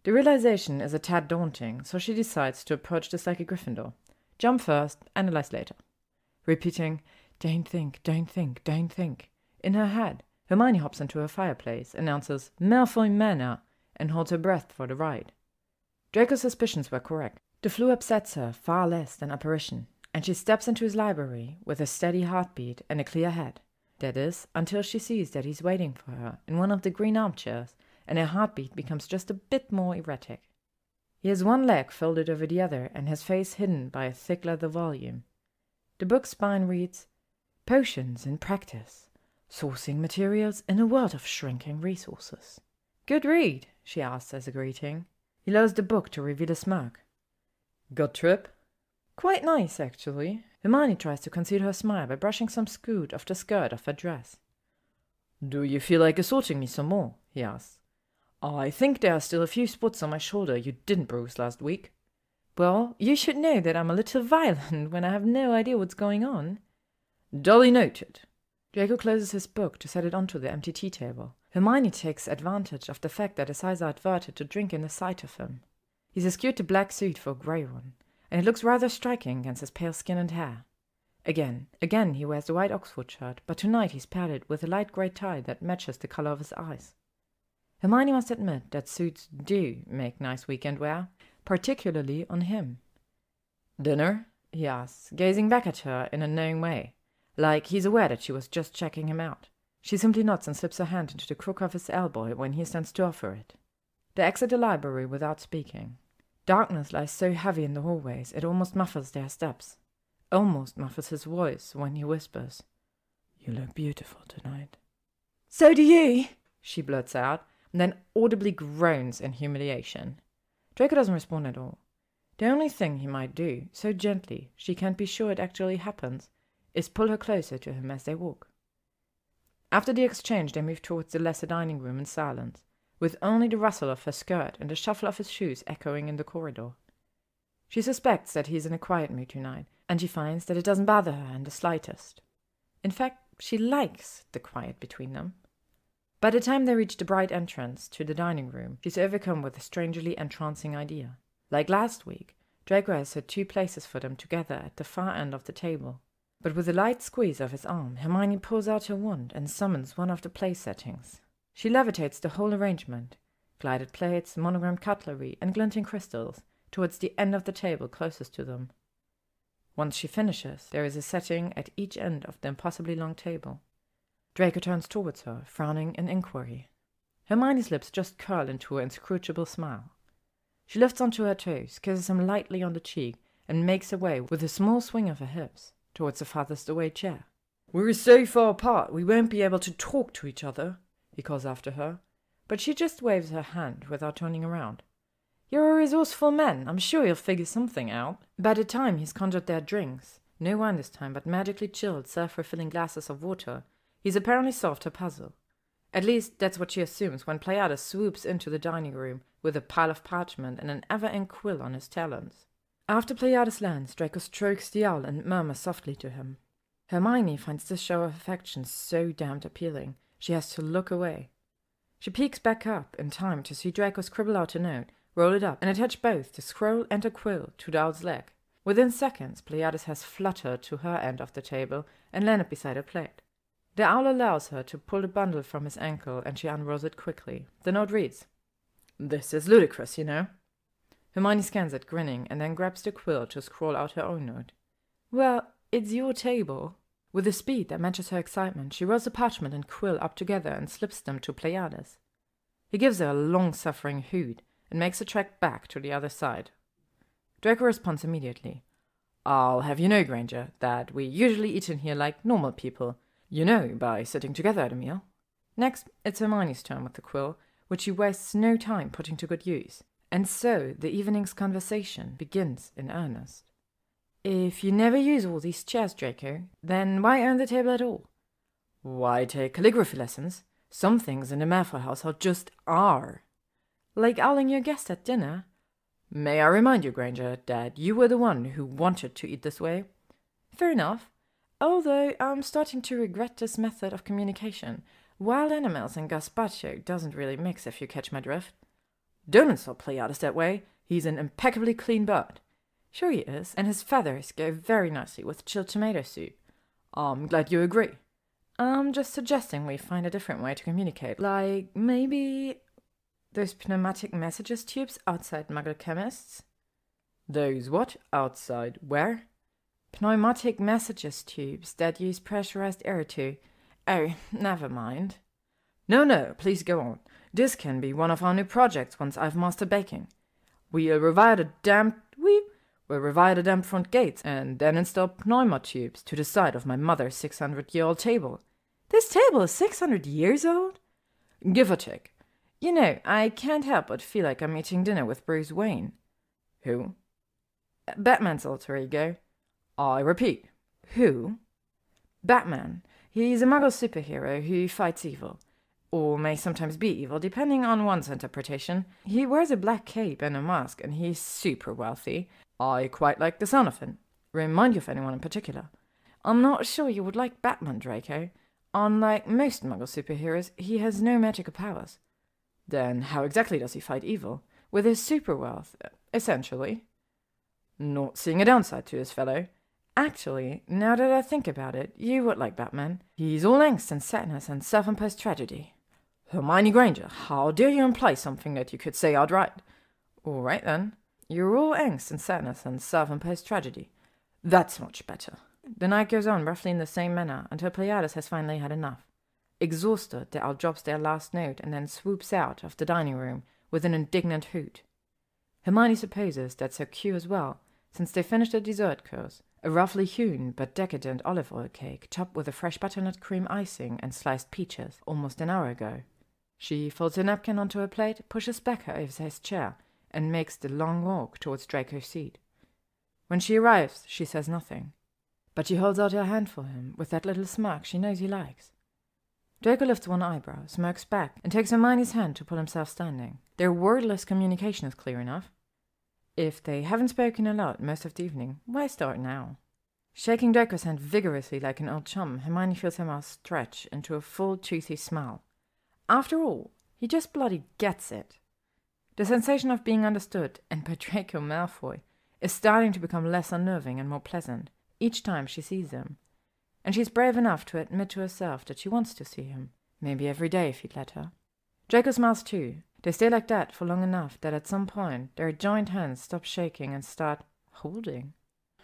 The realization is a tad daunting, so she decides to approach this like a Gryffindor. Jump first, analyze later. Repeating, "Don't think, don't think, don't think," in her head, Hermione hops into her fireplace, announces Malfoy Manor, and holds her breath for the ride. Draco's suspicions were correct. The flu upsets her far less than apparition, and she steps into his library with a steady heartbeat and a clear head. That is, until she sees that he's waiting for her in one of the green armchairs, and her heartbeat becomes just a bit more erratic. He has one leg folded over the other and his face hidden by a thick leather volume. The book's spine reads, "Potions in Practice. Sourcing materials in a world of shrinking resources." "Good read," she asks as a greeting. He lowers the book to reveal a smirk. "Good trip?" "Quite nice, actually." Hermione tries to conceal her smile by brushing some scoot off the skirt of her dress. "Do you feel like assaulting me some more?" he asks. "I think there are still a few spots on my shoulder you didn't bruise last week." "Well, you should know that I'm a little violent when I have no idea what's going on." "Duly noted." Draco closes his book to set it onto the empty tea table. Hermione takes advantage of the fact that his eyes are averted to drink in the sight of him. He's eschewed the black suit for a grey one, and it looks rather striking against his pale skin and hair. Again he wears the white Oxford shirt, but tonight he's paired it with a light grey tie that matches the colour of his eyes. Hermione must admit that suits do make nice weekend wear, particularly on him. "Dinner?" he asks, gazing back at her in a knowing way, like he's aware that she was just checking him out. She simply nods and slips her hand into the crook of his elbow when he stands to offer it. They exit the library without speaking. Darkness lies so heavy in the hallways it almost muffles their steps. Almost muffles his voice when he whispers, "You look beautiful tonight." "So do you," she blurts out, and then audibly groans in humiliation. Draco doesn't respond at all. The only thing he might do, so gently she can't be sure it actually happens, is pull her closer to him as they walk. After the exchange, they move towards the lesser dining room in silence, with only the rustle of her skirt and the shuffle of his shoes echoing in the corridor. She suspects that he's in a quiet mood tonight, and she finds that it doesn't bother her in the slightest. In fact, she likes the quiet between them. By the time they reach the bright entrance to the dining room, she's overcome with a strangely entrancing idea. Like last week, Draco has set 2 places for them together at the far end of the table. But with a light squeeze of his arm, Hermione pulls out her wand and summons one of the place settings. She levitates the whole arrangement, gilded plates, monogrammed cutlery, and glinting crystals, towards the end of the table closest to them. Once she finishes, there is a setting at each end of the impossibly long table. Draco turns towards her, frowning in inquiry. Hermione's lips just curl into an inscrutable smile. She lifts onto her toes, kisses him lightly on the cheek, and makes her way, with a small swing of her hips, towards the farthest away chair. "We're so far apart we won't be able to talk to each other," he calls after her, but she just waves her hand without turning around. "You're a resourceful man. I'm sure you'll figure something out." By the time he's conjured their drinks, no wine this time, but magically chilled, self-refilling glasses of water, he's apparently solved her puzzle. At least, that's what she assumes when Pleiades swoops into the dining room with a pile of parchment and an ever-ink quill on his talons. After Pleiades lands, Draco strokes the owl and murmurs softly to him. Hermione finds this show of affection so damned appealing, she has to look away. She peeks back up in time to see Draco scribble out a note, roll it up, and attach both the scroll and a quill to the owl's leg. Within seconds, Pleiades has fluttered to her end of the table and landed beside her plate. The owl allows her to pull the bundle from his ankle, and she unrolls it quickly. The note reads, "This is ludicrous, you know." Hermione scans it, grinning, and then grabs the quill to scroll out her own note. "Well, it's your table." With a speed that matches her excitement, she rolls the parchment and quill up together and slips them to Pleiades. He gives her a long-suffering hoot and makes a trek back to the other side. Draco responds immediately. "I'll have you know, Granger, that we usually eat in here like normal people. You know, by sitting together at a meal." Next, it's Hermione's turn with the quill, which she wastes no time putting to good use. And so the evening's conversation begins in earnest. "If you never use all these chairs, Draco, then why own the table at all?" "Why take calligraphy lessons? Some things in the Malfoy household just are." "Like owling your guest at dinner?" "May I remind you, Granger, that you were the one who wanted to eat this way?" "Fair enough. Although I'm starting to regret this method of communication. Wild animals and gazpacho doesn't really mix, if you catch my drift." "Don't insult Pleiades that way. He's an impeccably clean bird." "Sure he is, and his feathers go very nicely with chilled tomato soup." "I'm glad you agree." "I'm just suggesting we find a different way to communicate. Like, maybe those pneumatic messages tubes outside Muggle chemists." "Those what? Outside where?" "Pneumatic messages tubes that use pressurized air to—" "Oh, never mind." No, please go on. This can be one of our new projects once I've mastered baking. We'll revire the damp front gates and then install pneuma tubes to the side of my mother's 600-year-old table." "This table is 600 years old?" "Give or take. You know, I can't help but feel like I'm eating dinner with Bruce Wayne." "Who?" "Batman's alter ego." "I repeat, who?" "Batman. He's a Muggle superhero who fights evil. Or may sometimes be evil, depending on one's interpretation. He wears a black cape and a mask, and he's super wealthy. I quite like the sound of him. Remind you of anyone in particular?" "I'm not sure you would like Batman, Draco. Unlike most Muggle superheroes, he has no magical powers." "Then how exactly does he fight evil?" "With his super wealth, essentially." "Not seeing a downside to this fellow?" "Actually, now that I think about it, you would like Batman. He's all angst and sadness and self-imposed tragedy." "Hermione Granger, how dare you imply something that you could say outright?" "All right, then. You're all angst and sadness and self-imposed tragedy." "That's much better." The night goes on roughly in the same manner until Pleiades has finally had enough. Exhausted, the owl drops their last note and then swoops out of the dining room with an indignant hoot. Hermione supposes that's her cue as well, since they finished the dessert course, a roughly hewn but decadent olive oil cake topped with a fresh butternut cream icing and sliced peaches, almost an hour ago. She folds her napkin onto her plate, pushes back her oversized chair, and makes the long walk towards Draco's seat. When she arrives, she says nothing, but she holds out her hand for him with that little smirk she knows he likes. Draco lifts one eyebrow, smirks back, and takes Hermione's hand to pull himself standing. Their wordless communication is clear enough. If they haven't spoken a lot most of the evening, why start now? Shaking Draco's hand vigorously like an old chum, Hermione feels her mouth stretch into a full, toothy smile. After all, he just bloody gets it. The sensation of being understood, and by Draco Malfoy, is starting to become less unnerving and more pleasant each time she sees him. And she's brave enough to admit to herself that she wants to see him. Maybe every day if he'd let her. Draco smiles too. They stay like that for long enough that at some point their joined hands stop shaking and start holding.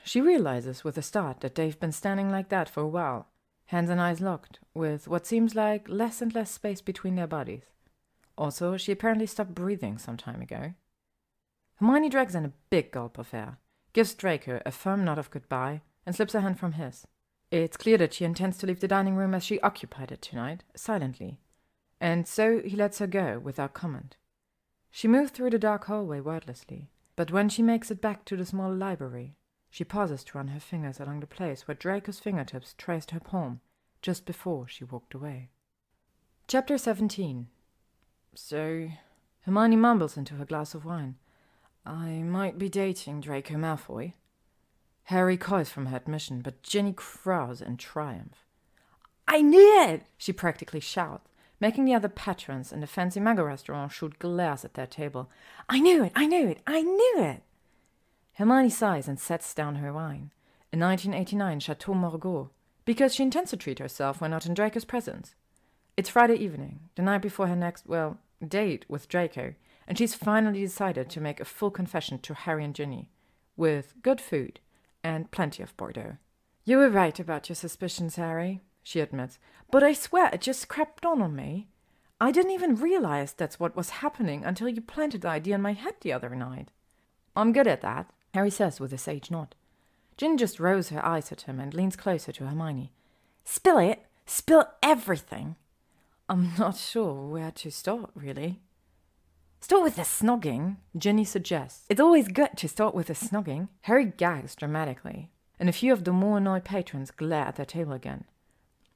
She realizes with a start that they've been standing like that for a while, hands and eyes locked, with what seems like less and less space between their bodies. Also, she apparently stopped breathing some time ago. Hermione drags in a big gulp of air, gives Draco a firm nod of goodbye, and slips her hand from his. It's clear that she intends to leave the dining room as she occupied it tonight, silently, and so he lets her go without comment. She moves through the dark hallway wordlessly, but when she makes it back to the small library, she pauses to run her fingers along the place where Draco's fingertips traced her palm just before she walked away. Chapter 17. So, Hermione mumbles into her glass of wine. I might be dating Draco Malfoy. Harry recoils from her admission, but Ginny crows in triumph. I knew it! She practically shouts, making the other patrons in the fancy Mago restaurant shoot glares at their table. I knew it! I knew it! I knew it! Hermione sighs and sets down her wine, a 1989 Chateau Margaux, because she intends to treat herself when not in Draco's presence. It's Friday evening, the night before her next, date with Draco, and she's finally decided to make a full confession to Harry and Ginny, with good food and plenty of Bordeaux. You were right about your suspicions, Harry, she admits, but I swear it just crept on me. I didn't even realize that's what was happening until you planted the idea in my head the other night. I'm good at that, Harry says with a sage nod. Ginny just rolls her eyes at him and leans closer to Hermione. Spill it! Spill everything! I'm not sure where to start, really. Start with the snogging, Ginny suggests. It's always good to start with the snogging. Harry gags dramatically, and a few of the more annoyed patrons glare at their table again.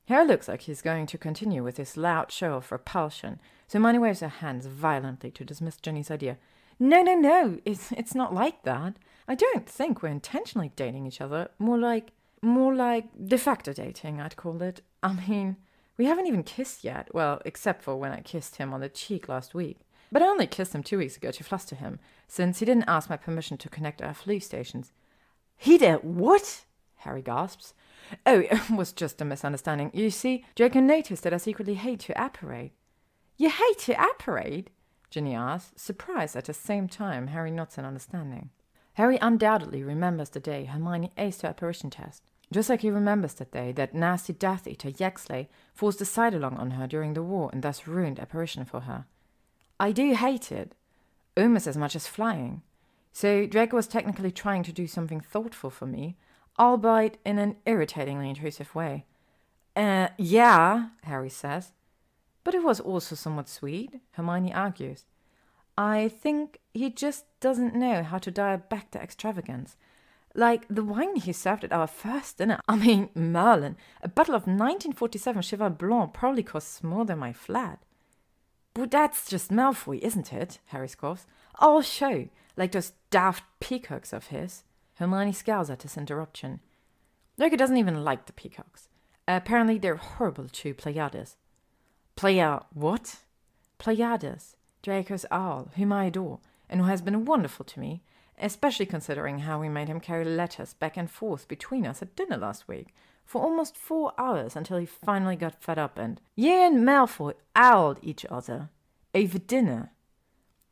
Harry looks like he's going to continue with his loud show of repulsion, so Hermione waves her hands violently to dismiss Ginny's idea. No, it's not like that. I don't think we're intentionally dating each other. More like de facto dating, I'd call it. I mean, we haven't even kissed yet, well, except for when I kissed him on the cheek last week. But I only kissed him 2 weeks ago to fluster him, since he didn't ask my permission to connect our flu stations. He did what? Harry gasps. Oh, it was just a misunderstanding. You see, Draco noticed that I secretly hate to apparate. You hate to apparate? Ginny asks, surprised at the same time Harry nods in understanding. Harry undoubtedly remembers the day Hermione aced her apparition test, just like he remembers that day that nasty Death Eater Yaxley forced a side-along on her during the war and thus ruined apparition for her. I do hate it, almost as much as flying. So Draco was technically trying to do something thoughtful for me, albeit in an irritatingly intrusive way. Yeah, Harry says. But it was also somewhat sweet, Hermione argues. I think he just doesn't know how to dial back the extravagance. Like the wine he served at our first dinner. I mean, Merlin, a bottle of 1947 Cheval Blanc probably costs more than my flat. But that's just Malfoy, isn't it? Harry scoffs. I'll show, like those daft peacocks of his. Hermione scowls at this interruption. Draco doesn't even like the peacocks. Apparently they're horrible to Pleiades. What? Pleiades, Draco's owl, whom I adore, and who has been wonderful to me, especially considering how we made him carry letters back and forth between us at dinner last week, for almost 4 hours until he finally got fed up and you and Malfoy owled each other over dinner.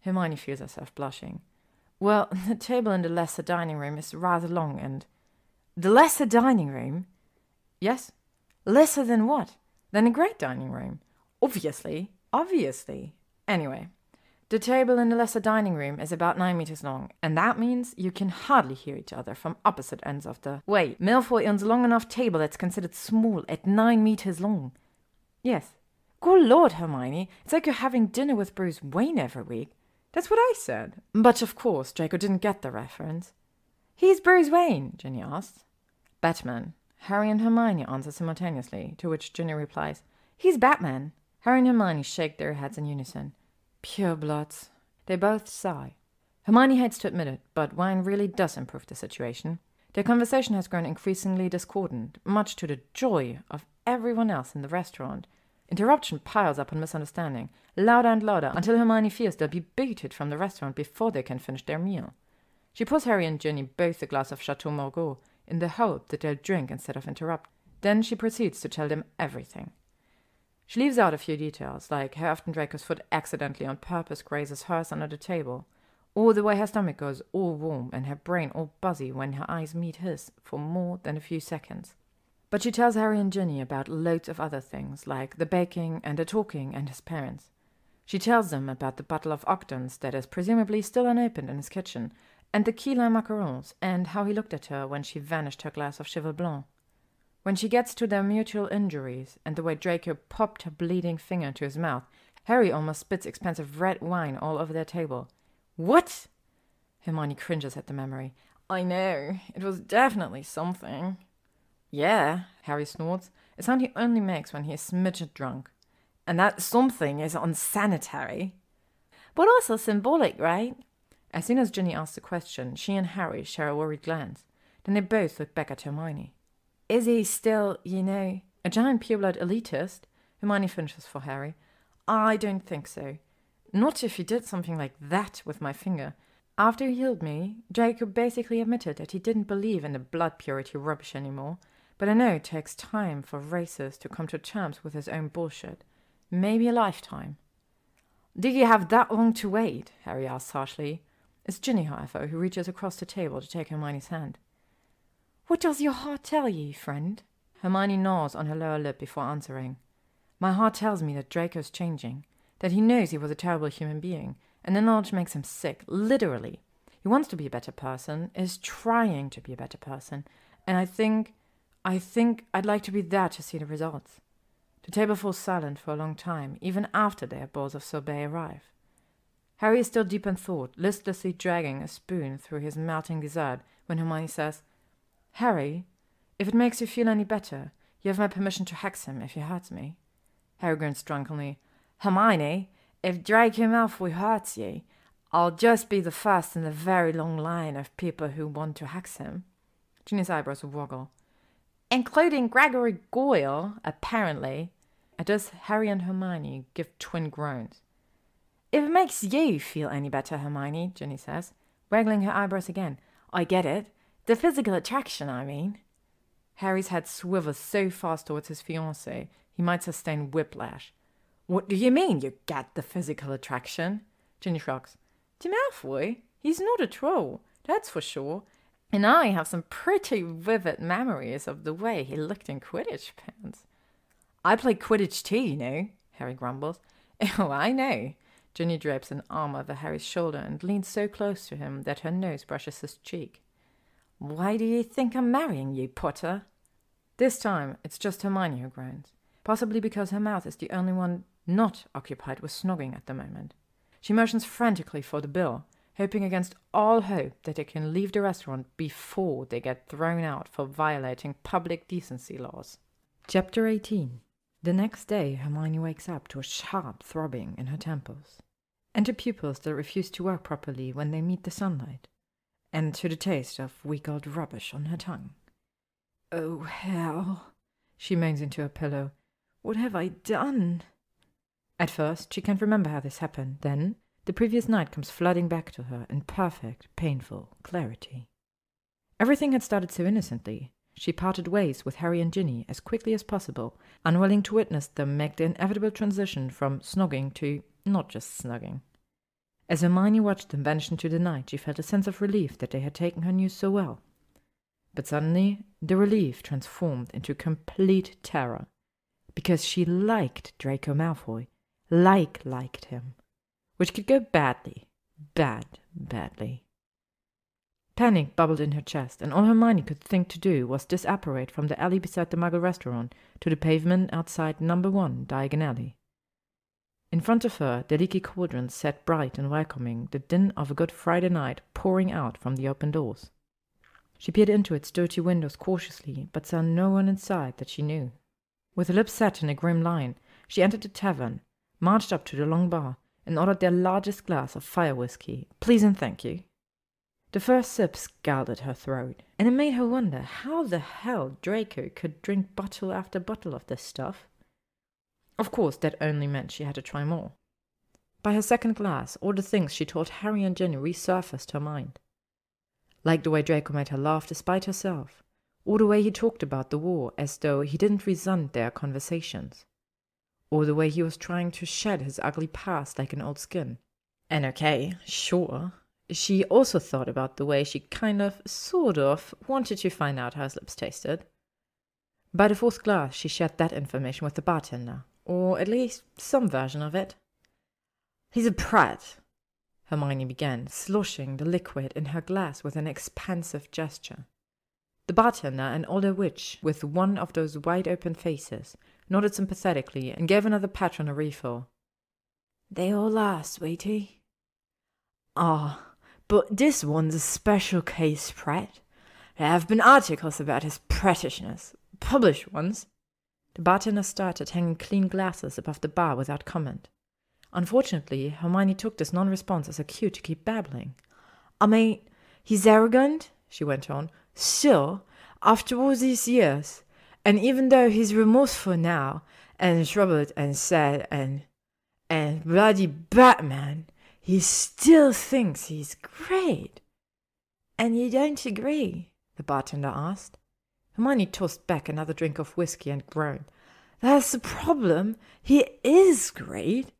Hermione feels herself blushing. Well, the table in the lesser dining room is rather long and... The lesser dining room? Yes. Lesser than what? Than a great dining room. Obviously. Anyway, the table in the lesser dining room is about 9 meters long, and that means you can hardly hear each other from opposite ends of the... Wait, Malfoy owns a long enough table that's considered small at 9 meters long. Yes. Good Lord, Hermione, it's like you're having dinner with Bruce Wayne every week. That's what I said. But of course, Draco didn't get the reference. He's Bruce Wayne, Ginny asks. Batman. Harry and Hermione answer simultaneously, to which Ginny replies, He's Batman. Harry and Hermione shake their heads in unison. Pure bloods. They both sigh. Hermione hates to admit it, but wine really does improve the situation. Their conversation has grown increasingly discordant, much to the joy of everyone else in the restaurant, Interruption piles up on misunderstanding, louder and louder, until Hermione fears they'll be booted from the restaurant before they can finish their meal. She pours Harry and Ginny both a glass of Chateau Margaux in the hope that they'll drink instead of interrupt. Then she proceeds to tell them everything. She leaves out a few details, like how often Draco's foot accidentally on purpose grazes hers under the table, or the way her stomach goes all warm and her brain all buzzy when her eyes meet his for more than a few seconds. But she tells Harry and Ginny about loads of other things, like the baking and the talking and his parents. She tells them about the bottle of Ogden's that is presumably still unopened in his kitchen, and the key lime macarons, and how he looked at her when she vanished her glass of Cheval Blanc. When she gets to their mutual injuries and the way Draco popped her bleeding finger into his mouth, Harry almost spits expensive red wine all over their table. What? Hermione cringes at the memory. I know, it was definitely something. Yeah, Harry snorts, a sound he only makes when he is smidget drunk. And that something is unsanitary. But also symbolic, right? As soon as Ginny asks the question, she and Harry share a worried glance. Then they both look back at Hermione. Is he still, a giant pureblood elitist? Hermione finishes for Harry. I don't think so. Not if he did something like that with my finger. After he healed me, Draco basically admitted that he didn't believe in the blood purity rubbish anymore. But I know it takes time for races to come to terms with his own bullshit. Maybe a lifetime. Did you have that long to wait? Harry asks harshly. It's Ginny, however, who reaches across the table to take Hermione's hand. What does your heart tell you, friend? Hermione gnaws on her lower lip before answering. My heart tells me that Draco's changing, that he knows he was a terrible human being, and the knowledge makes him sick, literally. He wants to be a better person, is trying to be a better person, and I think I'd like to be there to see the results. The table falls silent for a long time, even after their bowls of sorbet arrive. Harry is still deep in thought, listlessly dragging a spoon through his melting dessert, when Hermione says, Harry, if it makes you feel any better, you have my permission to hex him if he hurts me. Harry grins drunkenly. Hermione, if Draco Malfoy hurts you, I'll just be the first in a very long line of people who want to hex him. Ginny's eyebrows woggle. Including Gregory Goyle, apparently. At this, Harry and Hermione give twin groans. If it makes you feel any better, Hermione, Ginny says, waggling her eyebrows again. I get it. The physical attraction, I mean. Harry's head swivels so fast towards his fiancée, he might sustain whiplash. What do you mean, you get the physical attraction? Ginny shrugs. To Malfoy? He's not a troll, that's for sure. And I have some pretty vivid memories of the way he looked in Quidditch pants. I play Quidditch too, Harry grumbles. Oh, I know. Ginny drapes an arm over Harry's shoulder and leans so close to him that her nose brushes his cheek. Why do you think I'm marrying you, Potter? This time, it's just Hermione who groans, possibly because her mouth is the only one not occupied with snogging at the moment. She motions frantically for the bill, hoping against all hope that they can leave the restaurant before they get thrown out for violating public decency laws. Chapter 18. The next day, Hermione wakes up to a sharp throbbing in her temples, and to pupils that refuse to work properly when they meet the sunlight, and to the taste of weak old rubbish on her tongue. Oh, hell, she moans into her pillow. What have I done? At first, she can't remember how this happened. Then, the previous night comes flooding back to her in perfect, painful clarity. Everything had started so innocently. She parted ways with Harry and Ginny as quickly as possible, unwilling to witness them make the inevitable transition from snogging to not just snugging. As Hermione watched them vanish into the night, she felt a sense of relief that they had taken her news so well. But suddenly, the relief transformed into complete terror, because she liked Draco Malfoy, liked him, which could go badly, badly. Panic bubbled in her chest, and all Hermione could think to do was disapparate from the alley beside the Muggle restaurant to the pavement outside number 1 Diagon Alley. In front of her, the leaky cauldrons sat bright and welcoming, the din of a good Friday night pouring out from the open doors. She peered into its dirty windows cautiously, but saw no one inside that she knew. With her lips set in a grim line, she entered the tavern, marched up to the long bar, and ordered their largest glass of fire whiskey, please and thank you. The first sip scalded her throat, and it made her wonder how the hell Draco could drink bottle after bottle of this stuff. Of course, that only meant she had to try more. By her second glass, all the things she told Harry and Ginny resurfaced her mind. Like the way Draco made her laugh despite herself, or the way he talked about the war as though he didn't resent their conversations, or the way he was trying to shed his ugly past like an old skin. And okay, sure, she also thought about the way she sort of, wanted to find out how his lips tasted. By the fourth glass, she shared that information with the bartender, or at least some version of it. "He's a prat," Hermione began, sloshing the liquid in her glass with an expansive gesture. The bartender, an older witch with one of those wide-open faces, nodded sympathetically and gave another patron a refill. "They all are, sweetie." "Ah, but this one's a special case, Pratt. There have been articles about his pratishness, published ones." The bartender started hanging clean glasses above the bar without comment. Unfortunately, Hermione took this non-response as a cue to keep babbling. "I mean, he's arrogant," she went on, "still, after all these years, and even though he's remorseful now, and troubled and sad and bloody Batman, he still thinks he's great." "And you don't agree?" the bartender asked. Hermione tossed back another drink of whiskey and groaned. "That's the problem. He is great.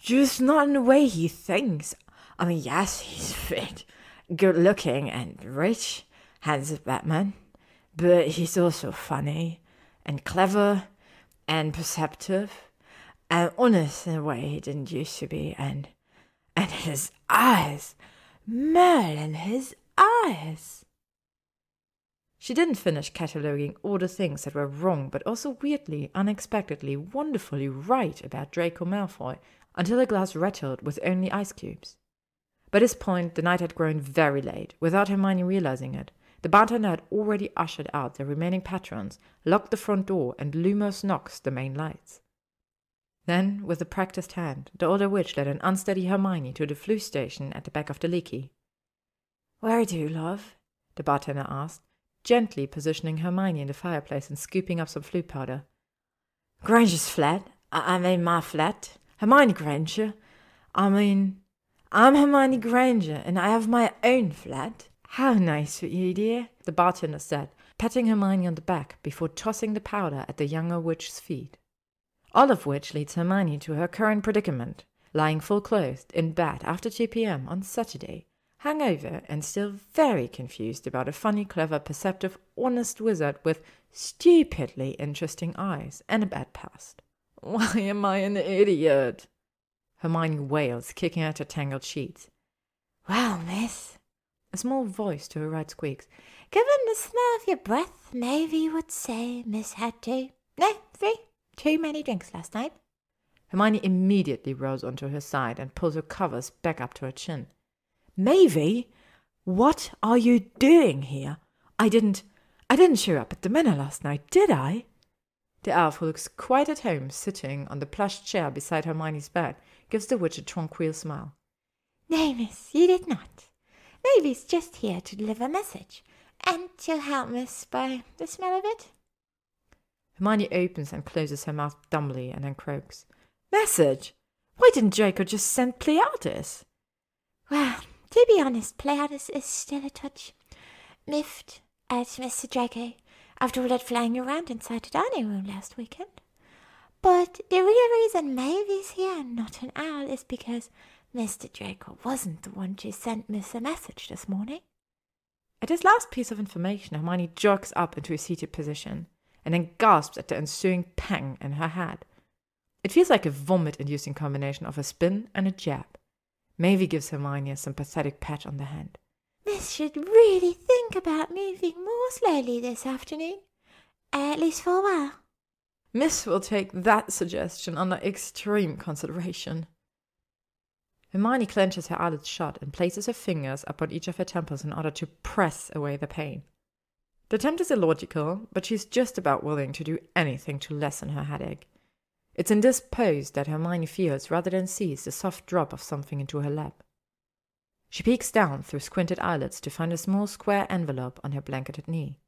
Just not in the way he thinks. I mean, yes, he's fit, good-looking and rich, handsome Batman. But he's also funny and clever and perceptive and honest in a way he didn't used to be. And his eyes, Merlin, his eyes." She didn't finish cataloguing all the things that were wrong but also weirdly, unexpectedly, wonderfully right about Draco Malfoy until her glass rattled with only ice cubes. By this point, the night had grown very late, without Hermione realizing it. The bartender had already ushered out the remaining patrons, locked the front door, and Lumos Nox the main lights. Then, with a practiced hand, the older witch led an unsteady Hermione to the flue station at the back of the leaky. "Where to, love?" the bartender asked, gently positioning Hermione in the fireplace and scooping up some flue powder. "Granger's flat. I mean my flat. Hermione Granger. I'm Hermione Granger, and I have my own flat." "How nice of you, dear," the bartender said, patting Hermione on the back before tossing the powder at the younger witch's feet. All of which leads Hermione to her current predicament, lying full-clothed in bed after 2 p.m. on Saturday, hungover and still very confused about a funny, clever, perceptive, honest wizard with stupidly interesting eyes and a bad past. "Why am I an idiot?" Hermione wails, kicking at her tangled sheets. "Well, miss," a small voice to her right squeaks, "given the smell of your breath, maybe you would say Miss had too many drinks last night." Hermione immediately rose onto her side and pulled her covers back up to her chin. "Maeve, what are you doing here? I didn't show up at the manor last night, did I?" The elf, who looks quite at home sitting on the plush chair beside Hermione's bed, gives the witch a tranquil smile. "No, miss, you did not. Mavy's just here to deliver a message, and to help miss by the smell of it." Hermione opens and closes her mouth dumbly and then croaks. "Message? Why didn't Draco just send Pleiades?" "Well, to be honest, Pleiades is still a touch miffed at Mr. Draco after all that flying around inside the dining room last weekend. But the real reason Mavy's here and not an owl is because Mr. Draco wasn't the one to send Miss a message this morning." At this last piece of information, Hermione jerks up into a seated position and then gasps at the ensuing pang in her head. It feels like a vomit-inducing combination of a spin and a jab. Maeve gives Hermione a sympathetic pat on the hand. "Miss should really think about moving more slowly this afternoon, at least for a while." "Miss will take that suggestion under extreme consideration." Hermione clenches her eyelids shut and places her fingers upon each of her temples in order to press away the pain. The attempt is illogical, but she's just about willing to do anything to lessen her headache. It's in this pose that Hermione feels rather than sees the soft drop of something into her lap. She peeks down through squinted eyelids to find a small square envelope on her blanketed knee.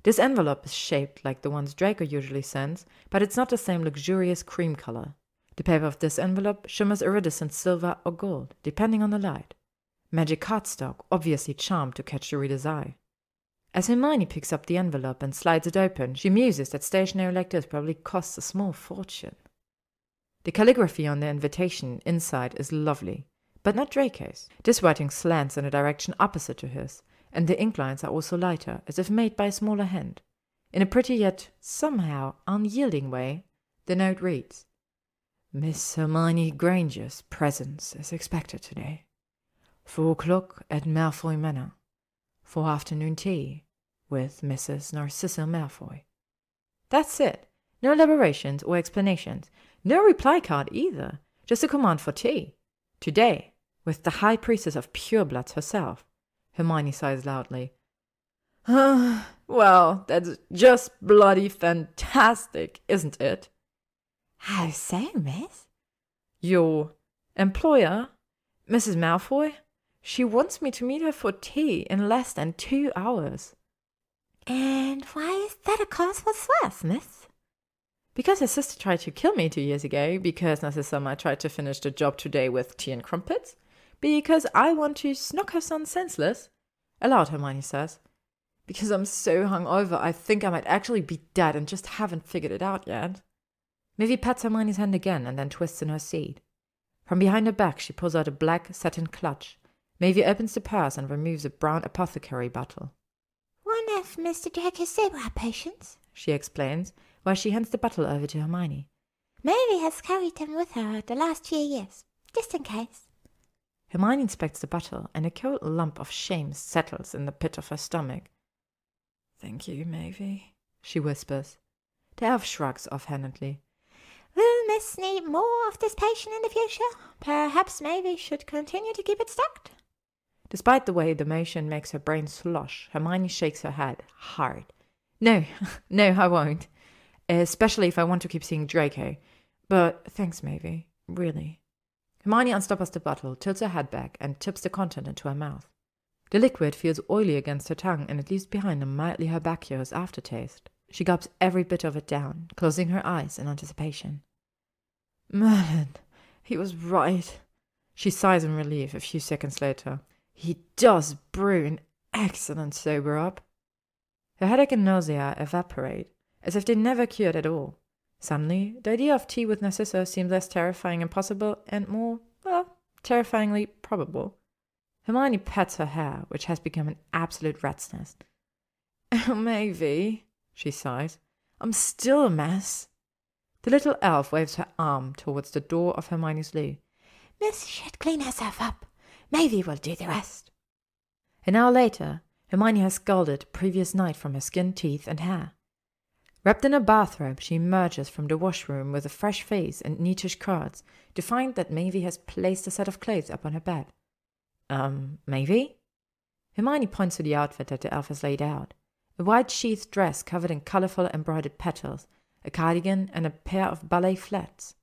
This envelope is shaped like the ones Draco usually sends, but it's not the same luxurious cream color. The paper of this envelope shimmers iridescent silver or gold, depending on the light. Magic cardstock, obviously charmed to catch the reader's eye. As Hermione picks up the envelope and slides it open, she muses that stationery like this probably costs a small fortune. The calligraphy on the invitation inside is lovely, but not Draco's. This writing slants in a direction opposite to his, and the ink lines are also lighter, as if made by a smaller hand. In a pretty yet somehow unyielding way, the note reads, Miss Hermione Granger's presence is expected today. 4 o'clock at Malfoy Manor, for afternoon tea with Mrs. Narcissa Malfoy. That's it. No elaborations or explanations. No reply card either. Just a command for tea. Today, with the High Priestess of Purebloods herself. Hermione sighs loudly. Well, that's just bloody fantastic, isn't it? How so, miss? Your employer, Mrs. Malfoy? She wants me to meet her for tea in less than 2 hours. And why is that a cause for swears, miss? Because her sister tried to kill me 2 years ago, because Narcissa might try to finish the job today with tea and crumpets, because I want to knock her son senseless. Aloud, Hermione says. Because I'm so hungover, I think I might actually be dead and just haven't figured it out yet. Maeve pats Hermione's hand again and then twists in her seat. From behind her back, she pulls out a black satin clutch. Maeve opens the purse and removes a brown apothecary bottle. One of Mr. Draco's sober patients, she explains, while she hands the bottle over to Hermione. Maeve has carried them with her the last few years, just in case. Hermione inspects the bottle, and a cold lump of shame settles in the pit of her stomach. Thank you, Maeve, she whispers. The elf shrugs offhandedly. Will Miss need more of this patient in the future? Perhaps Maeve should continue to keep it stocked. Despite the way the motion makes her brain slosh, Hermione shakes her head hard. No, no, I won't. Especially if I want to keep seeing Draco. But thanks, Maeve. Really. Hermione unstoppers the bottle, tilts her head back, and tips the content into her mouth. The liquid feels oily against her tongue, and it leaves behind a mildly herbaceous aftertaste. She gulps every bit of it down, closing her eyes in anticipation. Merlin, he was right. She sighs in relief a few seconds later. He does brew an excellent sober-up. Her headache and nausea evaporate, as if they never cured at all. Suddenly, the idea of tea with Narcissa seems less terrifying and possible and more, well, terrifyingly probable. Hermione pats her hair, which has become an absolute rat's nest. Oh, Maeve, she sighs. I'm still a mess. The little elf waves her arm towards the door of Hermione's loo. Miss should clean herself up. Maeve will do the rest. An hour later, Hermione has scalded the previous night from her skin, teeth, and hair. Wrapped in a bathrobe, she emerges from the washroom with a fresh face and neatish curls to find that Maeve has placed a set of clothes up on her bed. Maeve? Hermione points to the outfit that the elf has laid out. A white sheathed dress covered in colourful embroidered petals, a cardigan, and a pair of ballet flats.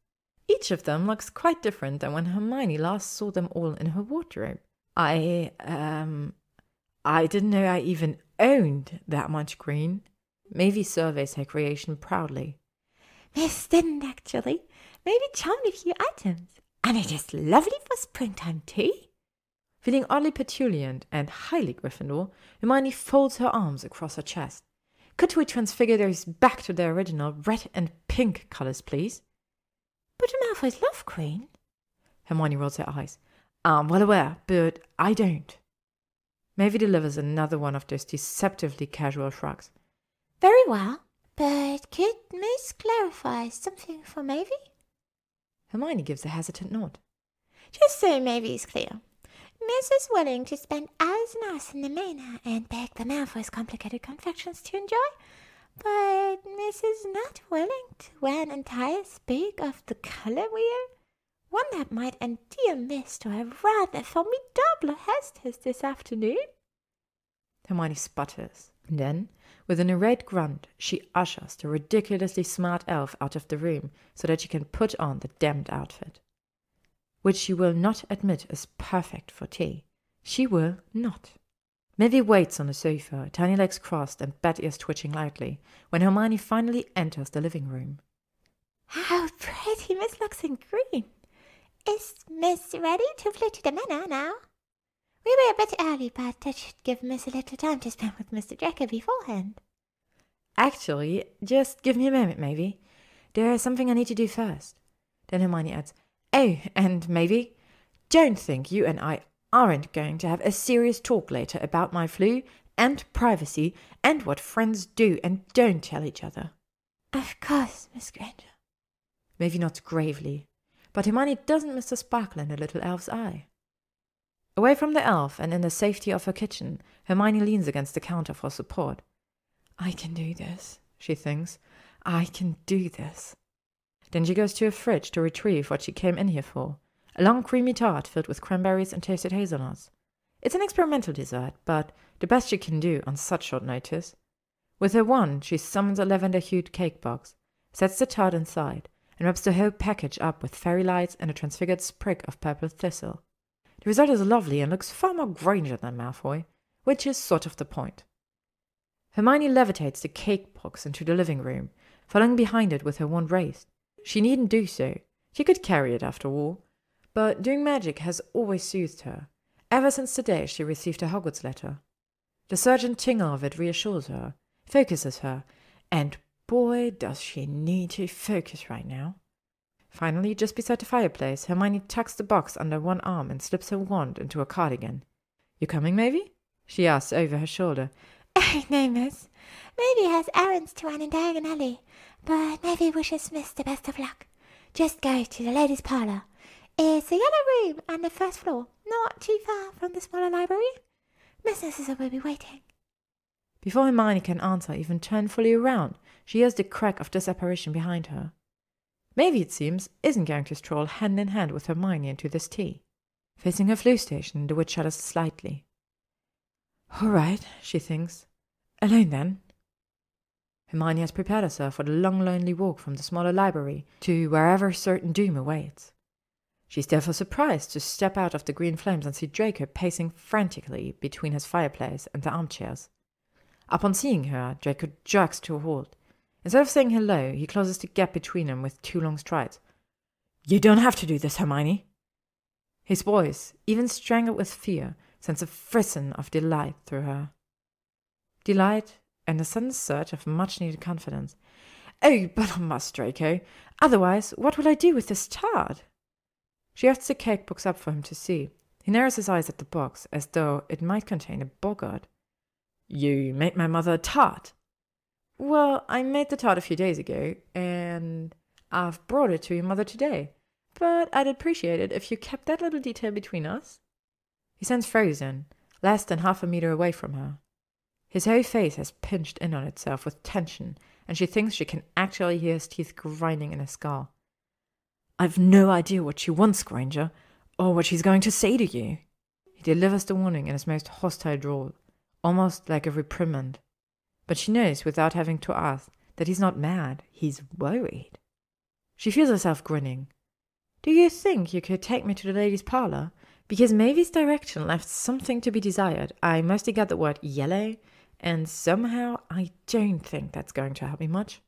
Each of them looks quite different than when Hermione last saw them all in her wardrobe. I didn't know I even owned that much green. Maeve surveys her creation proudly. Miss didn't actually. Maybe charmed a few items. And it is lovely for springtime tea. Feeling oddly petulant and highly Gryffindor, Hermione folds her arms across her chest. Could we transfigure those back to their original red and pink colours, please? But Malfoy's love queen. Hermione rolls her eyes. I'm well aware, but I don't. Maeve delivers another one of those deceptively casual shrugs. Very well, but could Miss clarify something for Maeve? Hermione gives a hesitant nod. Just so Maeve is clear, Miss is willing to spend hours and hours in the manor and beg the Malfoy's complicated confections to enjoy, but Miss is not willing to wear an entire sprig of the colour wheel, one that might endear Miss to a rather formidable hostess this afternoon. Hermione sputters. And then, with an irate grunt, she ushers the ridiculously smart elf out of the room so that she can put on the damned outfit. Which she will not admit is perfect for tea. She will not. Maeve waits on the sofa, tiny legs crossed and bat ears twitching lightly, when Hermione finally enters the living room. How pretty Miss looks in green. Is Miss ready to fly to the manor now? We were a bit early, but that should give Miss a little time to spend with Mr. Draco beforehand. Actually, just give me a moment, Maeve. There is something I need to do first. Then Hermione adds, oh, and Maeve, don't think you and I aren't going to have a serious talk later about my flu and privacy and what friends do and don't tell each other. Of course, Miss Granger. Maeve nods gravely, but Hermione doesn't miss the sparkle in the little elf's eye. Away from the elf and in the safety of her kitchen, Hermione leans against the counter for support. I can do this, she thinks. I can do this. Then she goes to her fridge to retrieve what she came in here for, a long creamy tart filled with cranberries and toasted hazelnuts. It's an experimental dessert, but the best she can do on such short notice. With her wand, she summons a lavender-hued cake box, sets the tart inside, and wraps the whole package up with fairy lights and a transfigured sprig of purple thistle. The result is lovely and looks far more Granger than Malfoy, which is sort of the point. Hermione levitates the cake box into the living room, following behind it with her wand raised. She needn't do so. She could carry it after all. But doing magic has always soothed her, ever since the day she received her Hogwarts letter. The surging tingle of it reassures her, focuses her, and boy does she need to focus right now. Finally, just beside the fireplace, Hermione tucks the box under one arm and slips her wand into her cardigan. You coming, Maeve? She asks over her shoulder. Oh, no, miss. Maybe has errands to run in Diagon Alley, but Maybe wishes Miss the best of luck. Just go to the ladies' parlour. It's a yellow room on the first floor, not too far from the smaller library. Miss Narcissa will be waiting. Before Hermione can answer, even turn fully around, she hears the crack of disapparition behind her. Maeve, it seems, isn't going to stroll hand in hand with Hermione into this tea. Facing her flu station, the witch shudders slightly. All right, she thinks. Alone then. Hermione has prepared herself for the long, lonely walk from the smaller library to wherever certain doom awaits. She's therefore surprised to step out of the green flames and see Draco pacing frantically between his fireplace and the armchairs. Upon seeing her, Draco jerks to a halt. Instead of saying hello, he closes the gap between them with 2 long strides. You don't have to do this, Hermione. His voice, even strangled with fear, sends a frisson of delight through her. Delight and a sudden surge of much-needed confidence. Oh, but I must, Draco. Otherwise, what will I do with this tart? She hefts the cake box up for him to see. He narrows his eyes at the box, as though it might contain a boggart. You made my mother a tart. Well, I made the tart a few days ago, and I've brought it to your mother today. But I'd appreciate it if you kept that little detail between us. He stands frozen, less than half a meter away from her. His whole face has pinched in on itself with tension, and she thinks she can actually hear his teeth grinding in his skull. I've no idea what she wants, Granger, or what she's going to say to you. He delivers the warning in his most hostile drawl, almost like a reprimand. But she knows, without having to ask, that he's not mad, he's worried. She feels herself grinning. Do you think you could take me to the ladies' parlour? Because Maeve's direction left something to be desired. I mostly got the word yellow, and somehow I don't think that's going to help me much.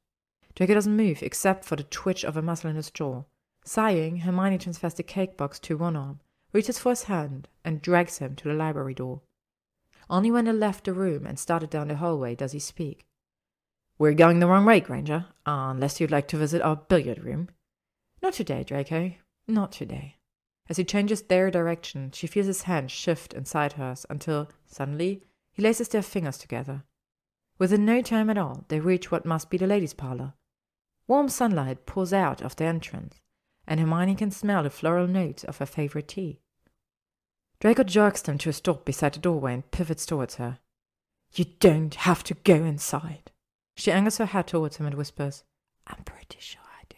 Draco doesn't move, except for the twitch of a muscle in his jaw. Sighing, Hermione transfers the cake box to one arm, reaches for his hand, and drags him to the library door. Only when they left the room and started down the hallway does he speak. We're going the wrong way, Granger, unless you'd like to visit our billiard room. Not today, Draco, not today. As he changes their direction, she feels his hand shift inside hers until, suddenly, he laces their fingers together. Within no time at all, they reach what must be the ladies' parlour. Warm sunlight pours out of the entrance, and Hermione can smell the floral notes of her favourite tea. Draco jerks them to a stop beside the doorway and pivots towards her. You don't have to go inside. She angles her head towards him and whispers, I'm pretty sure I do.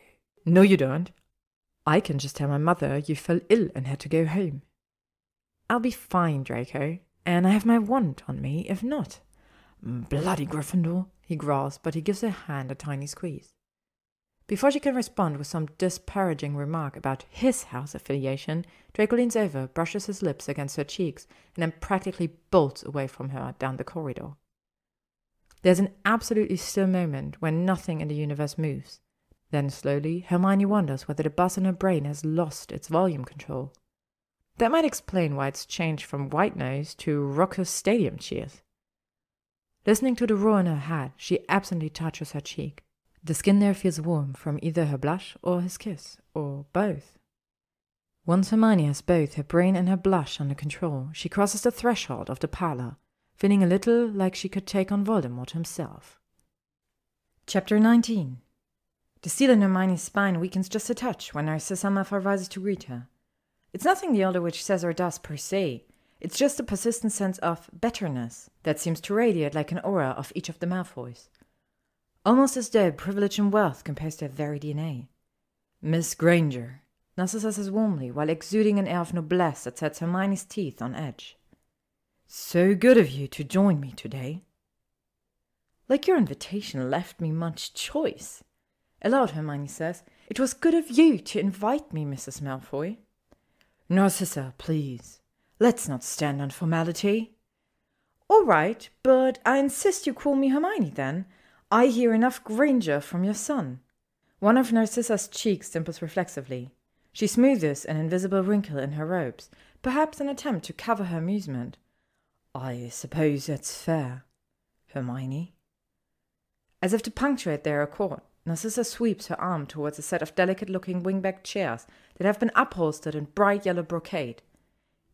No, you don't. I can just tell my mother you fell ill and had to go home. I'll be fine, Draco, and I have my wand on me if not. Bloody Gryffindor, he growls, but he gives her hand a tiny squeeze. Before she can respond with some disparaging remark about his house affiliation, Draco leans over, brushes his lips against her cheeks, and then practically bolts away from her down the corridor. There's an absolutely still moment when nothing in the universe moves. Then slowly, Hermione wonders whether the buzz in her brain has lost its volume control. That might explain why it's changed from white noise to raucous stadium cheers. Listening to the roar in her head, she absently touches her cheek. The skin there feels warm from either her blush or his kiss, or both. Once Hermione has both her brain and her blush under control, she crosses the threshold of the parlor, feeling a little like she could take on Voldemort himself. Chapter 19. The steel in Hermione's spine weakens just a touch when Narcissa Malfoy rises to greet her. It's nothing the older witch says or does per se. It's just a persistent sense of betterness that seems to radiate like an aura off each of the Malfoys. Almost as though privilege and wealth compares to their very DNA. Miss Granger, Narcissa says warmly while exuding an air of noblesse that sets Hermione's teeth on edge. So good of you to join me today. Like your invitation left me much choice. Aloud, Hermione says, it was good of you to invite me, Mrs. Malfoy. Narcissa, please. Let's not stand on formality. All right, but I insist you call me Hermione then. I hear enough Granger from your son. One of Narcissa's cheeks dimples reflexively. She smoothes an invisible wrinkle in her robes, perhaps an attempt to cover her amusement. I suppose that's fair, Hermione. As if to punctuate their accord, Narcissa sweeps her arm towards a set of delicate-looking wingback chairs that have been upholstered in bright yellow brocade.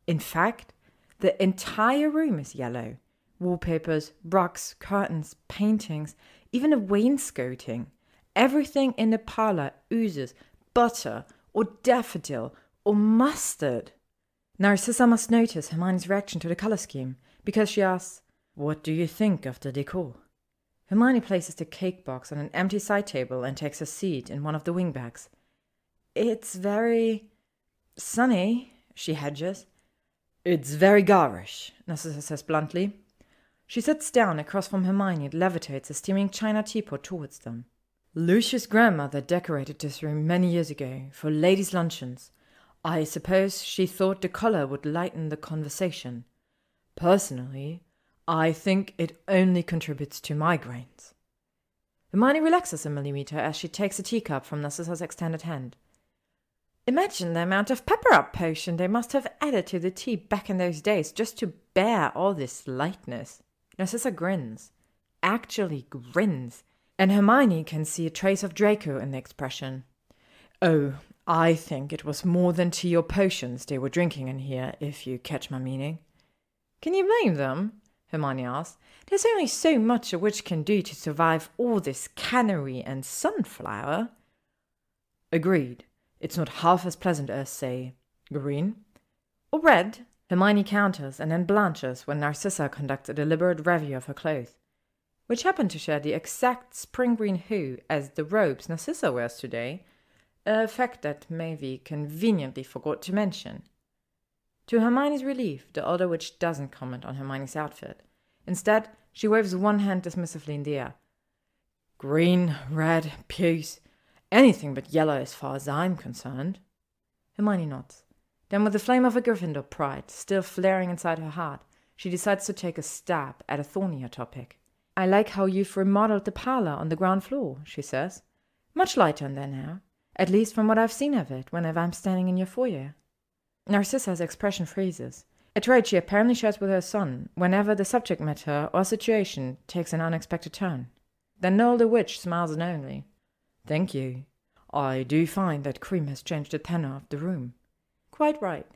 In fact, the entire room is yellow. Wallpapers, rugs, curtains, paintings, even the wainscoting. Everything in the parlor oozes butter or daffodil or mustard. Narcissa must notice Hermione's reaction to the color scheme, because she asks, "What do you think of the decor?" Hermione places the cake box on an empty side table and takes a seat in one of the wingbacks. It's very sunny, she hedges. It's very garish, Narcissa says bluntly. She sits down across from Hermione and levitates a steaming china teapot towards them. Lucius' grandmother decorated this room many years ago for ladies' luncheons. I suppose she thought the color would lighten the conversation. Personally, I think it only contributes to migraines. Hermione relaxes a millimeter as she takes a teacup from Narcissa's extended hand. Imagine the amount of pepper-up potion they must have added to the tea back in those days just to bear all this lightness. Narcissa grins. Actually grins. And Hermione can see a trace of Draco in the expression. Oh, I think it was more than tea or potions they were drinking in here, if you catch my meaning. Can you blame them? Hermione asks. There's only so much a witch can do to survive all this canary and sunflower. Agreed. It's not half as pleasant as, say, green. Or red. Hermione counters and then blanches when Narcissa conducts a deliberate review of her clothes, which happen to share the exact spring green hue as the robes Narcissa wears today, a fact that Maeve conveniently forgot to mention. To Hermione's relief, the older witch doesn't comment on Hermione's outfit. Instead, she waves one hand dismissively in the air. Green, red, puce, anything but yellow as far as I'm concerned. Hermione nods. Then with the flame of a Gryffindor pride still flaring inside her heart, she decides to take a stab at a thornier topic. I like how you've remodeled the parlor on the ground floor, she says. Much lighter in there now, at least from what I've seen of it whenever I'm standing in your foyer. Narcissa's expression freezes, a trait she apparently shares with her son whenever the subject matter or situation takes an unexpected turn. Then the older witch smiles knowingly. Thank you. I do find that cream has changed the tenor of the room. Quite right.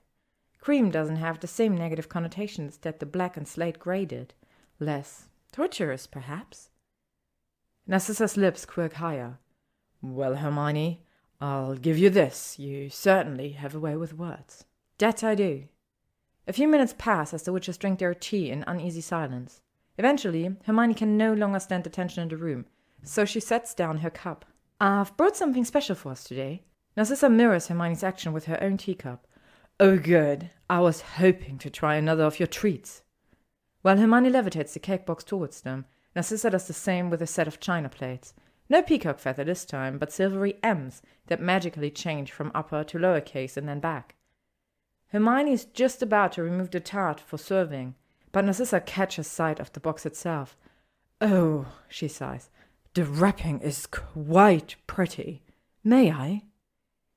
Cream doesn't have the same negative connotations that the black and slate grey did. Less torturous, perhaps? Narcissa's lips quirk higher. Well, Hermione, I'll give you this. You certainly have a way with words. That I do. A few minutes pass as the witches drink their tea in uneasy silence. Eventually, Hermione can no longer stand the tension in the room, so she sets down her cup. I've brought something special for us today. Narcissa mirrors Hermione's action with her own teacup. Oh, good. I was hoping to try another of your treats. While Hermione levitates the cake box towards them, Narcissa does the same with a set of china plates. No peacock feather this time, but silvery M's that magically change from upper to lower case and then back. Hermione is just about to remove the tart for serving, but Narcissa catches sight of the box itself. "Oh," she sighs, "the wrapping is quite pretty. May I?"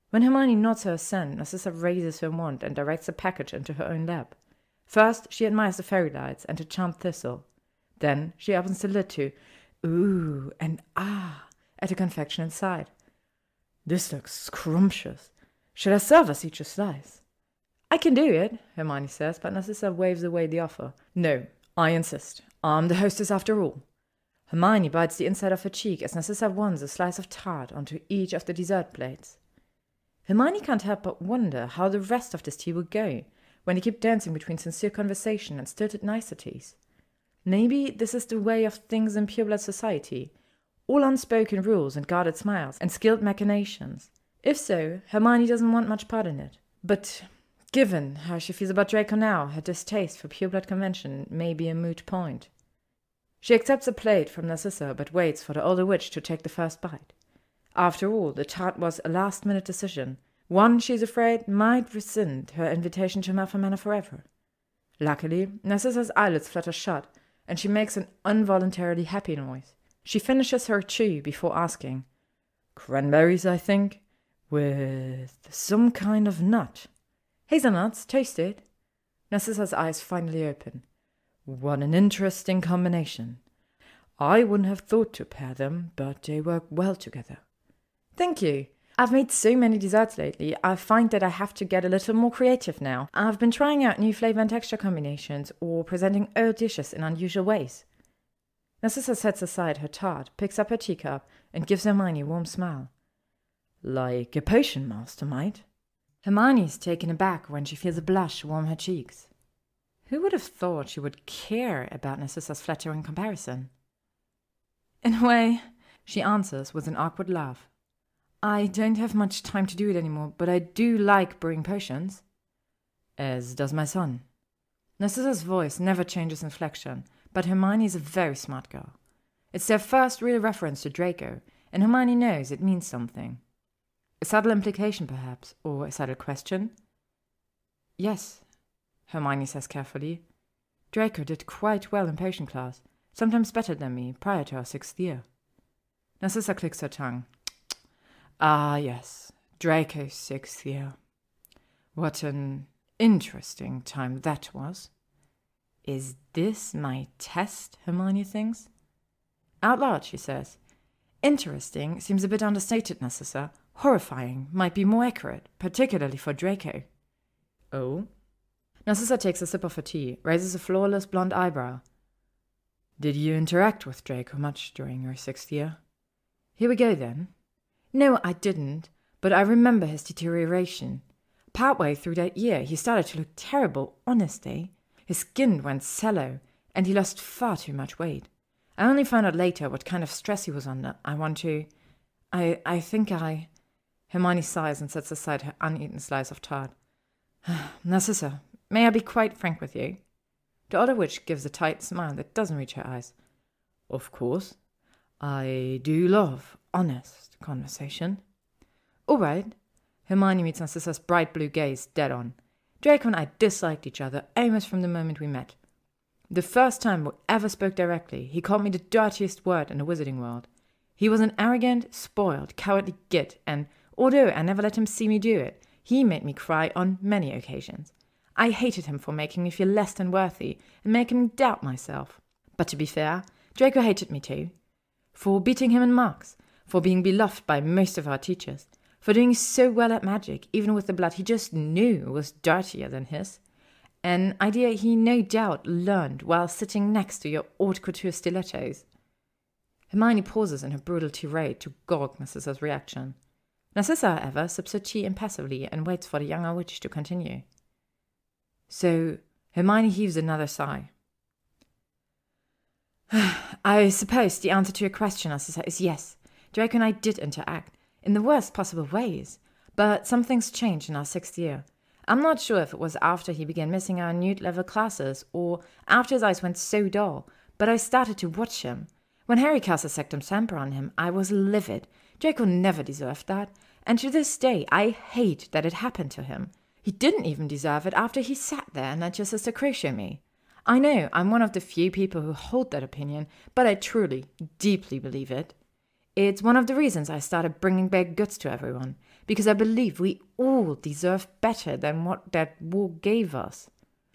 When Hermione nods her assent, Narcissa raises her wand and directs the package into her own lap. First, she admires the fairy lights and the charmed thistle. Then she opens the lid to ooh and ah at the confection inside. "This looks scrumptious. Shall I serve us each a slice?" "I can do it," Hermione says, but Narcissa waves away the offer. "No, I insist. I'm the hostess after all." Hermione bites the inside of her cheek as Narcissa wants a slice of tart onto each of the dessert plates. Hermione can't help but wonder how the rest of this tea will go when they keep dancing between sincere conversation and stilted niceties. Maybe this is the way of things in pureblood society, all unspoken rules and guarded smiles and skilled machinations. If so, Hermione doesn't want much part in it. But given how she feels about Draco now, her distaste for pureblood convention may be a moot point. She accepts a plate from Narcissa, but waits for the older witch to take the first bite. After all, the tart was a last-minute decision, one she's afraid might rescind her invitation to Malfoy Manor forever. Luckily, Narcissa's eyelids flutter shut, and she makes an involuntarily happy noise. She finishes her chew before asking, "Cranberries, I think, with some kind of nut." "Hazelnuts, toasted." Narcissa's eyes finally open. "What an interesting combination. I wouldn't have thought to pair them, but they work well together." "Thank you. I've made so many desserts lately, I find that I have to get a little more creative now. I've been trying out new flavor and texture combinations, or presenting old dishes in unusual ways." Narcissa sets aside her tart, picks up her teacup, and gives Hermione a warm smile. "Like a potion master might." Hermione is taken aback when she feels a blush warm her cheeks. Who would have thought she would care about Narcissa's flattering comparison? "In a way," she answers with an awkward laugh. "I don't have much time to do it anymore, but I do like brewing potions." "As does my son." Narcissa's voice never changes inflection, but Hermione is a very smart girl. It's their first real reference to Draco, and Hermione knows it means something. A subtle implication, perhaps, or a subtle question? "Yes," Hermione says carefully. "Draco did quite well in potion class, sometimes better than me, prior to our 6th year." Narcissa clicks her tongue. "Ah, yes, Draco's 6th year. What an interesting time that was." "Is this my test?" Hermione thinks. Out loud, she says, "Interesting seems a bit understated, Narcissa. Horrifying might be more accurate, particularly for Draco." "Oh?" Narcissa takes a sip of her tea, raises a flawless blonde eyebrow. "Did you interact with Draco much during your 6th year?" "Here we go, then." "No, I didn't, but I remember his deterioration. Partway through that year, he started to look terrible, honestly. His skin went sallow, and he lost far too much weight. I only found out later what kind of stress he was under. I think I... Hermione sighs and sets aside her uneaten slice of tart. "Narcissa, may I be quite frank with you?" The older witch gives a tight smile that doesn't reach her eyes. "Of course. I do love honest conversation." "All right." Hermione meets Narcissa's bright blue gaze dead on. "Draco and I disliked each other almost from the moment we met. The first time we ever spoke directly, he called me the dirtiest word in the wizarding world. He was an arrogant, spoiled, cowardly git, and although I never let him see me do it, he made me cry on many occasions. I hated him for making me feel less than worthy and making me doubt myself. But to be fair, Draco hated me too. For beating him in marks, for being beloved by most of our teachers, for doing so well at magic, even with the blood he just knew was dirtier than his. An idea he no doubt learned while sitting next to your haute couture stilettos." Hermione pauses in her brutal tirade to gauge Narcissa's reaction. Narcissa, however, sips her tea impassively and waits for the younger witch to continue. So Hermione heaves another sigh. "I suppose the answer to your question, Narcissa, is yes. Draco and I did interact, in the worst possible ways, but some things changed in our 6th year. I'm not sure if it was after he began missing our newt level classes or after his eyes went so dull, but I started to watch him. When Harry cast a sectum semper on him, I was livid. Draco never deserved that, and to this day I hate that it happened to him. He didn't even deserve it after he sat there and let your sister crochet me. I know I'm one of the few people who hold that opinion, but I truly, deeply believe it. It's one of the reasons I started bringing back goods to everyone, because I believe we all deserve better than what that war gave us.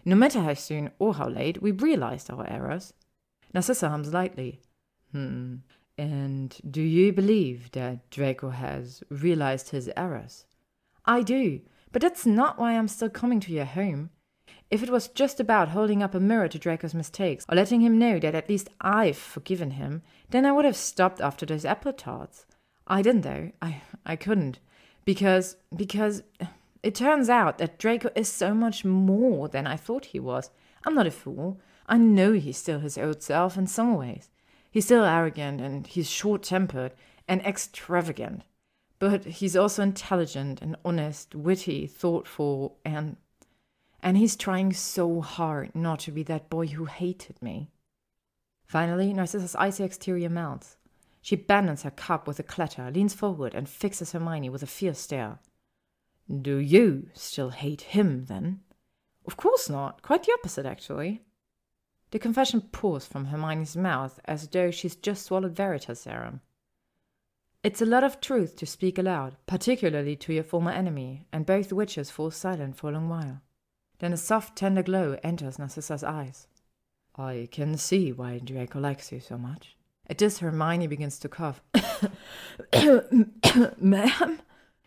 No matter how soon or how late we realized our errors. Narcissa hums lightly. And do you believe that Draco has realized his errors? I do, but that's not why I'm still coming to your home. If it was just about holding up a mirror to Draco's mistakes, or letting him know that at least I've forgiven him, then I would have stopped after those apple tarts. I didn't, though. I couldn't. Because it turns out that Draco is so much more than I thought he was. I'm not a fool. I know he's still his old self in some ways. He's still arrogant, and he's short-tempered and extravagant. But he's also intelligent and honest, witty, thoughtful, and he's trying so hard not to be that boy who hated me. Finally, Narcissa's icy exterior melts. She abandons her cup with a clatter, leans forward, and fixes Hermione with a fierce stare. Do you still hate him, then? Of course not. Quite the opposite, actually. The confession pours from Hermione's mouth as though she's just swallowed Veritas serum. It's a lot of truth to speak aloud, particularly to your former enemy, and both witches fall silent for a long while. Then a soft, tender glow enters Narcissa's eyes. I can see why Draco likes you so much. At this, Hermione begins to cough. Ma'am?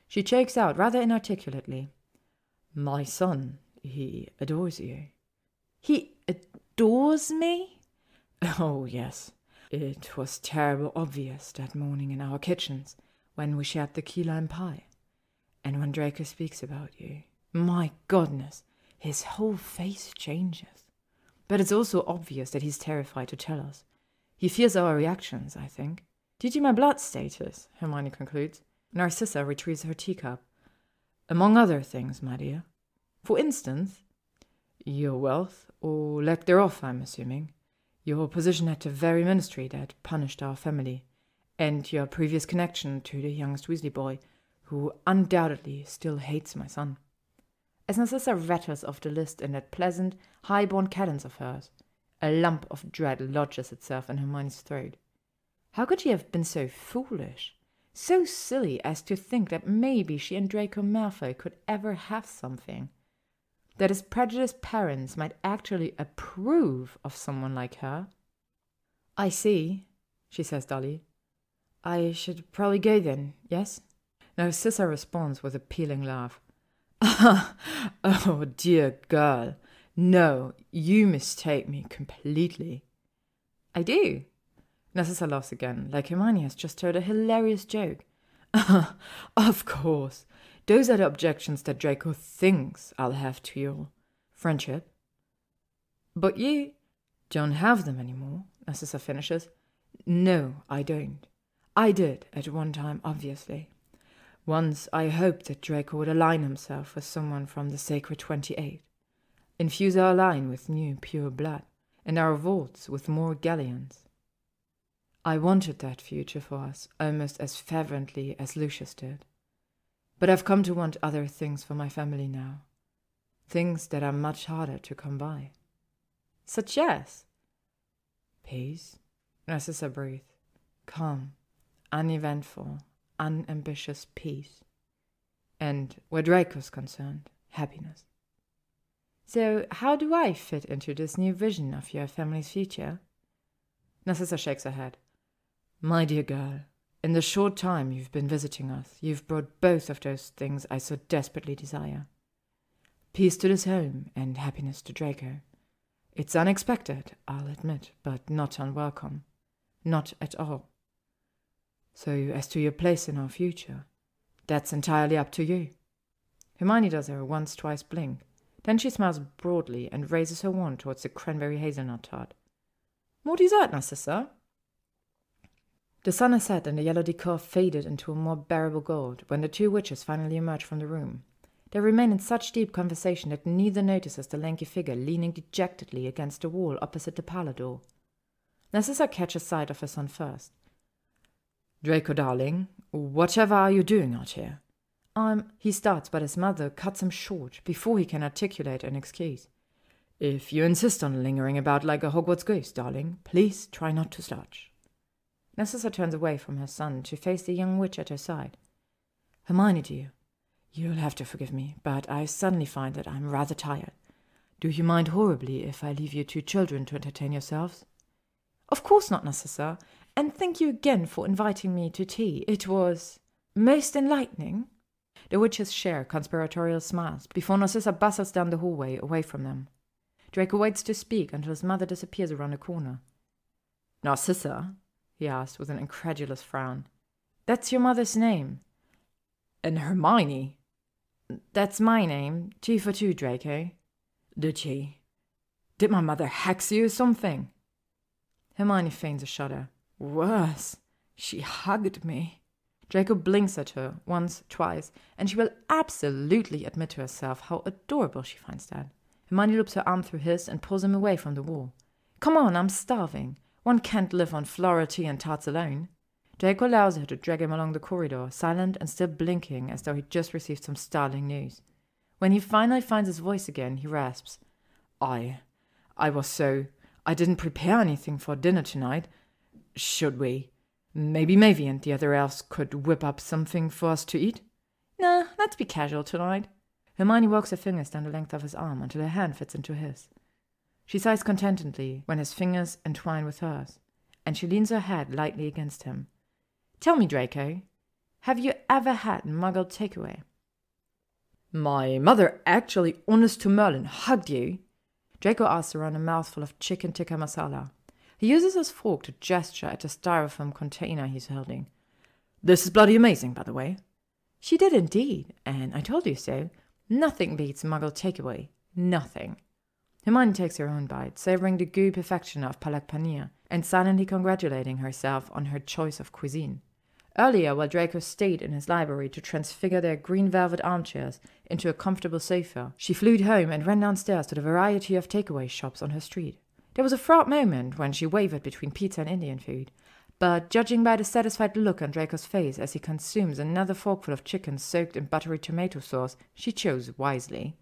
She chokes out rather inarticulately. My son, he adores you. He adores me? Oh, yes. It was terribly obvious that morning in our kitchens when we shared the key lime pie. And when Draco speaks about you, my goodness, his whole face changes. But it's also obvious that he's terrified to tell us. He fears our reactions, I think. Due to my blood status, Hermione concludes. Narcissa retrieves her teacup. Among other things, my dear. For instance, your wealth, or lack thereof, I'm assuming. Your position at the very ministry that punished our family, and your previous connection to the youngest Weasley boy, who undoubtedly still hates my son. As Narcissa rattles off the list in that pleasant, high-born cadence of hers, a lump of dread lodges itself in Hermione's throat. How could she have been so foolish, so silly as to think that maybe she and Draco Malfoy could ever have something? That his prejudiced parents might actually approve of someone like her? I see, she says dully. I should probably go then, yes? Narcissa responds with a peeling laugh. Oh, dear girl. No, you mistake me completely. I do. Narcissa laughs again, like Hermione has just heard a hilarious joke. Of course. Those are the objections that Draco thinks I'll have to your friendship. But you don't have them anymore, Narcissa finishes. No, I don't. I did at one time, obviously. Once I hoped that Draco would align himself with someone from the Sacred 28, infuse our line with new pure blood, and our vaults with more galleons. I wanted that future for us almost as fervently as Lucius did. But I've come to want other things for my family now. Things that are much harder to come by. Such as? Peace, Narcissa breathed. Calm, uneventful, unambitious peace. And, where Draco's concerned, happiness. So, how do I fit into this new vision of your family's future? Narcissa shakes her head. My dear girl, in the short time you've been visiting us, you've brought both of those things I so desperately desire. Peace to this home, and happiness to Draco. It's unexpected, I'll admit, but not unwelcome. Not at all. So, as to your place in our future, that's entirely up to you. Hermione does her once-twice blink. Then she smiles broadly and raises her wand towards the cranberry hazelnut tart. More dessert, Narcissa? The sun has set and the yellow decor faded into a more bearable gold when the two witches finally emerge from the room. They remain in such deep conversation that neither notices the lanky figure leaning dejectedly against the wall opposite the parlor door. Narcissa catches sight of her son first. "Draco, darling, whatever are you doing out here?" He starts, but his mother cuts him short before he can articulate an excuse. "If you insist on lingering about like a Hogwarts ghost, darling, please try not to slouch." Narcissa turns away from her son to face the young witch at her side. "Hermione, dear, you'll have to forgive me, but I suddenly find that I'm rather tired. Do you mind horribly if I leave you two children to entertain yourselves?" "Of course not, Narcissa, and thank you again for inviting me to tea. It was most enlightening." The witches share conspiratorial smiles before Narcissa bustles down the hallway away from them. Draco waits to speak until his mother disappears around a corner. "Narcissa?" he asked with an incredulous frown. "That's your mother's name." "And Hermione?" "That's my name. 2 for 2, Draco." Did my mother hex you or something?" Hermione feigns a shudder. "Worse, she hugged me." Draco blinks at her once, twice, and she will absolutely admit to herself how adorable she finds that. Hermione loops her arm through his and pulls him away from the wall. "Come on, I'm starving. One can't live on floral tea and tarts alone." Draco allows her to drag him along the corridor, silent and still blinking as though he'd just received some startling news. When he finally finds his voice again, he rasps. I didn't prepare anything for dinner tonight. Should we? Maybe Mavie and the other elves could whip up something for us to eat?" "Nah, let's be casual tonight." Hermione walks her fingers down the length of his arm until her hand fits into his. She sighs contentedly when his fingers entwine with hers, and she leans her head lightly against him. "Tell me, Draco, have you ever had muggled takeaway?" "My mother actually, honest to Merlin, hugged you?" Draco asks around a mouthful of chicken tikka masala. He uses his fork to gesture at the styrofoam container he's holding. "This is bloody amazing, by the way." "She did indeed, and I told you so. Nothing beats muggled takeaway. Nothing." Hermione takes her own bite, savoring the gooey perfection of palak paneer, and silently congratulating herself on her choice of cuisine. Earlier, while Draco stayed in his library to transfigure their green velvet armchairs into a comfortable sofa, she flew home and ran downstairs to the variety of takeaway shops on her street. There was a fraught moment when she wavered between pizza and Indian food, but judging by the satisfied look on Draco's face as he consumes another forkful of chicken soaked in buttery tomato sauce, she chose wisely.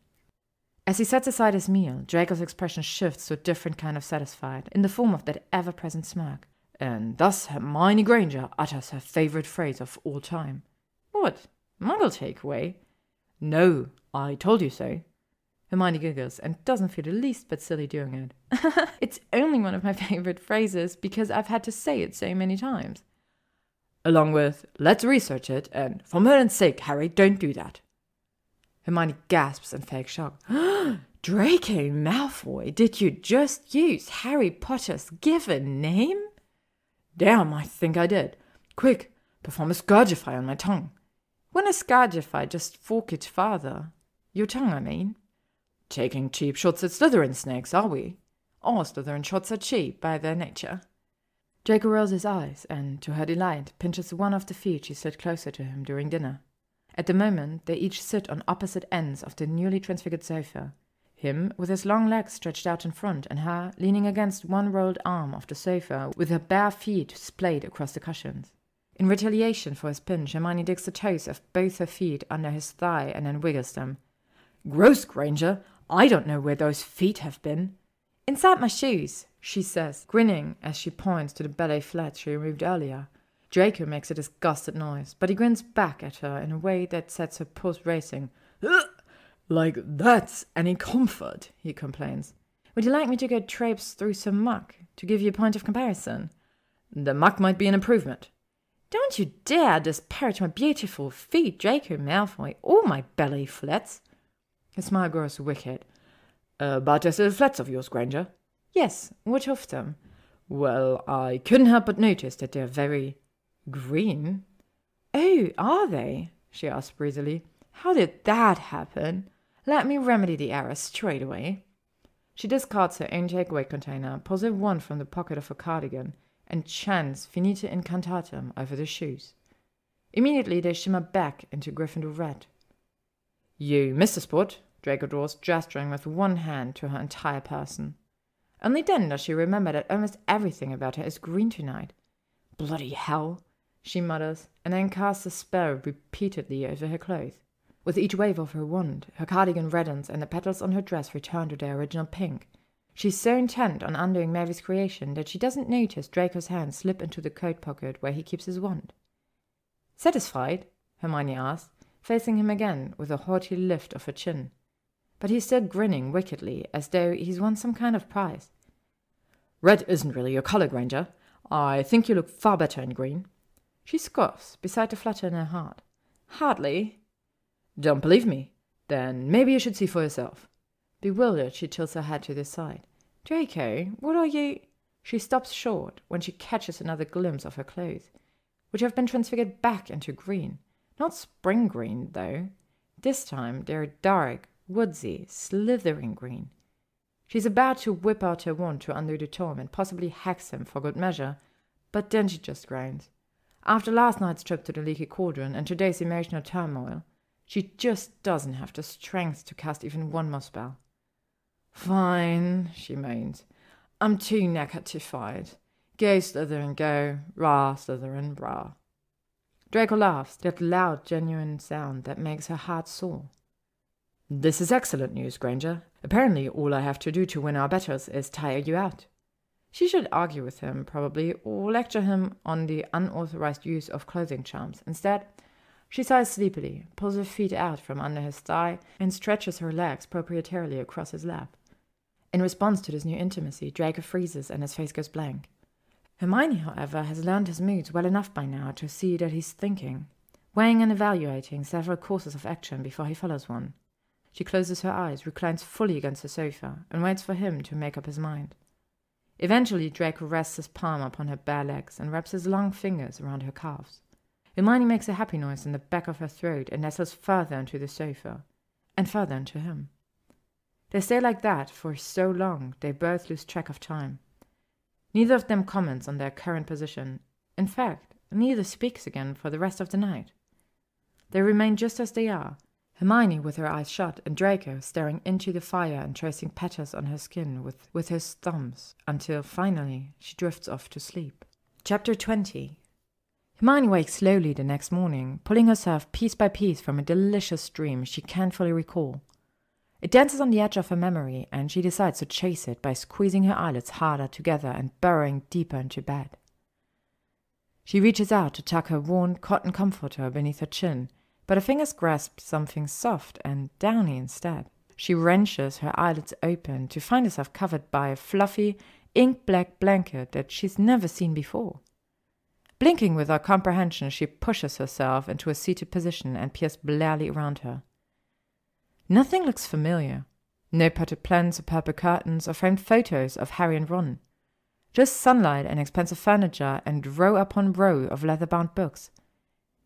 As he sets aside his meal, Draco's expression shifts to a different kind of satisfied, in the form of that ever-present smirk. And thus Hermione Granger utters her favorite phrase of all time. "What? Muggle takeaway?" "No, I told you so." Hermione giggles and doesn't feel the least bit silly doing it. "It's only one of my favorite phrases because I've had to say it so many times." Along with, "Let's research it," and "For Merlin's sake, Harry, don't do that." Hermione gasps in fake shock. "Draco Malfoy, did you just use Harry Potter's given name?" "Damn, I think I did. Quick, perform a Scourgify on my tongue." "When a Scourgify, just fork it farther. Your tongue, I mean." "Taking cheap shots at Slytherin snakes, are we? All Slytherin shots are cheap by their nature." Draco rolls his eyes and, to her delight, pinches one of the feet she slid closer to him during dinner. At the moment, they each sit on opposite ends of the newly transfigured sofa, him with his long legs stretched out in front and her leaning against one rolled arm of the sofa with her bare feet splayed across the cushions. In retaliation for his pinch, Hermione digs the toes of both her feet under his thigh and then wiggles them. "Gross, Granger! I don't know where those feet have been." "Inside my shoes," she says, grinning as she points to the ballet flats she removed earlier. Draco makes a disgusted noise, but he grins back at her in a way that sets her pulse racing. "Ugh! Like that's any comfort," he complains. "Would you like me to go traipse through some muck to give you a point of comparison?" "The muck might be an improvement." "Don't you dare disparage my beautiful feet, Draco Malfoy, or my ballet flats." His smile grows wicked. "But those little flats of yours, Granger?" "Yes, which of them?" "Well, I couldn't help but notice that they're very green." "Oh, are they?" she asked breezily. "How did that happen? Let me remedy the error straight away." She discards her own takeaway container, pulls a wand from the pocket of her cardigan, and chants Finite Incantatem over the shoes. Immediately they shimmer back into Gryffindor red. "You missed a spot," Draco draws, gesturing with one hand to her entire person. Only then does she remember that almost everything about her is green tonight. Bloody hell, she mutters, and then casts a spell repeatedly over her clothes. With each wave of her wand, her cardigan reddens and the petals on her dress return to their original pink. She's so intent on undoing Mary's creation that she doesn't notice Draco's hand slip into the coat pocket where he keeps his wand. Satisfied? Hermione asks, facing him again with a haughty lift of her chin. But he's still grinning wickedly, as though he's won some kind of prize. Red isn't really your color, Granger. I think you look far better in green. She scoffs, beside the flutter in her heart. Hardly. Don't believe me? Then maybe you should see for yourself. Bewildered, she tilts her head to the side. Draco, what are you? She stops short when she catches another glimpse of her clothes, which have been transfigured back into green. Not spring green, though. This time they're dark, woodsy, slithering green. She's about to whip out her wand to undo the Tom and possibly hex him for good measure, but then she just groans. After last night's trip to the leaky cauldron and today's emotional turmoil, she just doesn't have the strength to cast even one more spell. Fine, she moans. I'm too knackered to fight. Go, Slytherin, go. Rah, Slytherin, rah. Draco laughs, that loud, genuine sound that makes her heart sore. This is excellent news, Granger. Apparently all I have to do to win our battles is tire you out. She should argue with him, probably, or lecture him on the unauthorized use of clothing charms. Instead, she sighs sleepily, pulls her feet out from under his thigh, and stretches her legs proprietarily across his lap. In response to this new intimacy, Draco freezes and his face goes blank. Hermione, however, has learned his moods well enough by now to see that he's thinking, weighing and evaluating several courses of action before he follows one. She closes her eyes, reclines fully against the sofa, and waits for him to make up his mind. Eventually, Draco rests his palm upon her bare legs and wraps his long fingers around her calves. Hermione makes a happy noise in the back of her throat and nestles further into the sofa, and further into him. They stay like that for so long they both lose track of time. Neither of them comments on their current position. In fact, neither speaks again for the rest of the night. They remain just as they are, Hermione with her eyes shut and Draco staring into the fire and tracing patterns on her skin with his thumbs, until finally she drifts off to sleep. Chapter 20. Hermione wakes slowly the next morning, pulling herself piece by piece from a delicious dream she can't fully recall. It dances on the edge of her memory, and she decides to chase it by squeezing her eyelids harder together and burrowing deeper into bed. She reaches out to tuck her worn cotton comforter beneath her chin, but her fingers grasp something soft and downy instead. She wrenches her eyelids open to find herself covered by a fluffy, ink-black blanket that she's never seen before. Blinking without comprehension, she pushes herself into a seated position and peers blearily around her. Nothing looks familiar. No potted plants or purple curtains or framed photos of Harry and Ron. Just sunlight and expensive furniture and row upon row of leather-bound books.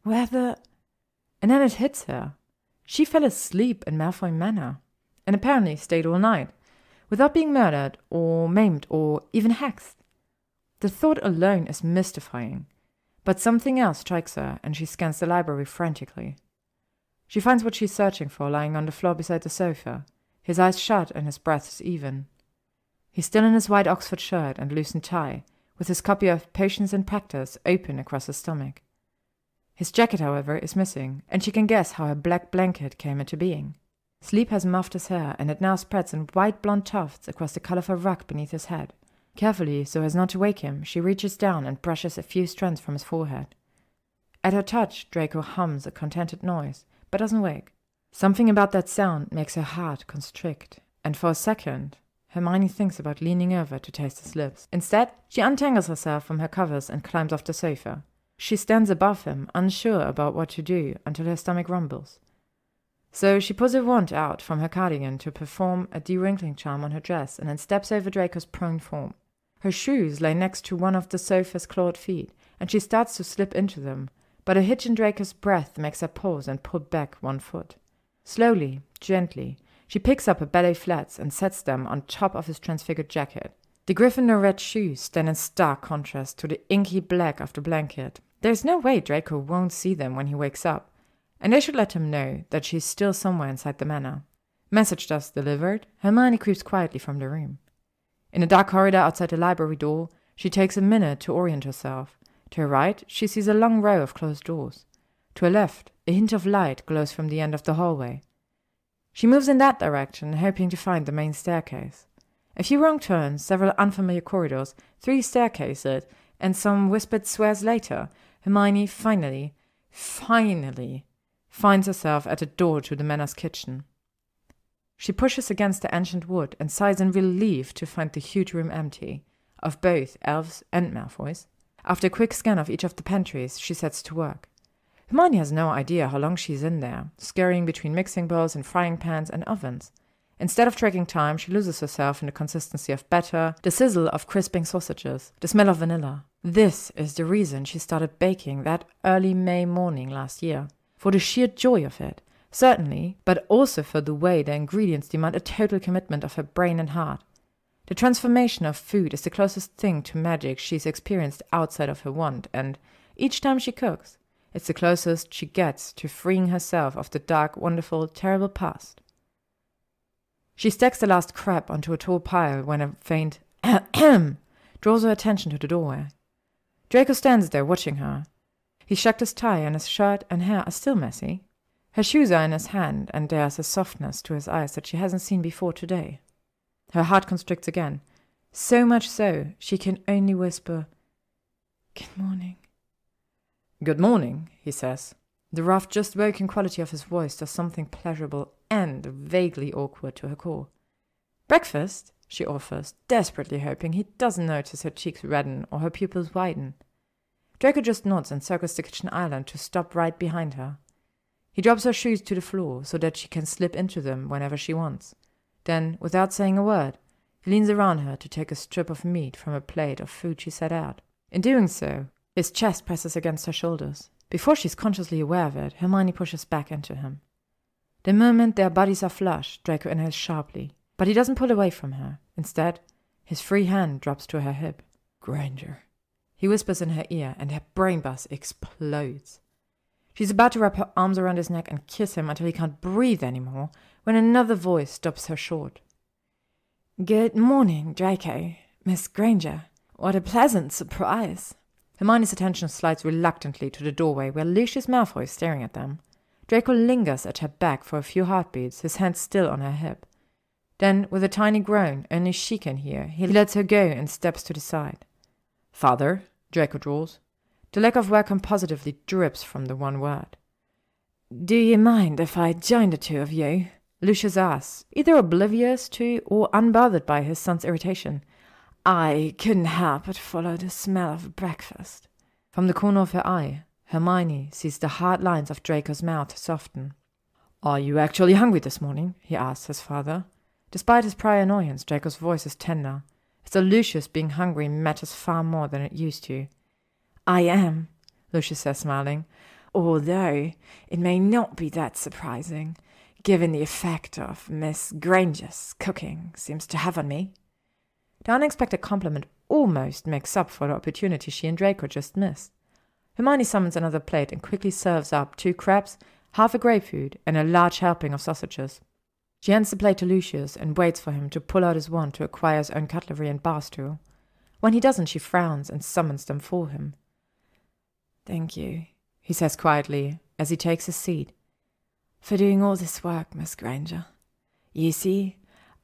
And then it hits her. She fell asleep in Malfoy Manor, and apparently stayed all night, without being murdered or maimed or even hexed. The thought alone is mystifying, but something else strikes her and she scans the library frantically. She finds what she's searching for lying on the floor beside the sofa, his eyes shut and his breath even. He's still in his white Oxford shirt and loosened tie, with his copy of Patience and Practice open across his stomach. His jacket, however, is missing, and she can guess how her black blanket came into being. Sleep has muffed his hair, and it now spreads in white blonde tufts across the colourful rug beneath his head. Carefully, so as not to wake him, she reaches down and brushes a few strands from his forehead. At her touch, Draco hums a contented noise, but doesn't wake. Something about that sound makes her heart constrict, and for a second, Hermione thinks about leaning over to taste his lips. Instead, she untangles herself from her covers and climbs off the sofa. She stands above him, unsure about what to do, until her stomach rumbles. So she pulls her wand out from her cardigan to perform a de-wrinkling charm on her dress, and then steps over Draco's prone form. Her shoes lay next to one of the sofa's clawed feet, and she starts to slip into them, but a hitch in Draco's breath makes her pause and pull back one foot. Slowly, gently, she picks up her ballet flats and sets them on top of his transfigured jacket. The Gryffindor red shoes stand in stark contrast to the inky black of the blanket. There's no way Draco won't see them when he wakes up, and they should let him know that she's still somewhere inside the manor. Message thus delivered, Hermione creeps quietly from the room. In a dark corridor outside the library door, she takes a minute to orient herself. To her right, she sees a long row of closed doors. To her left, a hint of light glows from the end of the hallway. She moves in that direction, hoping to find the main staircase. A few wrong turns, several unfamiliar corridors, 3 staircases, and some whispered swears later, Hermione finally finds herself at a door to the manor's kitchen. She pushes against the ancient wood and sighs in relief to find the huge room empty, of both elves and Malfoys. After a quick scan of each of the pantries, she sets to work. Hermione has no idea how long she's in there, scurrying between mixing bowls and frying pans and ovens. Instead of tracking time, she loses herself in the consistency of batter, the sizzle of crisping sausages, the smell of vanilla. This is the reason she started baking that early May morning last year. For the sheer joy of it, certainly, but also for the way the ingredients demand a total commitment of her brain and heart. The transformation of food is the closest thing to magic she's experienced outside of her wand, and each time she cooks, it's the closest she gets to freeing herself of the dark, wonderful, terrible past. She stacks the last crab onto a tall pile when a faint ahem draws her attention to the doorway. Draco stands there watching her. He's shucked his tie and his shirt and hair are still messy. Her shoes are in his hand and there's a softness to his eyes that she hasn't seen before today. Her heart constricts again, so much so she can only whisper, "Good morning." "Good morning," he says. The rough, just-woken quality of his voice does something pleasurable and vaguely awkward to her core. "Breakfast?" she offers, desperately hoping he doesn't notice her cheeks redden or her pupils widen. Draco just nods and circles the kitchen island to stop right behind her. He drops her shoes to the floor so that she can slip into them whenever she wants. Then, without saying a word, he leans around her to take a strip of meat from a plate of food she set out. In doing so, his chest presses against her shoulders. Before she's consciously aware of it, Hermione pushes back into him. The moment their bodies are flush, Draco inhales sharply, but he doesn't pull away from her. Instead, his free hand drops to her hip. "Granger," he whispers in her ear, and her brain buzz explodes. She's about to wrap her arms around his neck and kiss him until he can't breathe anymore, when another voice stops her short. "Good morning, Draco. Miss Granger. What a pleasant surprise." Hermione's attention slides reluctantly to the doorway where Lucius Malfoy is staring at them. Draco lingers at her back for a few heartbeats, his hand still on her hip. Then, with a tiny groan only she can hear, he lets her go and steps to the side. "Father," Draco drawls. The lack of welcome positively drips from the one word. "Do you mind if I join the two of you?" Lucius asks, either oblivious to or unbothered by his son's irritation. "I couldn't help but follow the smell of breakfast." From the corner of her eye, Hermione sees the hard lines of Draco's mouth soften. "Are you actually hungry this morning?" he asks his father. Despite his prior annoyance, Draco's voice is tender, as though Lucius being hungry matters far more than it used to. "I am," Lucius says, smiling, "although it may not be that surprising, given the effect of Miss Granger's cooking seems to have on me." The unexpected compliment almost makes up for the opportunity she and Draco just missed. Hermione summons another plate and quickly serves up 2 crabs, half a grapefruit, and a large helping of sausages. She hands the plate to Lucius and waits for him to pull out his wand to acquire his own cutlery and bar stool. When he doesn't, she frowns and summons them for him. "Thank you," he says quietly as he takes his seat, "for doing all this work, Miss Granger. You see,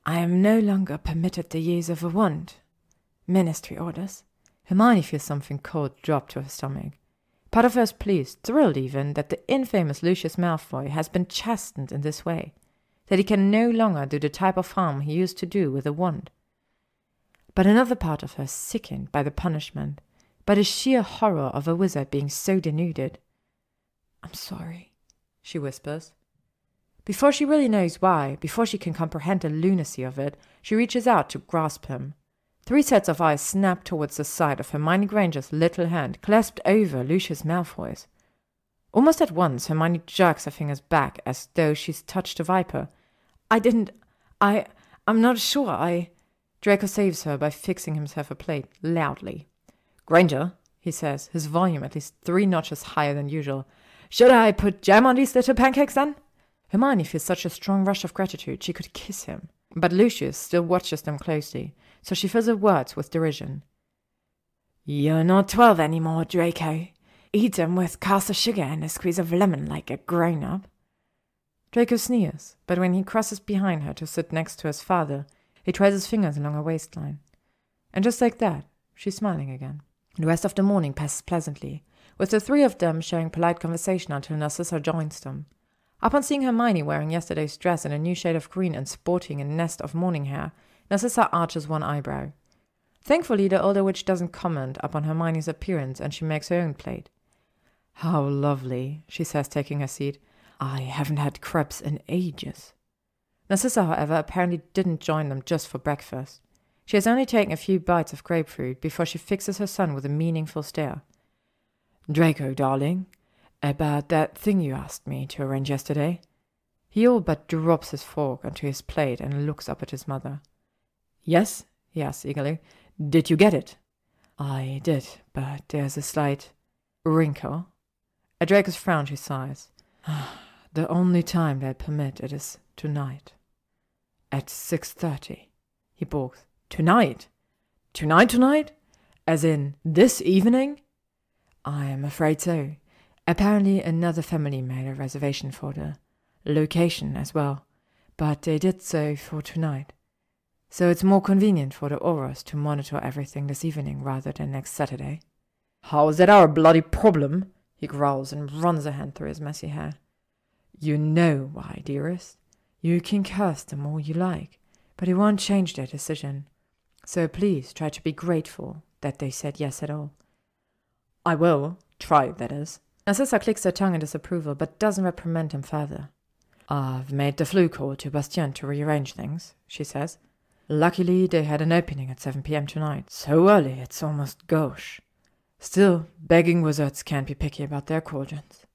I am no longer permitted the use of a wand. Ministry orders." Hermione feels something cold drop to her stomach. Part of her is pleased, thrilled even, that the infamous Lucius Malfoy has been chastened in this way, that he can no longer do the type of harm he used to do with a wand. But another part of her is sickened by the punishment, by the sheer horror of a wizard being so denuded. "I'm sorry," she whispers. Before she really knows why, before she can comprehend the lunacy of it, she reaches out to grasp him. 3 sets of eyes snap towards the side of Hermione Granger's little hand, clasped over Lucius Malfoy's. Almost at once, Hermione jerks her fingers back as though she's touched a viper. I'm not sure, Draco saves her by fixing himself a plate, loudly. "Granger," he says, his volume at least 3 notches higher than usual. "Should I put jam on these little pancakes then?" Hermione feels such a strong rush of gratitude she could kiss him. But Lucius still watches them closely, so she fills her words with derision. "You're not 12 anymore, Draco. Eat them with caster sugar and a squeeze of lemon like a grown-up." Draco sneers, but when he crosses behind her to sit next to his father, he traces his fingers along her waistline. And just like that, she's smiling again. The rest of the morning passes pleasantly, with the three of them sharing polite conversation until Narcissa joins them. Upon seeing Hermione wearing yesterday's dress in a new shade of green and sporting a nest of morning hair, Narcissa arches one eyebrow. Thankfully, the older witch doesn't comment upon Hermione's appearance, and she makes her own plate. "How lovely," she says, taking her seat. "I haven't had crepes in ages." Narcissa, however, apparently didn't join them just for breakfast. She has only taken a few bites of grapefruit before she fixes her son with a meaningful stare. "Draco, darling, about that thing you asked me to arrange yesterday?" He all but drops his fork onto his plate and looks up at his mother. "Yes?" he asks eagerly. "Did you get it?" "I did, but there's a slight wrinkle." At Draco's frown she sighs. "The only time they'll permit it is tonight. At 6:30. He balks. "Tonight? Tonight? As in this evening?" "I am afraid so. Apparently another family made a reservation for the location as well, but they did so for tonight. So it's more convenient for the Auras to monitor everything this evening rather than next Saturday." "How is that our bloody problem?" he growls and runs a hand through his messy hair. "You know why, dearest. You can curse them all you like, but it won't change their decision. So please try to be grateful that they said yes at all." "I will. Try, that is." Narcissa clicks her tongue in disapproval, but doesn't reprimand him further. "I've made the flu call to Bastien to rearrange things," she says. "Luckily, they had an opening at 7 p.m. tonight. So early, it's almost gauche. Still, begging wizards can't be picky about their cauldrons."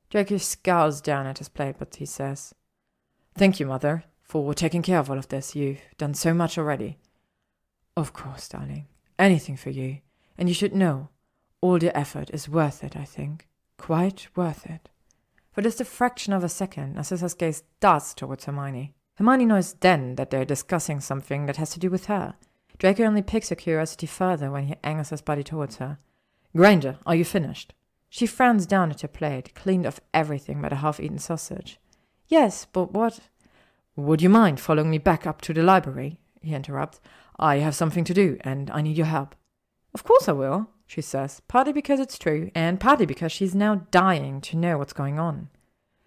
Draco scowls down at his plate, but he says, "Thank you, Mother, for taking care of all of this. You've done so much already." "Of course, darling. Anything for you. And you should know, all the effort is worth it, I think. Quite worth it." For just a fraction of a second, Narcissa's gaze darts towards Hermione. Hermione knows then that they're discussing something that has to do with her. Draco only piques her curiosity further when he angles his body towards her. "Granger, are you finished?" She frowns down at her plate, cleaned of everything but a half-eaten sausage. "Yes, but what—" "Would you mind following me back up to the library?" he interrupts. "I have something to do, and I need your help." "Of course I will," she says, partly because it's true, and partly because she's now dying to know what's going on.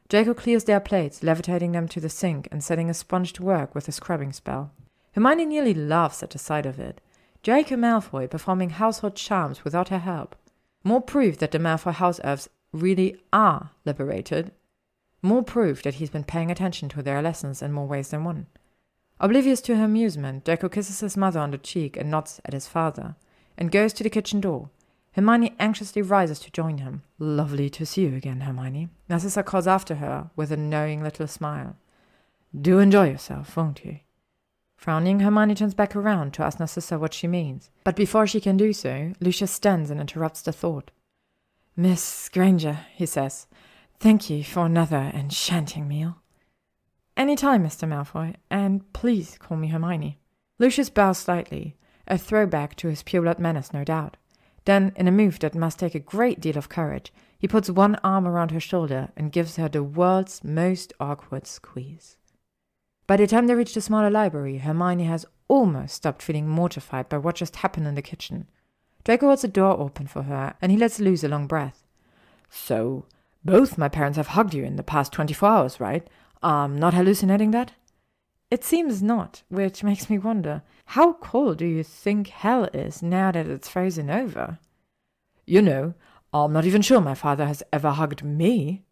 Draco clears their plates, levitating them to the sink and setting a sponge to work with a scrubbing spell. Hermione nearly laughs at the sight of it. Draco Malfoy performing household charms without her help. More proof that the Malfoy house elves really are liberated. More proof that he's been paying attention to their lessons in more ways than one. Oblivious to her amusement, Draco kisses his mother on the cheek and nods at his father, and goes to the kitchen door. Hermione anxiously rises to join him. "Lovely to see you again, Hermione." Narcissa calls after her with a knowing little smile. "Do enjoy yourself, won't you?" Frowning, Hermione turns back around to ask Narcissa what she means. But before she can do so, Lucius stands and interrupts the thought. "Miss Granger," he says, "thank you for another enchanting meal." "Any time, Mr. Malfoy, and please call me Hermione." Lucius bows slightly, a throwback to his pureblood manners, no doubt. Then, in a move that must take a great deal of courage, he puts one arm around her shoulder and gives her the world's most awkward squeeze. By the time they reach the smaller library, Hermione has almost stopped feeling mortified by what just happened in the kitchen. Draco holds the door open for her, and he lets loose a long breath. "So, both my parents have hugged you in the past 24 hours, right? I'm not hallucinating that?" "It seems not, which makes me wonder, how cold do you think hell is now that it's frozen over?" "You know, I'm not even sure my father has ever hugged me."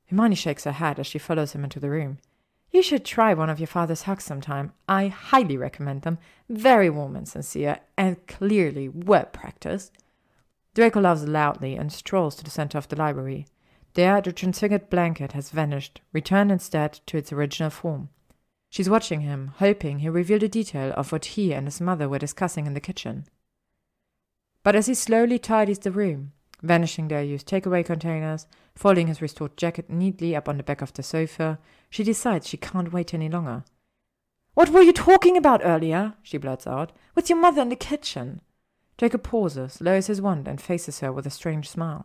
Hermione shakes her head as she follows him into the room. "You should try one of your father's hugs sometime. I highly recommend them. Very warm and sincere, and clearly well practiced." Draco laughs loudly and strolls to the center of the library. There, the transfigured blanket has vanished, returned instead to its original form. She's watching him, hoping he'll reveal the detail of what he and his mother were discussing in the kitchen. But as he slowly tidies the room, vanishing their used takeaway containers, folding his restored jacket neatly up on the back of the sofa, she decides she can't wait any longer. What were you talking about earlier? She blurts out. With your mother in the kitchen. Draco pauses, lowers his wand, and faces her with a strange smile.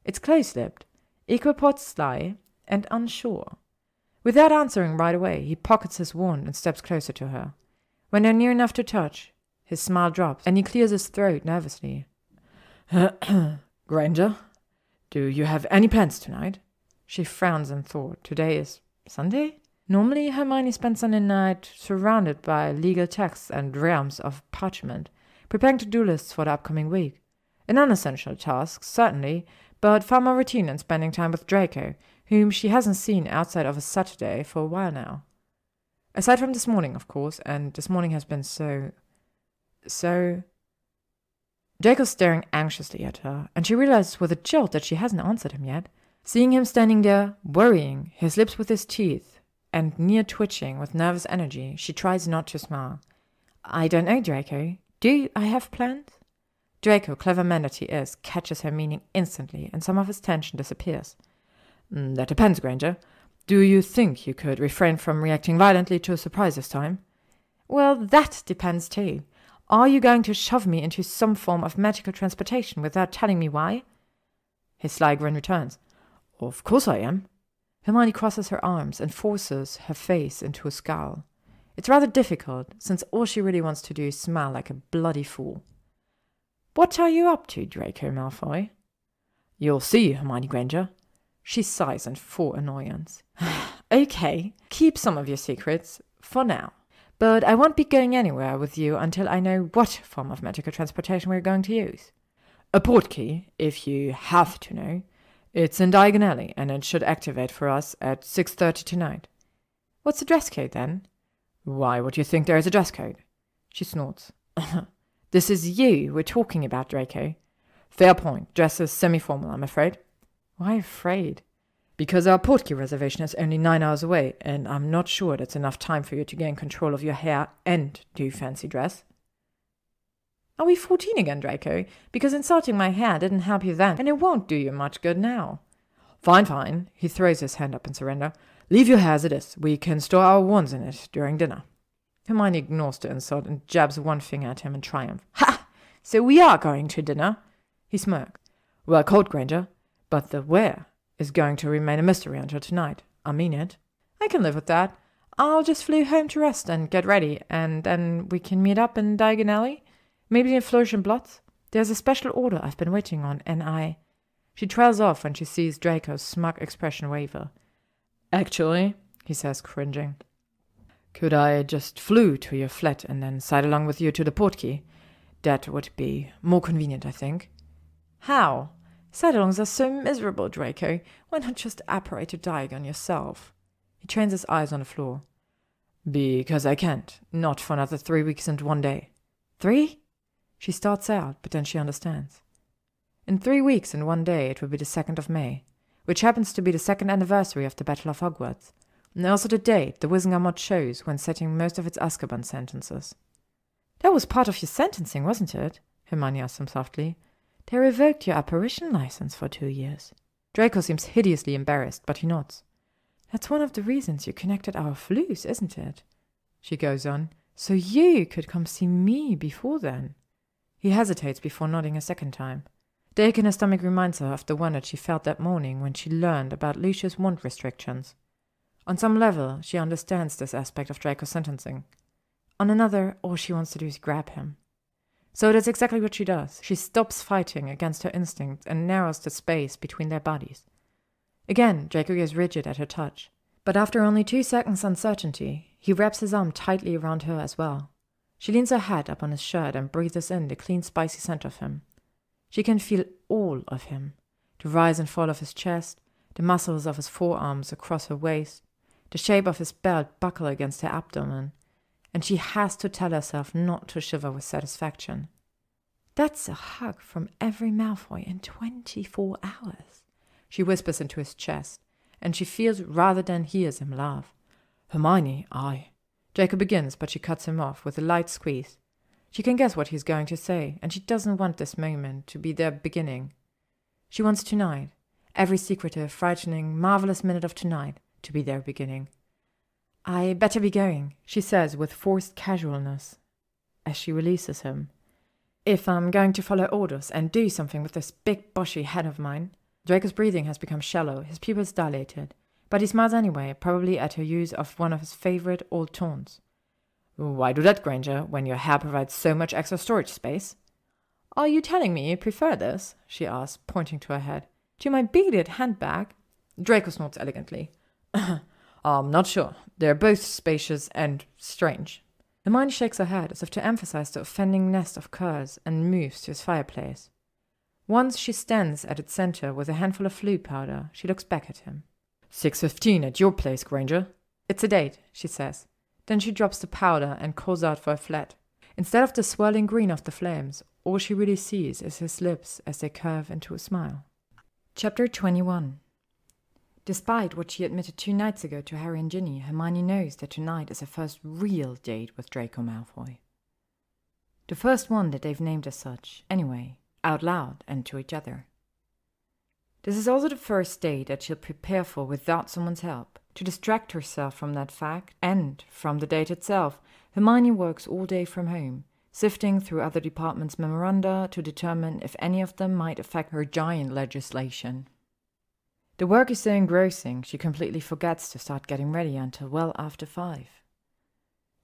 It's close-lipped, equal parts sly, and unsure. Without answering right away, he pockets his wand and steps closer to her. When they're near enough to touch, his smile drops, and he clears his throat nervously. Granger, do you have any plans tonight? She frowns in thought. Today is Sunday? Normally, Hermione spends Sunday night surrounded by legal texts and realms of parchment, preparing to-do lists for the upcoming week. An unessential task, certainly, but far more routine than spending time with Draco, whom she hasn't seen outside of a Saturday for a while now. Aside from this morning, of course, and this morning has been so... Draco's staring anxiously at her, and she realizes with a jolt that she hasn't answered him yet. Seeing him standing there, worrying, his lips with his teeth, and near twitching with nervous energy, she tries not to smile. I don't know, Draco. Do I have plans? Draco, clever man that he is, catches her meaning instantly, and some of his tension disappears. That depends, Granger. Do you think you could refrain from reacting violently to a surprise this time? Well, that depends too. Are you going to shove me into some form of magical transportation without telling me why? His sly grin returns. Of course I am. Hermione crosses her arms and forces her face into a scowl. It's rather difficult, since all she really wants to do is smile like a bloody fool. What are you up to, Draco Malfoy? You'll see, Hermione Granger. She sighs in full annoyance. Okay, keep some of your secrets, for now. But I won't be going anywhere with you until I know what form of magical transportation we're going to use. A portkey, if you have to know. It's in Diagon Alley, and it should activate for us at 6:30 tonight. What's the dress code, then? Why would you think there is a dress code? She snorts. This is you we're talking about, Draco. Fair point. Dress is semi-formal, I'm afraid. Why afraid? Because our portkey reservation is only 9 hours away, and I'm not sure that's enough time for you to gain control of your hair and do fancy dress. Are we 14 again, Draco? Because insulting my hair didn't help you then, and it won't do you much good now. Fine, fine. He throws his hand up in surrender. Leave your hair as it is. We can store our wands in it during dinner. Hermione ignores the insult and jabs one finger at him in triumph. Ha! So we are going to dinner? He smirks. Well called, Granger. But the where is going to remain a mystery until tonight. I mean it. I can live with that. I'll just flee home to rest and get ready, and then we can meet up in Diagon Alley. Maybe in Flourish and Blots. There's a special order I've been waiting on, and I... She trails off when she sees Draco's smug expression waver. Actually, he says, cringing, could I just flew to your flat and then side along with you to the portkey? That would be more convenient, I think. How? Side-alongs are so miserable, Draco. Why not just apparate to Diagon yourself? He trains his eyes on the floor. Because I can't. Not for another 3 weeks and 1 day. 3? She starts out, but then she understands. In 3 weeks and 1 day it will be the 2nd of May, which happens to be the 2nd anniversary of the Battle of Hogwarts, and also the date the Wizengamot chose when setting most of its Azkaban sentences. That was part of your sentencing, wasn't it? Hermione asked him softly. They revoked your apparition license for 2 years. Draco seems hideously embarrassed, but he nods. That's one of the reasons you connected our flus, isn't it? She goes on. So you could come see me before then. He hesitates before nodding a second time. The ache in her stomach reminds her of the one that she felt that morning when she learned about Lucius' wand restrictions. On some level, she understands this aspect of Draco's sentencing. On another, all she wants to do is grab him. So that's exactly what she does. She stops fighting against her instincts and narrows the space between their bodies. Again, Draco gets rigid at her touch. But after only 2 seconds' uncertainty, he wraps his arm tightly around her as well. She leans her head up on his shirt and breathes in the clean, spicy scent of him. She can feel all of him, the rise and fall of his chest, the muscles of his forearms across her waist, the shape of his belt buckle against her abdomen, and she has to tell herself not to shiver with satisfaction. That's a hug from every Malfoy in 24 hours, she whispers into his chest, and she feels rather than hears him laugh. Hermione, Draco begins, but she cuts him off with a light squeeze. She can guess what he's going to say, and she doesn't want this moment to be their beginning. She wants tonight, every secretive, frightening, marvelous minute of tonight, to be their beginning. "I better be going," she says with forced casualness, as she releases him. "If I'm going to follow orders and do something with this big bushy head of mine." Draco's breathing has become shallow, his pupils dilated, but he smiles anyway, probably at her use of one of his favorite old taunts. "Why do that, Granger, when your hair provides so much extra storage space?" "Are you telling me you prefer this?" she asks, pointing to her head. "To my beaded handbag?" Draco snorts elegantly. "I'm not sure. They're both spacious and strange." Hermione shakes her head as if to emphasize the offending nest of curls and moves to his fireplace. Once she stands at its center with a handful of flue powder, she looks back at him. 6:15 at your place, Granger." "It's a date," she says. Then she drops the powder and calls out for a flat. Instead of the swirling green of the flames, all she really sees is his lips as they curve into a smile. Chapter 21. Despite what she admitted 2 nights ago to Harry and Ginny, Hermione knows that tonight is her first real date with Draco Malfoy. The first one that they've named as such, anyway, out loud and to each other. This is also the first date that she'll prepare for without someone's help. To distract herself from that fact, and from the date itself, Hermione works all day from home, sifting through other departments' memoranda to determine if any of them might affect her giant legislation. The work is so engrossing, she completely forgets to start getting ready until well after 5.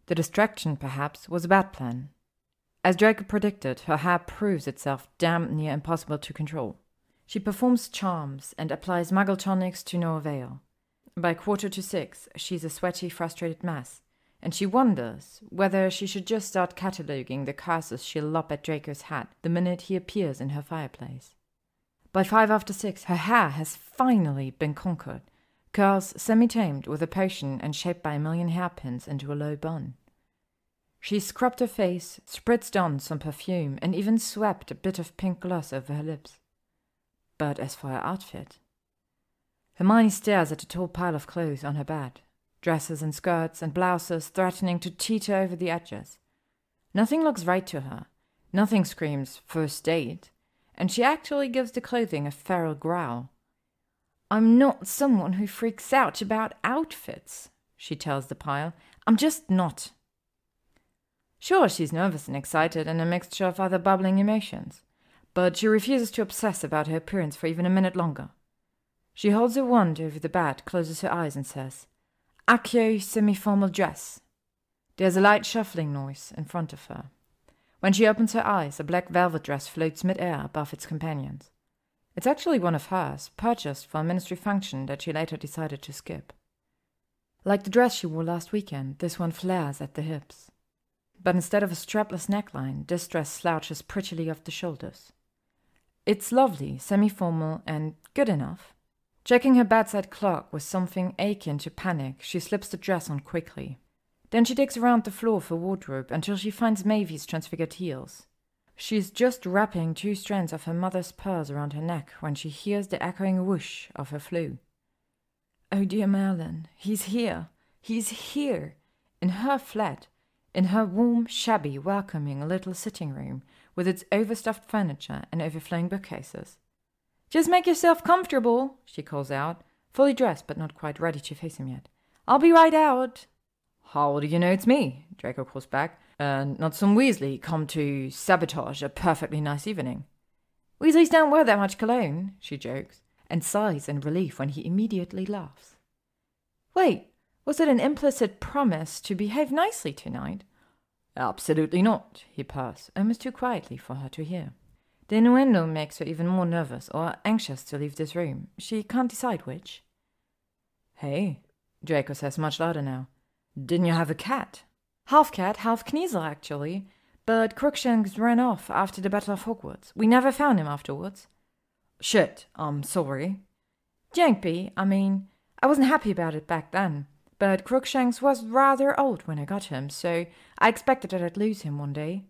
The distraction, perhaps, was a bad plan. As Draco predicted, her hair proves itself damn near impossible to control. She performs charms and applies muggle tonics to no avail. By 5:45, she's a sweaty, frustrated mess, and she wonders whether she should just start cataloguing the curses she'll lob at Draco's head the minute he appears in her fireplace. By 6:05, her hair has finally been conquered, curls semi-tamed with a potion and shaped by a million hairpins into a low bun. She scrubbed her face, spritzed on some perfume, and even swept a bit of pink gloss over her lips. But as for her outfit, Hermione stares at the tall pile of clothes on her bed, dresses and skirts and blouses threatening to teeter over the edges. Nothing looks right to her, nothing screams first date, and she actually gives the clothing a feral growl. "I'm not someone who freaks out about outfits," she tells the pile. "I'm just not." Sure, she's nervous and excited and a mixture of other bubbling emotions, but she refuses to obsess about her appearance for even a minute longer. She holds her wand over the bed, closes her eyes, and says, "Accio semi-formal dress." There's a light shuffling noise in front of her. When she opens her eyes, a black velvet dress floats mid-air above its companions. It's actually one of hers, purchased for a ministry function that she later decided to skip. Like the dress she wore last weekend, this one flares at the hips. But instead of a strapless neckline, this dress slouches prettily off the shoulders. It's lovely, semi-formal, and good enough. Checking her bedside clock with something akin to panic, she slips the dress on quickly. Then she digs around the floor for wardrobe until she finds Mavy's transfigured heels. She's just wrapping 2 strands of her mother's pearls around her neck when she hears the echoing whoosh of her flue. Oh dear Merlin, he's here! He's here! In her flat, in her warm, shabby, welcoming little sitting room with its overstuffed furniture and overflowing bookcases. "Just make yourself comfortable," she calls out, fully dressed but not quite ready to face him yet. "I'll be right out." "How do you know it's me?" Draco calls back. "And not some Weasley come to sabotage a perfectly nice evening." "Weasleys don't wear that much cologne," she jokes, and sighs in relief when he immediately laughs. "Wait, was it an implicit promise to behave nicely tonight?" "Absolutely not," he purrs, almost too quietly for her to hear. The innuendo makes her even more nervous or anxious to leave this room. She can't decide which. "Hey," Draco says much louder now. "Didn't you have a cat?" "Half cat, half Kniesel, actually. But Crookshanks ran off after the Battle of Hogwarts. We never found him afterwards." "Shit, I'm sorry." "Don't be. I mean, I wasn't happy about it back then. But Crookshanks was rather old when I got him, so I expected that I'd lose him one day."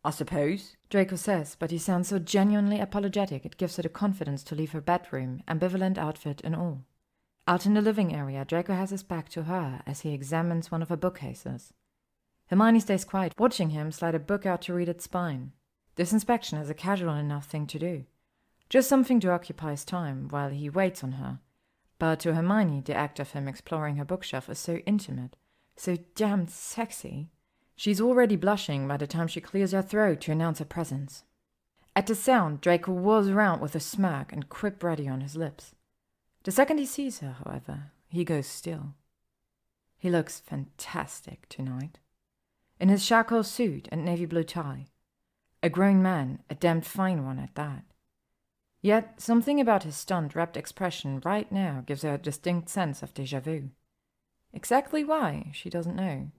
"I suppose," Draco says, but he sounds so genuinely apologetic it gives her the confidence to leave her bedroom, ambivalent outfit and all. Out in the living area, Draco has his back to her as he examines one of her bookcases. Hermione stays quiet, watching him slide a book out to read its spine. This inspection is a casual enough thing to do. Just something to occupy his time while he waits on her. But to Hermione, the act of him exploring her bookshelf is so intimate, so damned sexy. She's already blushing by the time she clears her throat to announce her presence. At the sound, Draco whirls around with a smirk and quip ready on his lips. The second he sees her, however, he goes still. He looks fantastic tonight. In his charcoal suit and navy blue tie. A grown man, a damned fine one at that. Yet something about his stunned, rapt expression right now gives her a distinct sense of déjà vu. Exactly why, she doesn't know.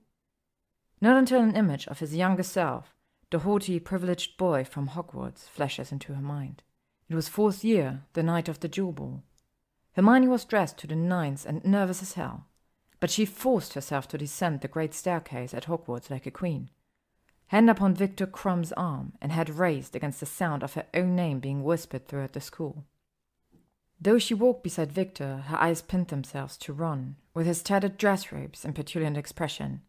Not until an image of his younger self, the haughty, privileged boy from Hogwarts, flashes into her mind. It was 4th year, the night of the jewel ball. Hermione was dressed to the nines and nervous as hell, but she forced herself to descend the great staircase at Hogwarts like a queen, hand upon Victor Crumb's arm, and head raised against the sound of her own name being whispered throughout the school. Though she walked beside Victor, her eyes pinned themselves to Ron, with his tattered dress robes and petulant expression.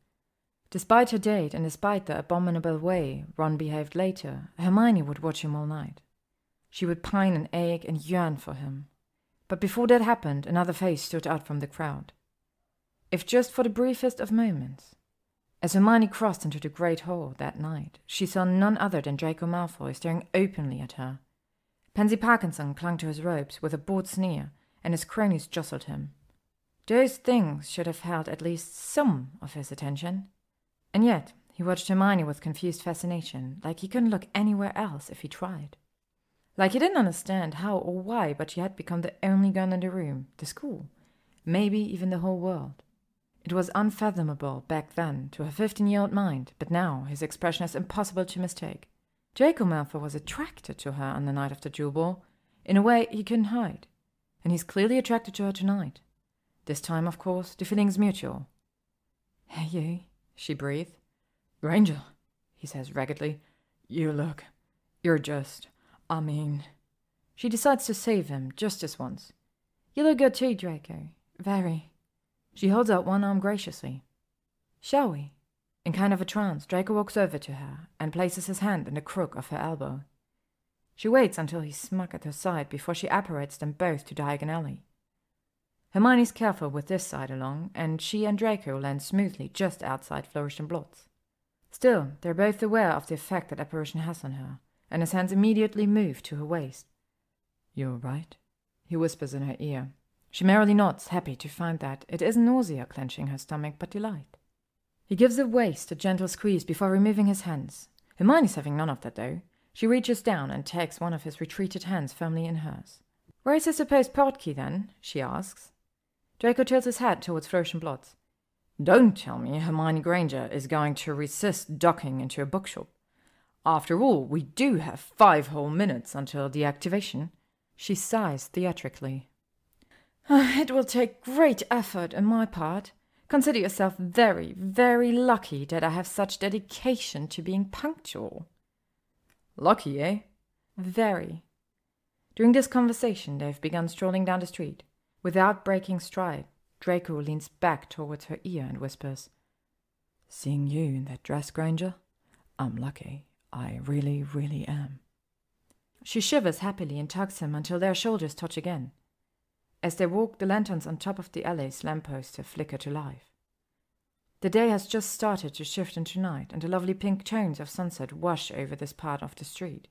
Despite her date and despite the abominable way Ron behaved later, Hermione would watch him all night. She would pine and ache and yearn for him. But before that happened, another face stood out from the crowd. If just for the briefest of moments. As Hermione crossed into the great hall that night, she saw none other than Draco Malfoy staring openly at her. Pansy Parkinson clung to his robes with a bored sneer, and his cronies jostled him. Those things should have held at least some of his attention. And yet, he watched Hermione with confused fascination, like he couldn't look anywhere else if he tried. Like he didn't understand how or why, but she had become the only girl in the room, the school, maybe even the whole world. It was unfathomable back then to her 15-year-old mind, but now his expression is impossible to mistake. Draco Malfoy was attracted to her on the night of the jewel ball, in a way he couldn't hide, and he's clearly attracted to her tonight. This time, of course, the feeling is mutual. "Hey, you," she breathed. "Granger," he says raggedly. You're just, I mean..." She decides to save him, just this once. "You look good too, Draco. Very." She holds out one arm graciously. "Shall we?" In kind of a trance, Draco walks over to her and places his hand in the crook of her elbow. She waits until he's smug at her side before she apparates them both to diagonally. Hermione's careful with this side along, and she and Draco land smoothly just outside Flourish and Blots. Still, they're both aware of the effect that apparition has on her, and his hands immediately move to her waist. "You're right," he whispers in her ear. She merrily nods, happy to find that it isn't nausea clenching her stomach, but delight. He gives her waist a gentle squeeze before removing his hands. Hermione's having none of that, though. She reaches down and takes one of his retreated hands firmly in hers. "Where's his supposed portkey, then?" she asks. Draco tilts his head towards Flourish and Blots. "Don't tell me Hermione Granger is going to resist ducking into a bookshop. After all, we do have 5 whole minutes until the activation." She sighs theatrically. "It will take great effort on my part. Consider yourself very, very lucky that I have such dedication to being punctual." "Lucky, eh?" "Very." During this conversation, they've begun strolling down the street. Without breaking stride, Draco leans back towards her ear and whispers, "Seeing you in that dress, Granger, I'm lucky. I really, really am." She shivers happily and tugs him until their shoulders touch again. As they walk, the lanterns on top of the alley's lampposts flicker to life. The day has just started to shift into night, and the lovely pink tones of sunset wash over this part of the street.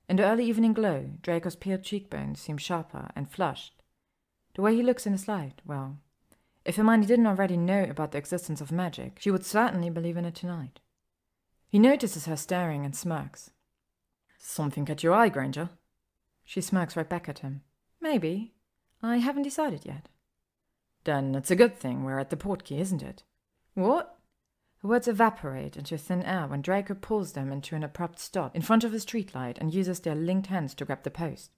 In the early evening glow, Draco's peeled cheekbones seem sharper and flushed. The way he looks in his light, well, if Hermione didn't already know about the existence of magic, she would certainly believe in it tonight. He notices her staring and smirks. "Something caught your eye, Granger?" She smirks right back at him. "Maybe. I haven't decided yet." "Then it's a good thing we're at the portkey, isn't it?" "What?" Her words evaporate into thin air when Draco pulls them into an abrupt stop in front of his streetlight and uses their linked hands to grab the post.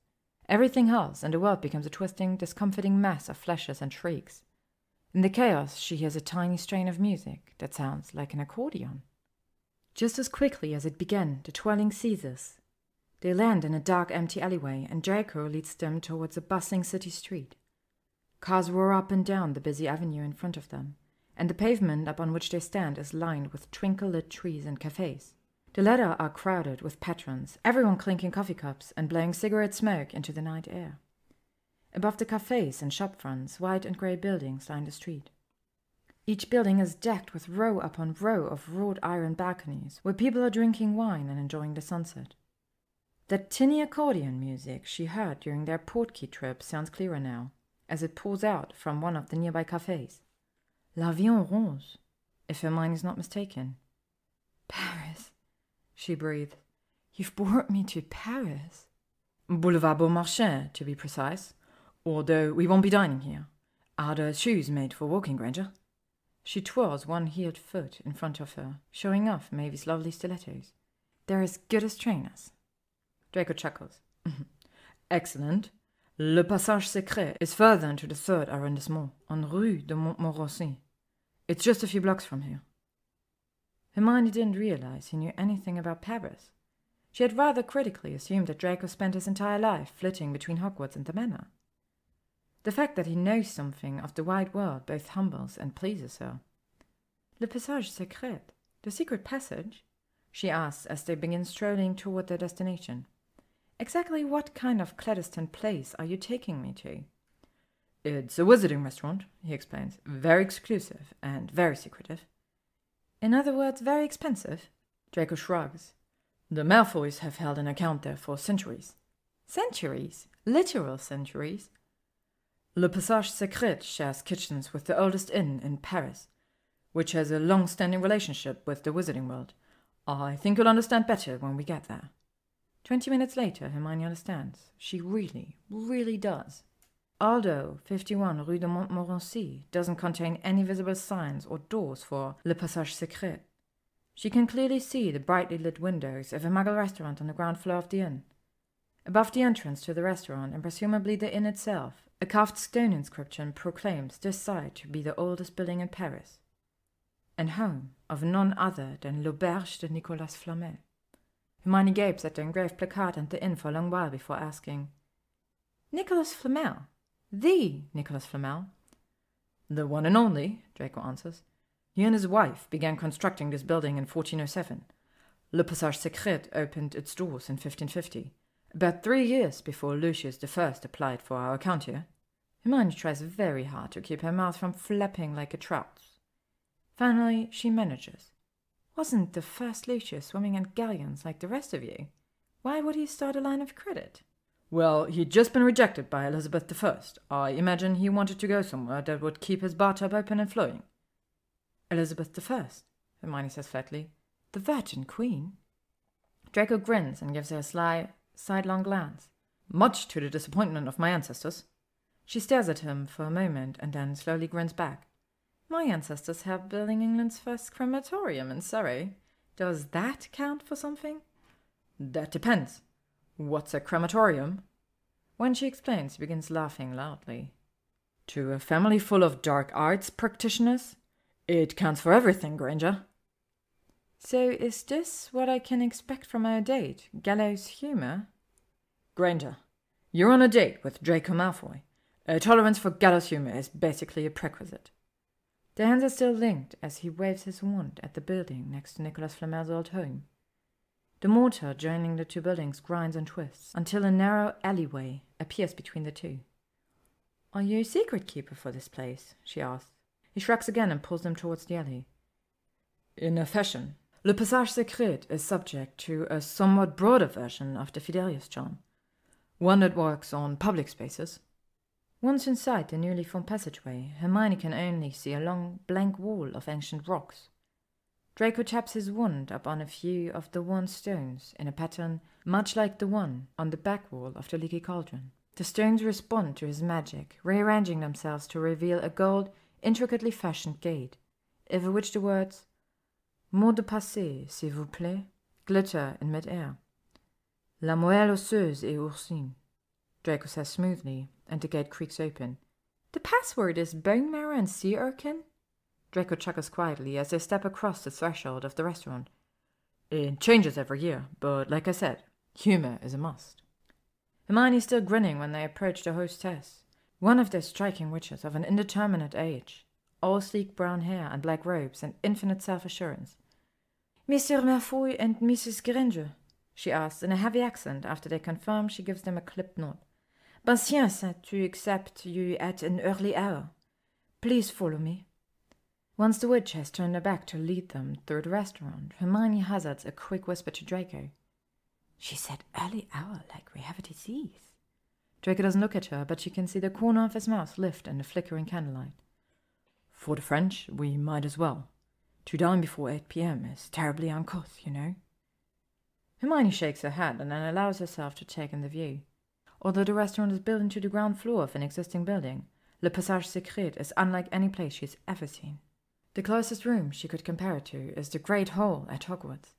Everything halts, and the world becomes a twisting, discomforting mass of flashes and shrieks. In the chaos, she hears a tiny strain of music that sounds like an accordion. Just as quickly as it began, the twirling ceases. They land in a dark, empty alleyway, and Draco leads them towards a bustling city street. Cars roar up and down the busy avenue in front of them, and the pavement upon which they stand is lined with twinkle-lit trees and cafes. The latter are crowded with patrons, everyone clinking coffee cups and blowing cigarette smoke into the night air. Above the cafes and shop fronts, white and grey buildings line the street. Each building is decked with row upon row of wrought iron balconies, where people are drinking wine and enjoying the sunset. That tinny accordion music she heard during their Portkey trip sounds clearer now, as it pours out from one of the nearby cafes. La Vie en Rose, if Hermione is not mistaken. Paris, she breathed. You've brought me to Paris. Boulevard Beaumarchais, to be precise. Although we won't be dining here. Are the shoes made for walking, Granger? She twirls one heeled foot in front of her, showing off Mavy's lovely stilettos. They're as good as trainers. Draco chuckles. Excellent. Le Passage Secret is further into the 3rd arrondissement, on Rue de Montmorency. It's just a few blocks from here. Hermione didn't realize he knew anything about Paris. She had rather critically assumed that Draco spent his entire life flitting between Hogwarts and the Manor. The fact that he knows something of the wide world both humbles and pleases her. Le Passage Secret, the secret passage? She asks as they begin strolling toward their destination. Exactly what kind of clandestine place are you taking me to? It's a wizarding restaurant, he explains. Very exclusive and very secretive. In other words, very expensive? Draco shrugs. The Malfoys have held an account there for centuries. Centuries? Literal centuries? Le Passage Secret shares kitchens with the oldest inn in Paris, which has a long-standing relationship with the wizarding world. I think you'll understand better when we get there. 20 minutes later, Hermione understands. She really, really does. Although 51 Rue de Montmorency doesn't contain any visible signs or doors for Le Passage Secret, she can clearly see the brightly lit windows of a Muggle restaurant on the ground floor of the inn. Above the entrance to the restaurant, and presumably the inn itself, a carved stone inscription proclaims this site to be the oldest building in Paris, and home of none other than l'Auberge de Nicolas Flamel. Hermione gapes at the engraved placard and the inn for a long while before asking, Nicolas Flamel? The Nicolas Flamel? The one and only, Draco answers. He and his wife began constructing this building in 1407. Le Passage Secret opened its doors in 1550, about 3 years before Lucius I applied for our account here. Hermione tries very hard to keep her mouth from flapping like a trout's. Finally, she manages. Wasn't the first Lucius swimming in galleons like the rest of you? Why would he start a line of credit? Well, he'd just been rejected by Elizabeth I. I imagine he wanted to go somewhere that would keep his bathtub open and flowing. Elizabeth I, Hermione says flatly. The Virgin Queen? Draco grins and gives her a sly, sidelong glance, much to the disappointment of my ancestors. She stares at him for a moment and then slowly grins back. My ancestors helped building England's first crematorium in Surrey. Does that count for something? That depends. What's a crematorium? When she explains, he begins laughing loudly. To a family full of dark arts practitioners, it counts for everything, Granger. So is this what I can expect from our date? Gallows humor? Granger, you're on a date with Draco Malfoy. A tolerance for gallows humor is basically a prerequisite. Their hands are still linked as he waves his wand at the building next to Nicolas Flamel's old home. The mortar joining the two buildings grinds and twists until a narrow alleyway appears between the two. Are you a secret keeper for this place? She asks. He shrugs again and pulls them towards the alley. In a fashion. Le Passage Secret is subject to a somewhat broader version of the Fidelius charm, one that works on public spaces. Once inside the newly formed passageway, Hermione can only see a long, blank wall of ancient rocks. Draco taps his wand upon a few of the worn stones in a pattern much like the one on the back wall of the Leaky Cauldron. The stones respond to his magic, rearranging themselves to reveal a gold, intricately fashioned gate, over which the words Mot de passé, s'il vous plaît, glitter in mid-air. La moelle osseuse et oursine, Draco says smoothly, and the gate creaks open. The password is bone marrow and sea urchin? Draco chuckles quietly as they step across the threshold of the restaurant. It changes every year, but like I said, humor is a must. Hermione is still grinning when they approach the hostess, one of those striking witches of an indeterminate age, all sleek brown hair and black robes and infinite self-assurance. Mr. Malfoy and Mrs. Granger, she asks in a heavy accent after they confirm she gives them a clipped nod. Patience to accept you at an early hour. Please follow me. Once the witch has turned her back to lead them through the restaurant, Hermione hazards a quick whisper to Draco. She said early hour like we have a disease. Draco doesn't look at her, but she can see the corner of his mouth lift in the flickering candlelight. For the French, we might as well. To dine before 8 p.m. is terribly uncouth, you know. Hermione shakes her head and then allows herself to take in the view. Although the restaurant is built into the ground floor of an existing building, Le Passage Secret is unlike any place she's ever seen. The closest room she could compare it to is the Great Hall at Hogwarts.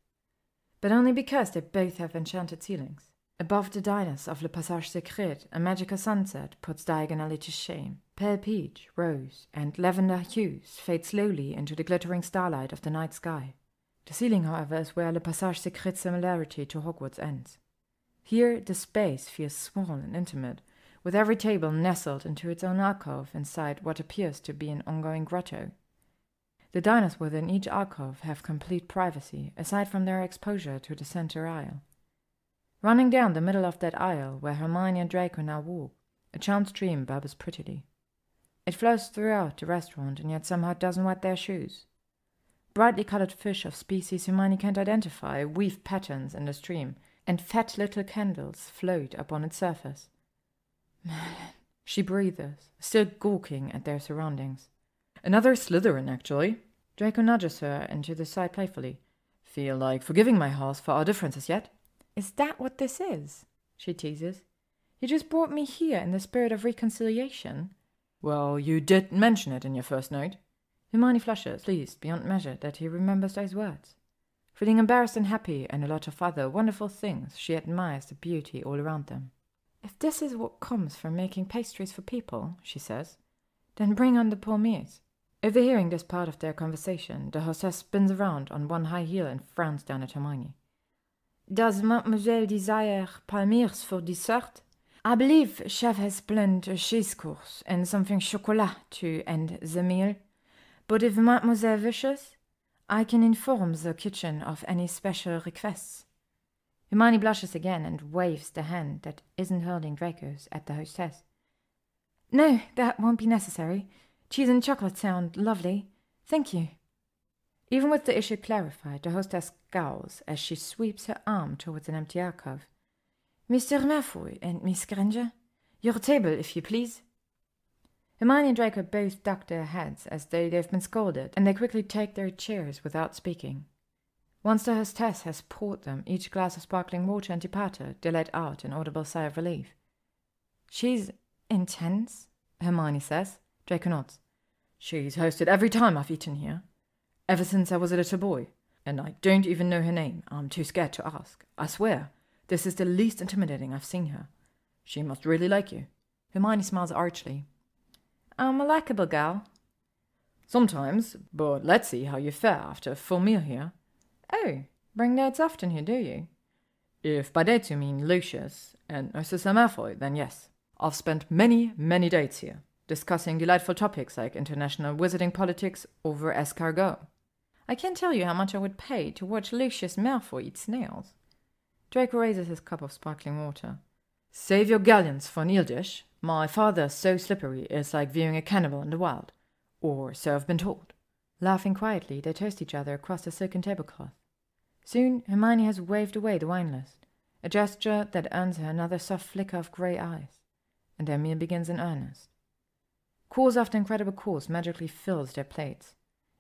But only because they both have enchanted ceilings. Above the diners of Le Passage Secret, a magical sunset puts diagonally to shame. Pale peach, rose, and lavender hues fade slowly into the glittering starlight of the night sky. The ceiling, however, is where Le Passage Secret's similarity to Hogwarts ends. Here, the space feels small and intimate, with every table nestled into its own alcove inside what appears to be an ongoing grotto. The diners within each alcove have complete privacy, aside from their exposure to the center aisle. Running down the middle of that aisle, where Hermione and Draco now walk, a charmed stream bubbles prettily. It flows throughout the restaurant and yet somehow doesn't wet their shoes. Brightly colored fish of species Hermione can't identify weave patterns in the stream, and fat little candles float upon its surface. Merlin, she breathes, still gawking at their surroundings. Another Slytherin, actually. Draco nudges her into the side playfully. Feel like forgiving my house for our differences yet? Is that what this is? She teases. You just brought me here in the spirit of reconciliation. Well, you did mention it in your first note. Hermione flushes, pleased beyond measure that he remembers those words. Feeling embarrassed and happy and a lot of other wonderful things, she admires the beauty all around them. If this is what comes from making pastries for people, she says, then bring on the palmiers. Overhearing this part of their conversation, the hostess spins around on one high heel and frowns down at Hermione. Does Mademoiselle desire palmiers for dessert? I believe chef has planned a cheese course and something chocolat to end the meal. But if Mademoiselle wishes, I can inform the kitchen of any special requests. Hermione blushes again and waves the hand that isn't holding Draco's at the hostess. No, that won't be necessary. Cheese and chocolate sound lovely. Thank you. Even with the issue clarified, the hostess scowls as she sweeps her arm towards an empty alcove. Mr. Malfoy and Miss Granger, your table, if you please. Hermione and Draco both duck their heads as though they've been scolded, and they quickly take their chairs without speaking. Once the hostess has poured them each glass of sparkling water and departed, they let out an audible sigh of relief. She's intense, Hermione says. Draco nods. She's hosted every time I've eaten here. Ever since I was a little boy. And I don't even know her name. I'm too scared to ask. I swear, this is the least intimidating I've seen her. She must really like you. Hermione smiles archly. I'm a likable gal. Sometimes, but let's see how you fare after a full meal here. Oh, bring dates often here, do you? If by dates you mean Lucius and Narcissa Malfoy, then yes. I've spent many, many dates here, discussing delightful topics like international wizarding politics over escargot. I can't tell you how much I would pay to watch Lucius Malfoy eat snails. Draco raises his cup of sparkling water. Save your galleons for an eel dish. My father's so slippery it's like viewing a cannibal in the wild. Or so I've been told. Laughing quietly, they toast each other across the silken tablecloth. Soon, Hermione has waved away the wine list, a gesture that earns her another soft flicker of grey eyes, and their meal begins in earnest. Course after incredible course magically fills their plates.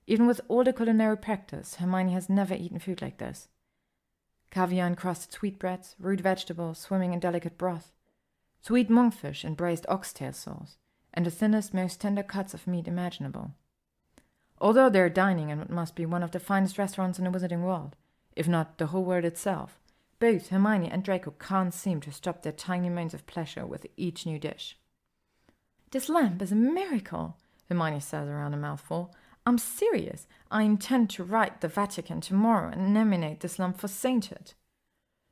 Even with all the culinary practice, Hermione has never eaten food like this. Caviar-encrusted sweetbreads, root vegetables swimming in delicate broth, sweet monkfish and braised oxtail sauce, and the thinnest, most tender cuts of meat imaginable. Although they are dining in what must be one of the finest restaurants in the wizarding world, if not the whole world itself, both Hermione and Draco can't seem to stop their tiny moans of pleasure with each new dish. This lamp is a miracle, Hermione says around a mouthful. I'm serious. I intend to write the Vatican tomorrow and nominate this lamp for sainthood.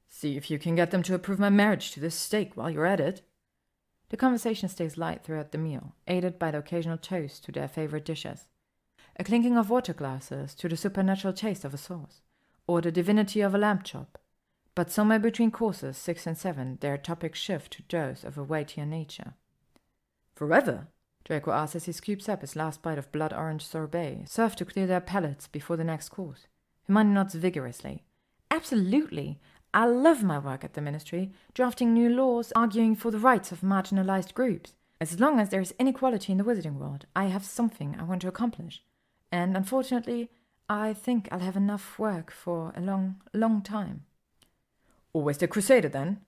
See if you can get them to approve my marriage to this steak while you're at it. The conversation stays light throughout the meal, aided by the occasional toast to their favorite dishes. A clinking of water glasses to the supernatural taste of a sauce, or the divinity of a lamb chop. But somewhere between courses 6 and 7, their topics shift to those of a weightier nature. "Forever?" Draco asks as he scoops up his last bite of blood orange sorbet, served to clear their palates before the next course. Hermione nods vigorously. "Absolutely. I love my work at the Ministry, drafting new laws, arguing for the rights of marginalized groups. As long as there is inequality in the wizarding world, I have something I want to accomplish. And unfortunately, I think I'll have enough work for a long, long time." "Always the Crusader, then?"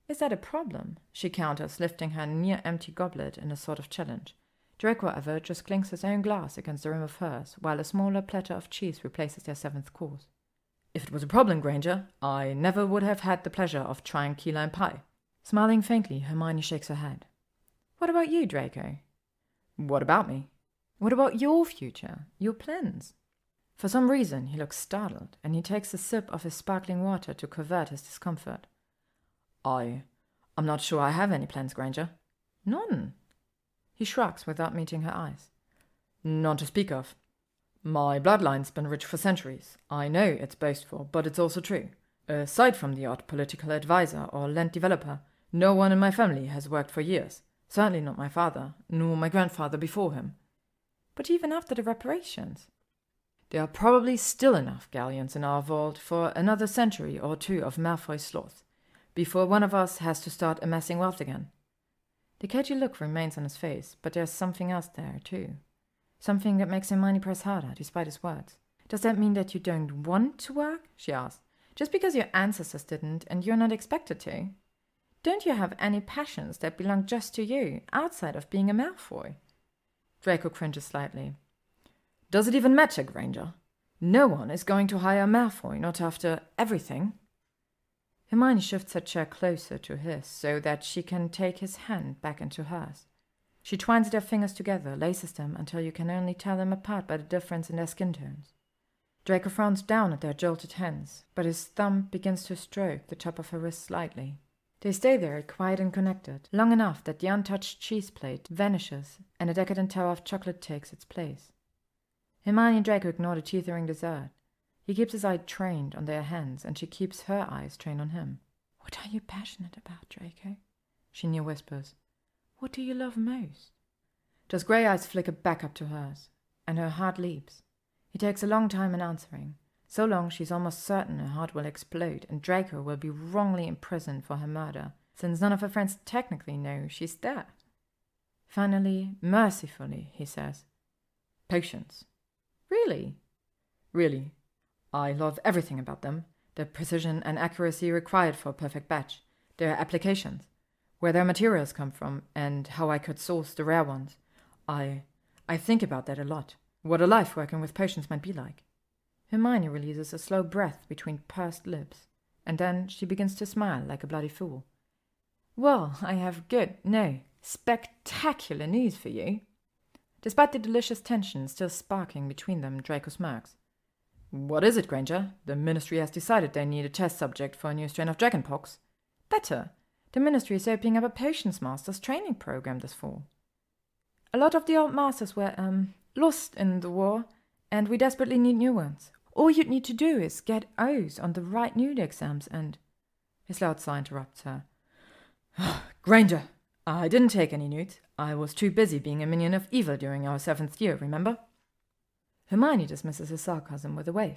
"Is that a problem?" she counters, lifting her near-empty goblet in a sort of challenge. Draco, however, just clinks his own glass against the rim of hers, while a smaller platter of cheese replaces their 7th course. "If it was a problem, Granger, I never would have had the pleasure of trying key lime pie." Smiling faintly, Hermione shakes her head. "What about you, Draco?" "What about me?" "What about your future, your plans?" For some reason, he looks startled, and he takes a sip of his sparkling water to convert his discomfort. I'm not sure I have any plans, Granger." "None?" He shrugs without meeting her eyes. "None to speak of. My bloodline's been rich for centuries. I know it's boastful, but it's also true. Aside from the odd political advisor or land developer, no one in my family has worked for years. Certainly not my father, nor my grandfather before him." "But even after the reparations?" "There are probably still enough galleons in our vault for another century or 2 of Malfoy sloth, before one of us has to start amassing wealth again." The cagey look remains on his face, but there's something else there, too. Something that makes Hermione press harder, despite his words. "Does that mean that you don't want to work?" she asks. "Just because your ancestors didn't, and you're not expected to? Don't you have any passions that belong just to you, outside of being a Malfoy?" Draco cringes slightly. "Does it even matter, Granger? No one is going to hire a Malfoy, not after everything." Hermione shifts her chair closer to his so that she can take his hand back into hers. She twines their fingers together, laces them until you can only tell them apart by the difference in their skin tones. Draco frowns down at their jolted hands, but his thumb begins to stroke the top of her wrist slightly. They stay there, quiet and connected, long enough that the untouched cheese plate vanishes and a decadent tower of chocolate takes its place. Hermione and Draco ignore the teetering dessert. He keeps his eye trained on their hands, and she keeps her eyes trained on him. "What are you passionate about, Draco?" she near whispers. "What do you love most?" Those grey eyes flicker back up to hers, and her heart leaps. He takes a long time in answering. So long she's almost certain her heart will explode, and Draco will be wrongly imprisoned for her murder, since none of her friends technically know she's dead. Finally, mercifully, he says, "Patience." "Really?" "Really. I love everything about them. The precision and accuracy required for a perfect batch, their applications, where their materials come from, and how I could source the rare ones. I think about that a lot. What a life working with potions might be like." Hermione releases a slow breath between pursed lips, and then she begins to smile like a bloody fool. "Well, I have spectacular news for you." Despite the delicious tension still sparking between them, Draco smirks. "What is it, Granger? The Ministry has decided they need a test subject for a new strain of dragonpox." "Better. The Ministry is opening up a Potions Masters training program this fall. A lot of the old masters were, lost in the war, and we desperately need new ones. All you'd need to do is get O's on the right newt exams and—" His loud sigh interrupts her. "Granger, I didn't take any newts. I was too busy being a minion of evil during our 7th year, remember?" Hermione dismisses his sarcasm with a wave.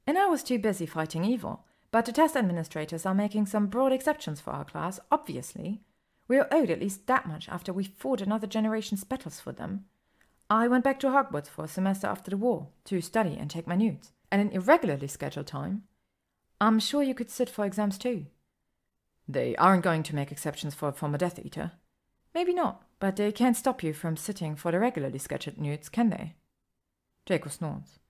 "And I was too busy fighting evil, but the test administrators are making some broad exceptions for our class, obviously. We're owed at least that much after we fought another generation's battles for them. I went back to Hogwarts for a semester after the war to study and take my newts, at an irregularly scheduled time. I'm sure you could sit for exams too." "They aren't going to make exceptions for a former Death Eater." "Maybe not, but they can't stop you from sitting for the regularly scheduled newts, can they?" Draco snorts,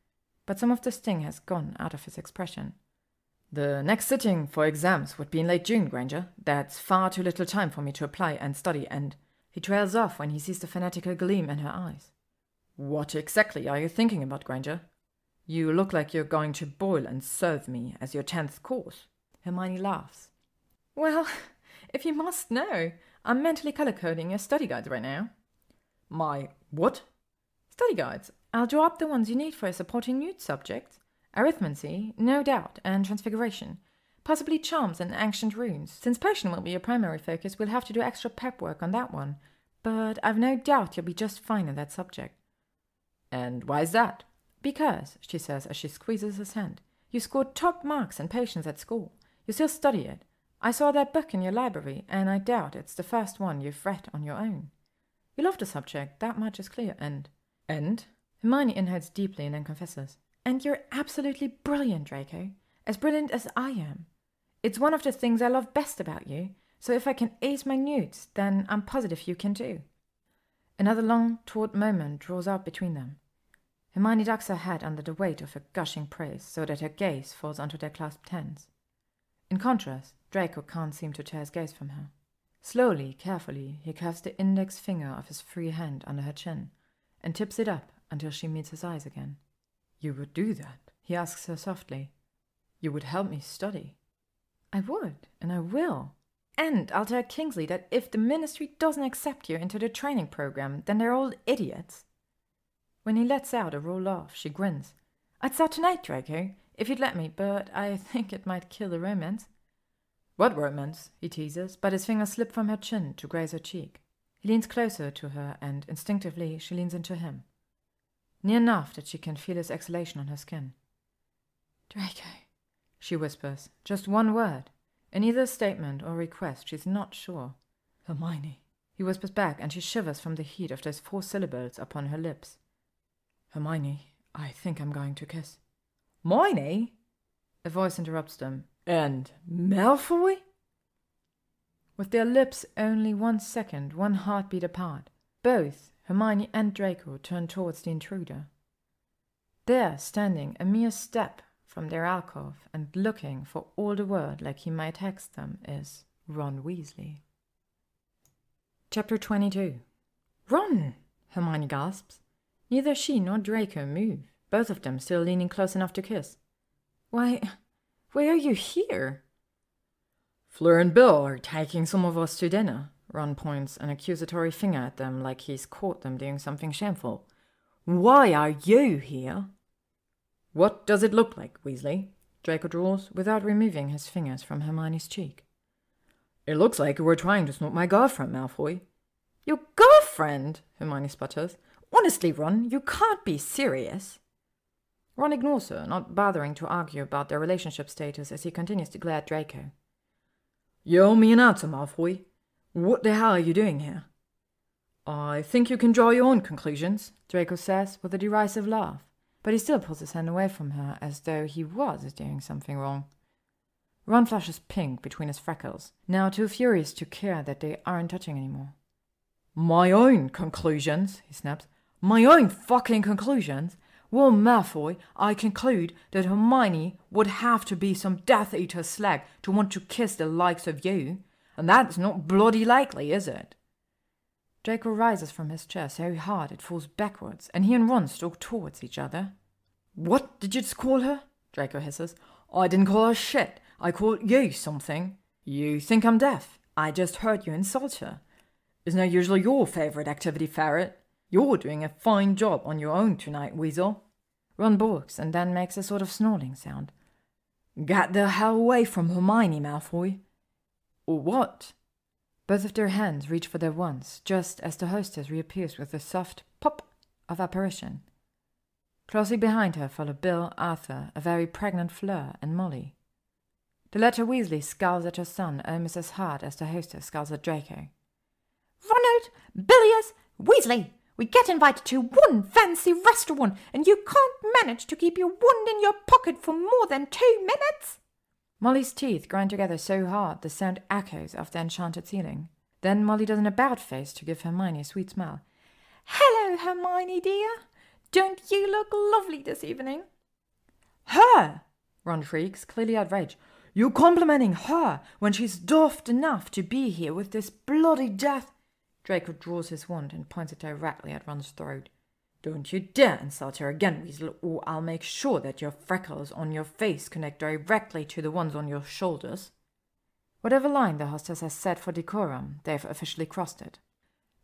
but some of the sting has gone out of his expression. "The next sitting for exams would be in late June, Granger. That's far too little time for me to apply and study, and—" He trails off when he sees the fanatical gleam in her eyes. "What exactly are you thinking about, Granger? You look like you're going to boil and serve me as your 10th course." Hermione laughs. "Well, if you must know, I'm mentally color-coding your study guides right now." "My what?" "Study guides. I'll draw up the ones you need for your supporting newt subjects. Arithmancy, no doubt, and transfiguration. Possibly charms and ancient runes. Since potion will be your primary focus, we'll have to do extra prep work on that one. But I've no doubt you'll be just fine in that subject. And why is that? Because, she says as she squeezes his hand, you scored top marks in potions at school. You still study it. I saw that book in your library, and I doubt it's the first one you've read on your own. You love the subject, that much is clear, and... Hermione inhales deeply and then confesses. And you're absolutely brilliant, Draco. As brilliant as I am. It's one of the things I love best about you, so if I can ace my newts, then I'm positive you can too. Another long, taut moment draws out between them. Hermione ducks her head under the weight of her gushing praise, so that her gaze falls onto their clasped hands. In contrast, Draco can't seem to tear his gaze from her. Slowly, carefully, he curves the index finger of his free hand under her chin, and tips it up until she meets his eyes again. You would do that? He asks her softly. You would help me study? I would, and I will. And I'll tell Kingsley that if the ministry doesn't accept you into the training program, then they're all idiots. When he lets out a raw laugh, she grins. I'd start tonight, Draco, if you'd let me, but I think it might kill the romance. What romance? He teases, but his fingers slip from her chin to graze her cheek. He leans closer to her, and instinctively she leans into him. Near enough that she can feel his exhalation on her skin. Draco, she whispers, just one word. In either statement or request, she's not sure. Hermione, he whispers back, and she shivers from the heat of those 4 syllables upon her lips. Hermione, I think I'm going to kiss. Hermione? A voice interrupts them. And Malfoy? With their lips only 1 second, 1 heartbeat apart, both Hermione and Draco turn towards the intruder. There, standing a mere step from their alcove and looking for all the world like he might text them, is Ron Weasley. Chapter 22. Ron! Hermione gasps. Neither she nor Draco move, both of them still leaning close enough to kiss. Why are you here? Fleur and Bill are taking some of us to dinner. Ron points an accusatory finger at them like he's caught them doing something shameful. Why are you here? What does it look like, Weasley? Draco drawls, without removing his fingers from Hermione's cheek. It looks like you were trying to smoke my girlfriend, Malfoy. Your girlfriend? Hermione sputters. Honestly, Ron, you can't be serious. Ron ignores her, not bothering to argue about their relationship status as he continues to glare at Draco. You owe me an answer, Malfoy. What the hell are you doing here? I think you can draw your own conclusions, Draco says with a derisive laugh, but he still pulls his hand away from her as though he was doing something wrong. Ron flushes pink between his freckles, now too furious to care that they aren't touching anymore. My own conclusions, he snaps. My own fucking conclusions? Well, Malfoy, I conclude that Hermione would have to be some Death Eater slag to want to kiss the likes of you. And that's not bloody likely, is it? Draco rises from his chair so hard it falls backwards, and he and Ron stalk towards each other. What did you just call her? Draco hisses. I didn't call her shit. I called you something. You think I'm deaf? I just heard you insult her. Isn't that usually your favourite activity, Ferret? You're doing a fine job on your own tonight, Weasel. Ron balks and then makes a sort of snorting sound. Get the hell away from Hermione, Malfoy. Or what? Both of their hands reach for their wands, just as the hostess reappears with a soft pop of apparition. Closely behind her follow Bill, Arthur, a very pregnant Fleur, and Molly. The latter Weasley scowls at her son almost as hard as the hostess scowls at Draco. Ronald, Bilious, Weasley, we get invited to one fancy restaurant, and you can't manage to keep your wand in your pocket for more than 2 minutes? Molly's teeth grind together so hard the sound echoes off the enchanted ceiling. Then Molly does an about-face to give Hermione a sweet smile. Hello, Hermione, dear. Don't you look lovely this evening? Her! Ron shrieks, clearly outraged. You're complimenting her when she's daft enough to be here with this bloody death. Draco draws his wand and points it directly at Ron's throat. Don't you dare insult her again, Weasel, or I'll make sure that your freckles on your face connect directly to the ones on your shoulders. Whatever line the hostess has set for decorum, they've officially crossed it.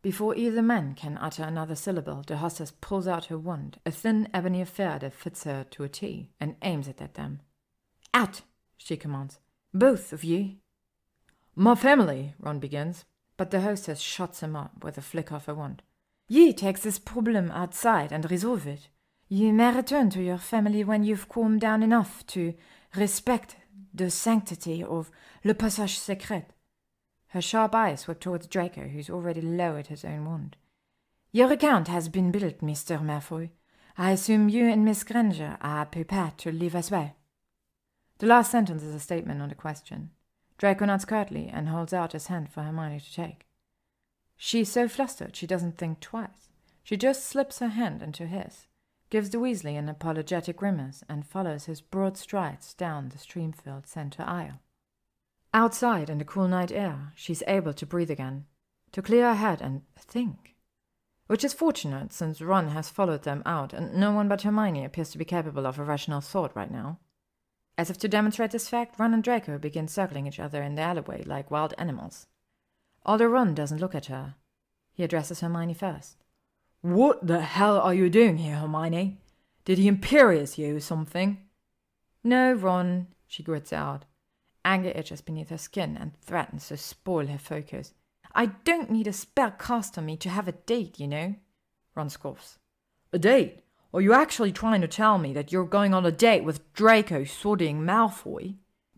Before either man can utter another syllable, the hostess pulls out her wand, a thin ebony affair that fits her to a T, and aims it at them. Out, she commands. Both of you? My family, Ron begins, but the hostess shuts him up with a flick of her wand. You take this problem outside and resolve it. You may return to your family when you've calmed down enough to respect the sanctity of le passage secret. Her sharp eyes swept towards Draco, who's already lowered his own wand. Your account has been built, Mr. Malfoy. I assume you and Miss Granger are prepared to leave as well. The last sentence is a statement, not a question. Draco nods curtly and holds out his hand for Hermione to take. She's so flustered she doesn't think twice. She just slips her hand into his, gives the Weasley an apologetic grimace, and follows his broad strides down the stream-filled centre aisle. Outside in the cool night air, she's able to breathe again, to clear her head and think. Which is fortunate, since Ron has followed them out, and no one but Hermione appears to be capable of a rational thought right now. As if to demonstrate this fact, Ron and Draco begin circling each other in the alleyway like wild animals. Although Ron doesn't look at her, he addresses Hermione first. What the hell are you doing here, Hermione? Did he imperious you or something? No, Ron, she grits out. Anger itches beneath her skin and threatens to spoil her focus. I don't need a spell cast on me to have a date, you know. Ron scoffs. A date? Are you actually trying to tell me that you're going on a date with Draco sodding Malfoy?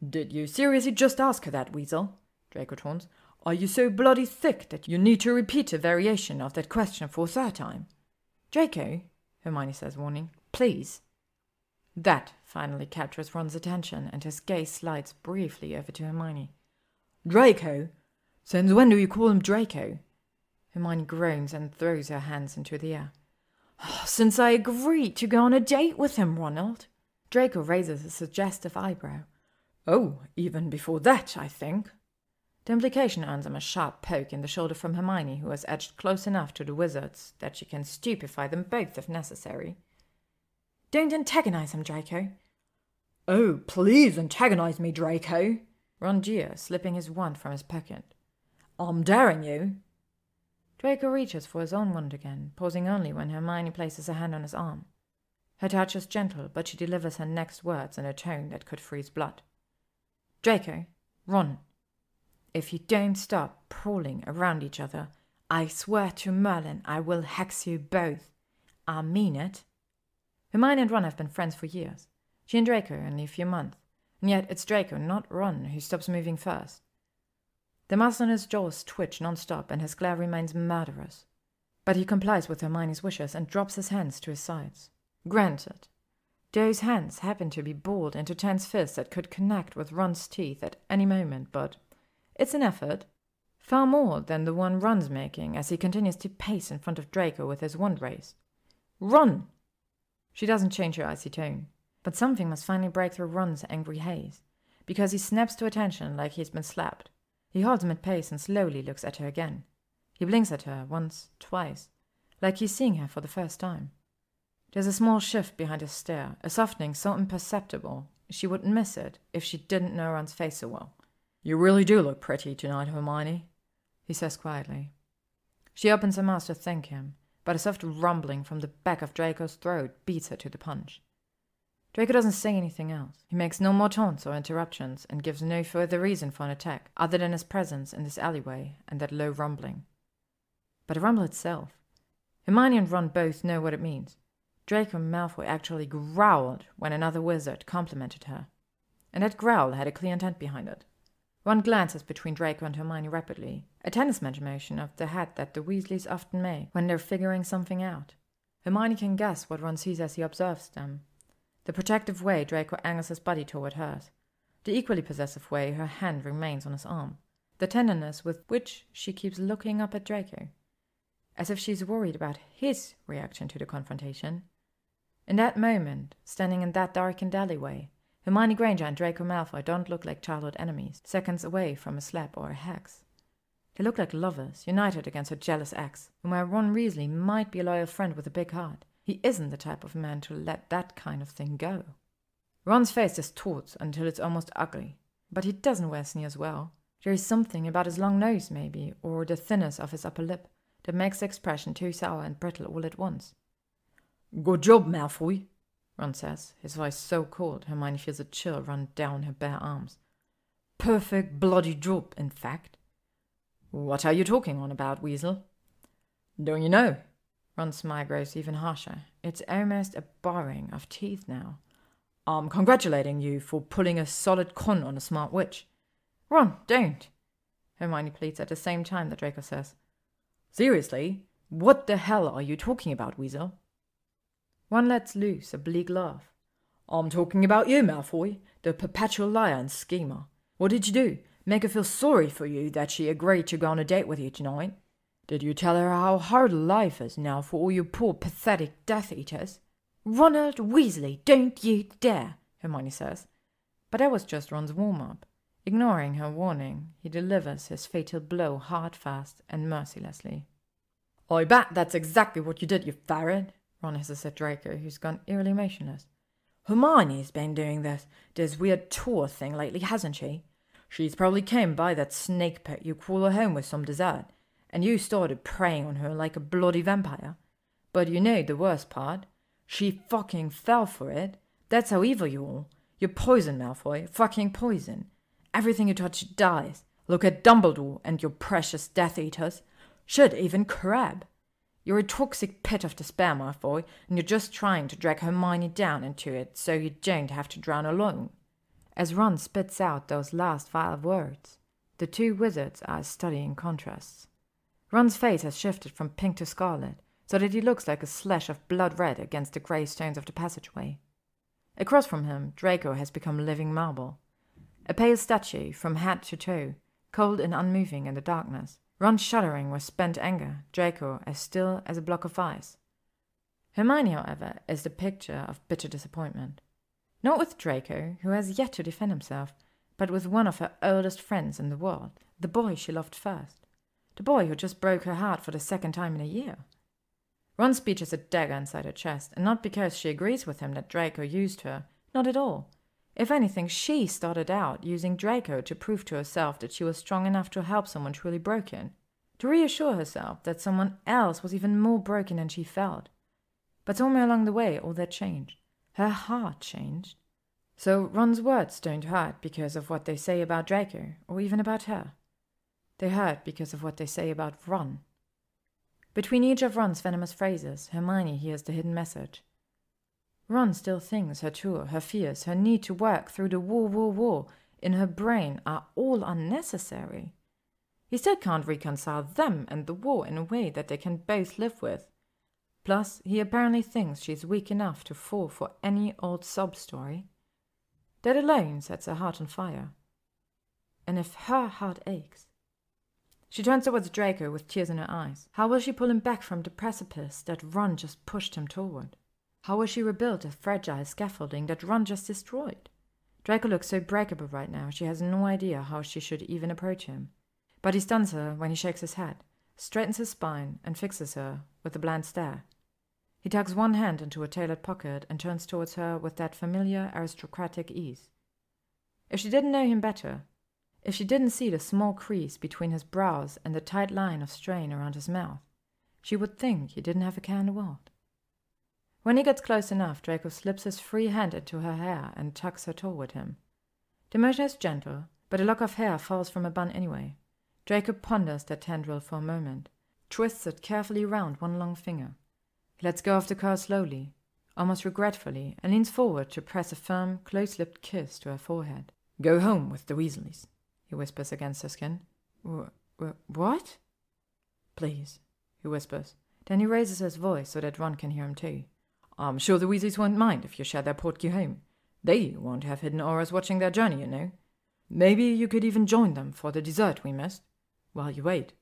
Did you seriously just ask her that, Weasel? Draco taunts. Are you so bloody thick that you need to repeat a variation of that question for a third time? Draco, Hermione says, warning, please. That finally captures Ron's attention, and his gaze slides briefly over to Hermione. Draco? Since when do you call him Draco? Hermione groans and throws her hands into the air. Since I agreed to go on a date with him, Ronald. Draco raises a suggestive eyebrow. Oh, even before that, I think. The implication earns him a sharp poke in the shoulder from Hermione, who has edged close enough to the wizards that she can stupefy them both if necessary. Don't antagonize him, Draco. Oh, please antagonize me, Draco. Ron jeers, slipping his wand from his pocket. I'm daring you. Draco reaches for his own wand again, pausing only when Hermione places a hand on his arm. Her touch is gentle, but she delivers her next words in a tone that could freeze blood. Draco, Ron, if you don't stop prowling around each other, I swear to Merlin I will hex you both. I mean it. Hermione and Ron have been friends for years. She and Draco only a few months, and yet it's Draco, not Ron, who stops moving first. The muscles in his jaws twitch non-stop, and his glare remains murderous. But he complies with Hermione's wishes and drops his hands to his sides. Granted, those hands happen to be balled into tense fists that could connect with Ron's teeth at any moment, but it's an effort. Far more than the one Ron's making as he continues to pace in front of Draco with his wand raised. Ron! She doesn't change her icy tone, but something must finally break through Ron's angry haze, because he snaps to attention like he's been slapped. He holds him at pace and slowly looks at her again. He blinks at her once, twice, like he's seeing her for the first time. There's a small shift behind his stare, a softening so imperceptible she wouldn't miss it if she didn't know Ron's face so well. You really do look pretty tonight, Hermione, he says quietly. She opens her mouth to thank him, but a soft rumbling from the back of Draco's throat beats her to the punch. Draco doesn't say anything else. He makes no more taunts or interruptions and gives no further reason for an attack other than his presence in this alleyway and that low rumbling. But the rumble itself. Hermione and Ron both know what it means. Draco Malfoy actually growled when another wizard complimented her, and that growl had a clear intent behind it. Ron glances between Draco and Hermione rapidly, a tennis-match motion of the head that the Weasleys often make when they're figuring something out. Hermione can guess what Ron sees as he observes them. The protective way Draco angles his body toward hers, the equally possessive way her hand remains on his arm, the tenderness with which she keeps looking up at Draco, as if she's worried about his reaction to the confrontation. In that moment, standing in that darkened alleyway, Hermione Granger and Draco Malfoy don't look like childhood enemies, seconds away from a slap or a hex. They look like lovers, united against a jealous ex, and where Ron Weasley might be a loyal friend with a big heart, he isn't the type of man to let that kind of thing go. Ron's face distorts until it's almost ugly, but he doesn't wear sneers well. There is something about his long nose, maybe, or the thinness of his upper lip, that makes the expression too sour and brittle all at once. Good job, Malfoy, Ron says, his voice so cold Hermione feels a chill run down her bare arms. Perfect bloody drop, in fact. What are you talking on about, Weasel? Don't you know? Ron's smile grows even harsher. It's almost a baring of teeth now. I'm congratulating you for pulling a solid con on a smart witch. Ron, don't. Hermione pleads at the same time that Draco says, Seriously? What the hell are you talking about, Weasel? Ron lets loose a bleak laugh. I'm talking about you, Malfoy, the perpetual liar and schemer. What did you do? Make her feel sorry for you that she agreed to go on a date with you tonight? Did you tell her how hard life is now for all you poor pathetic Death Eaters? Ronald Weasley, don't you dare, Hermione says. But that was just Ron's warm-up. Ignoring her warning, he delivers his fatal blow hard, fast, and mercilessly. I bet that's exactly what you did, you ferret, Ron hisses at Draco, who's gone eerily motionless. Hermione's been doing this weird tour thing lately, hasn't she? She's probably came by that snake pit you call her home with some dessert, and you started preying on her like a bloody vampire. But you know the worst part? She fucking fell for it. That's how evil you are. You're poison, Malfoy. Fucking poison. Everything you touch dies. Look at Dumbledore and your precious Death Eaters. Shit, even Crabbe. You're a toxic pit of despair, Malfoy, and you're just trying to drag Hermione down into it so you don't have to drown alone. As Ron spits out those last vile words, the two wizards are studying contrasts. Ron's face has shifted from pink to scarlet, so that he looks like a slash of blood red against the grey stones of the passageway. Across from him, Draco has become living marble. A pale statue from head to toe, cold and unmoving in the darkness. Ron shuddering with spent anger, Draco as still as a block of ice. Hermione, however, is the picture of bitter disappointment. Not with Draco, who has yet to defend himself, but with one of her oldest friends in the world, the boy she loved first. The boy who just broke her heart for the second time in a year. Ron's speech is a dagger inside her chest, and not because she agrees with him that Draco used her, not at all. If anything, she started out using Draco to prove to herself that she was strong enough to help someone truly broken, to reassure herself that someone else was even more broken than she felt. But somewhere along the way, all that changed. Her heart changed. So Ron's words don't hurt because of what they say about Draco, or even about her. They hurt because of what they say about Ron. Between each of Ron's venomous phrases, Hermione hears the hidden message. Ron still thinks her tour, her fears, her need to work through the war in her brain are all unnecessary. He still can't reconcile them and the war in a way that they can both live with. Plus, he apparently thinks she's weak enough to fall for any old sob story. That alone sets her heart on fire. And if her heart aches... She turns towards Draco with tears in her eyes. How will she pull him back from the precipice that Ron just pushed him toward? How will she rebuild the fragile scaffolding that Ron just destroyed? Draco looks so breakable right now, she has no idea how she should even approach him. But he stuns her when he shakes his head, straightens his spine, and fixes her with a bland stare. He tucks one hand into a tailored pocket and turns towards her with that familiar aristocratic ease. If she didn't know him better, if she didn't see the small crease between his brows and the tight line of strain around his mouth, she would think he didn't have a care in the world. When he gets close enough, Draco slips his free hand into her hair and tucks her toward him. The motion is gentle, but a lock of hair falls from a bun anyway. Draco ponders that tendril for a moment, twists it carefully round one long finger. He lets go of the curl slowly, almost regretfully, and leans forward to press a firm, close-lipped kiss to her forehead. "Go home with the Weasleys," he whispers against her skin. What? "Please," he whispers. Then he raises his voice so that Ron can hear him too. "I'm sure the Weasleys won't mind if you share their portkey home. They won't have hidden auras watching their journey, you know. Maybe you could even join them for the dessert we missed, while you wait."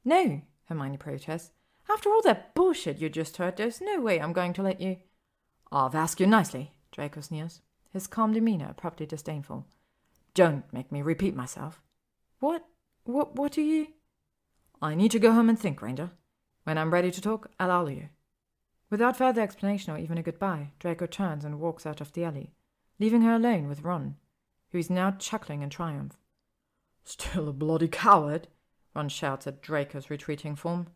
"No," Hermione protests. "After all that bullshit you just heard, there's no way I'm going to let you—" "I've asked you nicely," Draco sneers, his calm demeanor abruptly disdainful. "Don't make me repeat myself." What do you—" "I need to go home and think, Ranger. When I'm ready to talk, I'll holler you." Without further explanation or even a goodbye, Draco turns and walks out of the alley, leaving her alone with Ron, who is now chuckling in triumph. "Still a bloody coward," Ron shouts at Draco's retreating form.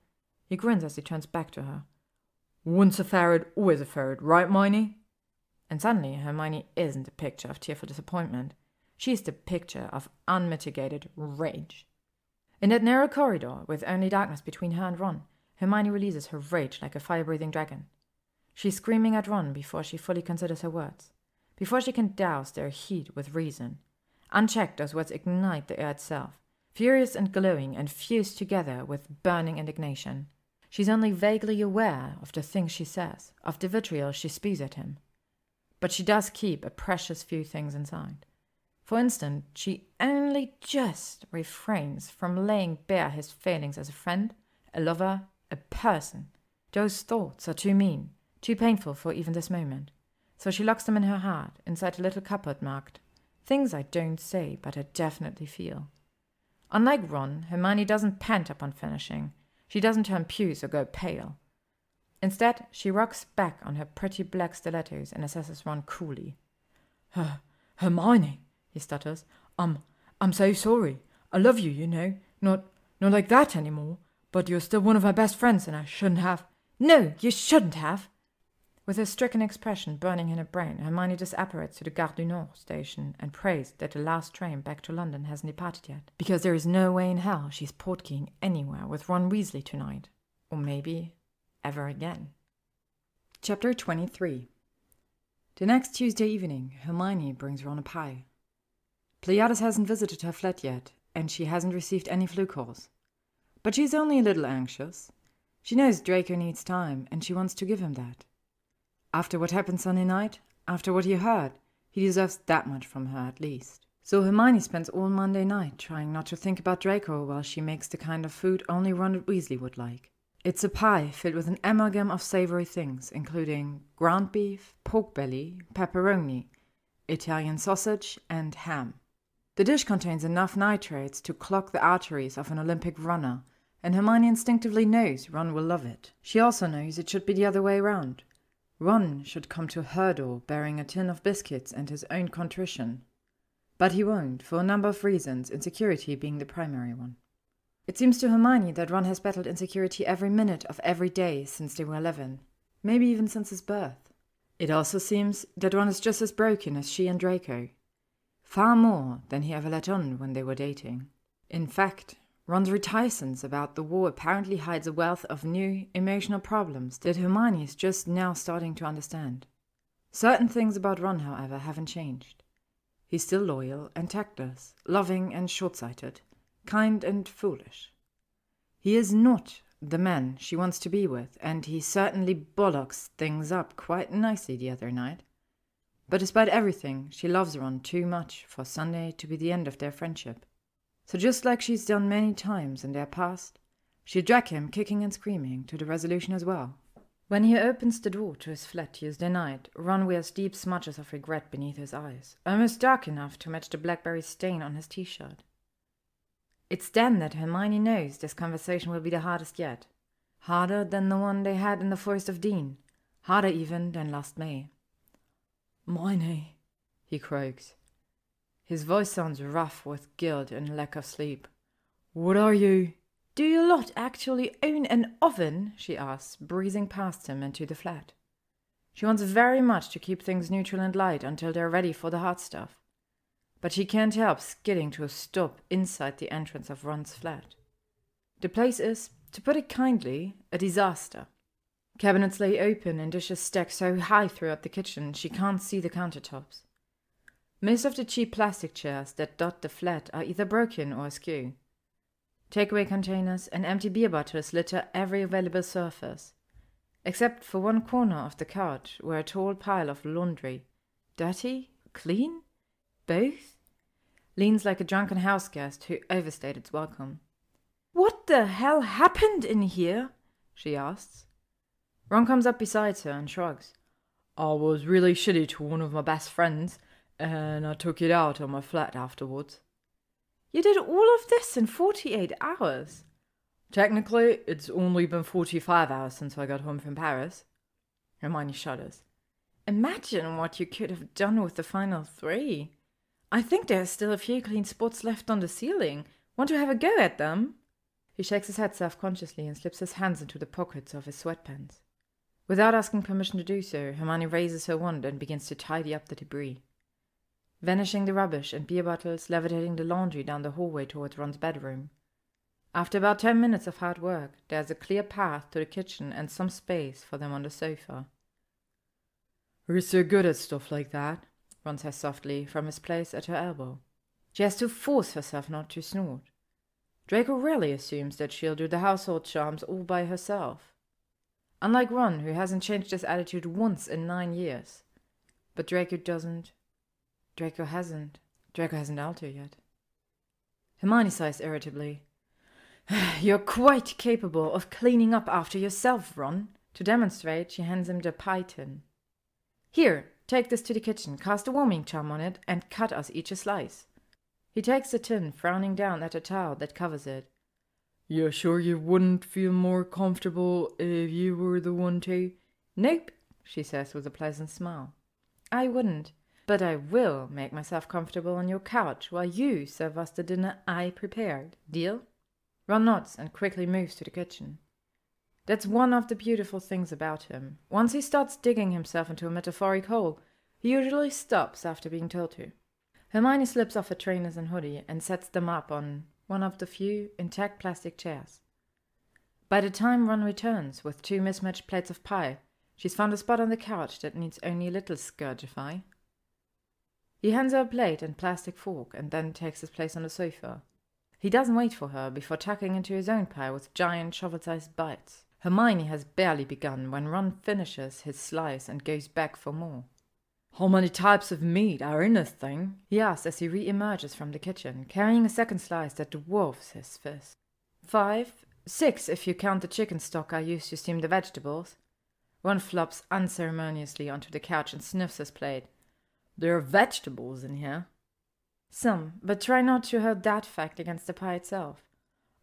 He grins as he turns back to her. "Once a ferret, always a ferret, right, Hermione?" And suddenly Hermione isn't a picture of tearful disappointment. She's the picture of unmitigated rage. In that narrow corridor, with only darkness between her and Ron, Hermione releases her rage like a fire-breathing dragon. She's screaming at Ron before she fully considers her words, before she can douse their heat with reason. Unchecked, those words ignite the air itself, furious and glowing and fused together with burning indignation. She's only vaguely aware of the things she says, of the vitriol she spews at him. But she does keep a precious few things inside. For instance, she only just refrains from laying bare his failings as a friend, a lover, a person. Those thoughts are too mean, too painful for even this moment. So she locks them in her heart, inside a little cupboard marked, "Things I don't say, but I definitely feel." Unlike Ron, Hermione doesn't pant upon finishing. She doesn't turn puce or go pale. Instead, she rocks back on her pretty black stilettos and assesses Ron coolly. Hermione, he stutters. I'm so sorry. I love you, you know. Not like that anymore. But you're still one of my best friends, and I shouldn't have. No, you shouldn't have. With a stricken expression burning in her brain, Hermione disapparates to the Gare du Nord station and prays that the last train back to London hasn't departed yet, because there is no way in hell she's portkeying anywhere with Ron Weasley tonight. Or maybe ever again. Chapter 23. The next Tuesday evening, Hermione brings Ron a pie. Pleiades hasn't visited her flat yet, and she hasn't received any flu calls. But she's only a little anxious. She knows Draco needs time, and she wants to give him that. After what happened Sunday night, after what he heard, he deserves that much from her at least. So Hermione spends all Monday night trying not to think about Draco while she makes the kind of food only Ronald Weasley would like. It's a pie filled with an amalgam of savory things, including ground beef, pork belly, pepperoni, Italian sausage, and ham. The dish contains enough nitrates to clog the arteries of an Olympic runner, and Hermione instinctively knows Ron will love it. She also knows it should be the other way around. Ron should come to her door bearing a tin of biscuits and his own contrition. But he won't, for a number of reasons, insecurity being the primary one. It seems to Hermione that Ron has battled insecurity every minute of every day since they were 11, maybe even since his birth. It also seems that Ron is just as broken as she and Draco, far more than he ever let on when they were dating. In fact, Ron's reticence about the war apparently hides a wealth of new emotional problems that Hermione is just now starting to understand. Certain things about Ron, however, haven't changed. He's still loyal and tactless, loving and short-sighted, kind and foolish. He is not the man she wants to be with, and he certainly bollocks things up quite nicely the other night. But despite everything, she loves Ron too much for Sunday to be the end of their friendship. So just like she's done many times in their past, she'll drag him kicking and screaming to the resolution as well. When he opens the door to his flat Tuesday night, Ron wears deep smudges of regret beneath his eyes, almost dark enough to match the blackberry stain on his t-shirt. It's then that Hermione knows this conversation will be the hardest yet. Harder than the one they had in the Forest of Dean. Harder even than last May. Hermione, he croaks. His voice sounds rough with guilt and lack of sleep. What are you? Do you lot actually own an oven? She asks, breezing past him into the flat. She wants very much to keep things neutral and light until they're ready for the hard stuff. But she can't help skidding to a stop inside the entrance of Ron's flat. The place is, to put it kindly, a disaster. Cabinets lay open and dishes stacked so high throughout the kitchen she can't see the countertops. Most of the cheap plastic chairs that dot the flat are either broken or askew. Takeaway containers and empty beer bottles litter every available surface, except for one corner of the couch where a tall pile of laundry, dirty, clean, both, leans like a drunken house guest who overstayed its welcome. "What the hell happened in here?" she asks. Ron comes up beside her and shrugs. "I was really shitty to one of my best friends, and I took it out on my flat afterwards." "You did all of this in 48 hours? "Technically, it's only been 45 hours since I got home from Paris." Hermione shudders. "Imagine what you could have done with the final 3. I think there's still a few clean spots left on the ceiling. Want to have a go at them?" He shakes his head self-consciously and slips his hands into the pockets of his sweatpants. Without asking permission to do so, Hermione raises her wand and begins to tidy up the debris. vanishing the rubbish and beer bottles, levitating the laundry down the hallway towards Ron's bedroom. After about 10 minutes of hard work, there's a clear path to the kitchen and some space for them on the sofa. "You're so good at stuff like that," Ron says softly from his place at her elbow. She has to force herself not to snort. Draco rarely assumes that she'll do the household charms all by herself. Unlike Ron, who hasn't changed his attitude once in 9 years. But Draco doesn't. Draco hasn't altered yet. Hermione sighs irritably. "You're quite capable of cleaning up after yourself, Ron." To demonstrate, she hands him the pie tin. "Here, take this to the kitchen, cast a warming charm on it, and cut us each a slice." He takes the tin, frowning down at the towel that covers it. "You're sure you wouldn't feel more comfortable if you were the one to?" "Nope," she says with a pleasant smile. "I wouldn't, but I will make myself comfortable on your couch while you serve us the dinner I prepared. Deal?" Ron nods and quickly moves to the kitchen. That's one of the beautiful things about him. Once he starts digging himself into a metaphoric hole, he usually stops after being told to. Hermione slips off her trainers and hoodie and sets them up on one of the few intact plastic chairs. By the time Ron returns with 2 mismatched plates of pie, she's found a spot on the couch that needs only a little scourgify. He hands her a plate and plastic fork and then takes his place on the sofa. He doesn't wait for her before tucking into his own pie with giant shovel-sized bites. Hermione has barely begun when Ron finishes his slice and goes back for more. "How many types of meat are in this thing?" he asks as he re-emerges from the kitchen, carrying a second slice that dwarfs his fist. 5, 6 if you count the chicken stock I used to steam the vegetables. Ron flops unceremoniously onto the couch and sniffs his plate. "There are vegetables in here." "Some, but try not to hold that fact against the pie itself."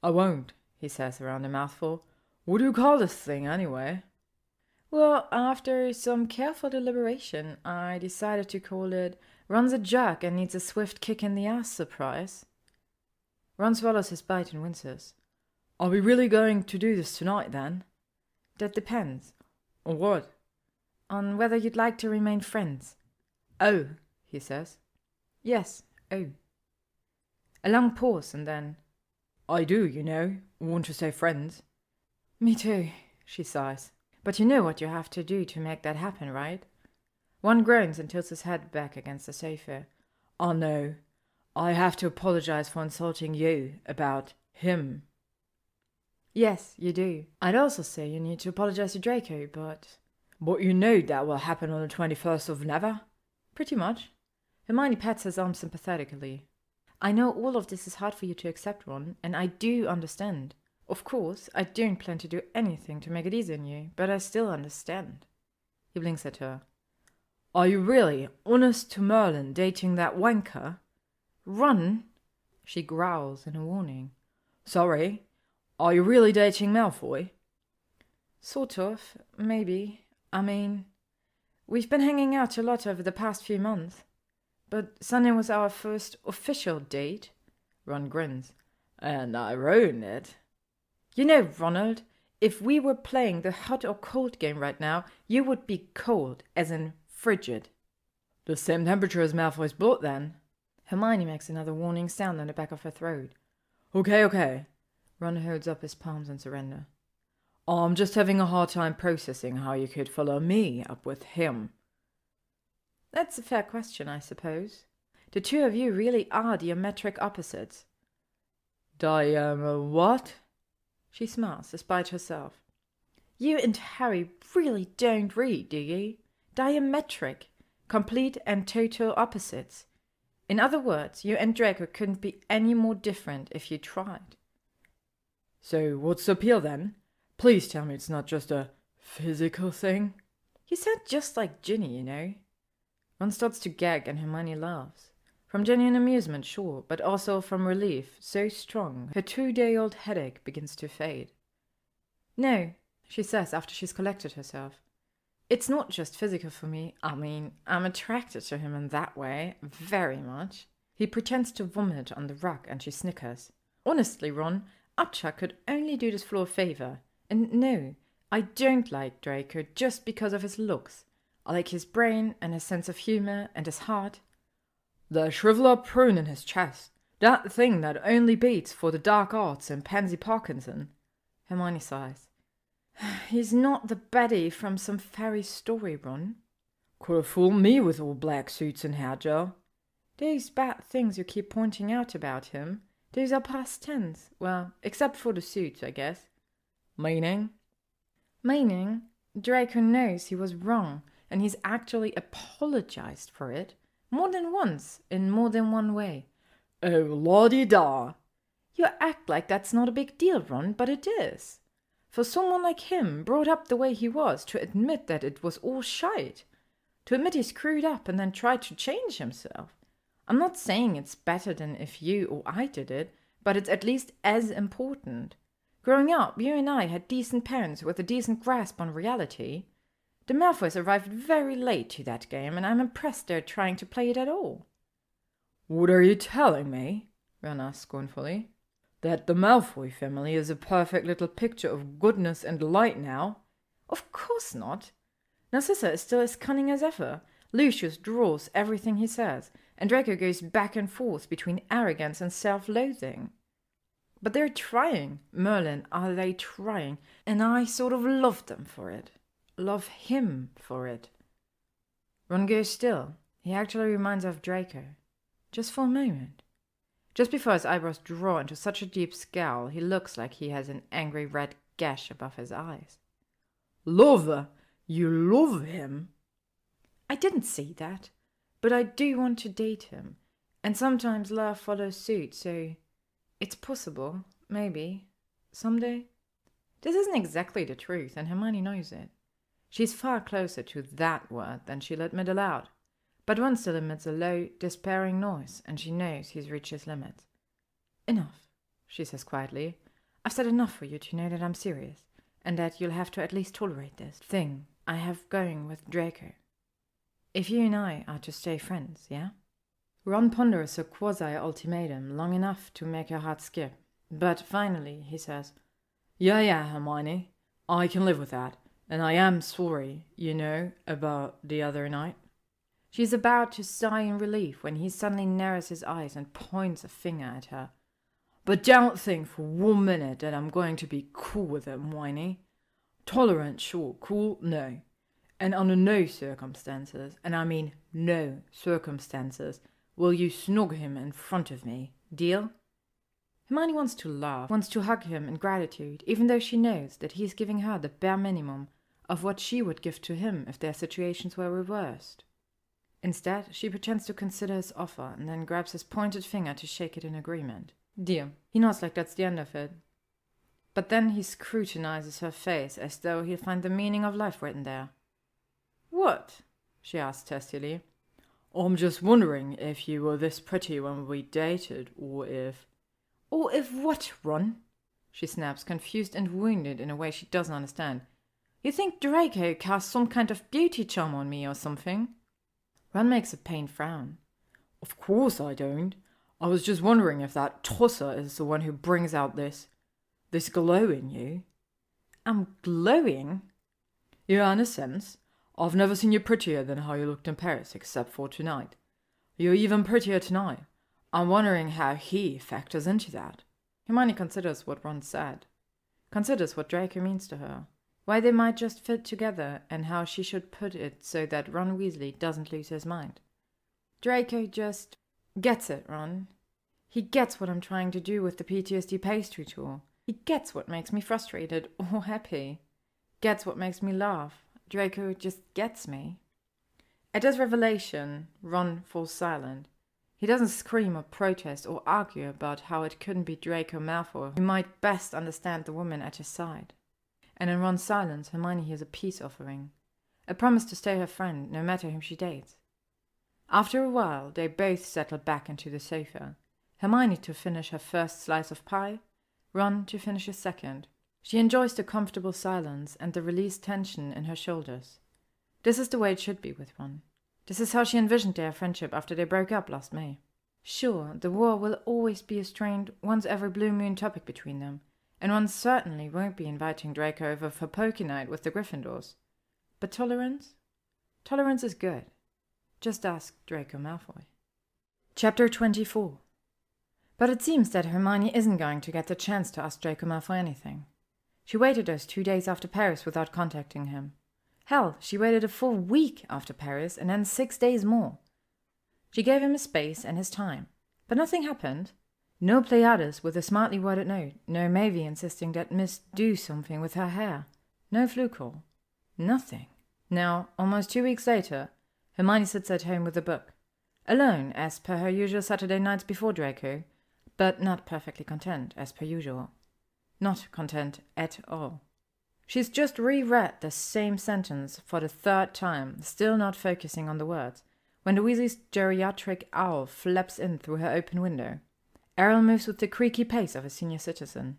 "I won't," he says around a mouthful. "What do you call this thing, anyway?" "Well, after some careful deliberation, I decided to call it Ron's a jerk and needs a swift kick in the ass surprise." Ron swallows his bite and winces. "Are we really going to do this tonight, then?" "That depends." "On what?" "On whether you'd like to remain friends." "Oh," he says. "Yes, oh." A long pause and then, "I do, you know, want to say friends." "Me too," she sighs. "But you know what you have to do to make that happen, right?" One groans and tilts his head back against the sofa. "Oh no, I have to apologize for insulting you about him." "Yes, you do. I'd also say you need to apologize to Draco, but..." "But you know that will happen on the 21st of Never?" "Pretty much." Hermione pats his arm sympathetically. "I know all of this is hard for you to accept, Ron, and I do understand. Of course, I don't plan to do anything to make it easy on you, but I still understand." He blinks at her. "Are you really, honest to Merlin, dating that wanker?" "Ron!" She growls in a warning. "Sorry, are you really dating Malfoy?" "Sort of, maybe. I mean, we've been hanging out a lot over the past few months. But Sunday was our first official date." Ron grins. "And I ruined it." "You know, Ronald, if we were playing the hot or cold game right now, you would be cold, as in frigid." "The same temperature as Malfoy's blood, then?" Hermione makes another warning sound on the back of her throat. Okay. Ron holds up his palms in surrender. "I'm just having a hard time processing how you could follow me up with him." "That's a fair question, I suppose. The two of you really are diametric opposites." What?" She smiles, despite herself. "You and Harry really don't read, do you? Diametric. Complete and total opposites. In other words, you and Draco couldn't be any more different if you tried." "So what's the appeal, then? Please tell me it's not just a physical thing." "You sound just like Ginny, you know." Ron starts to gag and Hermione laughs. From genuine amusement, sure, but also from relief so strong her 2-day-old headache begins to fade. "No," she says after she's collected herself. "It's not just physical for me. I mean, I'm attracted to him in that way, very much." He pretends to vomit on the rug and she snickers. "Honestly, Ron, Upchuck could only do this floor a favor. And no, I don't like Draco just because of his looks. I like his brain and his sense of humor and his heart." The shrivel-up prune in his chest. That thing that only beats for the dark arts and Pansy Parkinson. Hermione sighs. He's not the baddie from some fairy story, Ron. Could have fooled me with all black suits and hair gel. Those bad things you keep pointing out about him, those are past tense. Well, except for the suits, I guess. Meaning? Meaning, Draco knows he was wrong, and he's actually apologized for it. More than once, in more than one way. Oh, la-di-da. You act like that's not a big deal, Ron, but it is. For someone like him, brought up the way he was, to admit that it was all shite. To admit he screwed up and then try to change himself. I'm not saying it's better than if you or I did it, but it's at least as important. Growing up, you and I had decent parents with a decent grasp on reality. The Malfoys arrived very late to that game, and I'm impressed they're trying to play it at all. What are you telling me? Ron asked scornfully. That the Malfoy family is a perfect little picture of goodness and light now? Of course not. Narcissa is still as cunning as ever. Lucius draws everything he says, and Draco goes back and forth between arrogance and self-loathing. But they're trying. Merlin, are they trying? And I sort of love them for it. Love him for it. Ron goes still. He actually reminds of Draco. Just for a moment. Just before his eyebrows draw into such a deep scowl, he looks like he has an angry red gash above his eyes. Love? You love him? I didn't say that, but I do want to date him. And sometimes love follows suit, so it's possible, maybe, someday. This isn't exactly the truth, and Hermione knows it. She's far closer to that word than she'll admit aloud. But one still emits a low, despairing noise, and she knows he's reached his limits. Enough, she says quietly. I've said enough for you to know that I'm serious, and that you'll have to at least tolerate this thing I have going with Draco. If you and I are to stay friends, yeah? Ron ponders a quasi-ultimatum long enough to make her heart skip. But finally, he says, Yeah, Hermione. I can live with that. And I am sorry, about the other night. She's about to sigh in relief when he suddenly narrows his eyes and points a finger at her. But don't think for 1 minute that I'm going to be cool with him, Whiny. Tolerant, sure. Cool, no. And under no circumstances, and I mean no circumstances, will you snog him in front of me. Deal? Hermione wants to laugh, wants to hug him in gratitude, even though she knows that he's giving her the bare minimum of what she would give to him if their situations were reversed. Instead, she pretends to consider his offer and then grabs his pointed finger to shake it in agreement. Deal. He nods like that's the end of it. But then he scrutinizes her face as though he'll find the meaning of life written there. What? She asks testily. I'm just wondering if you were this pretty when we dated, or if... Or if what, Ron? She snaps, confused and wounded in a way she doesn't understand. You think Draco cast some kind of beauty charm on me or something? Ron makes a pained frown. Of course I don't. I was just wondering if that tosser is the one who brings out this glow in you. I'm glowing? Yeah, in a sense. I've never seen you prettier than how you looked in Paris, except for tonight. You're even prettier tonight. I'm wondering how he factors into that. Hermione considers what Ron said. Considers what Draco means to her. Why they might just fit together, and how she should put it so that Ron Weasley doesn't lose his mind. Draco just gets it, Ron. He gets what I'm trying to do with the PTSD pastry tool. He gets what makes me frustrated or happy. Gets what makes me laugh. Draco just gets me. At this revelation, Ron falls silent. He doesn't scream or protest or argue about how it couldn't be Draco Malfoy who might best understand the woman at his side. And in Ron's silence, Hermione hears a peace offering. A promise to stay her friend, no matter whom she dates. After a while, they both settle back into the sofa. Hermione to finish her first slice of pie, Ron to finish his second. She enjoys the comfortable silence and the released tension in her shoulders. This is the way it should be with Ron. This is how she envisioned their friendship after they broke up last May. Sure, the war will always be a strained, once every blue moon topic between them, and Ron certainly won't be inviting Draco over for poker night with the Gryffindors. But tolerance? Tolerance is good. Just ask Draco Malfoy. Chapter 24. But it seems that Hermione isn't going to get the chance to ask Draco Malfoy anything. She waited those 2 days after Paris without contacting him. Hell, she waited a full week after Paris and then 6 days more. She gave him his space and his time, but nothing happened. No Pleiades with a smartly worded note, no Mavie insisting that Miss do something with her hair, no flu call. Nothing. Now, almost 2 weeks later, Hermione sits at home with a book, alone as per her usual Saturday nights before Draco, but not perfectly content as per usual. Not content at all. She's just reread the same sentence for the 3rd time, still not focusing on the words, when the Weasley's geriatric owl flaps in through her open window. Errol moves with the creaky pace of a senior citizen,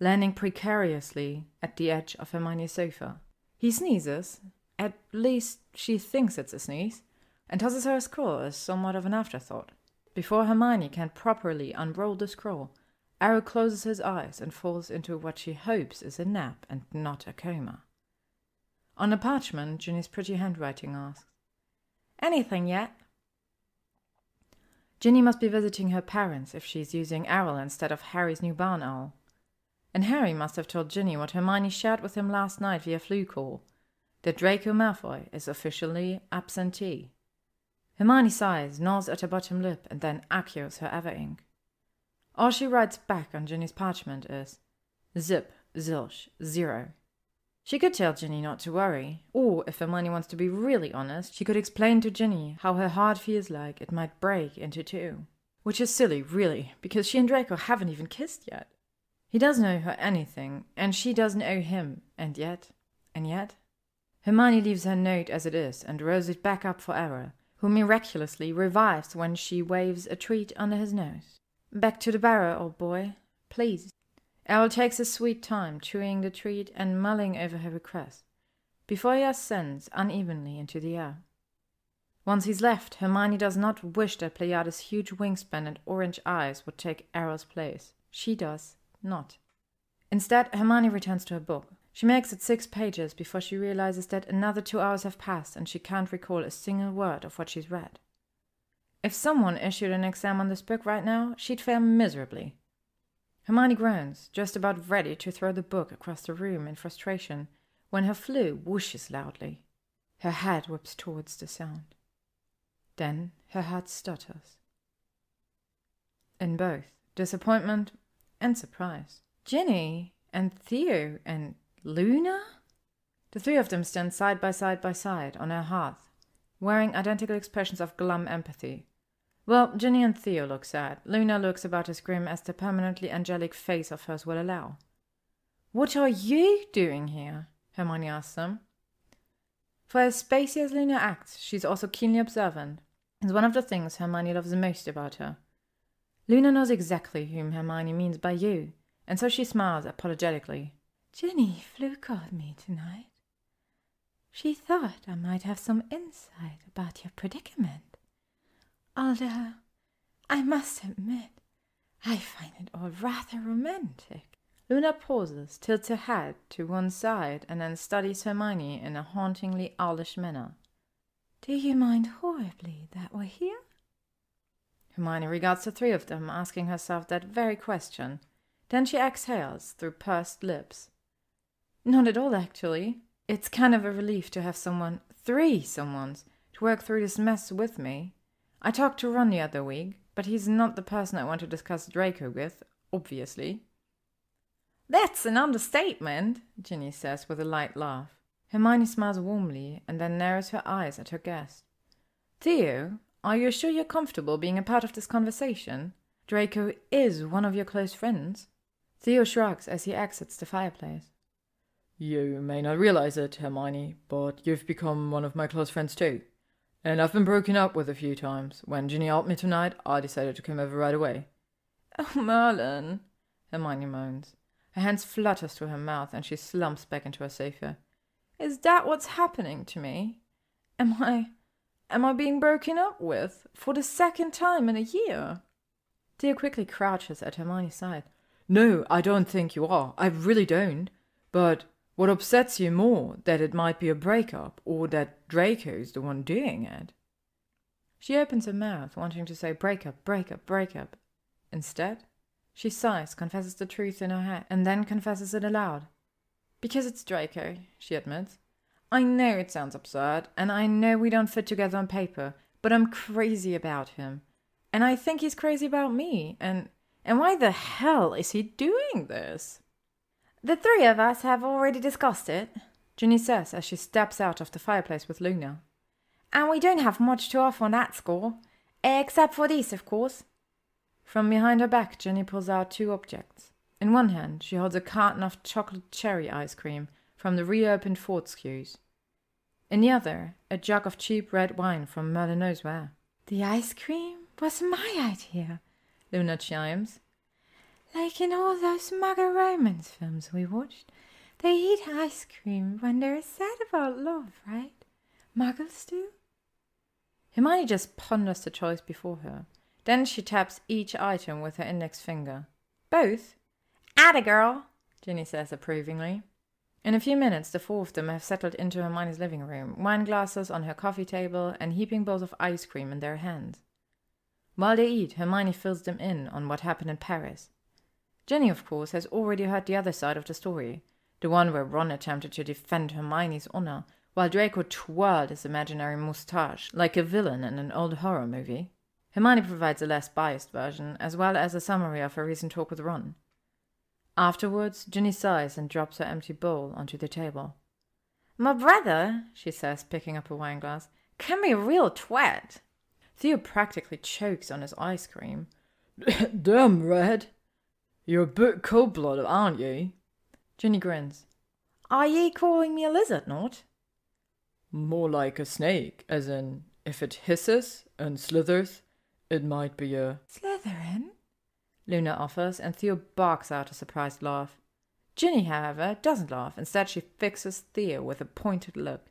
landing precariously at the edge of Hermione's sofa. He sneezes, at least she thinks it's a sneeze, and tosses her a scroll as somewhat of an afterthought. Before Hermione can properly unroll the scroll, Errol closes his eyes and falls into what she hopes is a nap and not a coma. On the parchment, Ginny's pretty handwriting asks, "Anything yet?" Ginny must be visiting her parents if she's using Errol instead of Harry's new barn owl. And Harry must have told Ginny what Hermione shared with him last night via flu call, that Draco Malfoy is officially absentee. Hermione sighs, gnaws at her bottom lip, and then accos her ever-ink. All she writes back on Ginny's parchment is, "Zip, zilch, 0. She could tell Ginny not to worry, or if Hermione wants to be really honest, she could explain to Ginny how her heart feels like it might break into 2. Which is silly, really, because she and Draco haven't even kissed yet. He doesn't owe her anything, and she doesn't owe him, and yet. Hermione leaves her note as it is and rolls it back up for Errol, who miraculously revives when she waves a treat under his nose. "Back to the barrow, old boy, please." Errol takes his sweet time chewing the treat and mulling over her request, before he ascends unevenly into the air. Once he's left, Hermione does not wish that Pleiades' huge wingspan and orange eyes would take Errol's place. She does not. Instead, Hermione returns to her book. She makes it 6 pages before she realizes that another 2 hours have passed and she can't recall a single word of what she's read. If someone issued an exam on this book right now, she'd fail miserably. Hermione groans, just about ready to throw the book across the room in frustration, when her flu whooshes loudly. Her head whips towards the sound. Then her heart stutters. In both disappointment and surprise. Ginny and Theo and Luna? The 3 of them stand side by side on her hearth, wearing identical expressions of glum empathy. Well, Ginny and Theo look sad. Luna looks about as grim as the permanently angelic face of hers will allow. "What are you doing here?" Hermione asks them. For as spacey as Luna acts, she's also keenly observant. It's one of the things Hermione loves the most about her. Luna knows exactly whom Hermione means by you, and so she smiles apologetically. "Ginny flu called me tonight. She thought I might have some insight about your predicament. Although, I must admit, I find it all rather romantic." Luna pauses, tilts her head to one side, and then studies Hermione in a hauntingly owlish manner. "Do you mind horribly that we're here?" Hermione regards the 3 of them, asking herself that very question. Then she exhales through pursed lips. "Not at all, actually. It's kind of a relief to have someone, 3 someones, to work through this mess with me. I talked to Ron the other week, but he's not the person I want to discuss Draco with, obviously." "That's an understatement," Ginny says with a light laugh. Hermione smiles warmly and then narrows her eyes at her guest. "Theo, are you sure you're comfortable being a part of this conversation? Draco is one of your close friends." Theo shrugs as he exits the fireplace. "You may not realize it, Hermione, but you've become one of my close friends too. And I've been broken up with a few times. When Ginny helped me tonight, I decided to come over right away." "Oh, Merlin," Hermione moans. Her hands flutter to her mouth and she slumps back into her sofa. "Is that what's happening to me? Am I being broken up with for the 2nd time in a year?" Theo quickly crouches at Hermione's side. "No, I don't think you are. I really don't. But what upsets you more, that it might be a breakup, or that Draco's the one doing it?" She opens her mouth, wanting to say break up, break up, break up. Instead, she sighs, confesses the truth in her head, and then confesses it aloud. Because it's Draco, she admits. I know it sounds absurd, and I know we don't fit together on paper, but I'm crazy about him. And I think he's crazy about me, and why the hell is he doing this? The three of us have already discussed it, Ginny says as she steps out of the fireplace with Luna. And we don't have much to offer on that score, except for these, of course. From behind her back, Ginny pulls out two objects. In one hand, she holds a carton of chocolate cherry ice cream from the reopened Fortescue's. In the other, a jug of cheap red wine from Merlin knows where. The ice cream was my idea, Luna chimes. Like in all those mugger romance films we watched, they eat ice cream when they're sad about love, right? Muggles do? Hermione just ponders the choice before her. Then she taps each item with her index finger. Both? Atta girl, Ginny says approvingly. In a few minutes, the four of them have settled into Hermione's living room, wine glasses on her coffee table and heaping bowls of ice cream in their hands. While they eat, Hermione fills them in on what happened in Paris. Ginny, of course, has already heard the other side of the story, the one where Ron attempted to defend Hermione's honor, while Draco twirled his imaginary moustache like a villain in an old horror movie. Hermione provides a less biased version, as well as a summary of her recent talk with Ron. Afterwards, Ginny sighs and drops her empty bowl onto the table. My brother, she says, picking up a wine glass, can be a real twat. Theo practically chokes on his ice cream. Damn, Red. You're a bit cold-blooded, aren't you? Ginny grins. Are ye calling me a lizard, not? More like a snake, as in, if it hisses and slithers, it might be a... Slytherin? Luna offers, and Theo barks out a surprised laugh. Ginny, however, doesn't laugh. Instead, she fixes Theo with a pointed look.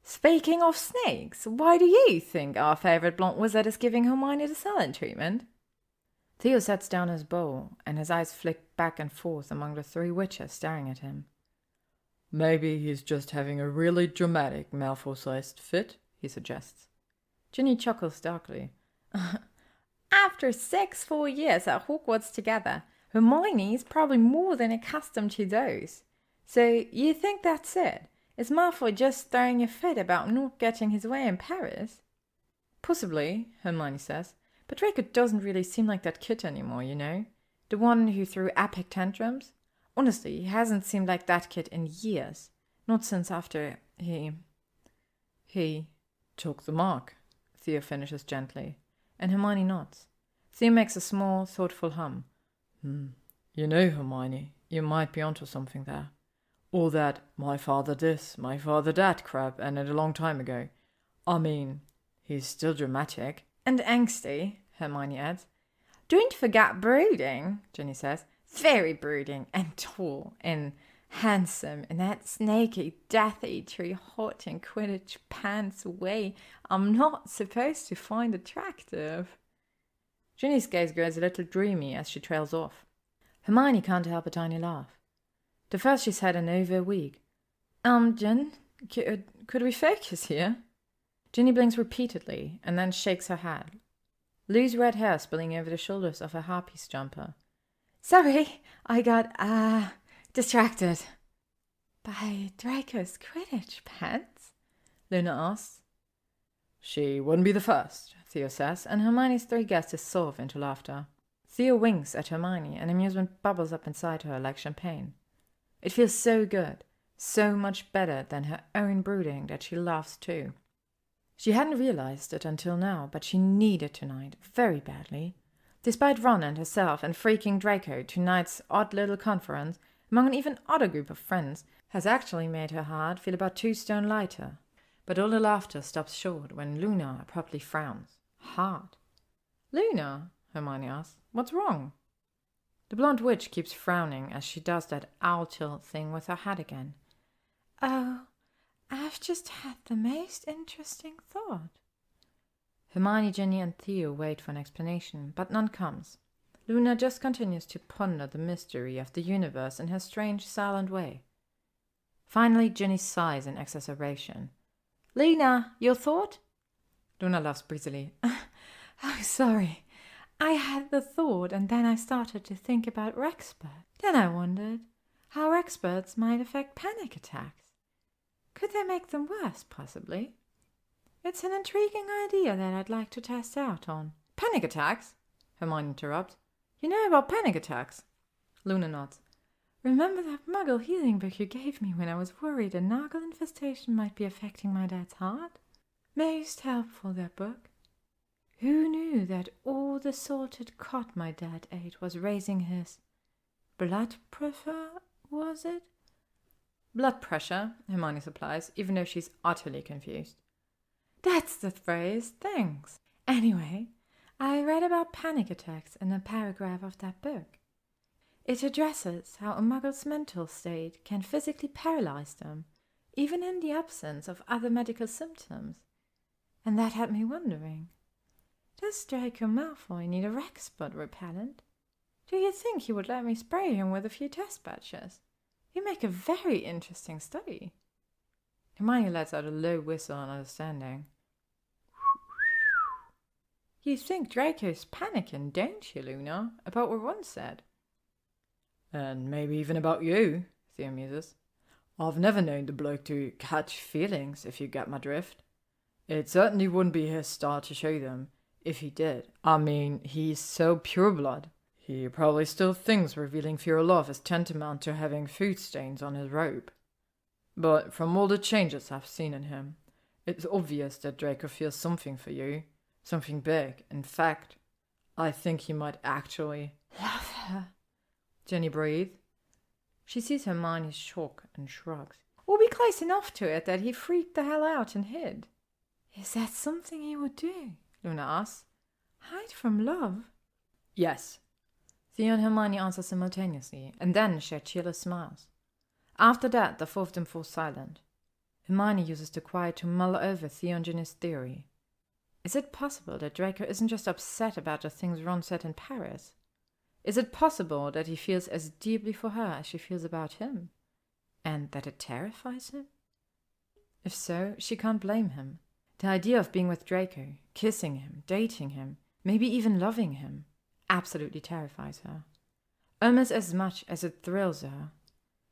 Speaking of snakes, why do you think our favourite blonde wizard is giving Hermione the silent treatment? Theo sets down his bowl, and his eyes flick back and forth among the three witches staring at him. Maybe he's just having a really dramatic Malfoy-sized fit, he suggests. Ginny chuckles darkly. After 6 full years at Hogwarts together, Hermione's probably more than accustomed to those. So you think that's it? Is Malfoy just throwing a fit about not getting his way in Paris? Possibly, Hermione says. But Draco doesn't really seem like that kid anymore, you know? The one who threw epic tantrums? Honestly, he hasn't seemed like that kid in years. Not since after he took the mark, Theo finishes gently, and Hermione nods. Theo makes a small, thoughtful hum. You know, Hermione, you might be onto something there. All that my father this, my father that crap ended a long time ago. I mean, he's still dramatic. And angsty, Hermione adds. Don't forget brooding, Ginny says. Very brooding and tall and handsome in that snaky, death-eatery, hot and Quidditch pants way I'm not supposed to find attractive. Ginny's gaze grows a little dreamy as she trails off. Hermione can't help a tiny laugh. The first she's had in over a week. Gin, could we focus here? Ginny blinks repeatedly and then shakes her head. Loose red hair spilling over the shoulders of her harpies jumper. Sorry, I got, distracted. By Draco's Quidditch pants? Luna asks. She wouldn't be the first, Theo says, and Hermione's three guests dissolve into laughter. Theo winks at Hermione, and amusement bubbles up inside her like champagne. It feels so good, so much better than her own brooding that she laughs too. She hadn't realized it until now, but she needed tonight very badly. Despite Ron and herself and freaking Draco, tonight's odd little conference, among an even odder group of friends, has actually made her heart feel about 2 stone lighter. But all the laughter stops short when Luna abruptly frowns. Hard. Luna, Hermione asks, what's wrong? The blonde witch keeps frowning as she does that owl tilt thing with her head again. Oh, I've just had the most interesting thought. Hermione, Ginny and Theo wait for an explanation, but none comes. Luna just continues to ponder the mystery of the universe in her strange, silent way. Finally, Ginny sighs in exacerbation. Luna, your thought? Luna laughs breezily. Oh, sorry. I had the thought, and then I started to think about Rexpert. Then I wondered how Rexperts might affect panic attacks. Could they make them worse, possibly? It's an intriguing idea that I'd like to test out on. Panic attacks? Hermione interrupts. You know about panic attacks? Luna nods. Remember that Muggle healing book you gave me when I was worried a Noggle infestation might be affecting my dad's heart? Most helpful, that book. Who knew that all the salted cod my dad ate was raising his blood pressure, was it? Blood pressure, Hermione supplies, even though she's utterly confused. That's the phrase, thanks. Anyway, I read about panic attacks in a paragraph of that book. It addresses how a Muggle's mental state can physically paralyze them, even in the absence of other medical symptoms. And that had me wondering, does Draco Malfoy need a Rexpert repellent? Do you think he would let me spray him with a few test batches? You make a very interesting study. Hermione lets out a low whistle in understanding. You think Draco's panicking, don't you, Luna, about what Ron said? And maybe even about you, Theo muses. I've never known the bloke to catch feelings, if you get my drift. It certainly wouldn't be his style to show them, if he did. I mean, he's so pureblood. He probably still thinks revealing fear or love is tantamount to having food stains on his robe. But from all the changes I've seen in him, it's obvious that Draco feels something for you. Something big. In fact, I think he might actually love her. Jenny breathed. She sees Hermione's shock and shrugs. Or be close enough to it that he freaked the hell out and hid. Is that something he would do? Luna asks. Hide from love? Yes. Theo and Hermione answer simultaneously, and then share cheerless smiles. After that, the four of them fall silent. Hermione uses the quiet to mull over Theo and Ginny's theory. Is it possible that Draco isn't just upset about the things Ron said in Paris? Is it possible that he feels as deeply for her as she feels about him? And that it terrifies him? If so, she can't blame him. The idea of being with Draco, kissing him, dating him, maybe even loving him, absolutely terrifies her. Almost as much as it thrills her.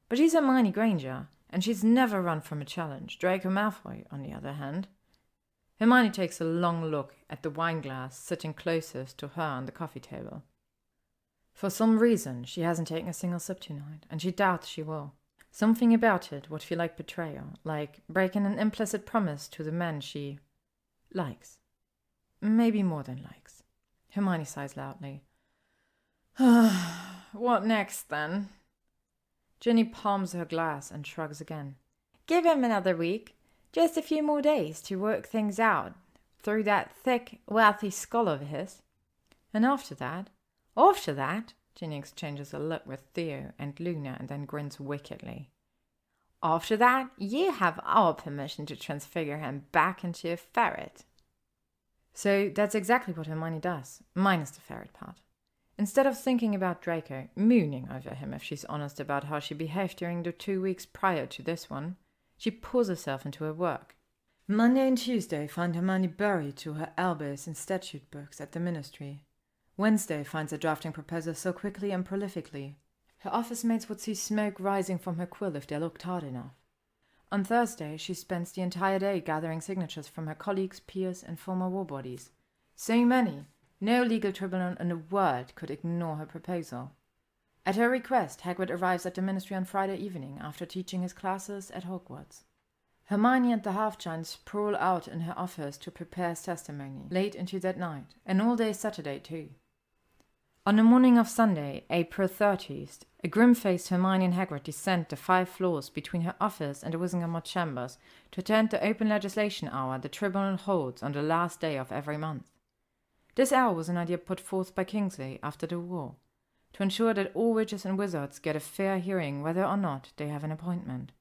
But she's Hermione Granger, and she's never run from a challenge. Draco Malfoy, on the other hand. Hermione takes a long look at the wine glass sitting closest to her on the coffee table. For some reason, she hasn't taken a single sip tonight, and she doubts she will. Something about it would feel like betrayal, like breaking an implicit promise to the man she likes. Maybe more than likes. Hermione sighs loudly. What next, then? Ginny palms her glass and shrugs again. Give him another week. Just a few more days to work things out through that thick, wealthy skull of his. And after that, Ginny exchanges a look with Theo and Luna and then grins wickedly. After that, you have our permission to transfigure him back into a ferret. So that's exactly what Hermione does, minus the ferret part. Instead of thinking about Draco, mooning over him if she's honest about how she behaved during the 2 weeks prior to this one, she pours herself into her work. Monday and Tuesday find Hermione buried to her elbows in statute books at the ministry. Wednesday finds her drafting proposals so quickly and prolifically. Her office mates would see smoke rising from her quill if they looked hard enough. On Thursday, she spends the entire day gathering signatures from her colleagues, peers, and former war bodies. So many, no legal tribunal in the world could ignore her proposal. At her request, Hagrid arrives at the ministry on Friday evening after teaching his classes at Hogwarts. Hermione and the half-giant sprawl out in her office to prepare his testimony, late into that night, and all day Saturday too. On the morning of Sunday, April 30th, a grim-faced Hermione and Hagrid descend the 5 floors between her office and the Wizengamot chambers to attend the open legislation hour the tribunal holds on the last day of every month. This hour was an idea put forth by Kingsley after the war, to ensure that all witches and wizards get a fair hearing whether or not they have an appointment.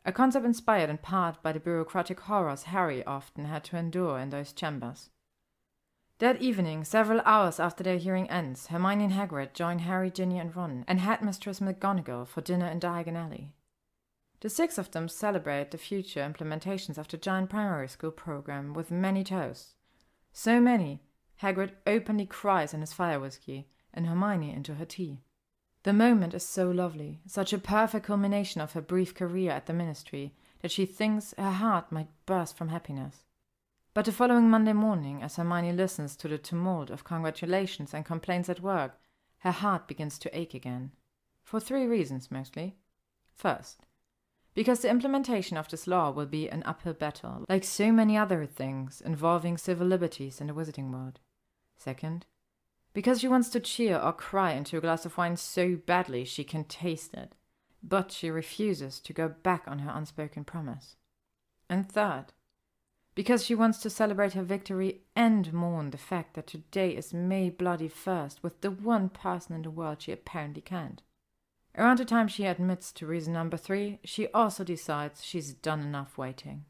A concept inspired in part by the bureaucratic horrors Harry often had to endure in those chambers. That evening, several hours after their hearing ends, Hermione and Hagrid join Harry, Ginny and Ron and Headmistress McGonagall for dinner in Diagon Alley. The 6 of them celebrate the future implementations of the giant primary school program with many toasts. So many, Hagrid openly cries in his fire whiskey and Hermione into her tea. The moment is so lovely, such a perfect culmination of her brief career at the Ministry, that she thinks her heart might burst from happiness. But the following Monday morning, as Hermione listens to the tumult of congratulations and complaints at work, her heart begins to ache again. For 3 reasons, mostly. First, because the implementation of this law will be an uphill battle, like so many other things involving civil liberties in the wizarding world. Second, because she wants to cheer or cry into a glass of wine so badly she can taste it, but she refuses to go back on her unspoken promise. And third, because she wants to celebrate her victory and mourn the fact that today is May bloody 1st with the one person in the world she apparently can't. Around the time she admits to reason number 3, she also decides she's done enough waiting.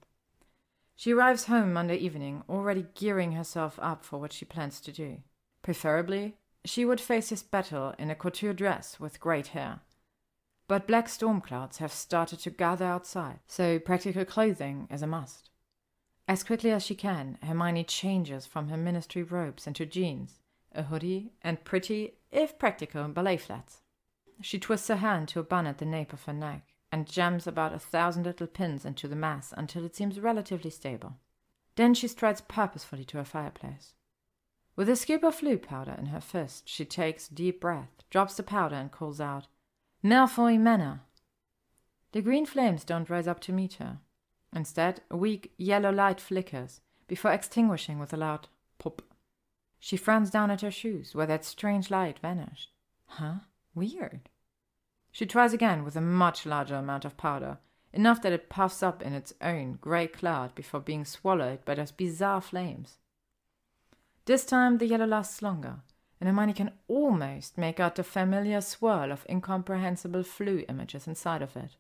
She arrives home Monday evening, already gearing herself up for what she plans to do. Preferably, she would face this battle in a couture dress with great hair. But black storm clouds have started to gather outside, so practical clothing is a must. As quickly as she can, Hermione changes from her ministry robes into jeans, a hoodie, and pretty, if practical, ballet flats. She twists her hair into a bun at the nape of her neck and jams about 1,000 little pins into the mass until it seems relatively stable. Then she strides purposefully to her fireplace. With a scoop of Floo powder in her fist, she takes a deep breath, drops the powder and calls out, "Malfoy Manor!" The green flames don't rise up to meet her. Instead, a weak yellow light flickers before extinguishing with a loud pop. She frowns down at her shoes, where that strange light vanished. Huh? Weird. She tries again with a much larger amount of powder, enough that it puffs up in its own grey cloud before being swallowed by those bizarre flames. This time the yellow lasts longer, and Hermione can almost make out the familiar swirl of incomprehensible Floo images inside of it.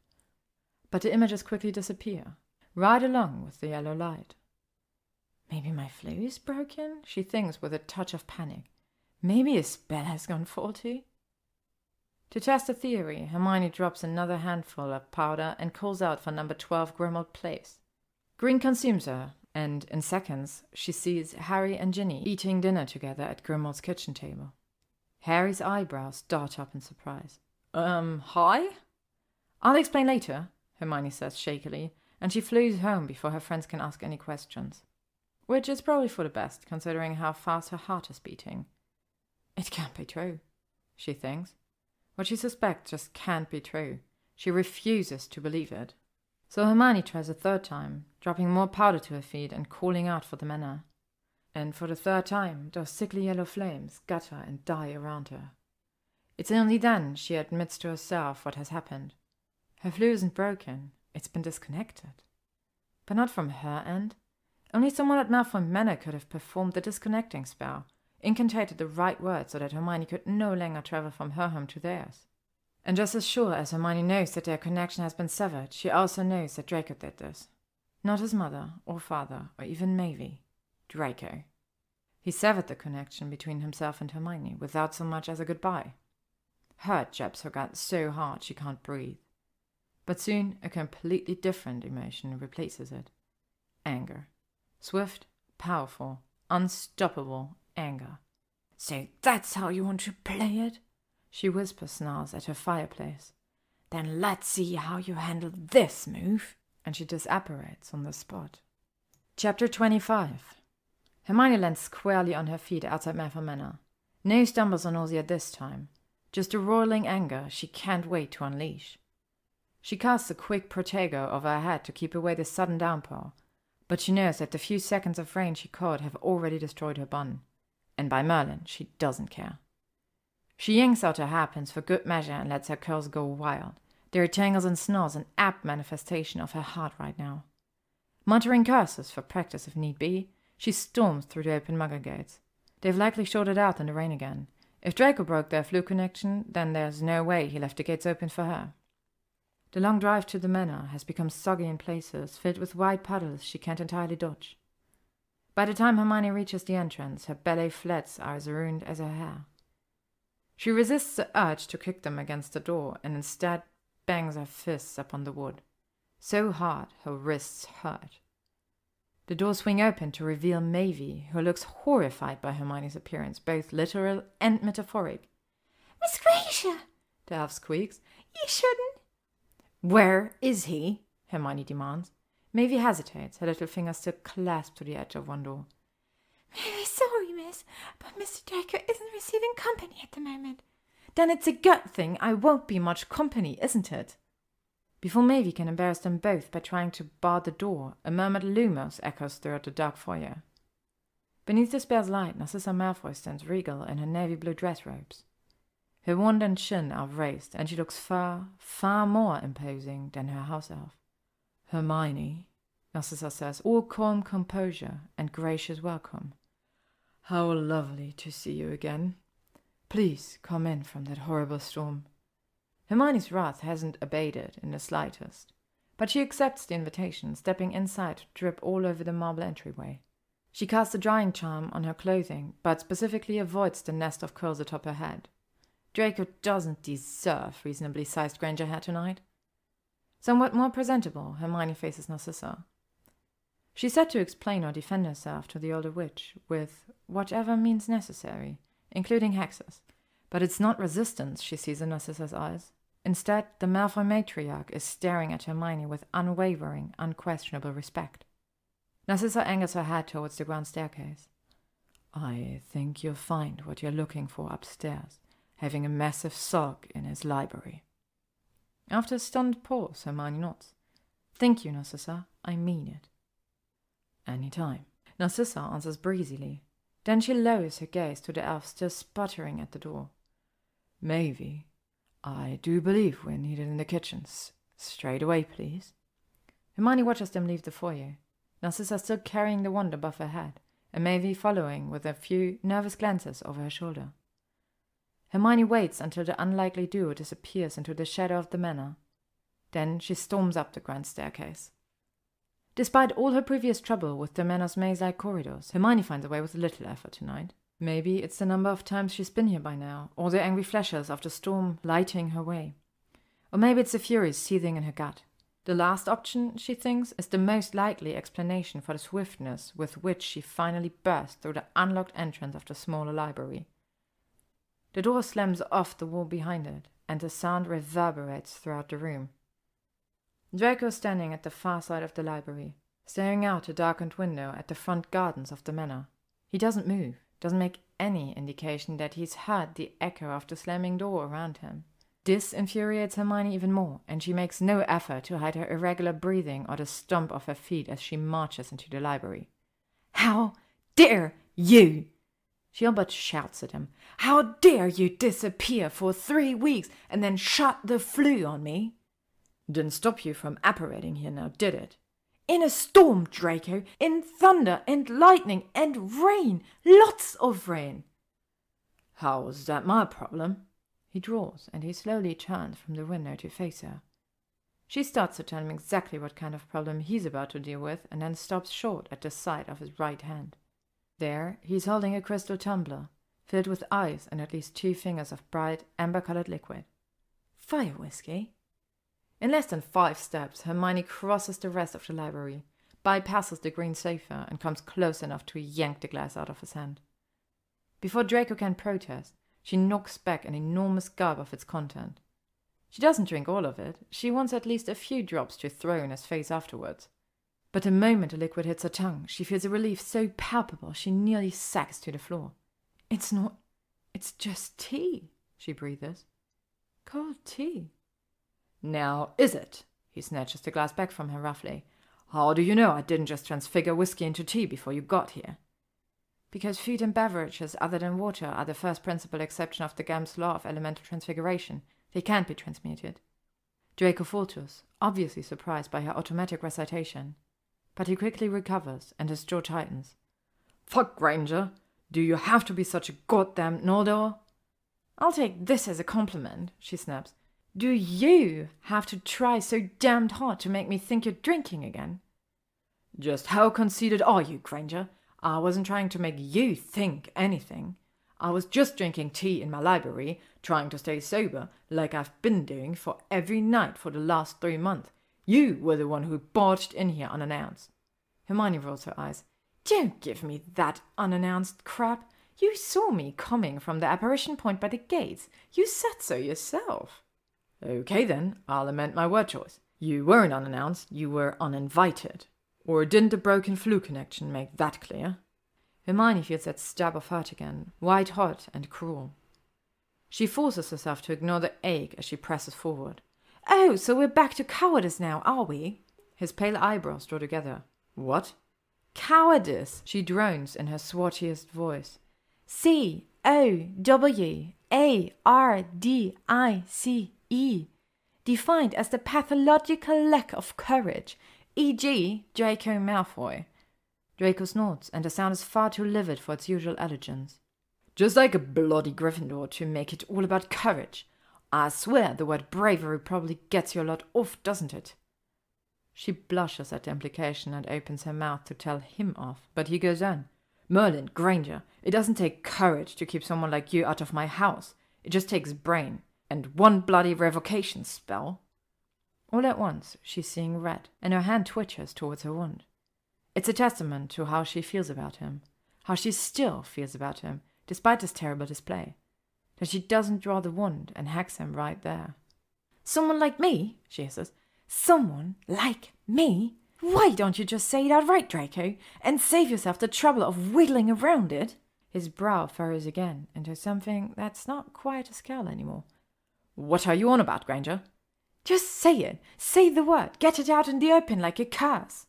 But the images quickly disappear, right along with the yellow light. Maybe my Floo is broken, she thinks with a touch of panic. Maybe a spell has gone faulty. To test the theory, Hermione drops another handful of powder and calls out for number 12 Grimmauld Place. Green consumes her, and in seconds she sees Harry and Ginny eating dinner together at Grimmaud's kitchen table. Harry's eyebrows dart up in surprise. Hi? I'll explain later, Hermione says shakily, and she flees home before her friends can ask any questions. Which is probably for the best, considering how fast her heart is beating. It can't be true, she thinks. What she suspects just can't be true. She refuses to believe it. So Hermione tries a 3rd time, dropping more powder to her feet and calling out for the manor. And for the 3rd time, those sickly yellow flames gutter and die around her. It's only then she admits to herself what has happened. Her Floo isn't broken, it's been disconnected. But not from her end. Only someone at Malfoy Manor could have performed the disconnecting spell, incantated the right words so that Hermione could no longer travel from her home to theirs. And just as sure as Hermione knows that their connection has been severed, she also knows that Draco did this. Not his mother, or father, or even Mavie. Draco. He severed the connection between himself and Hermione without so much as a goodbye. Hurt jabs her gut so hard she can't breathe. But soon a completely different emotion replaces it. Anger. Swift, powerful, unstoppable anger. "So that's how you want to play it?" she whisper-snarls at her fireplace. "Then let's see how you handle this move." And she disapparates on the spot. Chapter 25. Hermione lands squarely on her feet outside Malfoy Manor. No stumbles or nausea this time. Just a roiling anger she can't wait to unleash. She casts a quick protego over her head to keep away the sudden downpour, but she knows that the few seconds of rain she caught have already destroyed her bun. And by Merlin, she doesn't care. She yanks out her hairpins for good measure and lets her curls go wild. There are tangles and snarls, an apt manifestation of her heart right now. Muttering curses for practice if need be, she storms through the open muggle gates. They've likely shorted out in the rain again. If Draco broke their Floo connection, then there's no way he left the gates open for her. The long drive to the manor has become soggy in places, filled with wide puddles she can't entirely dodge. By the time Hermione reaches the entrance, her ballet flats are as ruined as her hair. She resists the urge to kick them against the door and instead bangs her fists upon the wood. so hard her wrists hurt. The doors swing open to reveal Mavie, who looks horrified by Hermione's appearance, both literal and metaphoric. Miss Granger, the elf squeaks. you shouldn't. Where is he? Hermione demands. Mavie hesitates, her little finger still clasped to the edge of one door. Very sorry, miss, but Mr. Draco isn't receiving company at the moment. Then it's a good thing I won't be much company, isn't it? Before Mavie can embarrass them both by trying to bar the door, a murmured lumos echoes throughout the dark foyer. Beneath the spell's light, Narcissa Malfoy stands regal in her navy blue dress robes. Her wand and chin are raised, and she looks far, far more imposing than her house elf. Hermione, Narcissa says, all calm composure and gracious welcome. How lovely to see you again. Please come in from that horrible storm. Hermione's wrath hasn't abated in the slightest, but she accepts the invitation, stepping inside to drip all over the marble entryway. She casts a drying charm on her clothing, but specifically avoids the nest of curls atop her head. Draco doesn't deserve reasonably sized Granger hair tonight. Somewhat more presentable, Hermione faces Narcissa. She's set to explain or defend herself to the older witch, with whatever means necessary, including hexes. But it's not resistance she sees in Narcissa's eyes. Instead, the Malfoy matriarch is staring at Hermione with unwavering, unquestionable respect. Narcissa angles her head towards the grand staircase. I think you'll find what you're looking for upstairs, having a massive sulk in his library. After a stunned pause, Hermione nods. Thank you, Narcissa. I mean it. Any time. Narcissa answers breezily. Then she lowers her gaze to the elf still sputtering at the door. Mavie, I do believe we're needed in the kitchens. Straight away, please. Hermione watches them leave the foyer, Narcissa still carrying the wand above her head, and Mavie following with a few nervous glances over her shoulder. Hermione waits until the unlikely duo disappears into the shadow of the manor. Then she storms up the grand staircase. Despite all her previous trouble with the manor's maze-like corridors, Hermione finds a way with little effort tonight. Maybe it's the number of times she's been here by now, or the angry flashes of the storm lighting her way. Or maybe it's the furies seething in her gut. The last option, she thinks, is the most likely explanation for the swiftness with which she finally burst through the unlocked entrance of the smaller library. The door slams off the wall behind it, and the sound reverberates throughout the room. Draco is standing at the far side of the library, staring out a darkened window at the front gardens of the manor. He doesn't move, doesn't make any indication that he's heard the echo of the slamming door around him. This infuriates Hermione even more, and she makes no effort to hide her irregular breathing or the stomp of her feet as she marches into the library. How dare you! She all but shouts at him. How dare you disappear for 3 weeks and then shut the flu on me? Didn't stop you from apparating here now, did it? In a storm, Draco, in thunder and lightning and rain, lots of rain. How's that my problem? He draws, and he slowly turns from the window to face her. She starts to tell him exactly what kind of problem he's about to deal with, and then stops short at the sight of his right hand. There, he's holding a crystal tumbler, filled with ice and at least 2 fingers of bright, amber-colored liquid. Fire whiskey? In less than 5 steps, Hermione crosses the rest of the library, bypasses the green sofa, and comes close enough to yank the glass out of his hand. Before Draco can protest, she knocks back an enormous gulp of its content. She doesn't drink all of it. She wants at least a few drops to throw in his face afterwards. But the moment the liquid hits her tongue, she feels a relief so palpable she nearly sags to the floor. It's just tea, she breathes. Cold tea. Now, is it? He snatches the glass back from her roughly. How do you know I didn't just transfigure whiskey into tea before you got here? Because food and beverages other than water are the first principal exception of the Gamp's law of elemental transfiguration. They can't be transmuted. Draco falters, obviously surprised by her automatic recitation. But he quickly recovers, and his jaw tightens. Fuck, Granger! Do you have to be such a goddamn Noldor? I'll take this as a compliment, she snaps. Do you have to try so damned hard to make me think you're drinking again? Just how conceited are you, Granger? I wasn't trying to make you think anything. I was just drinking tea in my library, trying to stay sober, like I've been doing for every night for the last 3 months. You were the one who barged in here unannounced. Hermione rolls her eyes. Don't give me that unannounced crap. You saw me coming from the apparition point by the gates. You said so yourself. Okay then, I'll amend my word choice. You weren't unannounced, you were uninvited. Or didn't the broken flu connection make that clear? Hermione feels that stab of hurt again, white hot and cruel. She forces herself to ignore the ache as she presses forward. Oh, so we're back to cowardice now, are we? His pale eyebrows draw together. What? Cowardice, she drones in her swartiest voice. C-O-W-A-R-D-I-C-E. Defined as the pathological lack of courage, e.g. Draco Malfoy. Draco snorts, and the sound is far too livid for its usual elegance. Just like a bloody Gryffindor to make it all about courage. I swear the word bravery probably gets you a lot off, doesn't it? She blushes at the implication and opens her mouth to tell him off, but he goes on. Merlin, Granger, it doesn't take courage to keep someone like you out of my house. It just takes brain. And one bloody revocation spell. All at once, she's seeing red, and her hand twitches towards her wound. It's a testament to how she feels about him, how she still feels about him, despite this terrible display, that she doesn't draw the wound and hacks him right there. Someone like me, she hisses. Someone like me? Why don't you just say it outright, Draco, and save yourself the trouble of wiggling around it? His brow furrows again into something that's not quite a scowl anymore. What are you on about, Granger? Just say it. Say the word. Get it out in the open like a curse.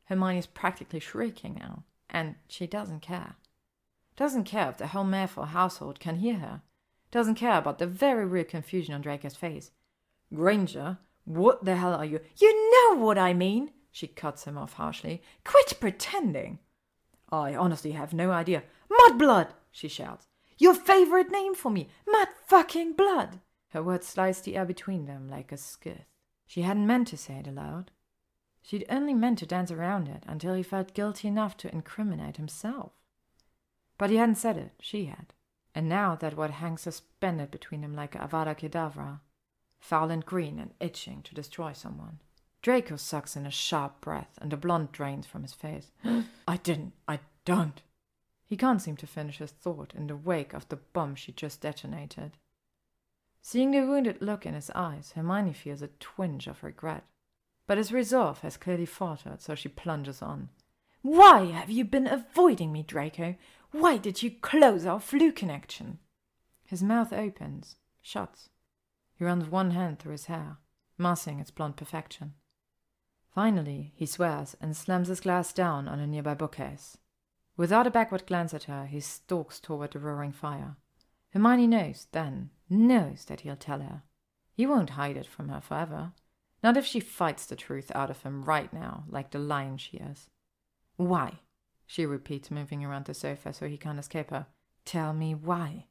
Hermione's practically shrieking now, and she doesn't care. Doesn't care if the whole Malfoy household can hear her. Doesn't care about the very real confusion on Draco's face. Granger, what the hell are you? You know what I mean, she cuts him off harshly. Quit pretending. I honestly have no idea. Mudblood, she shouts. Your favorite name for me. Mud fucking blood. Her words slice the air between them like a skiff. She hadn't meant to say it aloud. She'd only meant to dance around it until he felt guilty enough to incriminate himself. But he hadn't said it, she had. And now that word hangs suspended between them like Avada Kedavra, foul and green and itching to destroy someone. Draco sucks in a sharp breath, and the blonde drains from his face. I don't. He can't seem to finish his thought in the wake of the bomb she just detonated. Seeing the wounded look in his eyes, Hermione feels a twinge of regret. But his resolve has clearly faltered, so she plunges on. Why have you been avoiding me, Draco? Why did you close our flu connection? His mouth opens, shuts. He runs one hand through his hair, massing its blonde perfection. Finally, he swears and slams his glass down on a nearby bookcase. Without a backward glance at her, he stalks toward the roaring fire. Hermione knows that he'll tell her. He won't hide it from her forever. Not if she fights the truth out of him right now, like the lion she is. Why? She repeats, moving around the sofa so he can't escape her. Tell me why.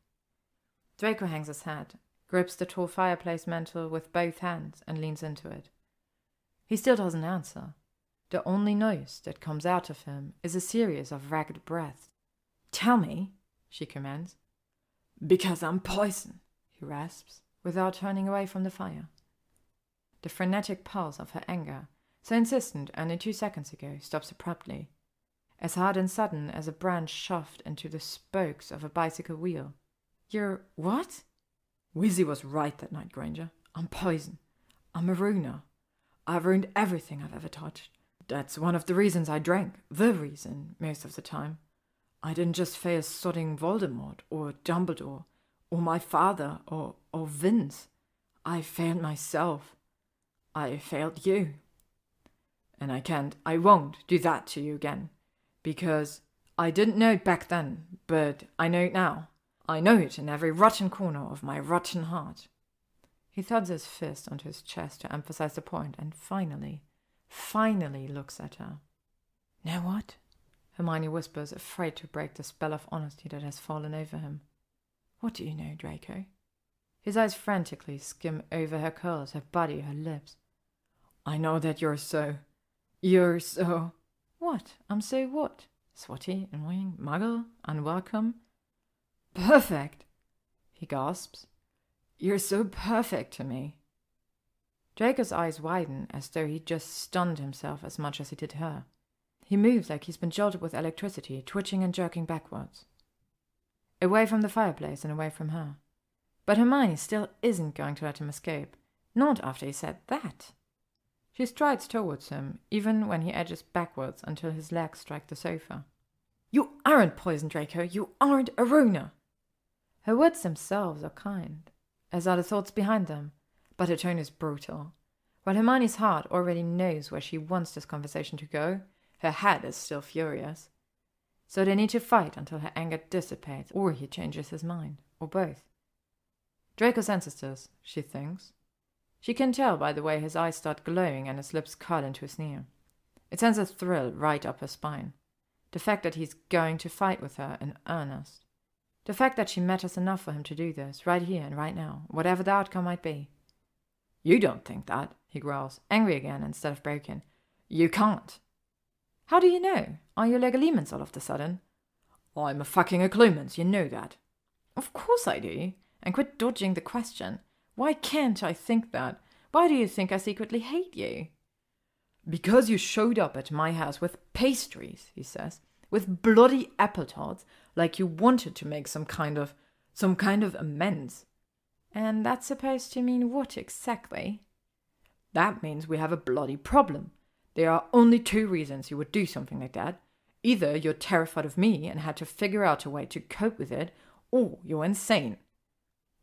Draco hangs his head, grips the tall fireplace mantel with both hands, and leans into it. He still doesn't answer. The only noise that comes out of him is a series of ragged breaths. Tell me, she commands. Because I'm poison, he rasps, without turning away from the fire. The frenetic pulse of her anger, so insistent only 2 seconds ago, stops abruptly, as hard and sudden as a branch shoved into the spokes of a bicycle wheel. You're what? Weasley was right that night, Granger. I'm poison. I'm a ruiner. I've ruined everything I've ever touched. That's one of the reasons I drank. The reason, most of the time. I didn't just fail sodding Voldemort, or Dumbledore, or my father, or Vince. I failed myself. I failed you. And I won't do that to you again. Because I didn't know it back then, but I know it now. I know it in every rotten corner of my rotten heart. He thuds his fist onto his chest to emphasize the point, and finally looks at her. Now what? Hermione whispers, afraid to break the spell of honesty that has fallen over him. What do you know, Draco? His eyes frantically skim over her curls, her body, her lips. I know that you're so... What? I'm so what? Swotty, annoying, muggle, unwelcome? Perfect, he gasps. You're so perfect to me. Draco's eyes widen as though he just stunned himself as much as he did her. He moves like he's been jolted with electricity, twitching and jerking backwards. Away from the fireplace and away from her. But Hermione still isn't going to let him escape. Not after he said that. She strides towards him, even when he edges backwards until his legs strike the sofa. "You aren't poisoned, Draco. You aren't a ruiner." Her words themselves are kind, as are the thoughts behind them, but her tone is brutal. While Hermione's heart already knows where she wants this conversation to go, her head is still furious. So they need to fight until her anger dissipates, or he changes his mind, or both. Draco senses this, she thinks. She can tell by the way his eyes start glowing and his lips curl into a sneer. It sends a thrill right up her spine. The fact that he's going to fight with her in earnest. The fact that she matters enough for him to do this, right here and right now, whatever the outcome might be. "You don't think that," he growls, angry again instead of broken. "You can't." "How do you know? Are you Legolemons all of a sudden?" "I'm a fucking Occlumens, you know that." "Of course I do. And quit dodging the question. Why can't I think that? Why do you think I secretly hate you?" "Because you showed up at my house with pastries," he says, "with bloody apple tarts, like you wanted to make some kind of amends." "And that's supposed to mean what exactly?" "That means we have a bloody problem. There are only two reasons you would do something like that. Either you're terrified of me and had to figure out a way to cope with it, or you're insane."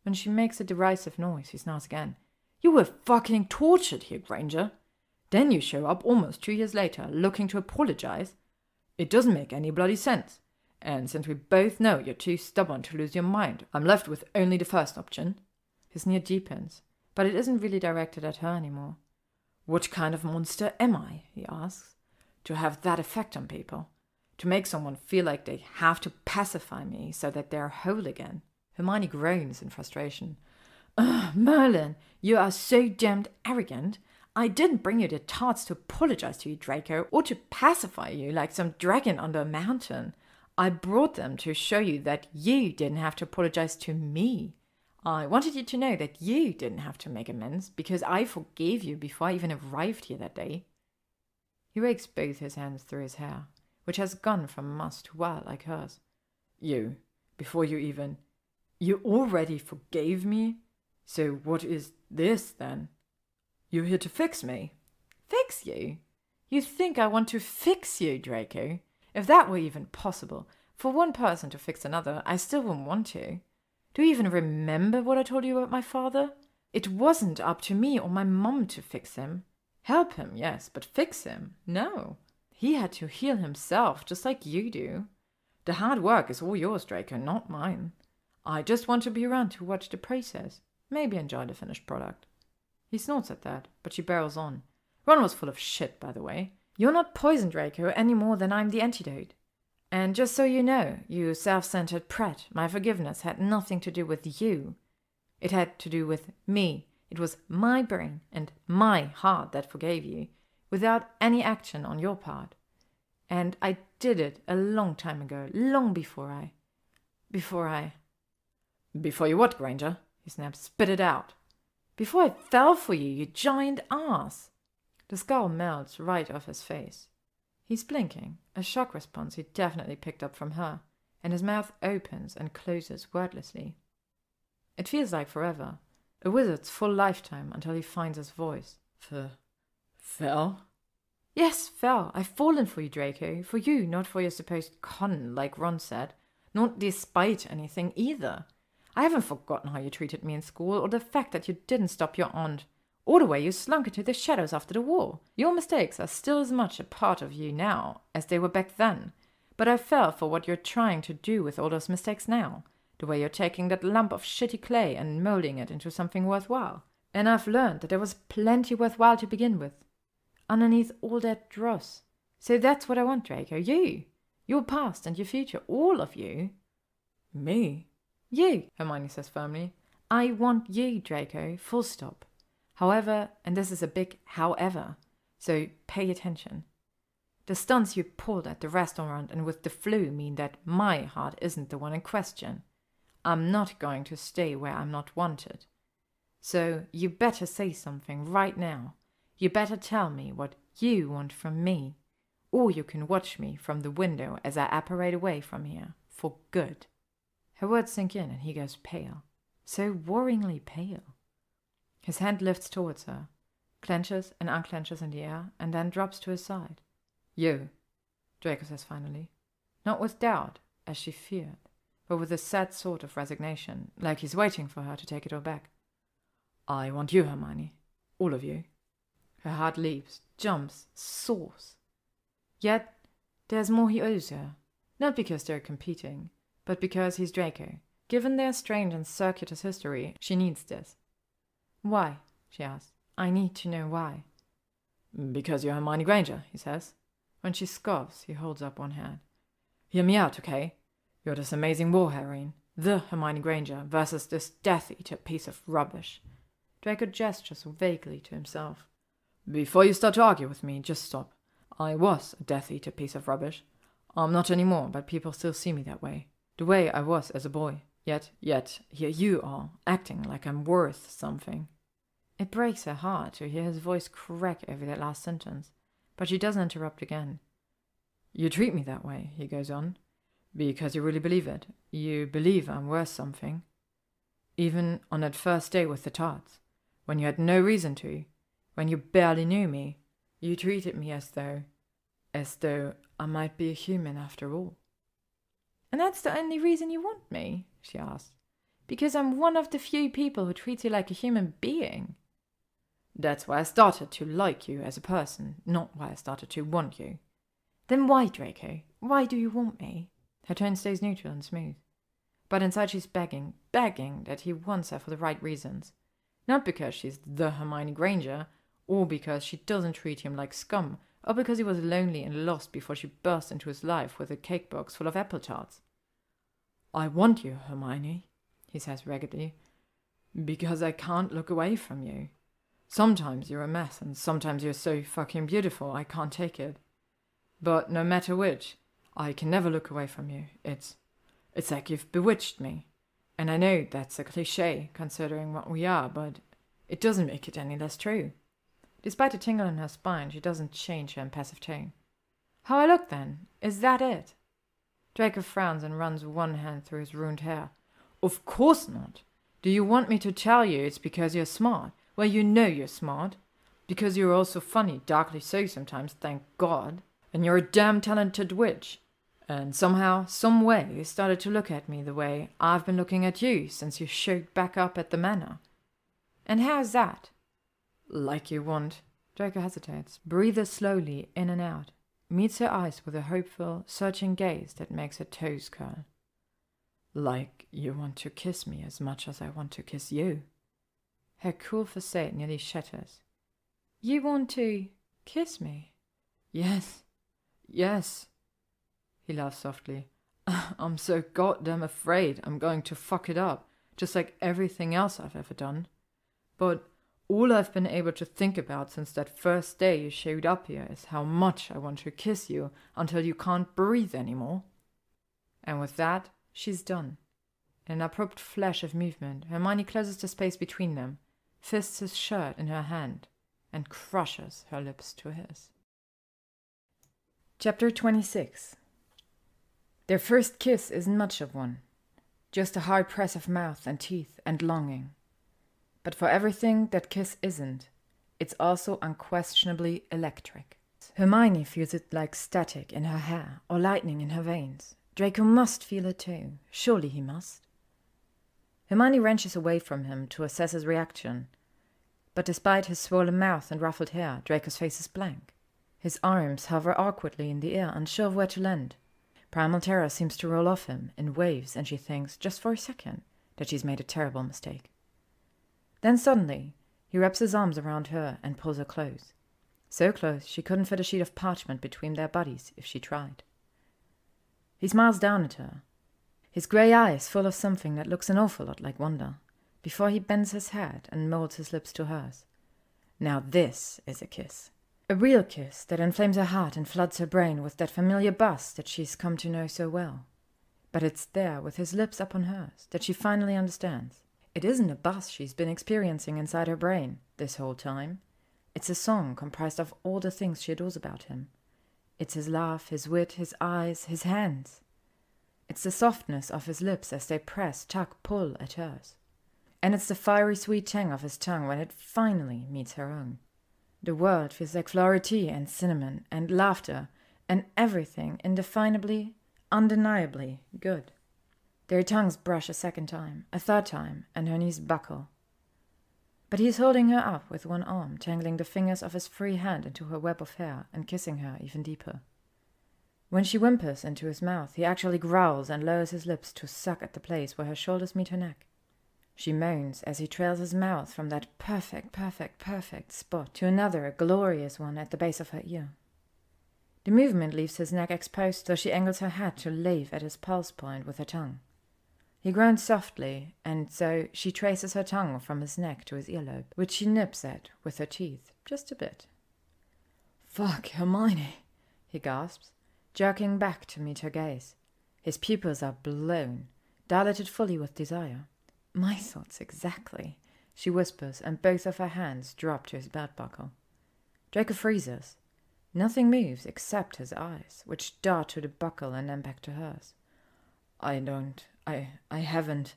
When she makes a derisive noise, he snarls again. "You were fucking tortured here, Granger. Then you show up almost 2 years later, looking to apologize. It doesn't make any bloody sense. And since we both know you're too stubborn to lose your mind, I'm left with only the first option." His sneer deepens, but it isn't really directed at her anymore. "What kind of monster am I," he asks, "to have that effect on people? To make someone feel like they have to pacify me so that they're whole again?" Hermione groans in frustration. "Ugh, Merlin, you are so damned arrogant. I didn't bring you the tarts to apologize to you, Draco, or to pacify you like some dragon under a mountain. I brought them to show you that you didn't have to apologize to me. I wanted you to know that you didn't have to make amends, because I forgave you before I even arrived here that day." He rakes both his hands through his hair, which has gone from musk to wild like hers. Before you even... You already forgave me? So what is this, then? You're here to fix me." "Fix you? You think I want to fix you, Draco? If that were even possible, for one person to fix another, I still wouldn't want to. Do you even remember what I told you about my father? It wasn't up to me or my mum to fix him. Help him, yes, but fix him? No. He had to heal himself, just like you do. The hard work is all yours, Draco, not mine. I just want to be around to watch the process, maybe enjoy the finished product." He snorts at that, but she barrels on. Ron was full of shit, by the way. "You're not poisoned, Draco, any more than I'm the antidote. And just so you know, you self-centered prat, my forgiveness had nothing to do with you. It had to do with me. It was my brain and my heart that forgave you, without any action on your part. And I did it a long time ago, long before I... "Before you what, Granger?" he snaps. "Spit it out." "Before I fell for you, you giant ass." The scowl melts right off his face. He's blinking, a shock response he definitely picked up from her, and his mouth opens and closes wordlessly. It feels like forever, a wizard's full lifetime until he finds his voice. Fell? "Yes, fell. I've fallen for you, Draco. For you, not for your supposed con, like Ron said. Not despite anything either. I haven't forgotten how you treated me in school, or the fact that you didn't stop your aunt, or the way you slunk into the shadows after the war. Your mistakes are still as much a part of you now as they were back then, but I fell for what you're trying to do with all those mistakes now, the way you're taking that lump of shitty clay and molding it into something worthwhile. And I've learned that there was plenty worthwhile to begin with, underneath all that dross. So that's what I want, Draco. You. Your past and your future. All of you." "Me?" "You," Hermione says firmly. "I want you, Draco. Full stop. However, and this is a big however, so pay attention. The stunts you pulled at the restaurant and with the flu mean that my heart isn't the one in question. I'm not going to stay where I'm not wanted. So you better say something right now. You better tell me what you want from me, or you can watch me from the window as I apparate away from here, for good." Her words sink in and he goes pale, so worryingly pale. His hand lifts towards her, clenches and unclenches in the air, and then drops to his side. "You," Draco says finally, not with doubt, as she feared, but with a sad sort of resignation, like he's waiting for her to take it all back. "I want you, Hermione. All of you." Her heart leaps, jumps, soars. Yet there's more he owes her, not because they're competing, but because he's Draco. Given their strange and circuitous history, she needs this. "Why?" she asks. "I need to know why." "Because you're Hermione Granger," he says. When she scoffs, he holds up one hand. "Hear me out, okay? You're this amazing war heroine, the Hermione Granger, versus this Death Eater piece of rubbish." Draco gestures vaguely to himself. "Before you start to argue with me, just stop. I was a Death Eater piece of rubbish. I'm not anymore, but people still see me that way. The way I was as a boy. Yet, here you are, acting like I'm worth something." It breaks her heart to hear his voice crack over that last sentence, but she doesn't interrupt again. "You treat me that way," he goes on, "because you really believe it. You believe I'm worth something. Even on that first day with the tarts, when you had no reason to, when you barely knew me, you treated me as though I might be a human after all." "And that's the only reason you want me?" she asks. "Because I'm one of the few people who treats you like a human being?" "That's why I started to like you as a person, not why I started to want you." "Then why, Draco? Why do you want me?" Her tone stays neutral and smooth. But inside she's begging that he wants her for the right reasons. Not because she's the Hermione Granger, or because she doesn't treat him like scum, or because he was lonely and lost before she burst into his life with a cake box full of apple tarts. "I want you, Hermione," he says raggedly, "because I can't look away from you. Sometimes you're a mess, and sometimes you're so fucking beautiful I can't take it. But no matter which, I can never look away from you. It's like you've bewitched me. And I know that's a cliché, considering what we are, but it doesn't make it any less true." Despite a tingle in her spine, she doesn't change her impassive tone. "How I look, then? Is that it?" Draco frowns and runs one hand through his ruined hair. "Of course not. Do you want me to tell you it's because you're smart? Well, you know you're smart. Because you're also funny, darkly so sometimes, thank God. And you're a damn talented witch. And somehow, some way, you started to look at me the way I've been looking at you since you showed back up at the manor." "And how's that?" "Like you want." Draco hesitates, breathes slowly in and out, meets her eyes with a hopeful, searching gaze that makes her toes curl. "Like you want to kiss me as much as I want to kiss you." Her cool facade nearly shatters. "You want to kiss me?" Yes. He laughs softly. "I'm so goddamn afraid I'm going to fuck it up, just like everything else I've ever done. But all I've been able to think about since that first day you showed up here is how much I want to kiss you until you can't breathe anymore." And with that, she's done. In an abrupt flash of movement, Hermione closes the space between them, fists his shirt in her hand, and crushes her lips to his. Chapter 26. Their first kiss isn't much of one, just a hard press of mouth and teeth and longing. But for everything that kiss isn't, it's also unquestionably electric. Hermione feels it like static in her hair or lightning in her veins. Draco must feel it too. Surely he must. Hermione wrenches away from him to assess his reaction. But despite his swollen mouth and ruffled hair, Draco's face is blank. His arms hover awkwardly in the air, unsure of where to land. Primal terror seems to roll off him in waves, and she thinks, just for a second, that she's made a terrible mistake. Then suddenly, he wraps his arms around her and pulls her close. So close she couldn't fit a sheet of parchment between their bodies if she tried. He smiles down at her, his grey eyes full of something that looks an awful lot like wonder, before he bends his head and molds his lips to hers. Now this is a kiss. A real kiss that inflames her heart and floods her brain with that familiar buzz that she's come to know so well. But it's there, with his lips up on hers, that she finally understands. It isn't a buzz she's been experiencing inside her brain this whole time. It's a song comprised of all the things she adores about him. It's his laugh, his wit, his eyes, his hands. It's the softness of his lips as they press, tug, pull at hers. And it's the fiery sweet tang of his tongue when it finally meets her own. The world feels like flowery tea and cinnamon and laughter and everything indefinably, undeniably good. Their tongues brush a second time, a third time, and her knees buckle. But he is holding her up with one arm, tangling the fingers of his free hand into her web of hair and kissing her even deeper. When she whimpers into his mouth, he actually growls and lowers his lips to suck at the place where her shoulders meet her neck. She moans as he trails his mouth from that perfect spot to another glorious one at the base of her ear. The movement leaves his neck exposed, so she angles her head to lave at his pulse point with her tongue. He groans softly, and so she traces her tongue from his neck to his earlobe, which she nips at with her teeth, just a bit. "Fuck, Hermione," he gasps, jerking back to meet her gaze. His pupils are blown, dilated fully with desire. "My thoughts exactly," she whispers, and both of her hands drop to his belt buckle. Draco freezes. Nothing moves except his eyes, which dart to the buckle and then back to hers. I haven't.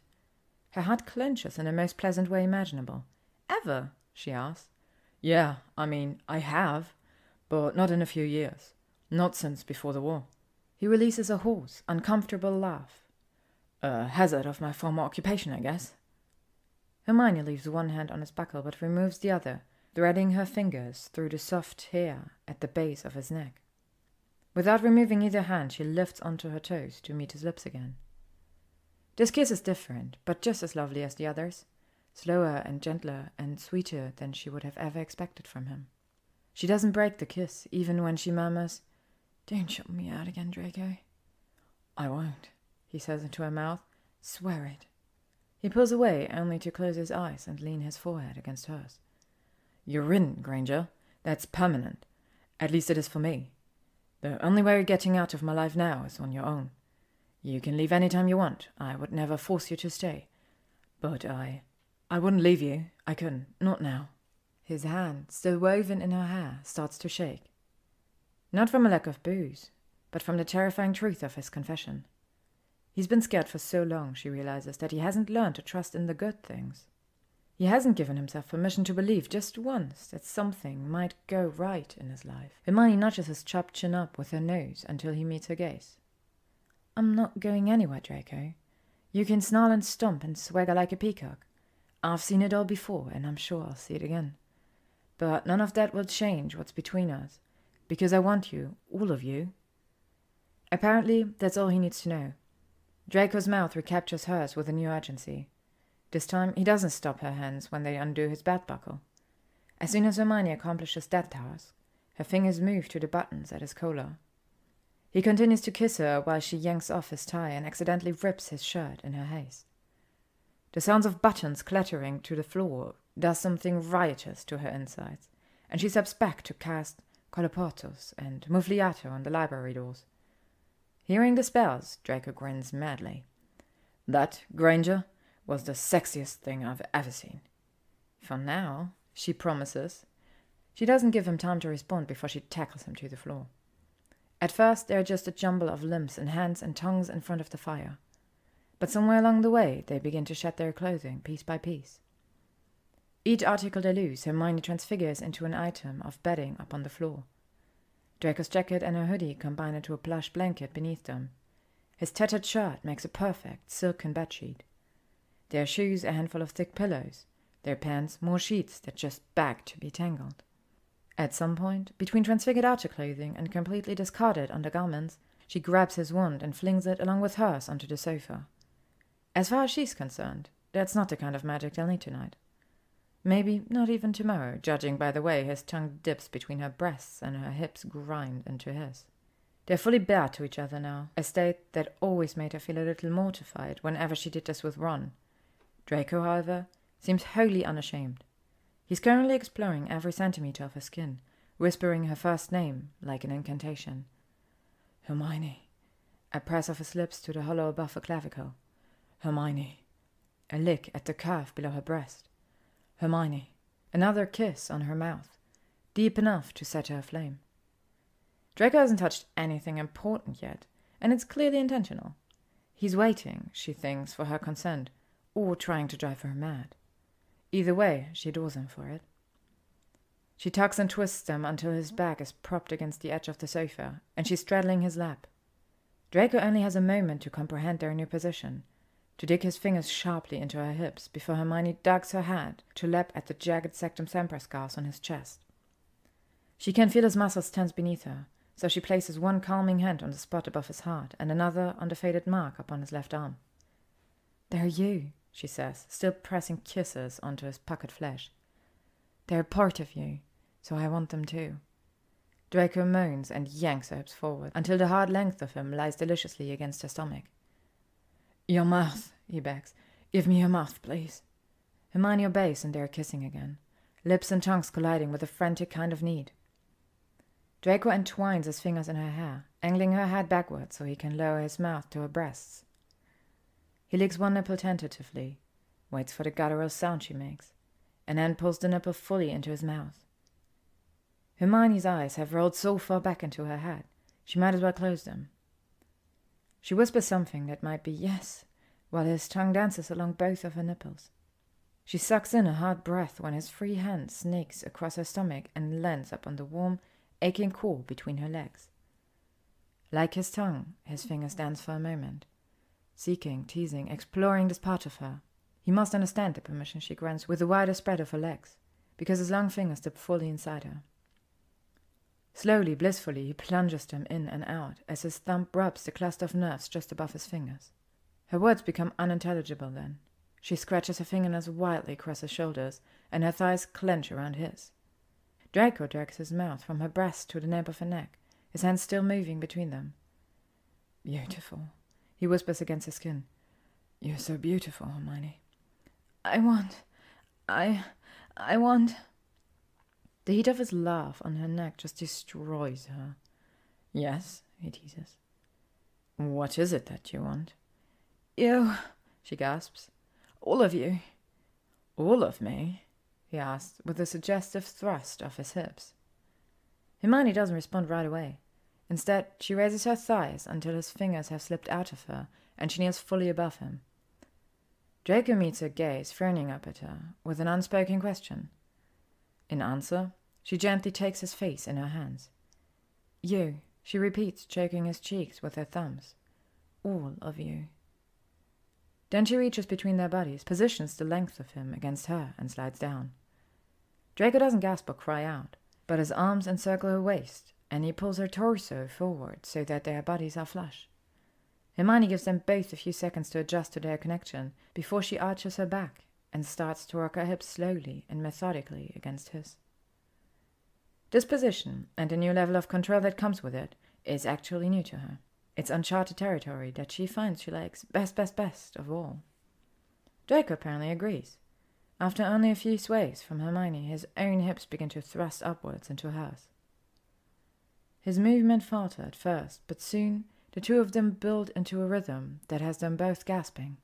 Her heart clenches in the most pleasant way imaginable. "Ever?" she asks. Yeah, I have, but not in a few years. Not since before the war. He releases a hoarse, uncomfortable laugh. A hazard of my former occupation, I guess. Hermione leaves one hand on his buckle but removes the other, threading her fingers through the soft hair at the base of his neck. Without removing either hand, she lifts onto her toes to meet his lips again. This kiss is different, but just as lovely as the others, slower and gentler and sweeter than she would have ever expected from him. She doesn't break the kiss, even when she murmurs, "Don't shut me out again, Draco." "I won't," he says into her mouth. "Swear it." He pulls away, only to close his eyes and lean his forehead against hers. "You're in, Granger. That's permanent. At least it is for me. The only way you're getting out of my life now is on your own. You can leave any time you want. I would never force you to stay. But I wouldn't leave you. I couldn't. Not now." His hand, still woven in her hair, starts to shake. Not from a lack of booze, but from the terrifying truth of his confession. He's been scared for so long, she realizes, that he hasn't learned to trust in the good things. He hasn't given himself permission to believe just once that something might go right in his life. Hermione nudges his chopped chin up with her nose until he meets her gaze. "I'm not going anywhere, Draco. You can snarl and stomp and swagger like a peacock. I've seen it all before, and I'm sure I'll see it again. But none of that will change what's between us, because I want you, all of you." Apparently, that's all he needs to know. Draco's mouth recaptures hers with a new urgency. This time, he doesn't stop her hands when they undo his belt buckle. As soon as Hermione accomplishes that task, her fingers move to the buttons at his collar. He continues to kiss her while she yanks off his tie and accidentally rips his shirt in her haste. The sounds of buttons clattering to the floor does something riotous to her insides, and she steps back to cast colloportus and muffliato on the library doors. Hearing the spells, Draco grins madly. "That, Granger, was the sexiest thing I've ever seen." "For now," she promises. She doesn't give him time to respond before she tackles him to the floor. At first, they're just a jumble of limbs and hands and tongues in front of the fire. But somewhere along the way, they begin to shed their clothing, piece by piece. Each article they lose, Hermione transfigures into an item of bedding up on the floor. Draco's jacket and her hoodie combine into a plush blanket beneath them. His tattered shirt makes a perfect silken bedsheet. Their shoes a handful of thick pillows, their pants more sheets that just beg to be tangled. At some point, between transfigured outer clothing and completely discarded undergarments, she grabs his wand and flings it along with hers onto the sofa. As far as she's concerned, that's not the kind of magic they'll need tonight. Maybe not even tomorrow, judging by the way his tongue dips between her breasts and her hips grind into his. They're fully bare to each other now, a state that always made her feel a little mortified whenever she did this with Ron. Draco, however, seems wholly unashamed. He's currently exploring every centimeter of her skin, whispering her first name like an incantation. "Hermione." A press of his lips to the hollow above her clavicle. "Hermione." A lick at the curve below her breast. Hermione. Another kiss on her mouth, deep enough to set her aflame. Draco hasn't touched anything important yet, and it's clearly intentional. He's waiting, she thinks, for her consent, or trying to drive her mad. Either way, she adores him for it. She tugs and twists him until his back is propped against the edge of the sofa, and she's straddling his lap. Draco only has a moment to comprehend their new position, to dig his fingers sharply into her hips before Hermione ducks her head to lap at the jagged sectum sempra scars on his chest. She can feel his muscles tense beneath her, so she places one calming hand on the spot above his heart and another on the faded mark upon his left arm. "They're you," she says, still pressing kisses onto his puckered flesh. "They're a part of you, so I want them too." Draco moans and yanks her hips forward until the hard length of him lies deliciously against her stomach. "Your mouth," he begs. "Give me your mouth, please." Hermione obeys and they are kissing again, lips and tongues colliding with a frantic kind of need. Draco entwines his fingers in her hair, angling her head backwards so he can lower his mouth to her breasts. He licks one nipple tentatively, waits for the guttural sound she makes, and then pulls the nipple fully into his mouth. Hermione's eyes have rolled so far back into her head, she might as well close them. She whispers something that might be yes, while his tongue dances along both of her nipples. She sucks in a hard breath when his free hand snakes across her stomach and lands upon the warm, aching core between her legs. Like his tongue, his fingers dance for a moment, seeking, teasing, exploring this part of her. He must understand the permission she grants with the wider spread of her legs, because his long fingers dip fully inside her. Slowly, blissfully, he plunges them in and out as his thumb rubs the cluster of nerves just above his fingers. Her words become unintelligible then. She scratches her fingernails wildly across his shoulders, and her thighs clench around his. Draco drags his mouth from her breast to the nape of her neck, his hands still moving between them. "Beautiful," he whispers against her skin. "You're so beautiful, Hermione." I want... The heat of his laugh on her neck just destroys her. "Yes," he teases. "What is it that you want?" "You," she gasps. "All of you." "All of me?" he asks, with a suggestive thrust of his hips. Hermione doesn't respond right away. Instead, she raises her thighs until his fingers have slipped out of her, and she kneels fully above him. Draco meets her gaze, frowning up at her, with an unspoken question. In answer, she gently takes his face in her hands. "You," she repeats, choking his cheeks with her thumbs. "All of you." Then she reaches between their bodies, positions the length of him against her, and slides down. Draco doesn't gasp or cry out, but his arms encircle her waist, and he pulls her torso forward so that their bodies are flush. Hermione gives them both a few seconds to adjust to their connection before she arches her back and starts to rock her hips slowly and methodically against his. This position, and the new level of control that comes with it, is actually new to her. It's uncharted territory that she finds she likes best of all. Draco apparently agrees. After only a few sways from Hermione, his own hips begin to thrust upwards into hers. His movement faltered at first, but soon the two of them build into a rhythm that has them both gasping.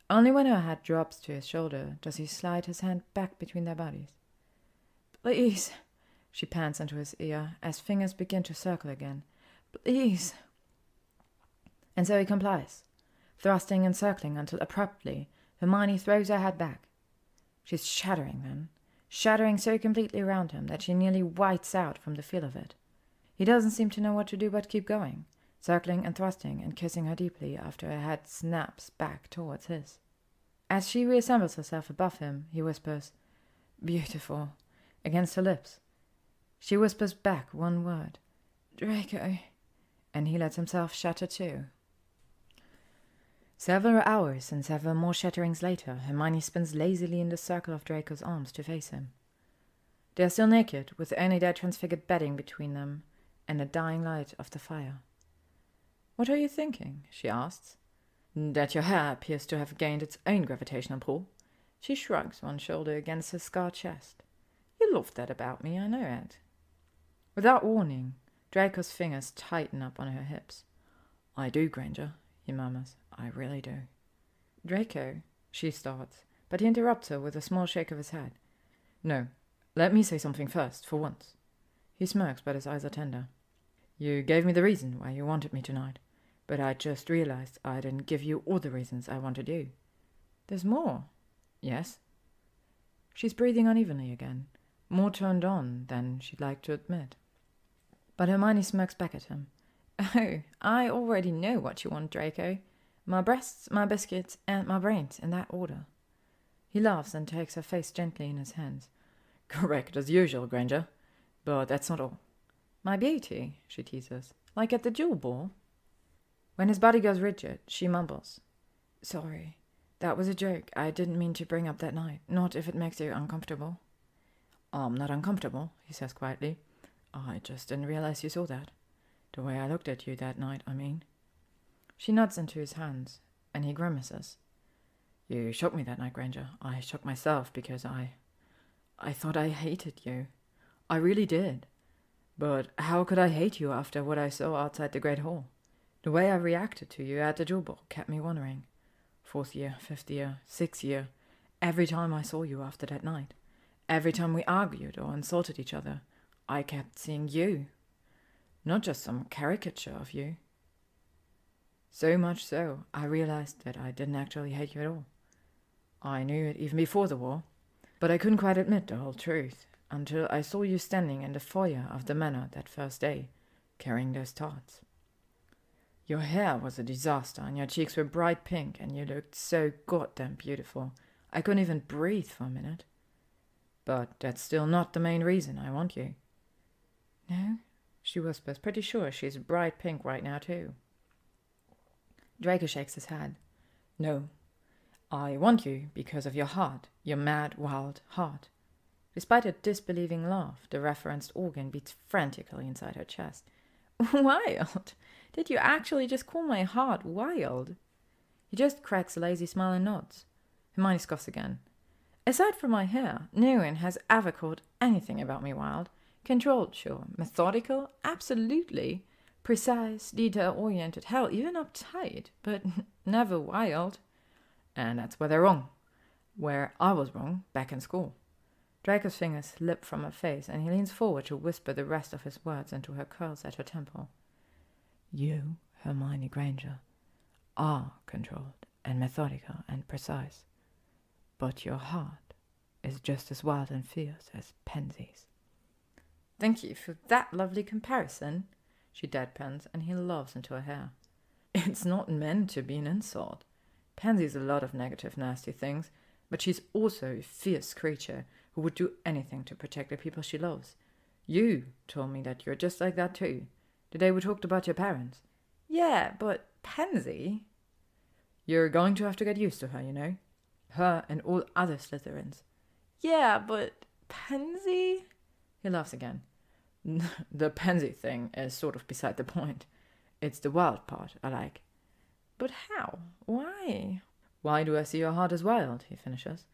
Only when her head drops to his shoulder does he slide his hand back between their bodies. "Please," she pants into his ear as fingers begin to circle again. "Please." And so he complies, thrusting and circling until abruptly Hermione throws her head back. She's shattering then, shattering so completely around him that she nearly whites out from the feel of it. He doesn't seem to know what to do but keep going, circling and thrusting and kissing her deeply after her head snaps back towards his. As she reassembles herself above him, he whispers, "Beautiful," against her lips. She whispers back one word, "Draco," and he lets himself shatter too. Several hours and several more shatterings later, Hermione spins lazily in the circle of Draco's arms to face him. They are still naked, with only their transfigured bedding between them and the dying light of the fire. "What are you thinking?" she asks. "That your hair appears to have gained its own gravitational pull." She shrugs one shoulder against his scarred chest. "You love that about me, I know it." Without warning, Draco's fingers tighten up on her hips. "I do, Granger," he murmurs. "I really do." "Draco," She starts, but he interrupts her with a small shake of his head. No, let me say something first, for once. He smirks, but his eyes are tender. You gave me the reason why you wanted me tonight, but I just realized I didn't give you all the reasons I wanted you. There's more. Yes? She's breathing unevenly again, more turned on than she'd like to admit. But Hermione smirks back at him. Oh, I already know what you want, Draco. My breasts, my biscuits, and my brains, in that order. He laughs and takes her face gently in his hands. Correct, as usual, Granger. But that's not all. My beauty, she teases, like at the jewel ball. When his body goes rigid, she mumbles. Sorry, that was a joke. I didn't mean to bring up that night, not if it makes you uncomfortable. I'm not uncomfortable, he says quietly. I just didn't realize you saw that. The way I looked at you that night, I mean. She nods into his hands, and he grimaces. You shocked me that night, Granger. I shocked myself because I thought I hated you. I really did. But how could I hate you after what I saw outside the Great Hall? The way I reacted to you at the jewel ball kept me wondering. 4th year, 5th year, 6th year, every time I saw you after that night, every time we argued or insulted each other, I kept seeing you. Not just some caricature of you. So much so, I realized that I didn't actually hate you at all. I knew it even before the war, but I couldn't quite admit the whole truth until I saw you standing in the foyer of the manor that first day, carrying those tarts. Your hair was a disaster, and your cheeks were bright pink, and you looked so goddamn beautiful. I couldn't even breathe for a minute. But that's still not the main reason I want you. No? She whispers, pretty sure she's bright pink right now, too. Draco shakes his head. No. I want you because of your heart, your mad, wild heart. Despite a disbelieving laugh, the referenced organ beats frantically inside her chest. Wild? Did you actually just call my heart wild? He just cracks a lazy smile and nods. Hermione scoffs again. Aside from my hair, no one has ever called anything about me wild. Controlled, sure. Methodical? Absolutely. Precise, detail-oriented, hell, even uptight, but never wild. And that's where they're wrong. Where I was wrong, back in school. Draco's fingers slip from her face, and he leans forward to whisper the rest of his words into her curls at her temple. You, Hermione Granger, are controlled and methodical and precise. But your heart is just as wild and fierce as Pansy's. Thank you for that lovely comparison, she deadpans, and he laughs into her hair. It's not meant to be an insult. Pansy's a lot of negative, nasty things, but she's also a fierce creature who would do anything to protect the people she loves. You told me that you're just like that too, the day we talked about your parents. Yeah, but Pansy... You're going to have to get used to her, you know. Her and all other Slytherins. Yeah, but Pansy... He laughs again. The Pansy thing is sort of beside the point. It's the wild part I like. But how? Why? Why do I see your heart as wild? He finishes.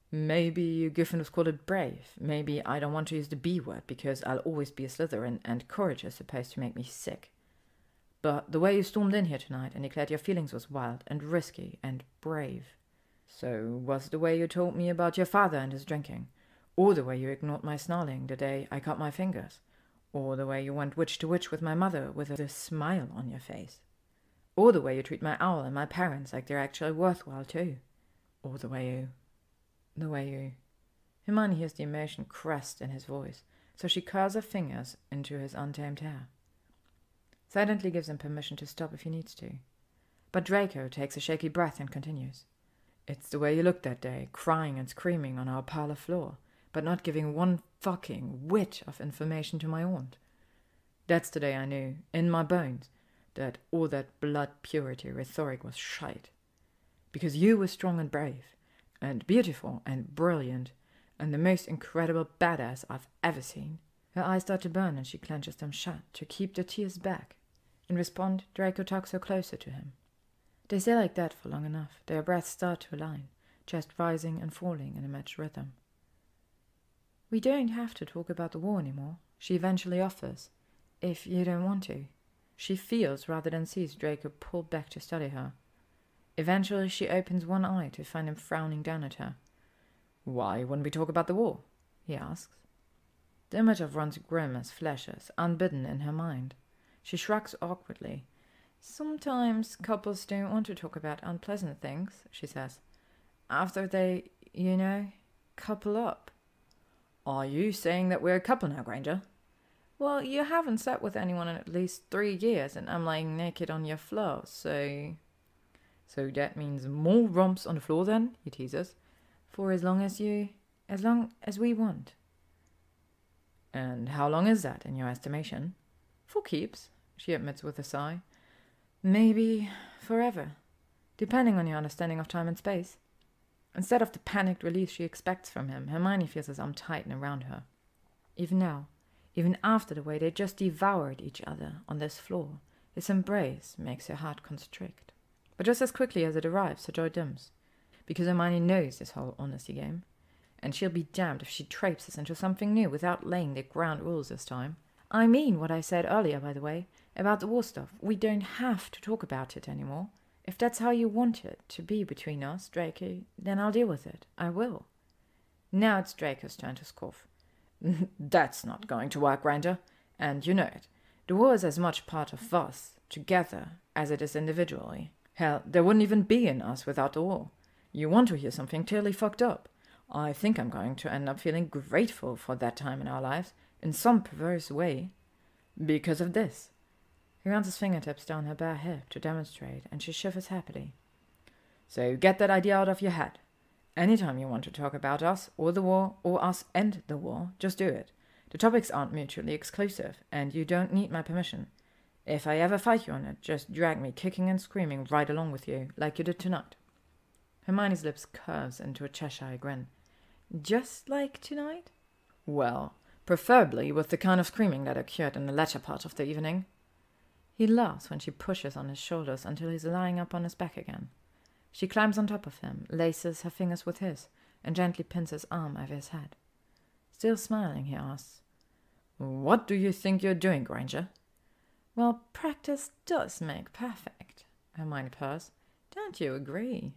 Maybe you Gryffindors call it brave. Maybe I don't want to use the B word because I'll always be a Slytherin and courage is supposed to make me sick. But the way you stormed in here tonight and declared your feelings was wild and risky and brave. So was the way you told me about your father and his drinking, or the way you ignored my snarling the day I cut my fingers, or the way you went witch to witch with my mother with a smile on your face, or the way you treat my owl and my parents like they're actually worthwhile too, or the way you... Hermione hears the emotion crest in his voice, so she curls her fingers into his untamed hair. Silently gives him permission to stop if he needs to. But Draco takes a shaky breath and continues. It's the way you looked that day, crying and screaming on our parlor floor, but not giving one fucking whit of information to my aunt. That's the day I knew, in my bones, that all that blood purity rhetoric was shite. Because you were strong and brave, and beautiful and brilliant, and the most incredible badass I've ever seen. Her eyes start to burn and she clenches them shut to keep the tears back. In response, Draco tucks her closer to him. They stay like that for long enough. Their breaths start to align, chest rising and falling in a matched rhythm. We don't have to talk about the war anymore, she eventually offers, if you don't want to. She feels rather than sees Draco pull back to study her. Eventually she opens one eye to find him frowning down at her. "Why wouldn't we talk about the war?" he asks. The image of Ron's grimace flashes, unbidden in her mind. She shrugs awkwardly. "Sometimes couples don't want to talk about unpleasant things," she says. "After they, couple up." "Are you saying that we're a couple now, Granger?" "Well, you haven't slept with anyone in at least 3 years, and I'm lying naked on your floor, so..." "So that means more romps on the floor then?" he teases. "For as long as we want." "And how long is that, in your estimation?" "For keeps," she admits with a sigh. "Maybe forever, depending on your understanding of time and space." Instead of the panicked release she expects from him, Hermione feels his arm tighten around her. Even now, even after the way they just devoured each other on this floor, his embrace makes her heart constrict. But just as quickly as it arrives, her joy dims, because Hermione knows this whole honesty game, and she'll be damned if she traipses into something new without laying the ground rules this time. I mean what I said earlier, by the way, about the war stuff. We don't have to talk about it anymore. If that's how you want it to be between us, Draco, then I'll deal with it. I will. Now it's Draco's turn to scoff. "That's not going to work, Granger, and you know it. The war is as much part of us, together, as it is individually. Hell, there wouldn't even be an us without the war. You want to hear something clearly fucked up? I think I'm going to end up feeling grateful for that time in our lives, in some perverse way, because of this." He runs his fingertips down her bare hip to demonstrate, and she shivers happily. "So get that idea out of your head. Anytime you want to talk about us, or the war, or us and the war, just do it. The topics aren't mutually exclusive, and you don't need my permission. If I ever fight you on it, just drag me kicking and screaming right along with you, like you did tonight." Hermione's lips curves into a Cheshire grin. "Just like tonight?" "Well, preferably with the kind of screaming that occurred in the latter part of the evening." He laughs when she pushes on his shoulders until he's lying up on his back again. She climbs on top of him, laces her fingers with his, and gently pins his arm over his head. Still smiling, he asks, "What do you think you're doing, Granger?" "Well, practice does make perfect," Hermione purrs. "Don't you agree?"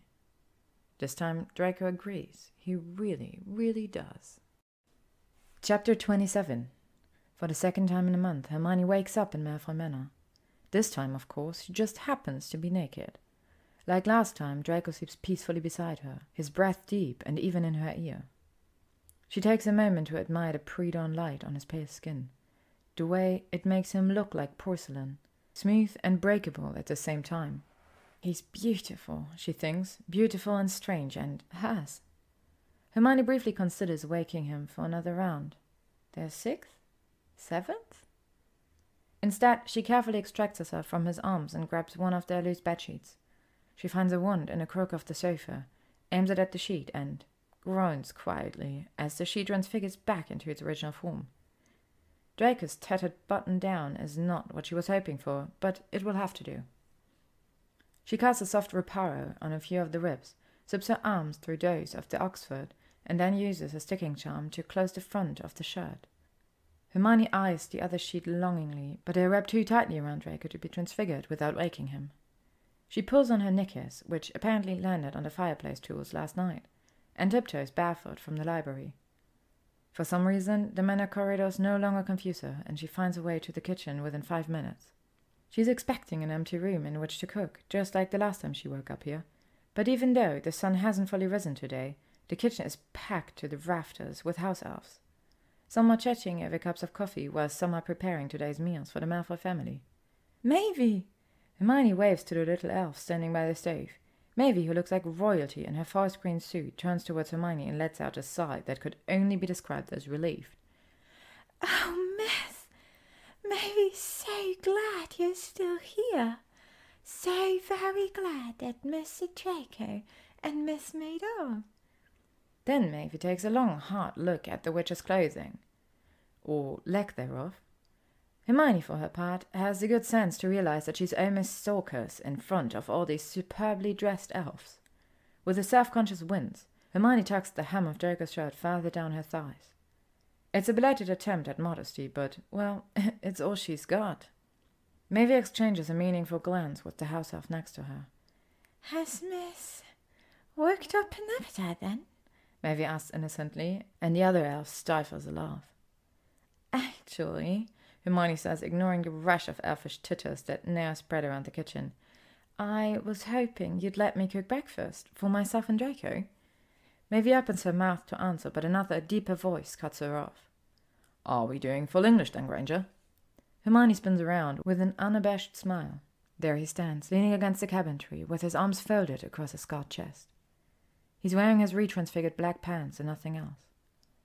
This time Draco agrees. He really, really does. Chapter 27. For the second time in a month, Hermione wakes up in Malfoy Manor. This time, of course, she just happens to be naked. Like last time, Draco sleeps peacefully beside her, his breath deep and even in her ear. She takes a moment to admire the pre-dawn light on his pale skin, the way it makes him look like porcelain, smooth and breakable at the same time. He's beautiful, she thinks, beautiful and strange, and hers. Hermione briefly considers waking him for another round. Their 6th? 7th? Instead, she carefully extracts herself from his arms and grabs one of their loose bedsheets. She finds a wand in a crook of the sofa, aims it at the sheet, and groans quietly as the sheet transfigures back into its original form. Draco's tattered button-down is not what she was hoping for, but it will have to do. She casts a soft reparo on a few of the ribs, slips her arms through those of the Oxford, and then uses a sticking charm to close the front of the shirt. Hermione eyes the other sheet longingly, but they wrap too tightly around Draco to be transfigured without waking him. She pulls on her knickers, which apparently landed on the fireplace tools last night, and tiptoes barefoot from the library. For some reason, the manor corridors no longer confuse her, and she finds her way to the kitchen within 5 minutes. She's expecting an empty room in which to cook, just like the last time she woke up here. But even though the sun hasn't fully risen today, the kitchen is packed to the rafters with house elves. Some are chatting over cups of coffee, while some are preparing today's meals for the Malfoy family. "Maeve!" Hermione waves to the little elf standing by the stove. Maeve, who looks like royalty in her forest green suit, turns towards Hermione and lets out a sigh that could only be described as relief. "Oh, Miss, Maeve's so glad you're still here. So very glad that Mr. Draco and Miss made up." Then Maeve takes a long, hard look at the witch's clothing, or lack thereof. Hermione, for her part, has the good sense to realize that she's almost stalkers in front of all these superbly dressed elves. With a self-conscious wince, Hermione tucks the hem of Draco's shirt farther down her thighs. It's a belated attempt at modesty, but, well, it's all she's got. Maeve exchanges a meaningful glance with the house elf next to her. Has Miss worked up an appetite then? Maeve asks innocently, and the other elf stifles a laugh. Actually, Hermione says, ignoring the rush of elfish titters that now spread around the kitchen, I was hoping you'd let me cook breakfast for myself and Draco. Maeve opens her mouth to answer, but another, deeper voice cuts her off. Are we doing full English then, Granger? Hermione spins around with an unabashed smile. There he stands, leaning against the cabinetry, with his arms folded across his scarred chest. He's wearing his retransfigured black pants and nothing else.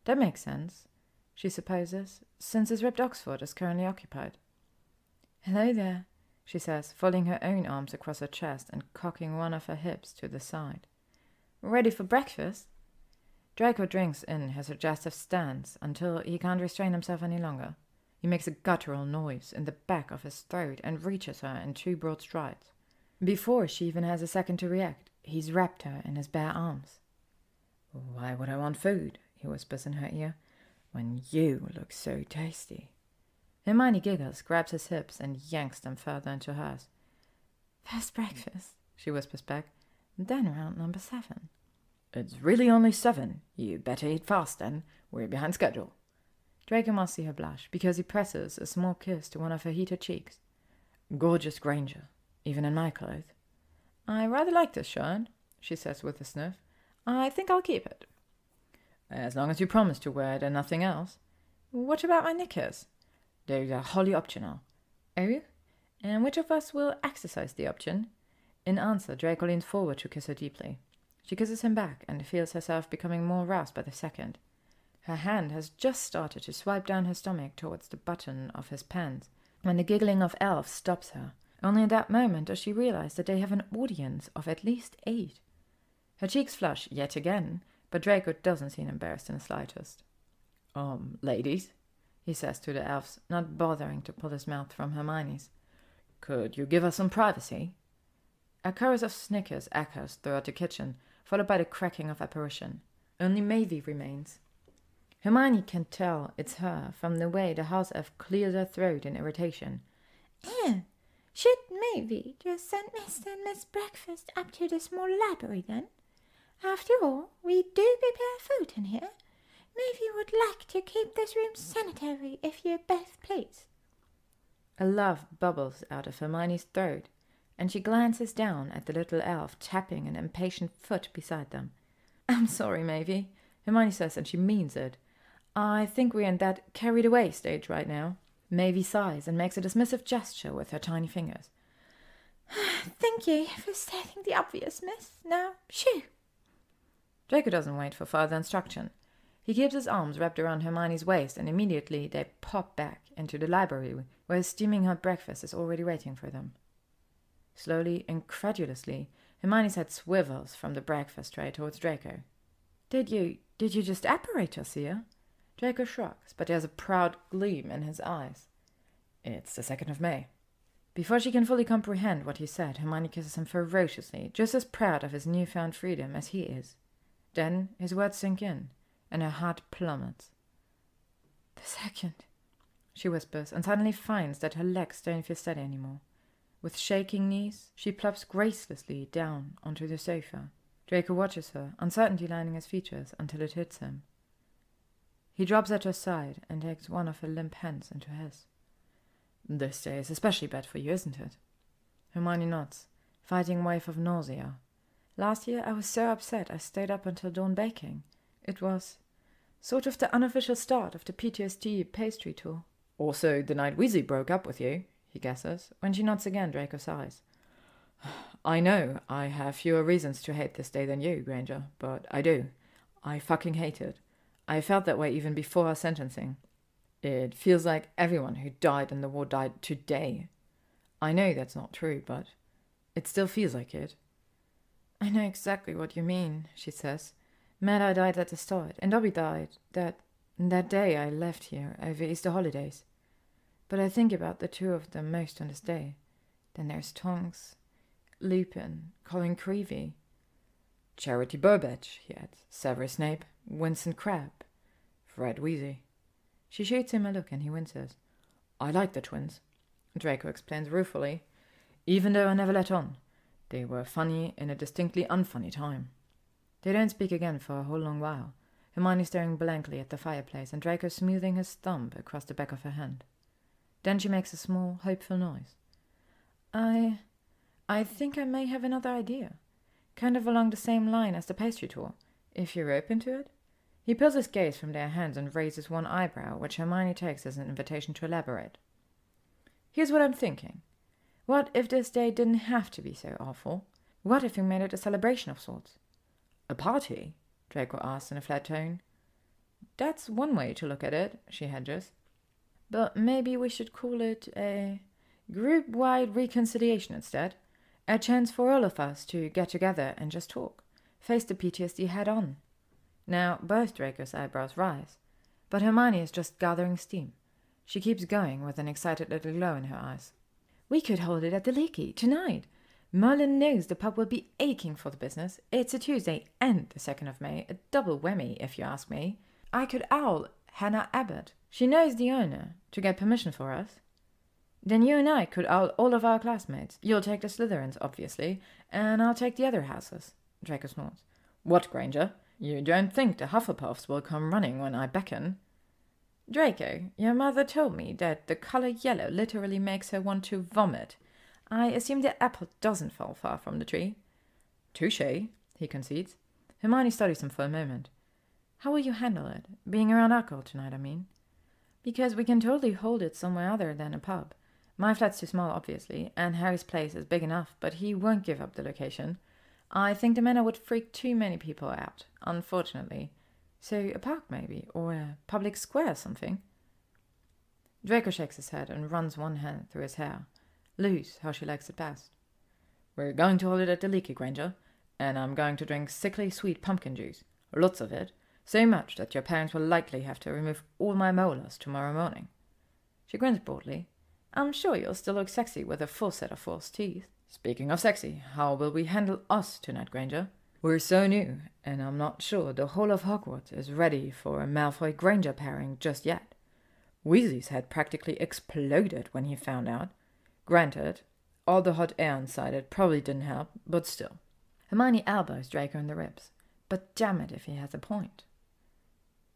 That makes sense, she supposes, since his ripped Oxford is currently occupied. Hello there, she says, folding her own arms across her chest and cocking one of her hips to the side. Ready for breakfast? Draco drinks in his suggestive stance until he can't restrain himself any longer. He makes a guttural noise in the back of his throat and reaches her in 2 broad strides. Before she even has a second to react, he's wrapped her in his bare arms. Why would I want food, he whispers in her ear, when you look so tasty? Hermione giggles, grabs his hips, and yanks them further into hers. First breakfast, she whispers back, then round number 7. It's really only 7. You better eat fast then. We're behind schedule. Draco must see her blush, because he presses a small kiss to one of her heated cheeks. Gorgeous Granger, even in my clothes. I rather like this shirt, she says with a sniff. I think I'll keep it. As long as you promise to wear it and nothing else. What about my knickers? Those are wholly optional. Oh? And which of us will exercise the option? In answer, Draco leans forward to kiss her deeply. She kisses him back and feels herself becoming more roused by the second. Her hand has just started to swipe down her stomach towards the button of his pants, when the giggling of elves stops her. Only at that moment does she realize that they have an audience of at least 8. Her cheeks flush yet again, but Draco doesn't seem embarrassed in the slightest. Ladies, he says to the elves, not bothering to pull his mouth from Hermione's. Could you give us some privacy? A chorus of snickers echoes throughout the kitchen, followed by the cracking of apparition. Only Maeve remains. Hermione can tell it's her from the way the house elf clears her throat in irritation. Should maybe just send Mr. and Miss Breakfast up to the small library then? After all, we do prepare food in here. Maybe you would like to keep this room sanitary if you both please. A laugh bubbles out of Hermione's throat, and she glances down at the little elf tapping an impatient foot beside them. I'm sorry, Maeve, Hermione says, and she means it. I think we're in that carried-away stage right now. Maeve sighs and makes a dismissive gesture with her tiny fingers. Thank you for stating the obvious, miss. Now, shoo! Draco doesn't wait for further instruction. He keeps his arms wrapped around Hermione's waist, and immediately they pop back into the library, where his steaming hot breakfast is already waiting for them. Slowly, incredulously, Hermione's head swivels from the breakfast tray towards Draco. Did you just apparate us here? Draco shrugs, but there's a proud gleam in his eyes. It's the 2nd of May. Before she can fully comprehend what he said, Hermione kisses him ferociously, just as proud of his newfound freedom as he is. Then his words sink in, and her heart plummets. The 2nd, she whispers, and suddenly finds that her legs don't feel steady anymore. With shaking knees, she plops gracelessly down onto the sofa. Draco watches her, uncertainty lining his features, until it hits him. He drops at her side and takes one of her limp hands into his. This day is especially bad for you, isn't it? Hermione nods, fighting a wave of nausea. Last year I was so upset I stayed up until dawn baking. It was sort of the unofficial start of the PTSD pastry tour. Also the night Weasley broke up with you, he guesses. When she nods again, Draco sighs. I know I have fewer reasons to hate this day than you, Granger, but I do. I fucking hate it. I felt that way even before our sentencing. It feels like everyone who died in the war died today. I know that's not true, but it still feels like it. I know exactly what you mean, she says. Mada died at the start, and Dobby died that day I left here over Easter holidays. But I think about the 2 of them most on this day. Then there's Tonks, Lupin, Colin Creevey, Charity Burbage, he adds, Severus Snape, Winston Crabbe, Fred Weasley. She shoots him a look and he winces. I like the twins, Draco explains ruefully, even though I never let on. They were funny in a distinctly unfunny time. They don't speak again for a whole long while, Hermione staring blankly at the fireplace and Draco smoothing his thumb across the back of her hand. Then she makes a small, hopeful noise. I think I may have another idea. Kind of along the same line as the pastry tour, if you're open to it. He pulls his gaze from their hands and raises one eyebrow, which Hermione takes as an invitation to elaborate. Here's what I'm thinking. What if this day didn't have to be so awful? What if we made it a celebration of sorts? A party? Draco asks in a flat tone. That's one way to look at it, she hedges. But maybe we should call it a group-wide reconciliation instead. A chance for all of us to get together and just talk. Face the PTSD head-on. Now, both Draco's eyebrows rise, but Hermione is just gathering steam. She keeps going with an excited little glow in her eyes. We could hold it at the Leaky tonight. Merlin knows the pub will be aching for the business. It's a Tuesday and the 2nd of May, a double whammy if you ask me. I could owl Hannah Abbott. She knows the owner, to get permission for us. Then you and I could owl all of our classmates. You'll take the Slytherins, obviously, and I'll take the other houses. Draco snorts. What, Granger? You don't think the Hufflepuffs will come running when I beckon? Draco, your mother told me that the color yellow literally makes her want to vomit. I assume the apple doesn't fall far from the tree. Touché, he concedes. Hermione studies him for a moment. How will you handle it? Being around alcohol tonight, I mean. Because we can totally hold it somewhere other than a pub. My flat's too small, obviously, and Harry's place is big enough, but he won't give up the location. I think the manor would freak too many people out, unfortunately. So a park maybe, or a public square or something. Draco shakes his head and runs one hand through his hair. Loose, how she likes it best. We're going to hold it at the Leaky, Granger, and I'm going to drink sickly sweet pumpkin juice. Lots of it. So much that your parents will likely have to remove all my molars tomorrow morning. She grins broadly. I'm sure you'll still look sexy with a full set of false teeth. Speaking of sexy, how will we handle us tonight, Granger? We're so new, and I'm not sure the whole of Hogwarts is ready for a Malfoy-Granger pairing just yet. Weasley's head practically exploded when he found out. Granted, all the hot air inside it probably didn't help, but still. Hermione elbows Draco in the ribs. But damn it if he has a point.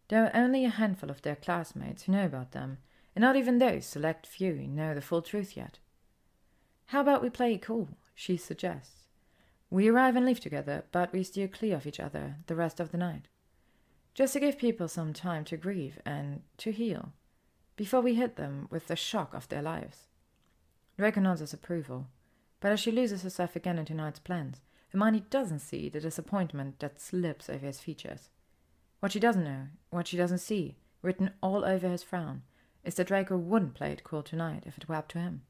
There are only a handful of their classmates who know about them, and not even those select few know the full truth yet. How about we play it cool, she suggests. We arrive and leave together, but we steer clear of each other the rest of the night. Just to give people some time to grieve and to heal, before we hit them with the shock of their lives. Draco nods his approval, but as she loses herself again in tonight's plans, Hermione doesn't see the disappointment that slips over his features. What she doesn't know, what she doesn't see, written all over his frown, is that Draco wouldn't play it cool tonight if it were up to him.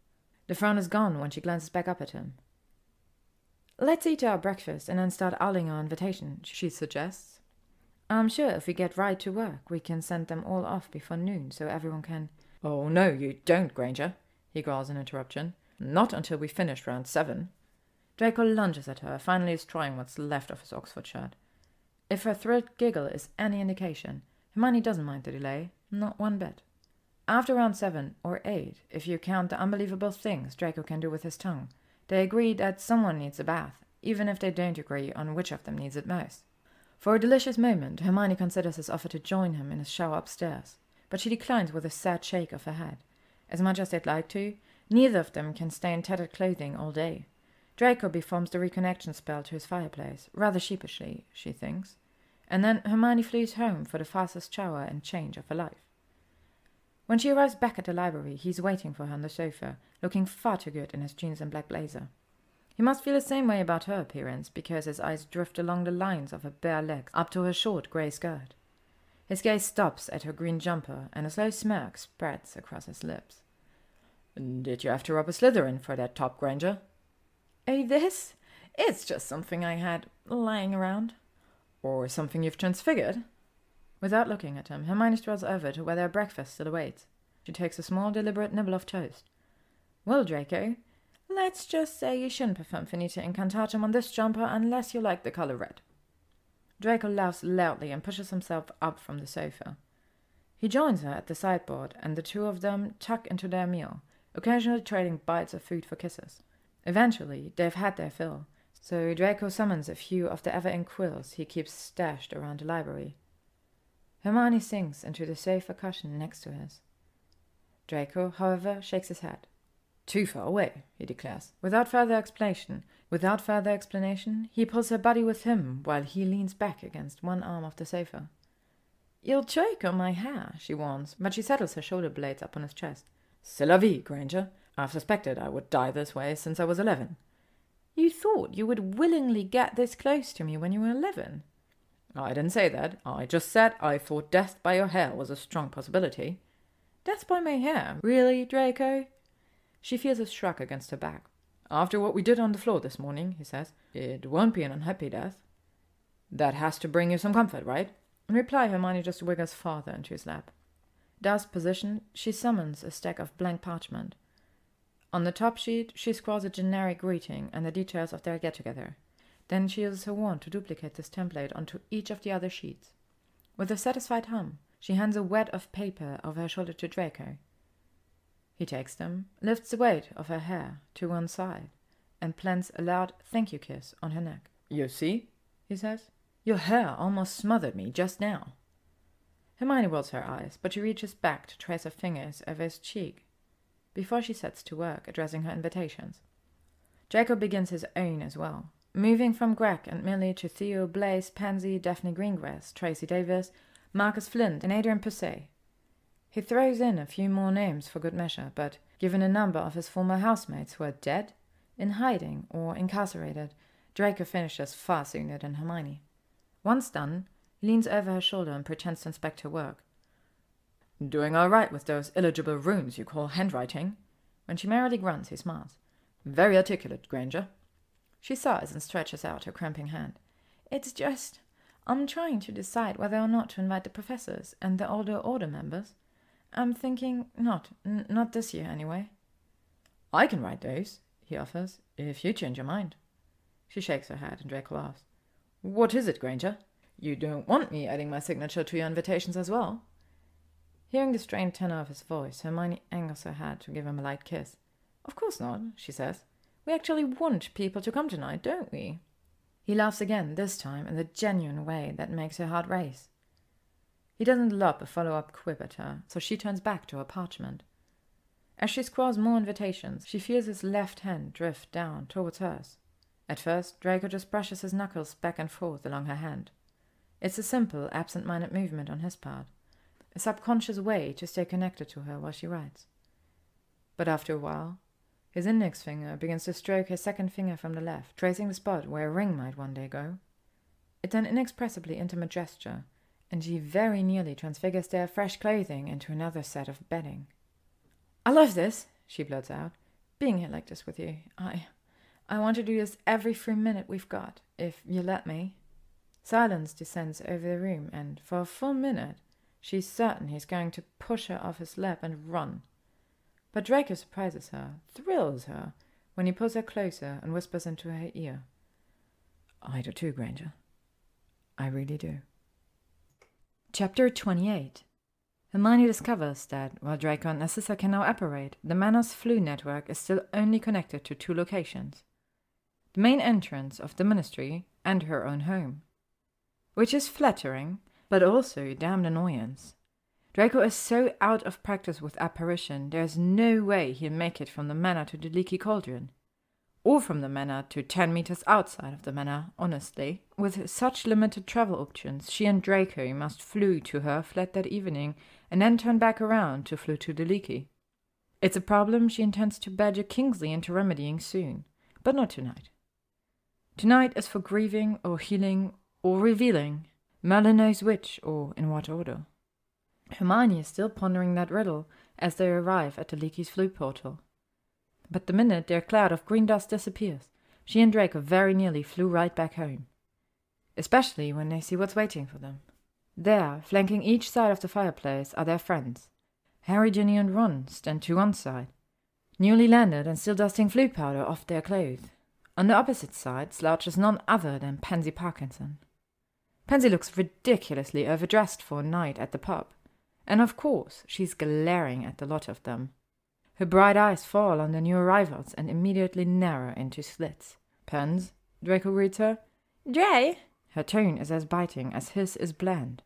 The frown is gone when she glances back up at him. Let's eat our breakfast and then start owling our invitation, she suggests. I'm sure if we get right to work, we can send them all off before noon so everyone can... Oh, no, you don't, Granger, he growls in interruption. Not until we finish round 7. Draco lunges at her, finally destroying what's left of his Oxford shirt. If her thrilled giggle is any indication, Hermione doesn't mind the delay, not one bit. After round 7, or 8, if you count the unbelievable things Draco can do with his tongue, they agree that someone needs a bath, even if they don't agree on which of them needs it most. For a delicious moment, Hermione considers his offer to join him in his shower upstairs, but she declines with a sad shake of her head. As much as they'd like to, neither of them can stay in tattered clothing all day. Draco performs the reconnection spell to his fireplace, rather sheepishly, she thinks, and then Hermione flees home for the fastest shower and change of her life. When she arrives back at the library, he's waiting for her on the sofa, looking far too good in his jeans and black blazer. He must feel the same way about her appearance, because his eyes drift along the lines of her bare legs up to her short grey skirt. His gaze stops at her green jumper, and a slow smirk spreads across his lips. Did you have to rob a Slytherin for that top, Granger? Oh, this? It's just something I had lying around. Or something you've transfigured? Without looking at him, Hermione strolls over to where their breakfast still awaits. She takes a small, deliberate nibble of toast. Well, Draco, let's just say you shouldn't perform Finita Incantatem on this jumper unless you like the color red. Draco laughs loudly and pushes himself up from the sofa. He joins her at the sideboard, and the two of them tuck into their meal, occasionally trading bites of food for kisses. Eventually, they've had their fill, So Draco summons a few of the ever-ink quills he keeps stashed around the library. Hermione sinks into the sofa cushion next to his. Draco, however, shakes his head. Too far away, he declares. Without further explanation, he pulls her body with him while he leans back against one arm of the sofa. You'll choke on my hair, she warns, but she settles her shoulder blades up on his chest. C'est la vie, Granger. I've suspected I would die this way since I was 11. You thought you would willingly get this close to me when you were 11? I didn't say that. I just said I thought death by your hair was a strong possibility. Death by my hair? Really, Draco? She feels a shrug against her back. After what we did on the floor this morning, he says, it won't be an unhappy death. That has to bring you some comfort, right? In reply, Hermione just wiggles farther into his lap. Thus positioned, she summons a stack of blank parchment. On the top sheet, she scrawls a generic greeting and the details of their get-together. Then she uses her wand to duplicate this template onto each of the other sheets. With a satisfied hum, she hands a wad of paper over her shoulder to Draco. He takes them, lifts the weight of her hair to one side, and plants a loud thank you kiss on her neck. You see, he says, your hair almost smothered me just now. Hermione rolls her eyes, but she reaches back to trace her fingers over his cheek before she sets to work addressing her invitations. Draco begins his own as well, moving from Greg and Millie to Theo, Blaise, Pansy, Daphne Greengrass, Tracy Davis, Marcus Flint, and Adrian Pusey. He throws in a few more names for good measure, but given a number of his former housemates who are dead, in hiding, or incarcerated, Draco finishes far sooner than Hermione. Once done, he leans over her shoulder and pretends to inspect her work. Doing all right with those illegible runes you call handwriting? When she merrily grunts, he smiles. Very articulate, Granger. She sighs and stretches out her cramping hand. It's just, I'm trying to decide whether or not to invite the professors and the older order members. I'm thinking not this year anyway. I can write those, he offers, if you change your mind. She shakes her head and Draco laughs. What is it, Granger? You don't want me adding my signature to your invitations as well? Hearing the strained tenor of his voice, Hermione angles her head to give him a light kiss. Of course not, she says. We actually want people to come tonight, don't we? He laughs again, this time in the genuine way that makes her heart race. He doesn't lob a follow-up quip at her, so she turns back to her parchment. As she scrawls more invitations, she feels his left hand drift down towards hers. At first, Draco just brushes his knuckles back and forth along her hand. It's a simple, absent-minded movement on his part, a subconscious way to stay connected to her while she writes. But after a while, his index finger begins to stroke her second finger from the left, tracing the spot where a ring might one day go. It's an inexpressibly intimate gesture, and she very nearly transfigures their fresh clothing into another set of bedding. I love this, she blurts out, being here like this with you. I want to do this every free minute we've got, if you let me. Silence descends over the room, and for a full minute, she's certain he's going to push her off his lap and run. But Draco surprises her, thrills her, when he pulls her closer and whispers into her ear. I do too, Granger. I really do. Chapter 28. Hermione discovers that, while Draco and Narcissa can now operate, the Manor's flu network is still only connected to 2 locations. The main entrance of the ministry and her own home. Which is flattering, but also damned annoyance. Draco is so out of practice with apparition, there's no way he'll make it from the manor to the leaky cauldron. Or from the manor to 10 meters outside of the manor, honestly. With such limited travel options, she and Draco must flew to her flat that evening, and then turn back around to flew to the leaky. It's a problem she intends to badger Kingsley into remedying soon, but not tonight. Tonight is for grieving, or healing, or revealing. Merlin knows which, or in what order. Hermione is still pondering that riddle as they arrive at the leaky's flu portal. But the minute their cloud of green dust disappears, she and Draco very nearly flew right back home. Especially when they see what's waiting for them. There, flanking each side of the fireplace, are their friends. Harry, Ginny, and Ron stand to one side, newly landed and still dusting flu powder off their clothes. On the opposite side slouches none other than Pansy Parkinson. Pansy looks ridiculously overdressed for a night at the pub, and of course she's glaring at the lot of them. Her bright eyes fall on the new arrivals and immediately narrow into slits. Pens, Draco greets her. Dray? Her tone is as biting as his is bland.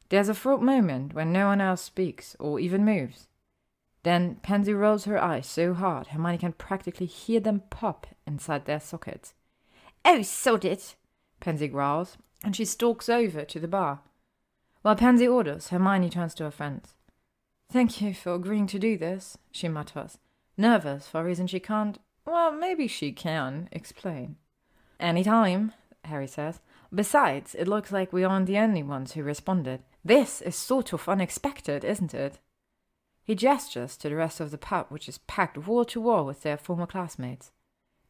There's a fraught moment when no one else speaks or even moves. Then Pansy rolls her eyes so hard Hermione can practically hear them pop inside their sockets. Oh, sod it, Pansy growls, and she stalks over to the bar. While Pansy orders, Hermione turns to her friends. Thank you for agreeing to do this, she mutters, nervous for a reason she can't, well, maybe she can, explain. Any time, Harry says. Besides, it looks like we aren't the only ones who responded. This is sort of unexpected, isn't it? He gestures to the rest of the pub, which is packed wall to wall with their former classmates.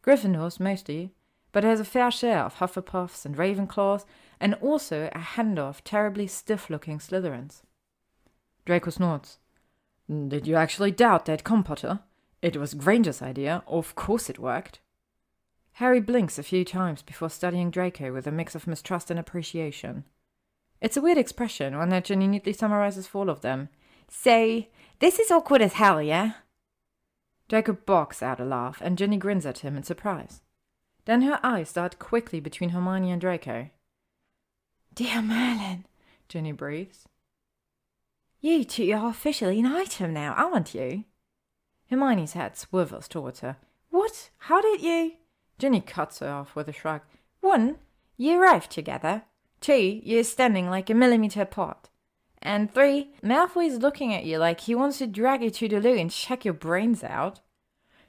Gryffindors, mostly, but there's a fair share of Hufflepuffs and Ravenclaws, and also a handful of terribly stiff-looking Slytherins. Draco snorts. Did you actually doubt that, Potter? It was Granger's idea. Of course it worked. Harry blinks a few times before studying Draco with a mix of mistrust and appreciation. It's a weird expression, one that Ginny neatly summarizes for all of them. So, this is awkward as hell, yeah? Draco barks out a laugh, and Ginny grins at him in surprise. Then her eyes dart quickly between Hermione and Draco. Dear Merlin, Ginny breathes. You two are officially an item now, aren't you? Hermione's head swivels towards her. What? How did you? Ginny cuts her off with a shrug. 1, you arrived together. 2, you're standing like a millimetre apart. And 3, Malfoy's looking at you like he wants to drag you to the loo and check your brains out.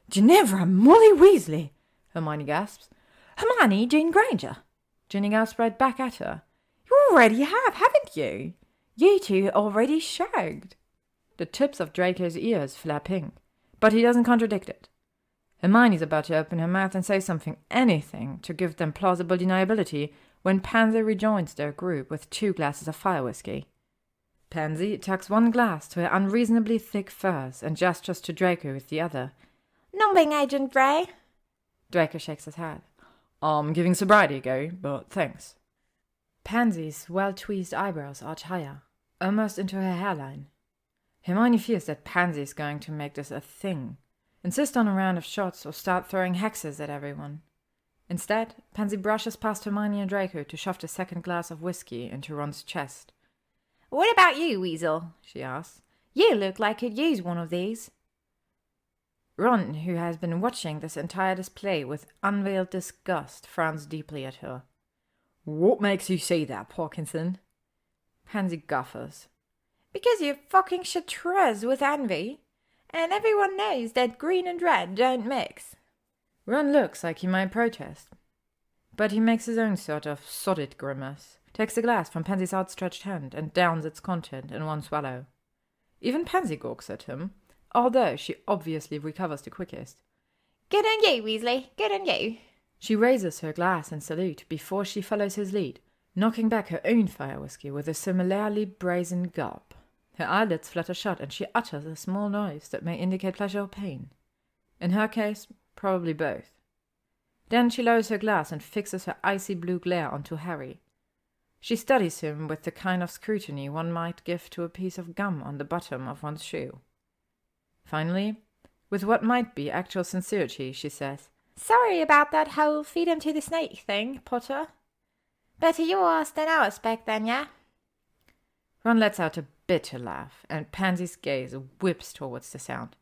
Ginevra Molly Weasley, Hermione gasps. Hermione Jane Granger. Ginny gasps right back at her. You already have, haven't you? You two already shagged. The tips of Draco's ears flare pink, but he doesn't contradict it. Hermione's about to open her mouth and say something, anything, to give them plausible deniability, when Pansy rejoins their group with 2 glasses of fire whiskey. Pansy tucks one glass to her unreasonably thick furs and gestures to Draco with the other. Numbing Agent Gray. Draco shakes his head. I'm giving sobriety a go, but thanks. Pansy's well-tweezed eyebrows arch higher, almost into her hairline. Hermione fears that Pansy is going to make this a thing, insist on a round of shots, or start throwing hexes at everyone. Instead, Pansy brushes past Hermione and Draco to shove the second glass of whiskey into Ron's chest. What about you, Weasel? She asks. You look like you'd use one of these. Ron, who has been watching this entire display with unveiled disgust, frowns deeply at her. What makes you say that, Parkinson? Pansy guffers. Because you're fucking chartreuse with envy. And everyone knows that green and red don't mix. Ron looks like he might protest, but he makes his own sort of sordid grimace, takes a glass from Pansy's outstretched hand and downs its content in one swallow. Even Pansy gawks at him, although she obviously recovers the quickest. Good on you, Weasley, good on you. She raises her glass in salute before she follows his lead, knocking back her own fire whiskey with a similarly brazen gulp. Her eyelids flutter shut and she utters a small noise that may indicate pleasure or pain. In her case, probably both. Then she lowers her glass and fixes her icy blue glare onto Harry. She studies him with the kind of scrutiny one might give to a piece of gum on the bottom of one's shoe. Finally, with what might be actual sincerity, she says, Sorry about that whole feed him to the snake thing, Potter. Better yours than ours back then, yeah? Ron lets out a bitter laugh, and Pansy's gaze whips towards the sound.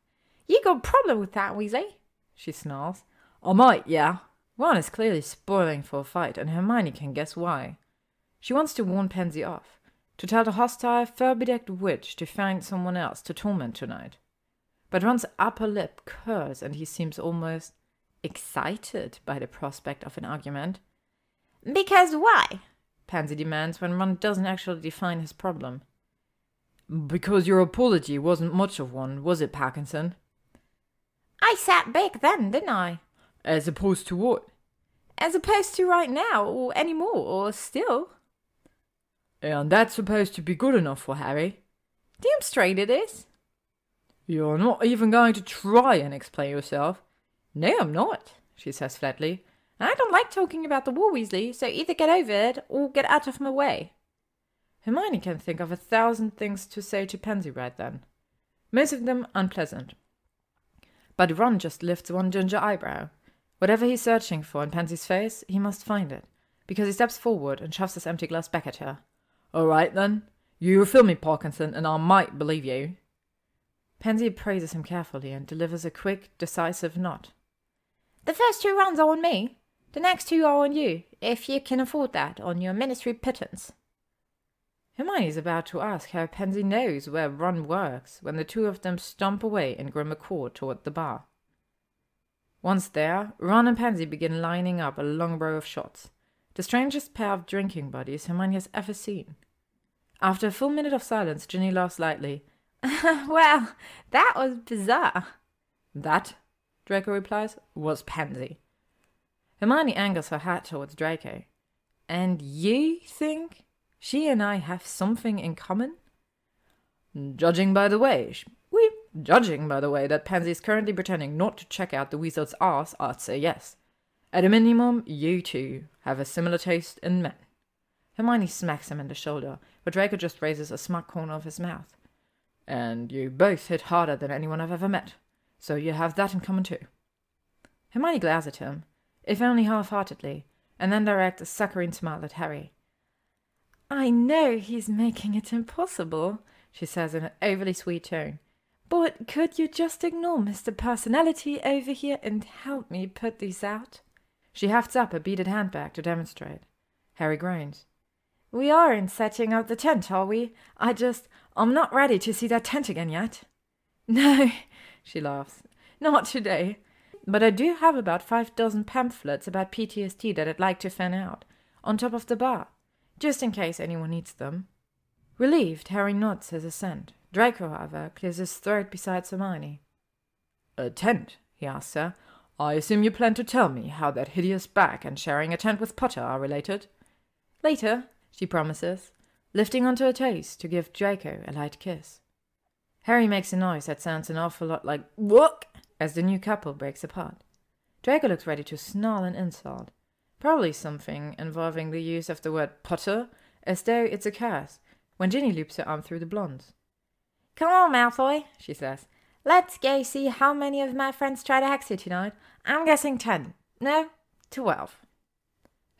You got a problem with that, Weasley? She snarls. I might, yeah. Ron is clearly spoiling for a fight, and Hermione can guess why. She wants to warn Pansy off, to tell the hostile, fur-bedecked witch to find someone else to torment tonight. But Ron's upper lip curls, and he seems almost excited by the prospect of an argument. Because why? Pansy demands when Ron doesn't actually define his problem. Because your apology wasn't much of one, was it, Parkinson? I sat big then, didn't I? As opposed to what? As opposed to right now, or any more, or still. And that's supposed to be good enough for Harry? Damn straight it is. You're not even going to try and explain yourself? No, I'm not, she says flatly. I don't like talking about the war, Weasley, so either get over it or get out of my way. Hermione can think of 1,000 things to say to Pansy right then, most of them unpleasant. But Ron just lifts one ginger eyebrow, Whatever he's searching for in Pansy's face, he must find it, because he steps forward and shoves his empty glass back at her. "All right, then. You refill me, Parkinson, and I might believe you." Pansy appraises him carefully and delivers a quick, decisive nod. "The first 2 runs are on me. The next 2 are on you, if you can afford that on your ministry pittance." Hermione's about to ask how Pansy knows where run works when the two of them stomp away in grim accord toward the bar. Once there, Ron and Pansy begin lining up a long row of shots, the strangest pair of drinking buddies Hermione has ever seen. After a full minute of silence, Ginny laughs lightly. "Well, that was bizarre." "That," Draco replies, "was Pansy." Hermione angles her hat towards Draco. "And you think she and I have something in common?" Judging by the way that Pansy is currently pretending not to check out the weasel's arse, I'd say yes. At a minimum, you two have a similar taste in men. Hermione smacks him in the shoulder, but Draco just raises a smug corner of his mouth. "And you both hit harder than anyone I've ever met, so you have that in common too." Hermione glares at him, if only half-heartedly, and then directs a saccharine smile at Harry. "I know he's making it impossible," she says in an overly sweet tone. "But could you just ignore Mr. Personality over here and help me put these out?" She hefts up a beaded handbag to demonstrate. Harry groans. "We aren't setting up the tent, are we? I'm not ready to see that tent again yet." "No," she laughs. "Not today. But I do have about 6 pamphlets about PTSD that I'd like to fan out, on top of the bar, just in case anyone needs them." Relieved, Harry nods his assent. Draco, however, clears his throat beside Hermione. "A tent?" he asks her. "I assume you plan to tell me how that hideous back and sharing a tent with Potter are related?" "Later," she promises, lifting onto her toes to give Draco a light kiss. Harry makes a noise that sounds an awful lot like "Whook" as the new couple breaks apart. Draco looks ready to snarl an insult, probably something involving the use of the word Potter, as though it's a curse, when Ginny loops her arm through the blonde's. "Come on, Malfoy," she says. "Let's go see how many of my friends try to hex you tonight. I'm guessing 10. No, 12.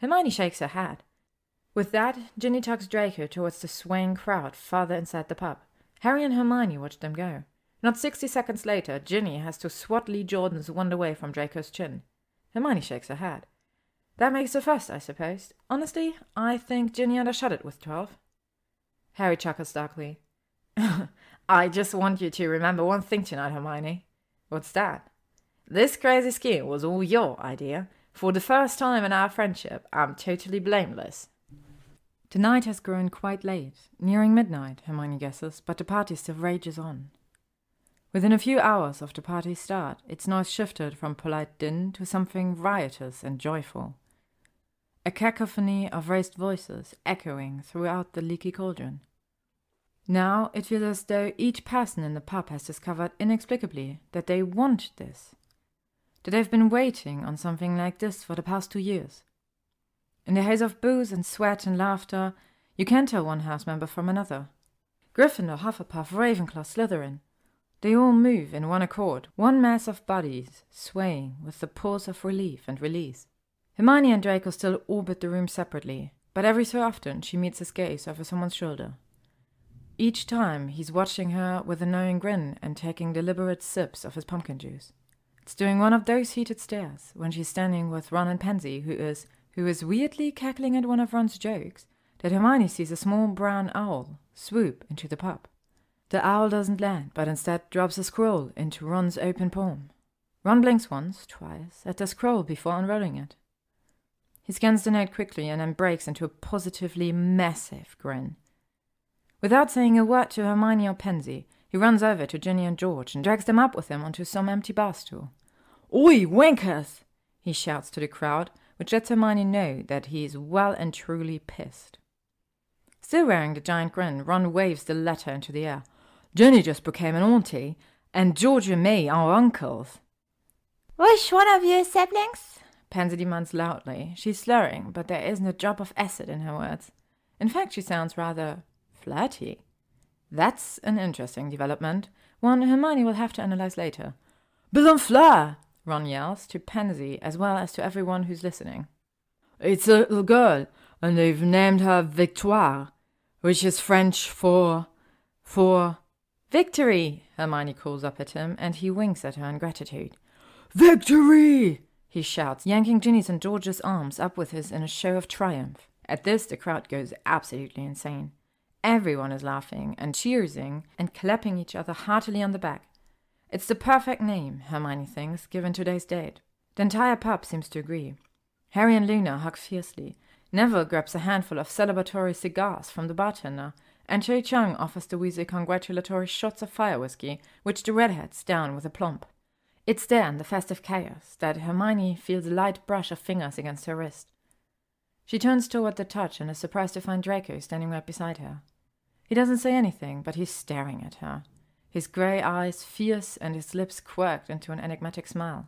Hermione shakes her head. With that, Ginny tugs Draco towards the swaying crowd farther inside the pub. Harry and Hermione watch them go. Not 60 seconds later, Ginny has to swat Lee Jordan's wand away from Draco's chin. Hermione shakes her head. That makes her first, I suppose. Honestly, I think Ginny undershot it with 12. Harry chuckles darkly. "I just want you to remember one thing tonight, Hermione." "What's that?" "This crazy scheme was all your idea. For the first time in our friendship, I'm totally blameless." The night has grown quite late, nearing midnight, Hermione guesses, but the party still rages on. Within a few hours of the party's start, its noise shifted from polite din to something riotous and joyful. A cacophony of raised voices echoing throughout the leaky cauldron. Now it feels as though each person in the pub has discovered inexplicably that they want this, that they've been waiting on something like this for the past 2 years. In the haze of booze and sweat and laughter, you can't tell one house member from another. Gryffindor, Hufflepuff, Ravenclaw, Slytherin. They all move in one accord, one mass of bodies, swaying with the pulse of relief and release. Hermione and Draco still orbit the room separately, but every so often she meets his gaze over someone's shoulder. Each time he's watching her with a knowing grin and taking deliberate sips of his pumpkin juice. It's during one of those heated stares, when she's standing with Ron and Pansy, who is weirdly cackling at one of Ron's jokes, that Hermione sees a small brown owl swoop into the pub. The owl doesn't land, but instead drops a scroll into Ron's open palm. Ron blinks once, twice, at the scroll before unrolling it. He scans the note quickly and then breaks into a positively massive grin. Without saying a word to Hermione or Pansy, he runs over to Ginny and George and drags them up with him onto some empty bar stool. "Oi, wankers!" he shouts to the crowd, which lets Hermione know that he is well and truly pissed. Still wearing the giant grin, Ron waves the letter into the air. "Ginny just became an auntie, and George and me are uncles." "Which one of you siblings?" Pansy demands loudly. She's slurring, but there isn't a drop of acid in her words. In fact, she sounds rather flirty. That's an interesting development, one Hermione will have to analyze later. "Bill and Fleur!" Ron yells, to Pansy as well as to everyone who's listening. "It's a little girl, and they've named her Victoire, which is French for... Victory!" Hermione calls up at him, and he winks at her in gratitude. "Victory!" he shouts, yanking Ginny's and George's arms up with his in a show of triumph. At this, the crowd goes absolutely insane. Everyone is laughing and cheersing and clapping each other heartily on the back. It's the perfect name, Hermione thinks, given today's date. The entire pub seems to agree. Harry and Luna hug fiercely. Neville grabs a handful of celebratory cigars from the bartender, and Cho Chang offers the Weasley congratulatory shots of fire whiskey, which the redheads down with a plump. It's there in the festive chaos that Hermione feels a light brush of fingers against her wrist. She turns toward the touch and is surprised to find Draco standing right beside her. He doesn't say anything, but he's staring at her. His grey eyes fierce and his lips quirked into an enigmatic smile.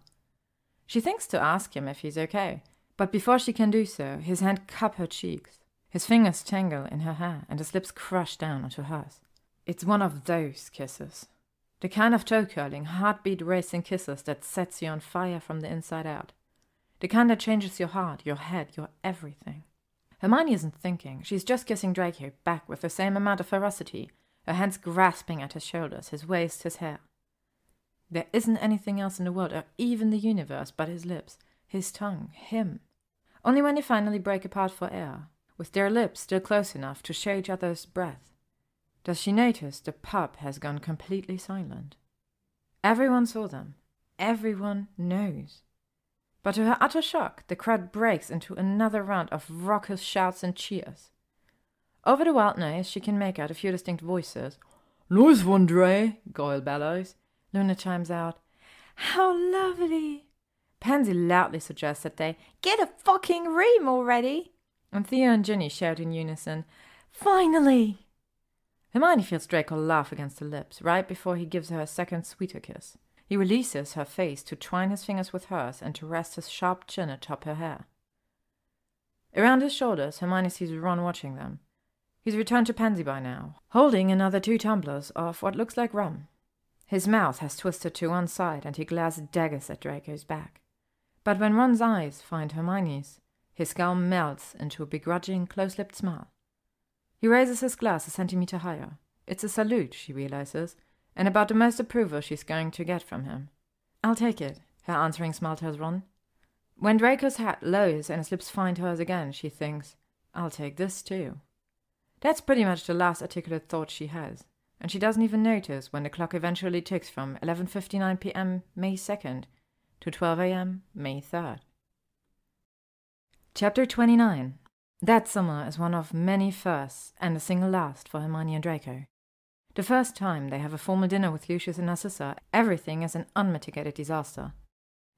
She thinks to ask him if he's okay, but before she can do so, his hand cups her cheeks. His fingers tangle in her hair and his lips crush down onto hers. It's one of those kisses. The kind of toe-curling, heartbeat-racing kisses that sets you on fire from the inside out. The kind that changes your heart, your head, your everything. Hermione isn't thinking. She's just kissing Draco back with the same amount of ferocity, her hands grasping at his shoulders, his waist, his hair. There isn't anything else in the world, or even the universe, but his lips, his tongue, him. Only when they finally break apart for air, with their lips still close enough to share each other's breath, does she notice the pub has gone completely silent. Everyone saw them. Everyone knows. But to her utter shock, the crowd breaks into another round of raucous shouts and cheers. Over the wild noise, she can make out a few distinct voices. "Nice one, Dre," Goyle bellows. Luna chimes out, "How lovely!" Pansy loudly suggests that they Get a fucking ream already! And Theo and Ginny shout in unison, "Finally!" Hermione feels Draco laugh against her lips, right before he gives her a second sweeter kiss. He releases her face to twine his fingers with hers and to rest his sharp chin atop her hair. Around his shoulders, Hermione sees Ron watching them. He's returned to Pansy by now, holding another 2 tumblers of what looks like rum. His mouth has twisted to one side and he glares daggers at Draco's back. But when Ron's eyes find Hermione's, his scowl melts into a begrudging, close-lipped smile. He raises his glass a centimeter higher. It's a salute, she realizes, and about the most approval she's going to get from him. "I'll take it," her answering smile tells Ron. When Draco's hat lowers and his lips find hers again, she thinks, "I'll take this too." That's pretty much the last articulate thought she has, and she doesn't even notice when the clock eventually ticks from 11:59 p.m. May 2nd to 12 a.m. May 3rd. Chapter 29. That summer is one of many firsts and a single last for Hermione and Draco. The first time they have a formal dinner with Lucius and Narcissa, everything is an unmitigated disaster.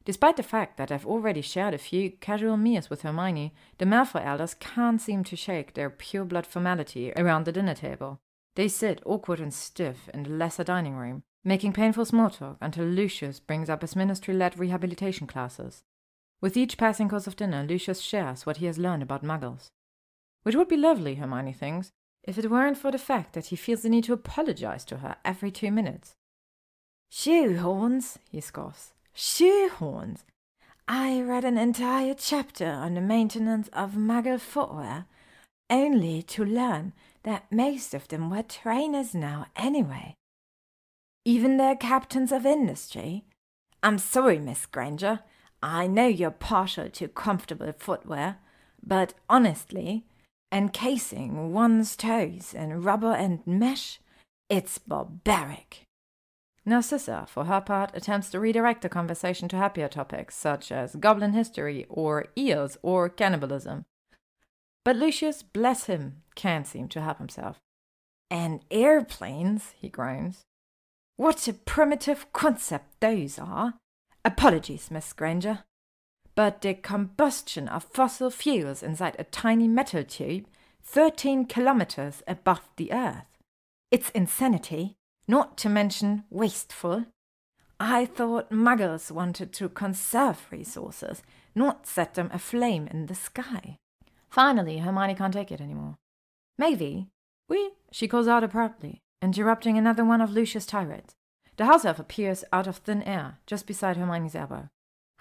Despite the fact that they've already shared a few casual meals with Hermione, the Malfoy elders can't seem to shake their pure-blood formality around the dinner table. They sit awkward and stiff in the lesser dining room, making painful small talk until Lucius brings up his ministry-led rehabilitation classes. With each passing course of dinner, Lucius shares what he has learned about muggles. Which would be lovely, Hermione thinks, if it weren't for the fact that he feels the need to apologize to her every 2 minutes. Shoehorns, he scoffs. Shoehorns! I read an entire chapter on the maintenance of muggle footwear, only to learn that most of them were trainers now anyway. Even their captains of industry. I'm sorry, Miss Granger. I know you're partial to comfortable footwear, but honestly, encasing one's toes in rubber and mesh, it's barbaric. Narcissa, for her part, attempts to redirect the conversation to happier topics, such as goblin history, or eels, or cannibalism. But Lucius, bless him, can't seem to help himself. And airplanes, he groans. What a primitive concept those are. Apologies, Miss Granger. But the combustion of fossil fuels inside a tiny metal tube 13 kilometers above the Earth. It's insanity, not to mention wasteful. I thought muggles wanted to conserve resources, not set them aflame in the sky. Finally, Hermione can't take it anymore. Maybe, she calls out abruptly, interrupting another one of Lucius' tirades. The house elf appears out of thin air, just beside Hermione's elbow.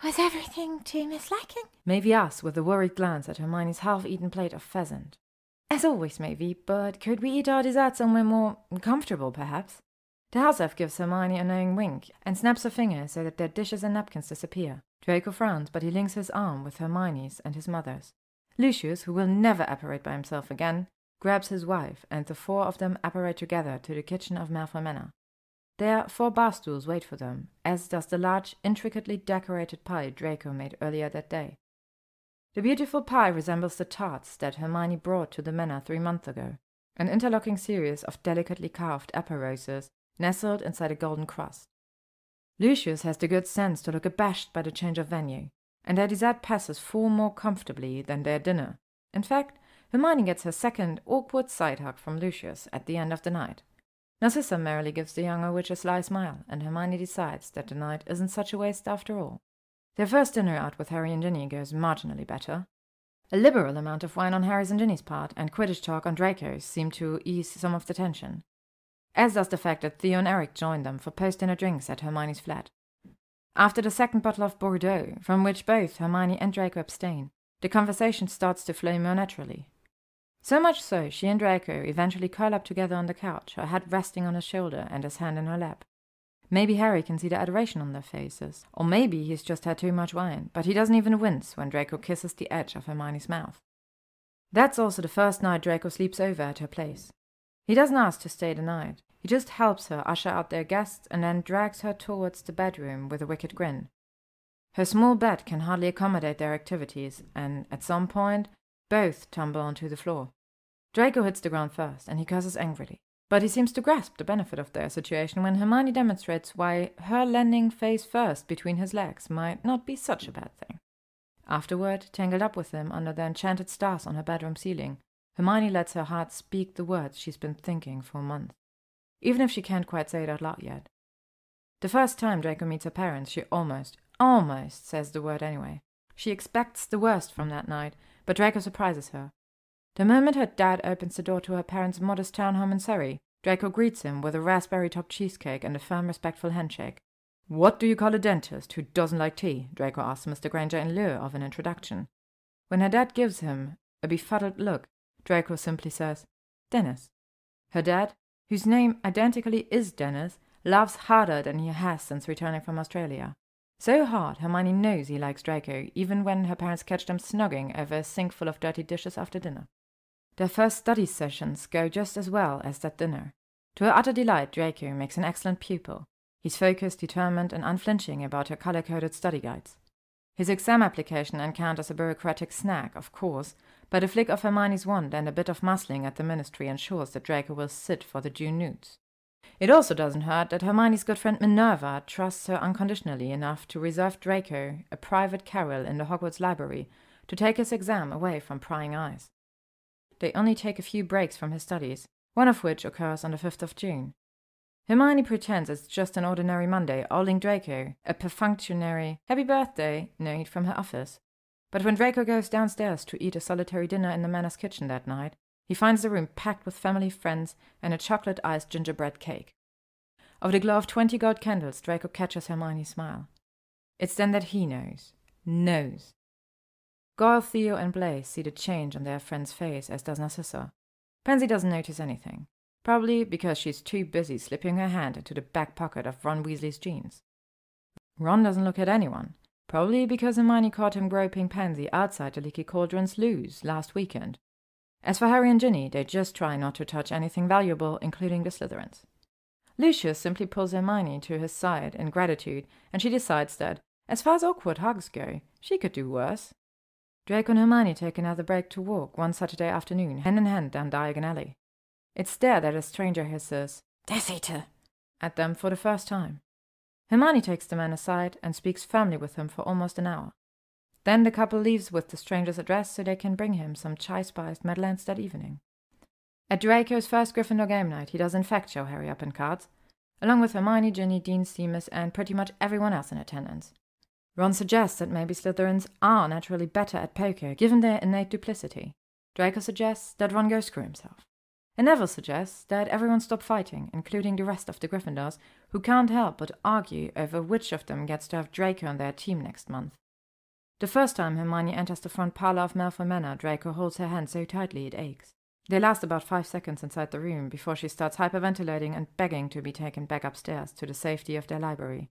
Was everything to Miss liking? Maeve asked with a worried glance at Hermione's half-eaten plate of pheasant. As always, Maeve, but could we eat our dessert somewhere more comfortable, perhaps? The house elf gives Hermione a knowing wink and snaps her finger so that their dishes and napkins disappear. Draco frowns, but he links his arm with Hermione's and his mother's. Lucius, who will never apparate by himself again, grabs his wife, and the four of them apparate together to the kitchen of Malfoy Manor. There 4 bar stools wait for them, as does the large, intricately decorated pie Draco made earlier that day. The beautiful pie resembles the tarts that Hermione brought to the manor 3 months ago, an interlocking series of delicately carved apple roses nestled inside a golden crust. Lucius has the good sense to look abashed by the change of venue, and their dessert passes far more comfortably than their dinner. In fact, Hermione gets her second awkward side hug from Lucius at the end of the night. Narcissa merrily gives the younger witch a sly smile, and Hermione decides that the night isn't such a waste after all. Their first dinner out with Harry and Ginny goes marginally better. A liberal amount of wine on Harry's and Ginny's part, and Quidditch talk on Draco's seem to ease some of the tension, as does the fact that Theo and Eric joined them for post-dinner drinks at Hermione's flat. After the second bottle of Bordeaux, from which both Hermione and Draco abstain, the conversation starts to flow more naturally. So much so, she and Draco eventually curl up together on the couch, her head resting on his shoulder and his hand in her lap. Maybe Harry can see the adoration on their faces, or maybe he's just had too much wine, but he doesn't even wince when Draco kisses the edge of Hermione's mouth. That's also the first night Draco sleeps over at her place. He doesn't ask to stay the night. He just helps her usher out their guests and then drags her towards the bedroom with a wicked grin. Her small bed can hardly accommodate their activities, and at some point, both tumble onto the floor. Draco hits the ground first, and he curses angrily. But he seems to grasp the benefit of their situation when Hermione demonstrates why her landing face first between his legs might not be such a bad thing. Afterward, tangled up with him under the enchanted stars on her bedroom ceiling, Hermione lets her heart speak the words she's been thinking for months, even if she can't quite say it out loud yet. The first time Draco meets her parents, she almost says the word anyway. She expects the worst from that night, but Draco surprises her. The moment her dad opens the door to her parents' modest townhome in Surrey, Draco greets him with a raspberry-topped cheesecake and a firm, respectful handshake. "What do you call a dentist who doesn't like tea?" Draco asks Mr. Granger in lieu of an introduction. When her dad gives him a befuddled look, Draco simply says, "Dennis." Her dad, whose name identically is Dennis, laughs harder than he has since returning from Australia. So hard, Hermione knows he likes Draco, even when her parents catch them snogging over a sink full of dirty dishes after dinner. Their first study sessions go just as well as that dinner. To her utter delight, Draco makes an excellent pupil. He's focused, determined, and unflinching about her color-coded study guides. His exam application encounters a bureaucratic snag, of course, but a flick of Hermione's wand and a bit of muscling at the ministry ensures that Draco will sit for the due newts. It also doesn't hurt that Hermione's good friend Minerva trusts her unconditionally enough to reserve Draco a private carrel in the Hogwarts library to take his exam away from prying eyes. They only take a few breaks from his studies, one of which occurs on the 5th of June. Hermione pretends it's just an ordinary Monday, holding Draco a perfunctory "Happy Birthday" note from her office. But when Draco goes downstairs to eat a solitary dinner in the manor's kitchen that night, he finds the room packed with family, friends, and a chocolate-iced gingerbread cake. Of the glow of 20 gold candles, Draco catches Hermione's smile. It's then that he knows. Goyle, Theo, and Blaise see the change on their friend's face, as does Narcissa. Pansy doesn't notice anything, probably because she's too busy slipping her hand into the back pocket of Ron Weasley's jeans. Ron doesn't look at anyone, probably because Hermione caught him groping Pansy outside the Leaky Cauldron's loos last weekend. As for Harry and Ginny, they just try not to touch anything valuable, including the Slytherins. Lucius simply pulls Hermione to his side in gratitude, and she decides that, as far as awkward hugs go, she could do worse. Draco and Hermione take another break to walk one Saturday afternoon, hand in hand down Diagon Alley. It's there that a stranger hisses, "Death Eater," at them for the first time. Hermione takes the man aside and speaks firmly with him for almost an hour. Then the couple leaves with the stranger's address so they can bring him some chai-spiced madeleines that evening. At Draco's first Gryffindor game night, he does in fact show Harry up in cards, along with Hermione, Ginny, Dean, Seamus, and pretty much everyone else in attendance. Ron suggests that maybe Slytherins are naturally better at poker, given their innate duplicity. Draco suggests that Ron go screw himself. And Neville suggests that everyone stop fighting, including the rest of the Gryffindors, who can't help but argue over which of them gets to have Draco on their team next month. The first time Hermione enters the front parlor of Malfoy Manor, Draco holds her hand so tightly it aches. They last about 5 seconds inside the room before she starts hyperventilating and begging to be taken back upstairs to the safety of their library.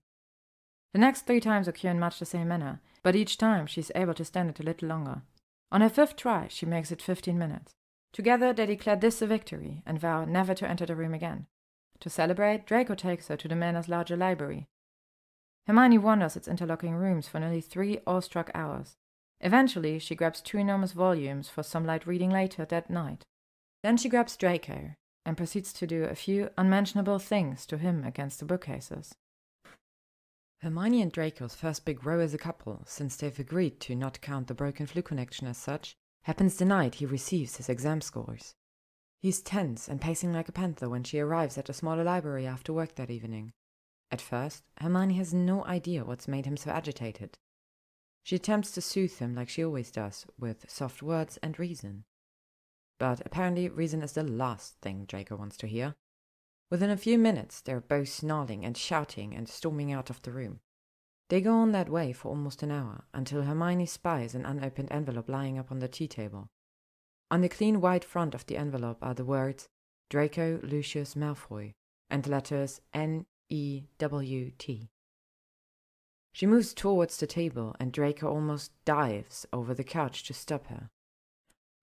The next 3 times occur in much the same manner, but each time she is able to stand it a little longer. On her 5th try, she makes it 15 minutes. Together they declare this a victory and vow never to enter the room again. To celebrate, Draco takes her to the manor's larger library. Hermione wanders its interlocking rooms for nearly 3 awestruck hours. Eventually, she grabs 2 enormous volumes for some light reading later that night. Then she grabs Draco and proceeds to do a few unmentionable things to him against the bookcases. Hermione and Draco's first big row as a couple, since they've agreed to not count the broken flu connection as such, happens the night he receives his exam scores. He's tense and pacing like a panther when she arrives at the smaller library after work that evening. At first, Hermione has no idea what's made him so agitated. She attempts to soothe him like she always does, with soft words and reason. But apparently reason is the last thing Draco wants to hear. Within a few minutes, they're both snarling and shouting and storming out of the room. They go on that way for almost an hour, until Hermione spies an unopened envelope lying up on the tea table. On the clean white front of the envelope are the words Draco Lucius Malfoy and the letters N-E-W-T. She moves towards the table, and Draco almost dives over the couch to stop her.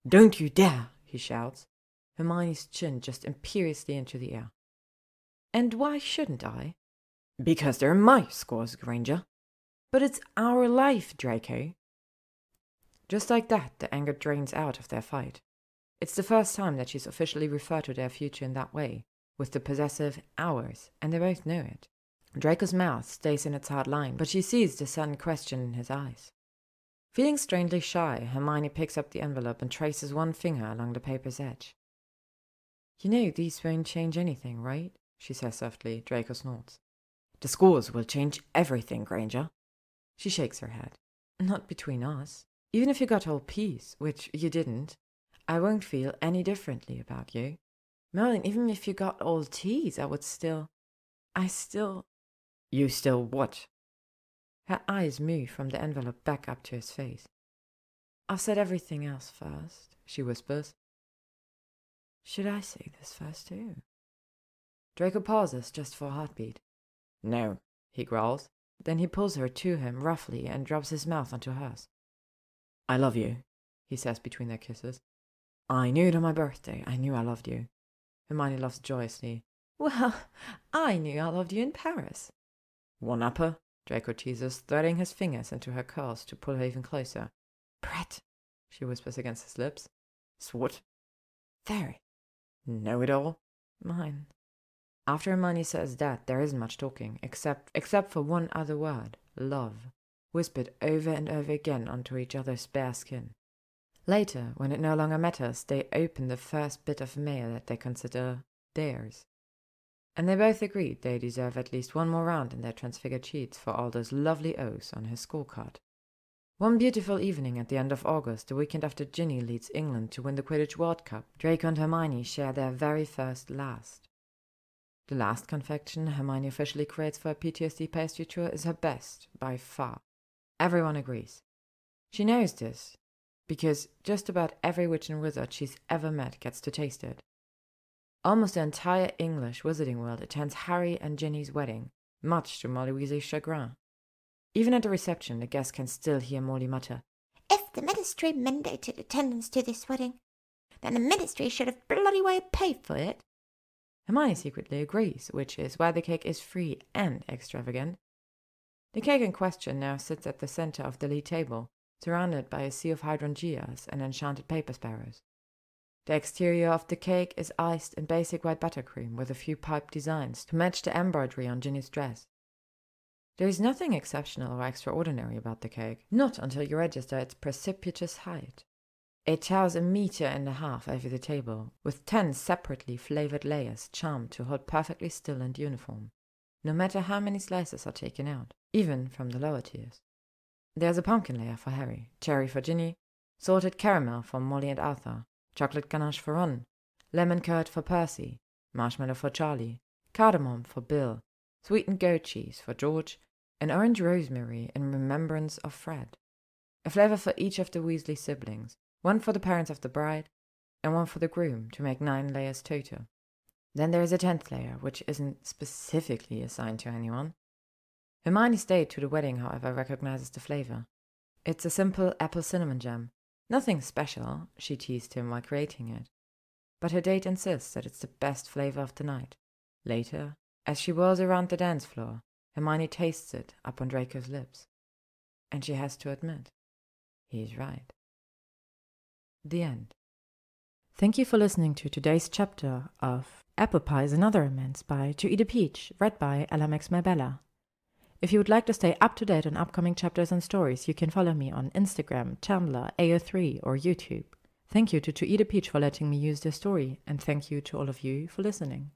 "Don't you dare!" he shouts, Hermione's chin just imperiously into the air. "And why shouldn't I?" "Because they're my scores, Granger." "But it's our life, Draco." Just like that, the anger drains out of their fight. It's the first time that she's officially referred to their future in that way, with the possessive ours, and they both know it. Draco's mouth stays in its hard line, but she sees the sudden question in his eyes. Feeling strangely shy, Hermione picks up the envelope and traces one finger along the paper's edge. "You know these won't change anything, right?" she says softly. Draco snorts. "The scores will change everything, Granger." She shakes her head. "Not between us. Even if you got all P's, which you didn't, I won't feel any differently about you. Merlin, even if you got all T's, I still... You still what?" Her eyes move from the envelope back up to his face. "I've said everything else first," she whispers. "Should I say this first too?" Draco pauses just for a heartbeat. "No," he growls. Then he pulls her to him roughly and drops his mouth onto hers. "I love you," he says between their kisses. "I knew it on my birthday. I knew I loved you." Hermione laughs joyously. "Well, I knew I loved you in Paris." "One-upper," Draco teases, threading his fingers into her curls to pull her even closer. "Brett," she whispers against his lips. "Swat?" "Very." "Know-it-all?" "Mine." After Hermione says that, there isn't much talking, except for one other word, love, whispered over and over again onto each other's bare skin. Later, when it no longer matters, they open the first bit of mail that they consider theirs. And they both agreed they deserve at least one more round in their transfigured sheets for all those lovely O's on his scorecard. One beautiful evening at the end of August, the weekend after Ginny leads England to win the Quidditch World Cup, Draco and Hermione share their very first last. The last confection Hermione officially creates for a PTSD pastry tour is her best, by far. Everyone agrees. She knows this, because just about every witch and wizard she's ever met gets to taste it. Almost the entire English wizarding world attends Harry and Ginny's wedding, much to Molly Weasley's chagrin. Even at the reception, the guests can still hear Molly mutter, "If the ministry mandated attendance to this wedding, then the ministry should have bloody well paid for it." Hermione secretly agrees, which is why the cake is free and extravagant. The cake in question now sits at the center of the lead table, surrounded by a sea of hydrangeas and enchanted paper sparrows. The exterior of the cake is iced in basic white buttercream with a few piped designs to match the embroidery on Ginny's dress. There is nothing exceptional or extraordinary about the cake, not until you register its precipitous height. It towers 1.5 meters over the table, with 10 separately flavored layers charmed to hold perfectly still and uniform, no matter how many slices are taken out, even from the lower tiers. There's a pumpkin layer for Harry, cherry for Ginny, salted caramel for Molly and Arthur, chocolate ganache for Ron, lemon curd for Percy, marshmallow for Charlie, cardamom for Bill, sweetened goat cheese for George, and orange rosemary in remembrance of Fred. A flavor for each of the Weasley siblings, one for the parents of the bride, and one for the groom, to make 9 layers total. Then there is a 10th layer, which isn't specifically assigned to anyone. Hermione stayed to the wedding, however, recognizes the flavor. It's a simple apple cinnamon jam. Nothing special, she teased him while creating it. But her date insists that it's the best flavor of the night. Later, as she whirls around the dance floor, Hermione tastes it up on Draco's lips. And she has to admit, he's right. The end. Thank you for listening to today's chapter of Apple Pies and Other Amends by ToEatAPeach, read by Bella. If you would like to stay up to date on upcoming chapters and stories, you can follow me on Instagram, Tumblr, AO3 or YouTube. Thank you to ToEatAPeach for letting me use their story, and thank you to all of you for listening.